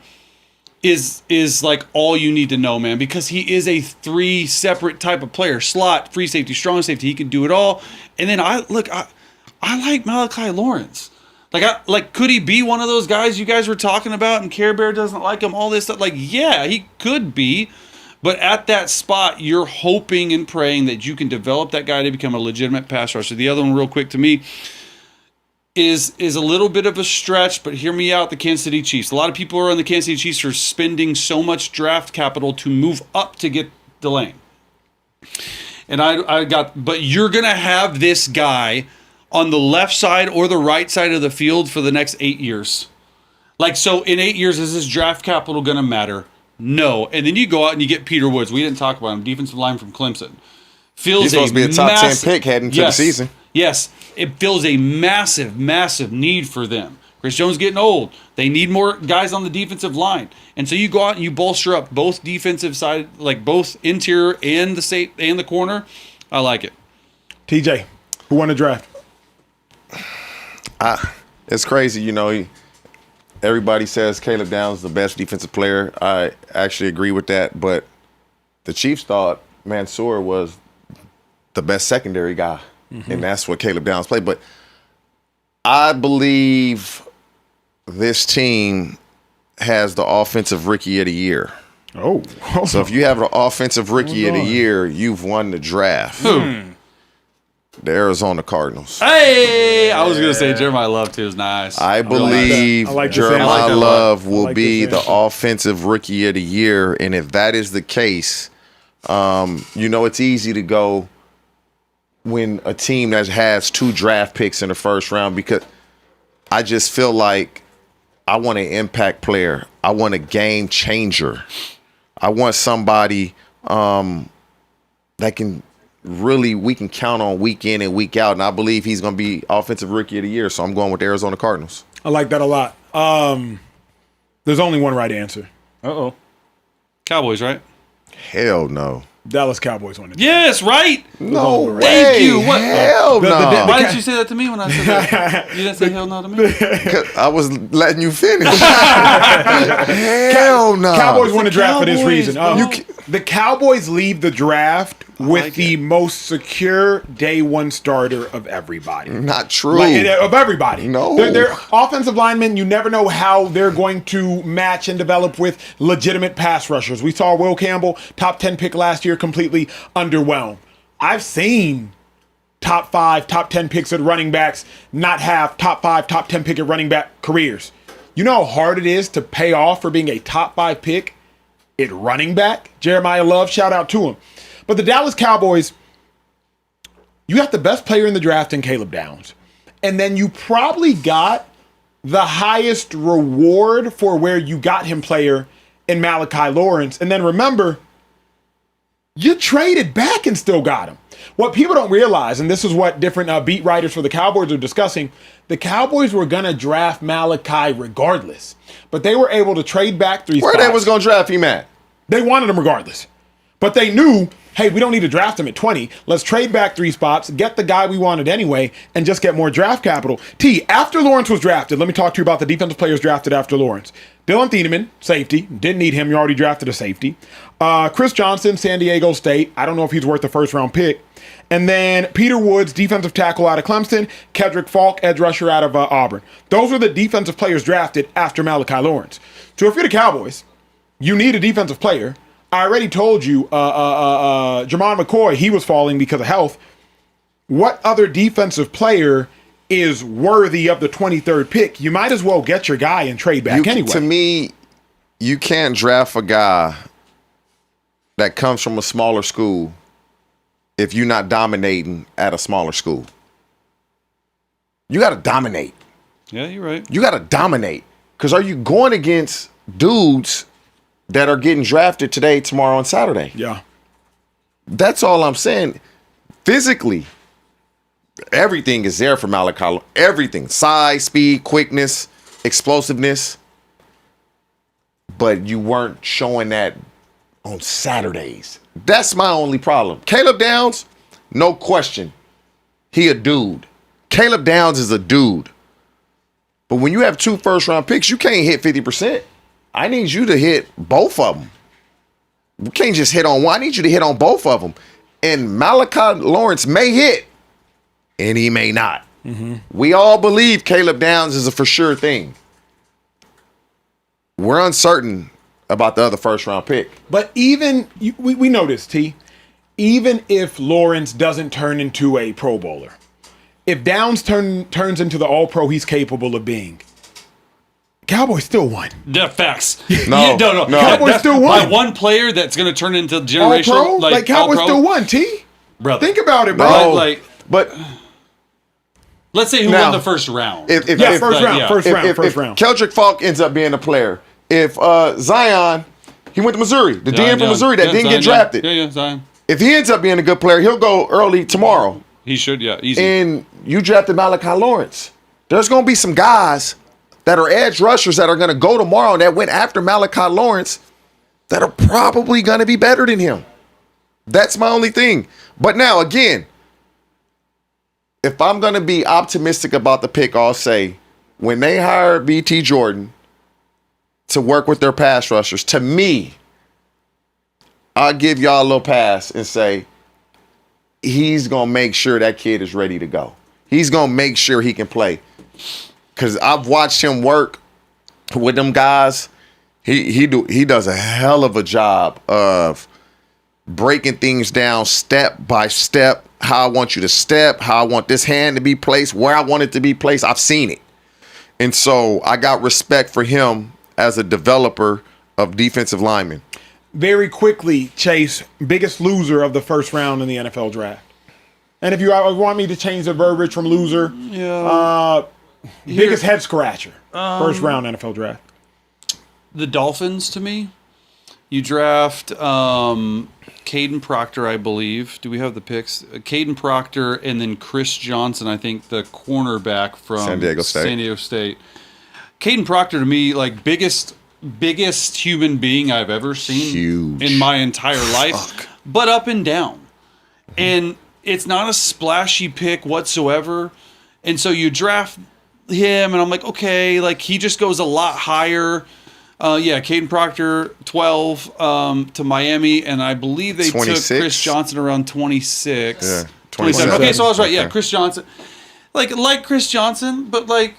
is like all you need to know, man, because he is a 3 separate type of player. Slot, free safety, strong safety. He can do it all. And then I like Malachi Lawrence. Like, could he be one of those guys you guys were talking about and Care Bear doesn't like him, all this stuff? Like, yeah, he could be. But at that spot, you're hoping and praying that you can develop that guy to become a legitimate pass rusher. The other one, real quick, to me, is a little bit of a stretch, but hear me out, the Kansas City Chiefs. A lot of people are on the Kansas City Chiefs for spending so much draft capital to move up to get Delane. And but you're going to have this guy on the left side or the right side of the field for the next 8 years. Like, so in 8 years, is this draft capital going to matter? No. And then you go out and you get Peter Woods. We didn't talk about him. Defensive line from Clemson. He's supposed to be a top 10 pick heading to the season. Yes. It fills a massive, massive need for them. Chris Jones getting old. They need more guys on the defensive line. And so you go out and you bolster up both defensive side, like both interior and the corner. I like it. TJ, who won the draft? It's crazy, everybody says Caleb Downs is the best defensive player. I actually agree with that, but the Chiefs thought Monsoor was the best secondary guy, and that's what Caleb Downs played. But I believe this team has the offensive rookie of the year. Oh. So if you have the offensive rookie of the year, you've won the draft. The Arizona Cardinals. Hey, I was going to say Jeremiah Love too is nice. I believe Jeremiah Love will be the offensive rookie of the year, and if that is the case, it's easy to go when a team that has 2 draft picks in the first round, because I just feel like I want an impact player. I want a game changer. I want somebody that can really we can count on week in and week out, and I believe he's going to be offensive rookie of the year, so I'm going with the Arizona Cardinals. I like that a lot. There's only one right answer. Uh-oh. Cowboys, right? Hell no. Dallas Cowboys won it. Yes, right? No way. Thank you. What? Hell no. Why didn't you say that to me when I said that? You didn't say hell no to me? I was letting you finish. Hell no. Cowboys won the draft for this reason. bro. The Cowboys leave the draft with the most secure day one starter of everybody. Not true. Of everybody. No. They're offensive linemen. You never know how they're going to match and develop with legitimate pass rushers. We saw Will Campbell, top 10 pick last year, completely underwhelmed. I've seen top 5, top 10 picks at running backs not have top 5, top 10 pick at running back careers. You know how hard it is to pay off for being a top 5 pick at running back? Jeremiah Love, shout out to him. But the Dallas Cowboys, you got the best player in the draft in Caleb Downs. And then you probably got the highest reward for where you got him player in Malachi Lawrence. And then remember, you traded back and still got him. What people don't realize, and this is what different beat writers for the Cowboys are discussing, the Cowboys were going to draft Malachi regardless. But they were able to trade back 3 spots. Where they was going to draft him at? They wanted him regardless. But they knew, hey, we don't need to draft him at 20. Let's trade back 3 spots, get the guy we wanted anyway, and just get more draft capital. After Lawrence was drafted, let me talk to you about the defensive players drafted after Lawrence. Dylan Thieneman, safety. Didn't need him. You already drafted a safety. Chris Johnson, San Diego State. I don't know if he's worth the first-round pick. And then Peter Woods, defensive tackle out of Clemson. Kedrick Falk, edge rusher out of Auburn. Those are the defensive players drafted after Malachi Lawrence. So if you're the Cowboys, you need a defensive player. I already told you, Jermon McCoy, he was falling because of health. What other defensive player is worthy of the 23rd pick? You might as well get your guy and trade back anyway. To me, you can't draft a guy that comes from a smaller school if you're not dominating at a smaller school. You got to dominate. Yeah, you're right. You got to dominate. Because are you going against dudes that are getting drafted today, tomorrow, and Saturday? Yeah. That's all I'm saying. Physically, everything is there for Malachi. Everything. Size, speed, quickness, explosiveness. But you weren't showing that on Saturdays. That's my only problem. Caleb Downs, no question. He a dude. Caleb Downs is a dude. But when you have 2 first-round picks, you can't hit 50%. I need you to hit both of them. We can't just hit on one. I need you to hit on both of them. And Malachi Lawrence may hit, and he may not. We all believe Caleb Downs is a for sure thing. We're uncertain about the other first-round pick. But even we know this, T. Even if Lawrence doesn't turn into a Pro Bowler, if Downs turns into the All-Pro he's capable of being, Cowboys still won. The facts. No. Cowboys still won. By one player that's going to turn into generational. All-Pro? Like Cowboys All-Pro. still won, T. Brother. Think about it, bro. No. But let's say who Now, won the first round. if First round. Keldrick Falk ends up being a player, if Zion, he went to Missouri, the DN from Missouri that didn't get drafted. Yeah, Zion. If he ends up being a good player, he'll go early tomorrow. He should, easy. And you drafted Malachi Lawrence. There's going to be some guys that are edge rushers that are going to go tomorrow that went after Malachi Lawrence that are probably going to be better than him. That's my only thing. But now, again, if I'm going to be optimistic about the pick, I'll say when they hire BT Jordan to work with their pass rushers, to me, I'll give y'all a little pass and say he's going to make sure that kid is ready to go. He's going to make sure he can play. Because I've watched him work with them guys. He does a hell of a job of breaking things down step by step, how I want you to step, how I want this hand to be placed, where I want it to be placed. I've seen it. And so I got respect for him as a developer of defensive linemen. Very quickly, Chase, biggest loser of the first round in the NFL draft. And if you want me to change the verbiage from loser, biggest head scratcher, first round NFL draft. The Dolphins, to me. You draft Caden Proctor, I believe. Do we have the picks? Caden Proctor and then Chris Johnson, I think, the cornerback from San Diego State. Caden Proctor, to me, like biggest human being I've ever seen Huge. in my entire life, but up and down. And it's not a splashy pick whatsoever. And so you draft him, and I'm like, okay, like he just goes a lot higher. Caden Proctor, 12 to Miami, and I believe they 26? took Chris Johnson around 26. Yeah, 27. Okay, so I was right. Yeah, Okay. Chris Johnson. Like Chris Johnson, but like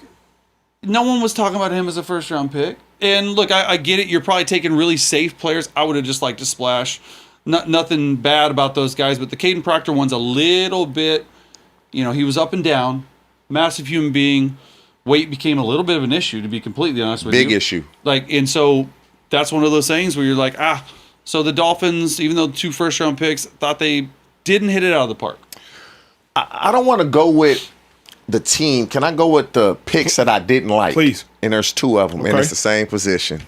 no one was talking about him as a first round pick. And look, I get it. You're probably taking really safe players. I would have just liked to splash. Nothing bad about those guys, but the Caden Proctor one's a little bit, he was up and down, massive human being. Weight became a little bit of an issue, to be completely honest with you. Big issue. And so that's one of those things where you're like, so the Dolphins, even though 2 first-round picks, thought they didn't hit it out of the park. I don't want to go with the team. Can I go with the picks that I didn't like? Please. And there's 2 of them, and it's the same position.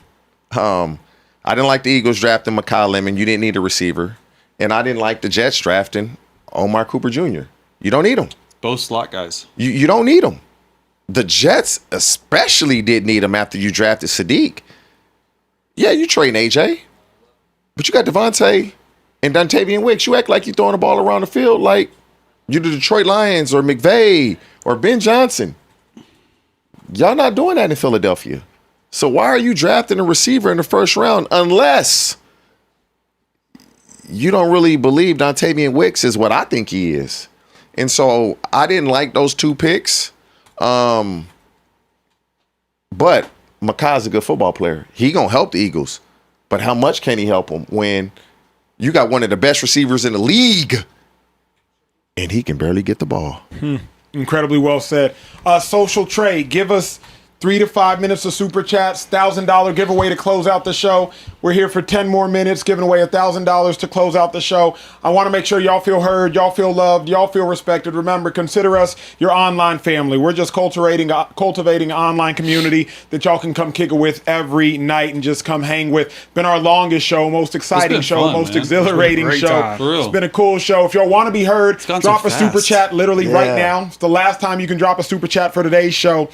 I didn't like the Eagles drafting Makai Lemon. You didn't need a receiver. And I didn't like the Jets drafting Omar Cooper Jr. You don't need him. Both slot guys. You don't need him. The Jets especially did need him after you drafted Sadiq. Yeah, you trading AJ. But you got Devontae and Dontavian Wicks. You act like you're throwing the ball around the field like you're the Detroit Lions or McVay or Ben Johnson. Y'all not doing that in Philadelphia. So why are you drafting a receiver in the first round unless you don't really believe Dontavian Wicks is what I think he is? And so I didn't like those 2 picks. But Makai's a good football player. He gonna help the Eagles. But how much can he help them when you got one of the best receivers in the league and he can barely get the ball? Incredibly well said. Social trade, give us 3 to 5 minutes of super chats, $1,000 giveaway to close out the show. We're here for 10 more minutes, giving away $1,000 to close out the show. I want to make sure y'all feel heard, y'all feel loved, y'all feel respected. Remember, consider us your online family. We're just cultivating an online community that y'all can come kick it with every night and just come hang with. Been our longest show, most exciting show, fun, most man. exhilarating It's been a show. great time. For real. It's been a cool show. If y'all want to be heard, gone drop so a super fast. chat literally right Yeah. now. It's the last time you can drop a super chat for today's show.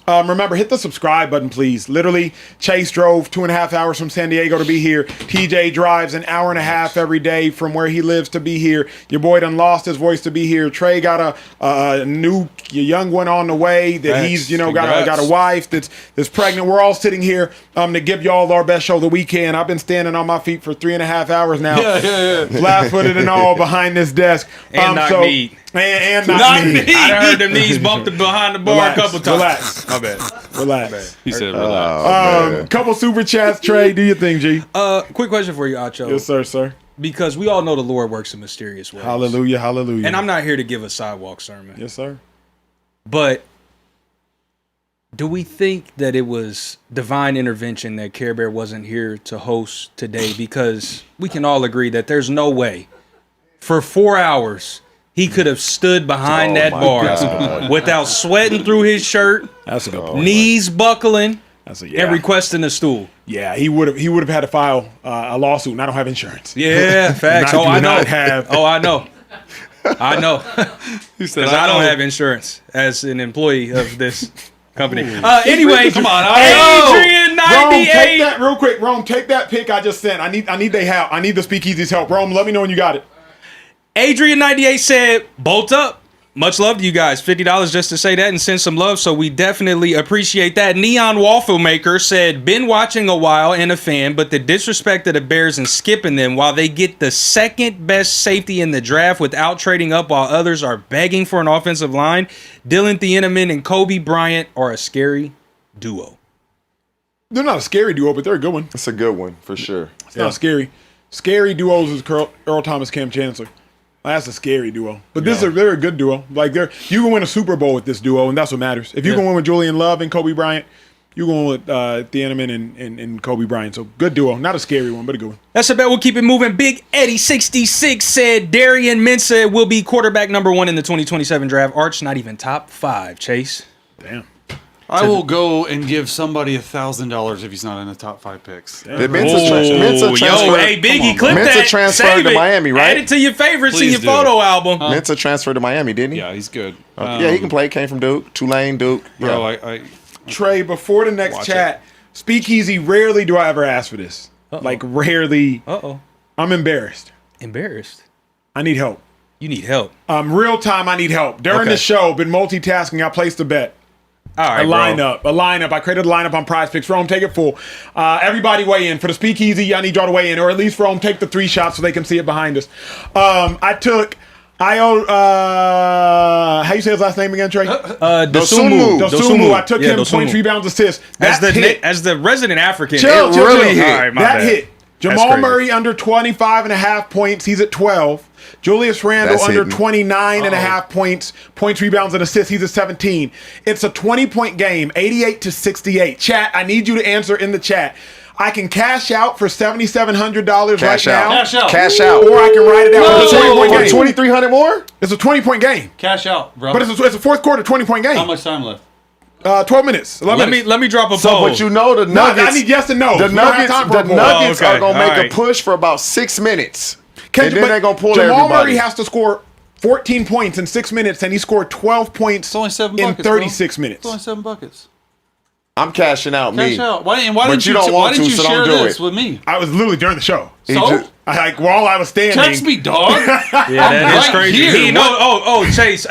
Remember, hit the subscribe button, please. Literally, Chase drove 2.5 hours from San Diego to to be here. TJ drives an hour and a half every day from where he lives to be here. Your boy done lost his voice to be here. Trey got a new young one on the way that Thanks. he's got a wife that's pregnant. We're all sitting here to give y'all our best show of the weekend. I've been standing on my feet for 3.5 hours now. Yeah. Flat-footed and all behind this desk. And knock-kneed. And not me. I heard them knees bumped behind the bar a couple times. Relax. My bad. Relax. He said relax. Couple super chats. Trey, do your thing, G. Quick question for you, Acho. Yes, sir. Because we all know the Lord works in mysterious ways. Hallelujah. And I'm not here to give a sidewalk sermon. Yes, sir. But do we think that it was divine intervention that Care Bear wasn't here to host today? Because we can all agree that there's no way for 4 hours he could have stood behind that bar without sweating through his shirt, That's a good point. knees buckling, And requesting a stool. Yeah, he would have had to file a lawsuit, and I don't have insurance. Yeah, facts. Not- I do know. not have- I know. He said, Because I don't have insurance as an employee of this company. Ooh. Anyway, Come on, Adrian Rome, take 98. that real quick. Rome, take that pick I just sent. I need their help. I need the Speakeasy's help. Rome, let me know when you got it. Adrian 98 said, "Bolt up." Much love to you guys. $50 just to say that and send some love. So we definitely appreciate that. Neon Waffle Maker said, "Been watching a while and a fan, but the disrespect of the Bears and skipping them while they get the second best safety in the draft without trading up while others are begging for an offensive line. Dylan Thieneman and Kobe Bryant are a scary duo." They're not a scary duo, but they're a good one. It's a good one for sure. It's not scary. Scary duos is Earl Thomas, Cam Chancellor. That's a scary duo. But they're a good duo. Like you can win a Super Bowl with this duo, and that's what matters. If you can win with Julian Love and Kobe Bryant, you're going with Thieneman and Kobe Bryant. So good duo. Not a scary one, but a good one. That's a bet. We'll keep it moving. Big Eddie 66 said Darian Mensah will be quarterback #1 in the 2027 draft. Arch not even top 5. Chase. Damn. I will go and give somebody $1,000 if he's not in the top 5 picks. Did Mensa transfer? Yo, hey, Biggie, clip Mensa that. transferred Save to it. Miami, right? Add it to your favorites Please in your do. photo album. Mensa transferred to Miami, didn't he? Yeah, he's good. Yeah, he can play. Came from Duke. Tulane, Duke. Bro, Yeah. Trey, before the next Watch chat, Speakeasy, rarely do I ever ask for this. Like, rarely. I'm embarrassed. Embarrassed? I need help. You need help. Real time, I need help. During the show, been multitasking. I placed a bet. All right, a lineup. I created a lineup on Prize Picks. Rome, take it full. Everybody weigh in. For the Speakeasy, I need y'all to weigh in. Or at least, Rome, take the 3 shots so they can see it behind us. I took how you say his last name again, Trey? Dosunmu. I took him points, rebounds, assists. As the resident African, Chill. really hit. All right, my that bad. hit. Jamal Murray under 25.5 points. He's at 12. Julius Randle That's under hitting. 29.5 points, rebounds, and assists. He's at 17. It's a 20-point game, 88-68. Chat, I need you to answer in the chat. I can cash out for $7,700 right now. Cash out. Or I can write it out for a 20-point game. 2,300 more? It's a 20-point game. Cash out, bro. But it's a fourth quarter 20-point game. How much time left? 12 minutes. 11 minutes. Let me drop a So, poll. but you know the No, Nuggets. I need yes and no. The We don't have Nuggets, time for the a poll. Nuggets are going to make All right. a push for about 6 minutes. But And then they're going to pull Jamal everybody. Murray has to score 14 points in 6 minutes, and he scored 12 points It's only 7 in buckets, 36 bro. minutes. It's only 7 buckets. I'm cashing out me. Cash out. Why But didn't you don't want why didn't to, you so share don't do this it. with me? I was literally during the show. He So? just- While I was standing. Text me, dog. Yeah, that is right crazy. here. He know, Chase.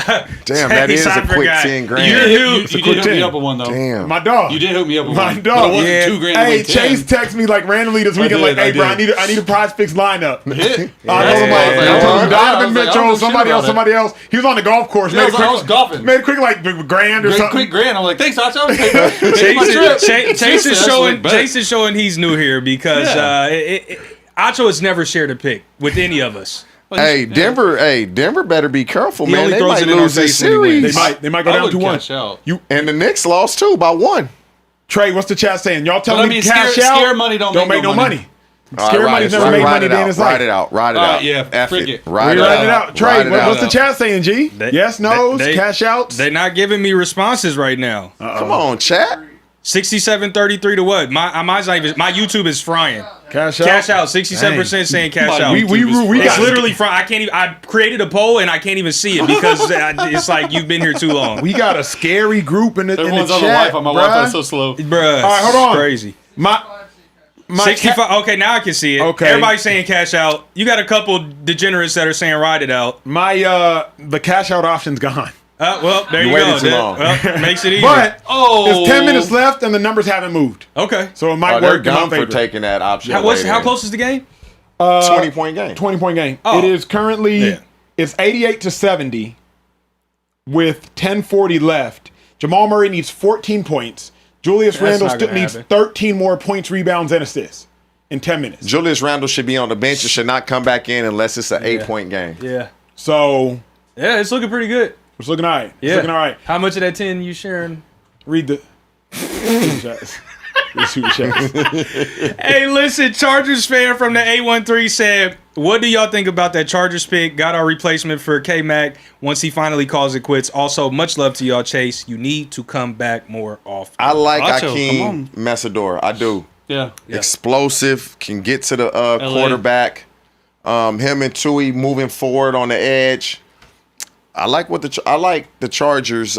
Damn, that Chase, is I a quick forgot. 10 grand. You You It's a did quick hook me 10. up with one, though. Damn. My dog. You did hook me up with My one. dog. But it wasn't Yeah. 2 grand. Hey, like 10. Chase texted me like randomly this weekend, did, like, hey, bro, I did. need a Prize Picks lineup. Hit. I told him, Yeah. I told him I was Donovan like, I Mitchell, don't know shit somebody about else. He was on the golf course. Yeah, I was golfing. Made a quick like grand or something. Quick grand. I'm like, thanks, Acho. Take my trip. Chase is That's showing. like, bet. Chase is showing he's new here because Yeah. Acho has never shared a pick with any of us. Hey, Denver better be careful, He man. only They throws might it in our lose this face when he wins. series. They might go I down would 2-1. cash out. And the Knicks lost too by 1. Trey, what's the chat saying? Y'all But telling I me mean, cash scare- out? scare money don't make make no no money. money. Scare money's never made money day in his life. Ride it out. Ride it All right, out. yeah, F frick it. it. Ride We it writing it out. out. Trey, Ride it what's the out. chat saying, G? Yes, no's, they- cash outs? They're not giving me responses right now. Come on, chat. 67-33 to what? Mine's not even. My YouTube is frying. Cash out? Cash out. 67% saying cash My out. YouTube we It's got literally frying. I can't even. I created a poll and I can't even see it because it's like you've been here too long. We got a scary group in the Everyone's chat, on the Wi-Fi. My bruh. Wi-Fi is so slow. Bruh, All right, hold on. Crazy. My 65. Okay, now I can see it. Okay. Everybody's saying cash out. You got a couple degenerates that are saying ride it out. the cash out option's gone. Well, there you waited go. too long. Well, makes it easy. But there's 10 minutes left and the numbers haven't moved. Okay. So it might They're work in my dumb for favor. taking that option. How close is the game? 20-point game. 20-point game. Oh. It is currently Yeah. it's 88-70 with 10:40 left. Jamal Murray needs 14 points. Julius That's Randle not still gonna needs happen. 13 more points, rebounds, and assists in 10 minutes. Julius Randle should be on the bench and should not come back in unless it's an 8-point game. Yeah. So Yeah, it's looking pretty good. it's looking all right. Yeah. It's looking all right. How much of that 10 you sharing? Read the super chats. The super chats. Hey, listen, Chargers fan from the 813 said, what do y'all think about that Chargers pick? Got our replacement for K-Mac once he finally calls it quits. Also, much love to y'all, Chase. You need to come back more often. I like Acho, come Akeem on. Messador. I do. Yeah. Explosive, can get to the quarterback. Him and Tui moving forward on the edge. I like the Chargers.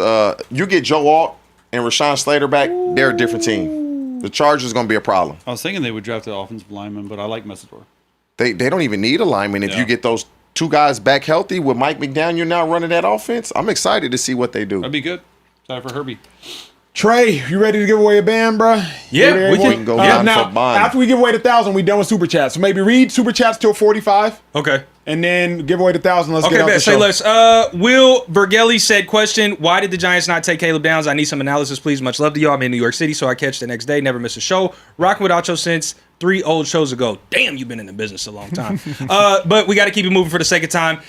You get Joe Alt and Rashawn Slater back, they're a different team. The Chargers going to be a problem. I was thinking they would draft an offensive lineman, but I like Messador. They don't even need a lineman. If you get those two guys back healthy with Mike McDaniel now running that offense, I'm excited to see what they do. That'd be good. Sorry for Herbie. Trey, you ready to give away a band, bro? Yeah, we can go band now, for band. after we give away the 1,000, we done with super chats. So maybe read super chats till 45, Okay. and then give away the 1,000. Let's Okay, get out the bet. Say show. less. Will Bergelli said, question, why did the Giants not take Caleb Downs? I need some analysis, please. Much love to y'all. I'm in New York City, so I catch the next day. Never miss a show. Rocking with Acho since 3 old shows ago. Damn, you've been in the business a long time. But we got to keep it moving for the sake of time.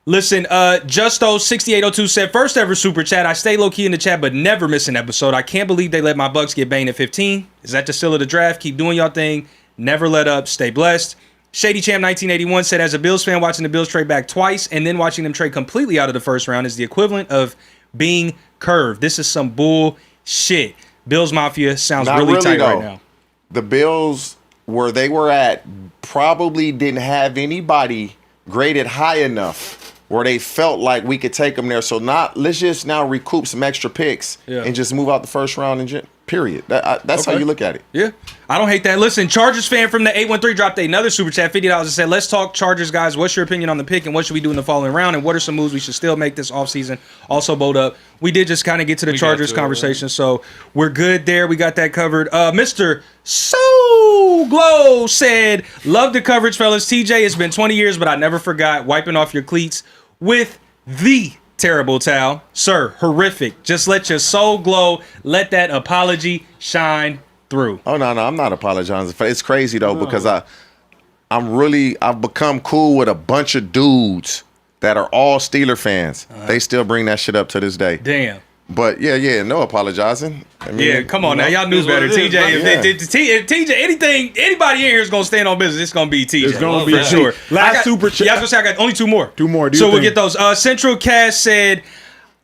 Listen, Justo6802 said, first ever super chat. I stay low key in the chat, but never miss an episode. I can't believe they let my Bucs get Bain at 15. Is that the still of the draft? Keep doing y'all thing. Never let up. Stay blessed. Shady Champ 1981 said, as a Bills fan, watching the Bills trade back twice and then watching them trade completely out of the first round is the equivalent of being curved. This is some bull shit. Bills Mafia sounds Not really tight though. right now. The Bills, where they were at, probably didn't have anybody graded high enough where they felt like we could take them there. So let's just now recoup some extra picks and just move out the first round and period. That's how you look at it. Yeah, I don't hate that. Listen, Chargers fan from the 813 dropped another super chat, $50, and said, let's talk Chargers, guys. What's your opinion on the pick, and what should we do in the following round, and what are some moves we should still make this offseason? Also, bold up. We did just kind of get to the Chargers conversation, so we're good there. We got that covered. Mr. So Glow said, love the coverage, fellas. TJ, it's been 20 years, but I never forgot wiping off your cleats with the terrible towel. Sir, horrific. Just let your soul glow. Let that apology shine through. Oh, no, I'm not apologizing. It's crazy, though, because I've become cool with a bunch of dudes that are all Steeler fans. They still bring that shit up to this day. Damn. But yeah, no apologizing. I mean, Yeah, come on now. Y'all knew better. TJ, if TJ, anybody in here is going to stand on business, it's going to be TJ. It's gonna be for T. sure. Last super chat. Yeah, I was going to say I got only two more. Two more. Do So your we'll thing. get those. Central Cast said,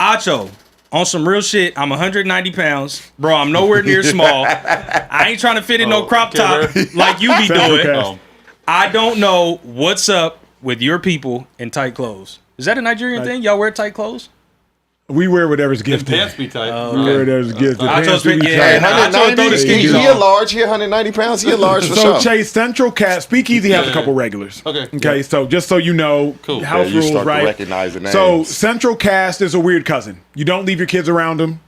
Acho, on some real shit, I'm 190 pounds. Bro, I'm nowhere near small. I ain't trying to fit in no crop top like you be Central doing. Cast. I don't know what's up with your people in tight clothes. Is that a Nigerian thing? Y'all wear tight clothes? We wear whatever's His gifted. pants be tight. We wear whatever's gifted. I Pants just do pick- be yeah, tight. nah, I throw the skinnies He on. a large. He 190 pounds. He a large for So sure. Chase, Central Cat, Speakeasy has a couple regulars. Okay. So just so you know, Cool. house Yeah, you rules, start to right? recognize the So names. Central Cast is a weird cousin. You don't leave your kids around him.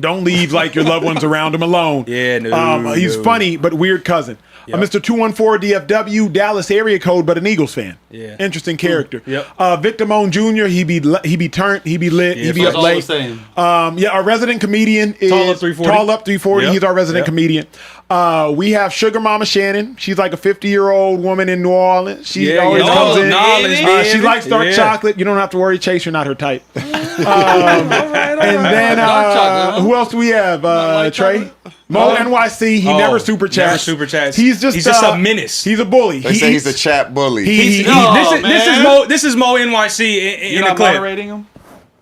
Don't leave like your loved ones around him alone. Yeah, no, he's no. funny, but weird cousin. Yep. Mr. 214 DFW, Dallas area code, but an Eagles fan. Yeah. Interesting character. Yep. Victor Moan Jr., he be lit, he be That's up all late. the same. Our resident comedian is Tall Up 340. Tall Up 340. Yep. He's our resident Yep. comedian. We have Sugar Mama Shannon. She's like a 50-year-old woman in New Orleans. She Yeah, always yeah. comes Oh, in. Knowledge, She baby. likes dark Yeah. chocolate. You don't have to worry, Chase. You're not her type. And then Dark chocolate, huh? who else do we have? light Trey. chocolate? Mo NYC. He Oh, never super chats. never super chats. He's just a menace. He's a bully. They say he's a chat bully. He- This is Mo NYC in You're the not clip. moderating him?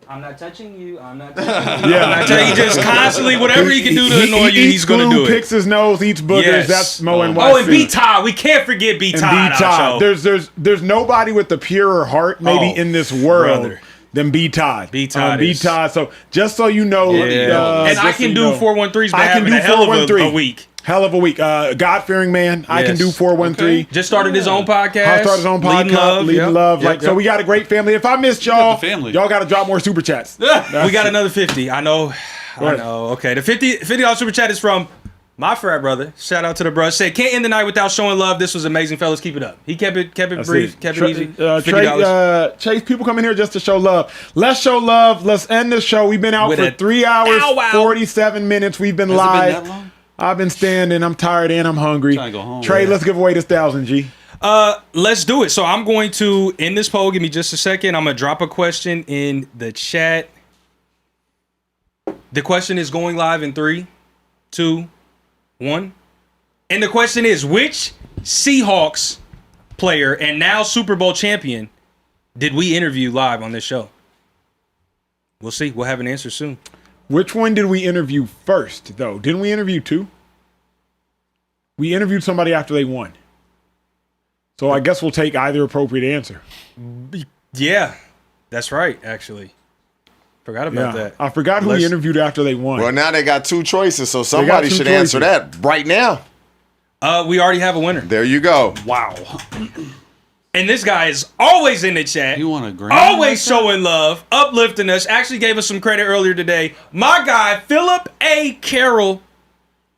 I'm not touching you. I'm not touching you. Yeah. I'm not touching you. Just constantly, whatever he can do to annoy you, he's going to do it. Picks his nose, eats boogers. Yes. That's Mo NYC. Oh, and B Todd. We can't forget B And Todd. B Todd. There's nobody with the purer heart maybe Oh, in this world brother. Then B Todd. B Todd B is- Todd. So just so you know. And just I so can you do know. 413's, but I can having do a hell of 413. a week. Hell of a week. God-fearing man. I can Yes. do 413. Okay. Just started his own podcast. I started his own podcast, Leading Love. Yep, So we got a great family. If I missed y'all, the family. y'all got to drop more super chats. We got another 50. I know. Right. Okay. The $50 super chat is from my frat brother. Shout out to the bro. Said, can't end the night without showing love. This was amazing, fellas. Keep it up. He kept it That's brief, it. kept it easy. $50. Chase, people come in here just to show love. Let's show love. Let's end the show. We've been out With for a 3 hours, Bow wow. 47 minutes. We've been Has it been live. that long? I've been standing. I'm tired and I'm hungry. Trying to go home. Trey, Yeah. let's give away this 1,000, G. Let's do it. So I'm going to end this poll. Give me just a second. I'm going to drop a question in the chat. The question is going live in 3, 2, 1. And the question is, which Seahawks player and now Super Bowl champion did we interview live on this show? We'll see. We'll have an answer soon. Which one did we interview first, though? Didn't we interview 2? We interviewed somebody after they won. So I guess we'll take either appropriate answer. Yeah, that's right, actually. Forgot about that. I forgot who we interviewed after they won. Well, now they got 2 choices, so somebody 2 should answer choices. that right now. We already have a winner. There you go. Wow. And this guy is always in the chat. You want a grand? Always showing love, uplifting us. Actually gave us some credit earlier today. My guy, Philip A. Carroll,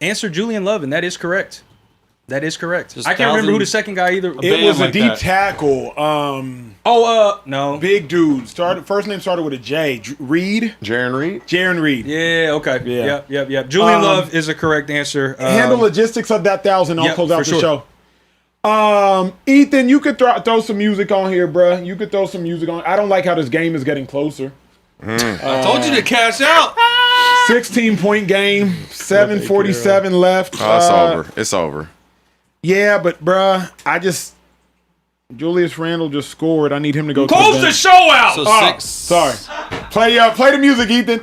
answered Julian Love, and that is correct. That is correct. Just I can't remember who the 1,000 second guy either. It was a like D that. tackle. No. Big dude. First name started with a J. Reed. Jaron Reed. Jaron Reed. Yeah, okay. Yeah. Yep. Julian Love is a correct answer. Handle logistics of that 1,000. I'll yep, close out for the sure. show. Ethan, you could throw some music on here, bruh. You could throw some music on. I don't like how this game is getting closer. I told you to cash out. 16-point game. 7:47 left. Oh, it's over. It's over. Yeah, but bruh, Julius Randle just scored. I need him to go. Close to the bench. show out. So Oh, 6. sorry. Play the music, Ethan.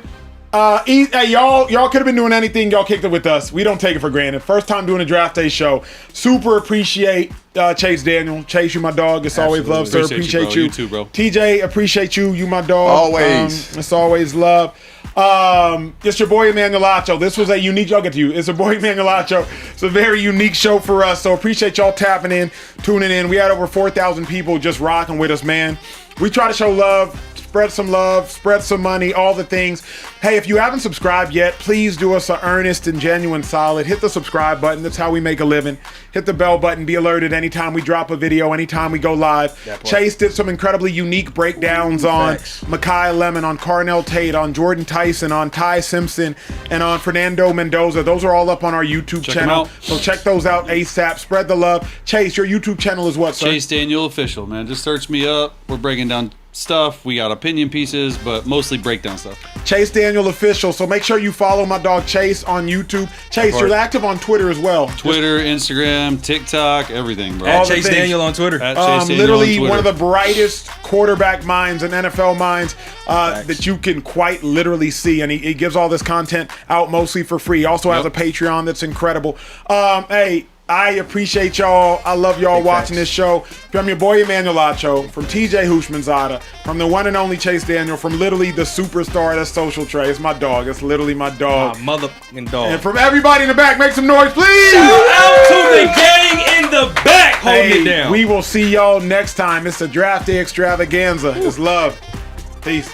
Hey, y'all could have been doing anything. Y'all kicked it with us. We don't take it for granted. First time doing a draft day show. Super appreciate Chase Daniel. Chase, you my dog. It's always love, sir. Appreciate you. You too, bro. TJ, appreciate you. You my dog. Always. It's always love. It's your boy Emmanuel Acho. This was a unique. Y'all get to you. It's your boy Emmanuel Acho. It's a very unique show for us. So appreciate y'all tapping in, tuning in. We had over 4,000 people just rocking with us, man. We try to show love. Spread some money, all the things. Hey, if you haven't subscribed yet, please do us an earnest and genuine solid. Hit the subscribe button. That's how we make a living. Hit the bell button. Be alerted anytime we drop a video, anytime we go live. Chase did some incredibly unique breakdowns on Makia Lemon, on Carnell Tate, on Jordan Tyson, on Ty Simpson, and on Fernando Mendoza. Those are all up on our YouTube channel. out. So check those out ASAP. Spread the love. Chase, your YouTube channel is what, sir? Chase Daniel Official, man. Just search me up. We're breaking down stuff. We got opinion pieces, but mostly breakdown stuff. Chase Daniel Official. So make sure you follow my dog Chase on YouTube. Chase, you're active on Twitter as well. Twitter, Instagram, TikTok, everything, bro. All At the Chase things. Daniel on Twitter. At Chase Daniel Literally on one of Twitter. the brightest quarterback minds and NFL minds that you can quite literally see. And he gives all this content out mostly for free. He also has a Patreon that's incredible. Hey, I appreciate y'all. I love y'all watching this show. From your boy Emmanuel Acho, from TJ Hushmanzada, from the one and only Chase Daniel, from literally the superstar that's Social Trey. It's my dog. It's literally my dog. My motherfucking dog. And from everybody in the back, make some noise, please. Shout out to the gang in the back holding it down. We will see y'all next time. It's a draft day extravaganza. It's love. Peace.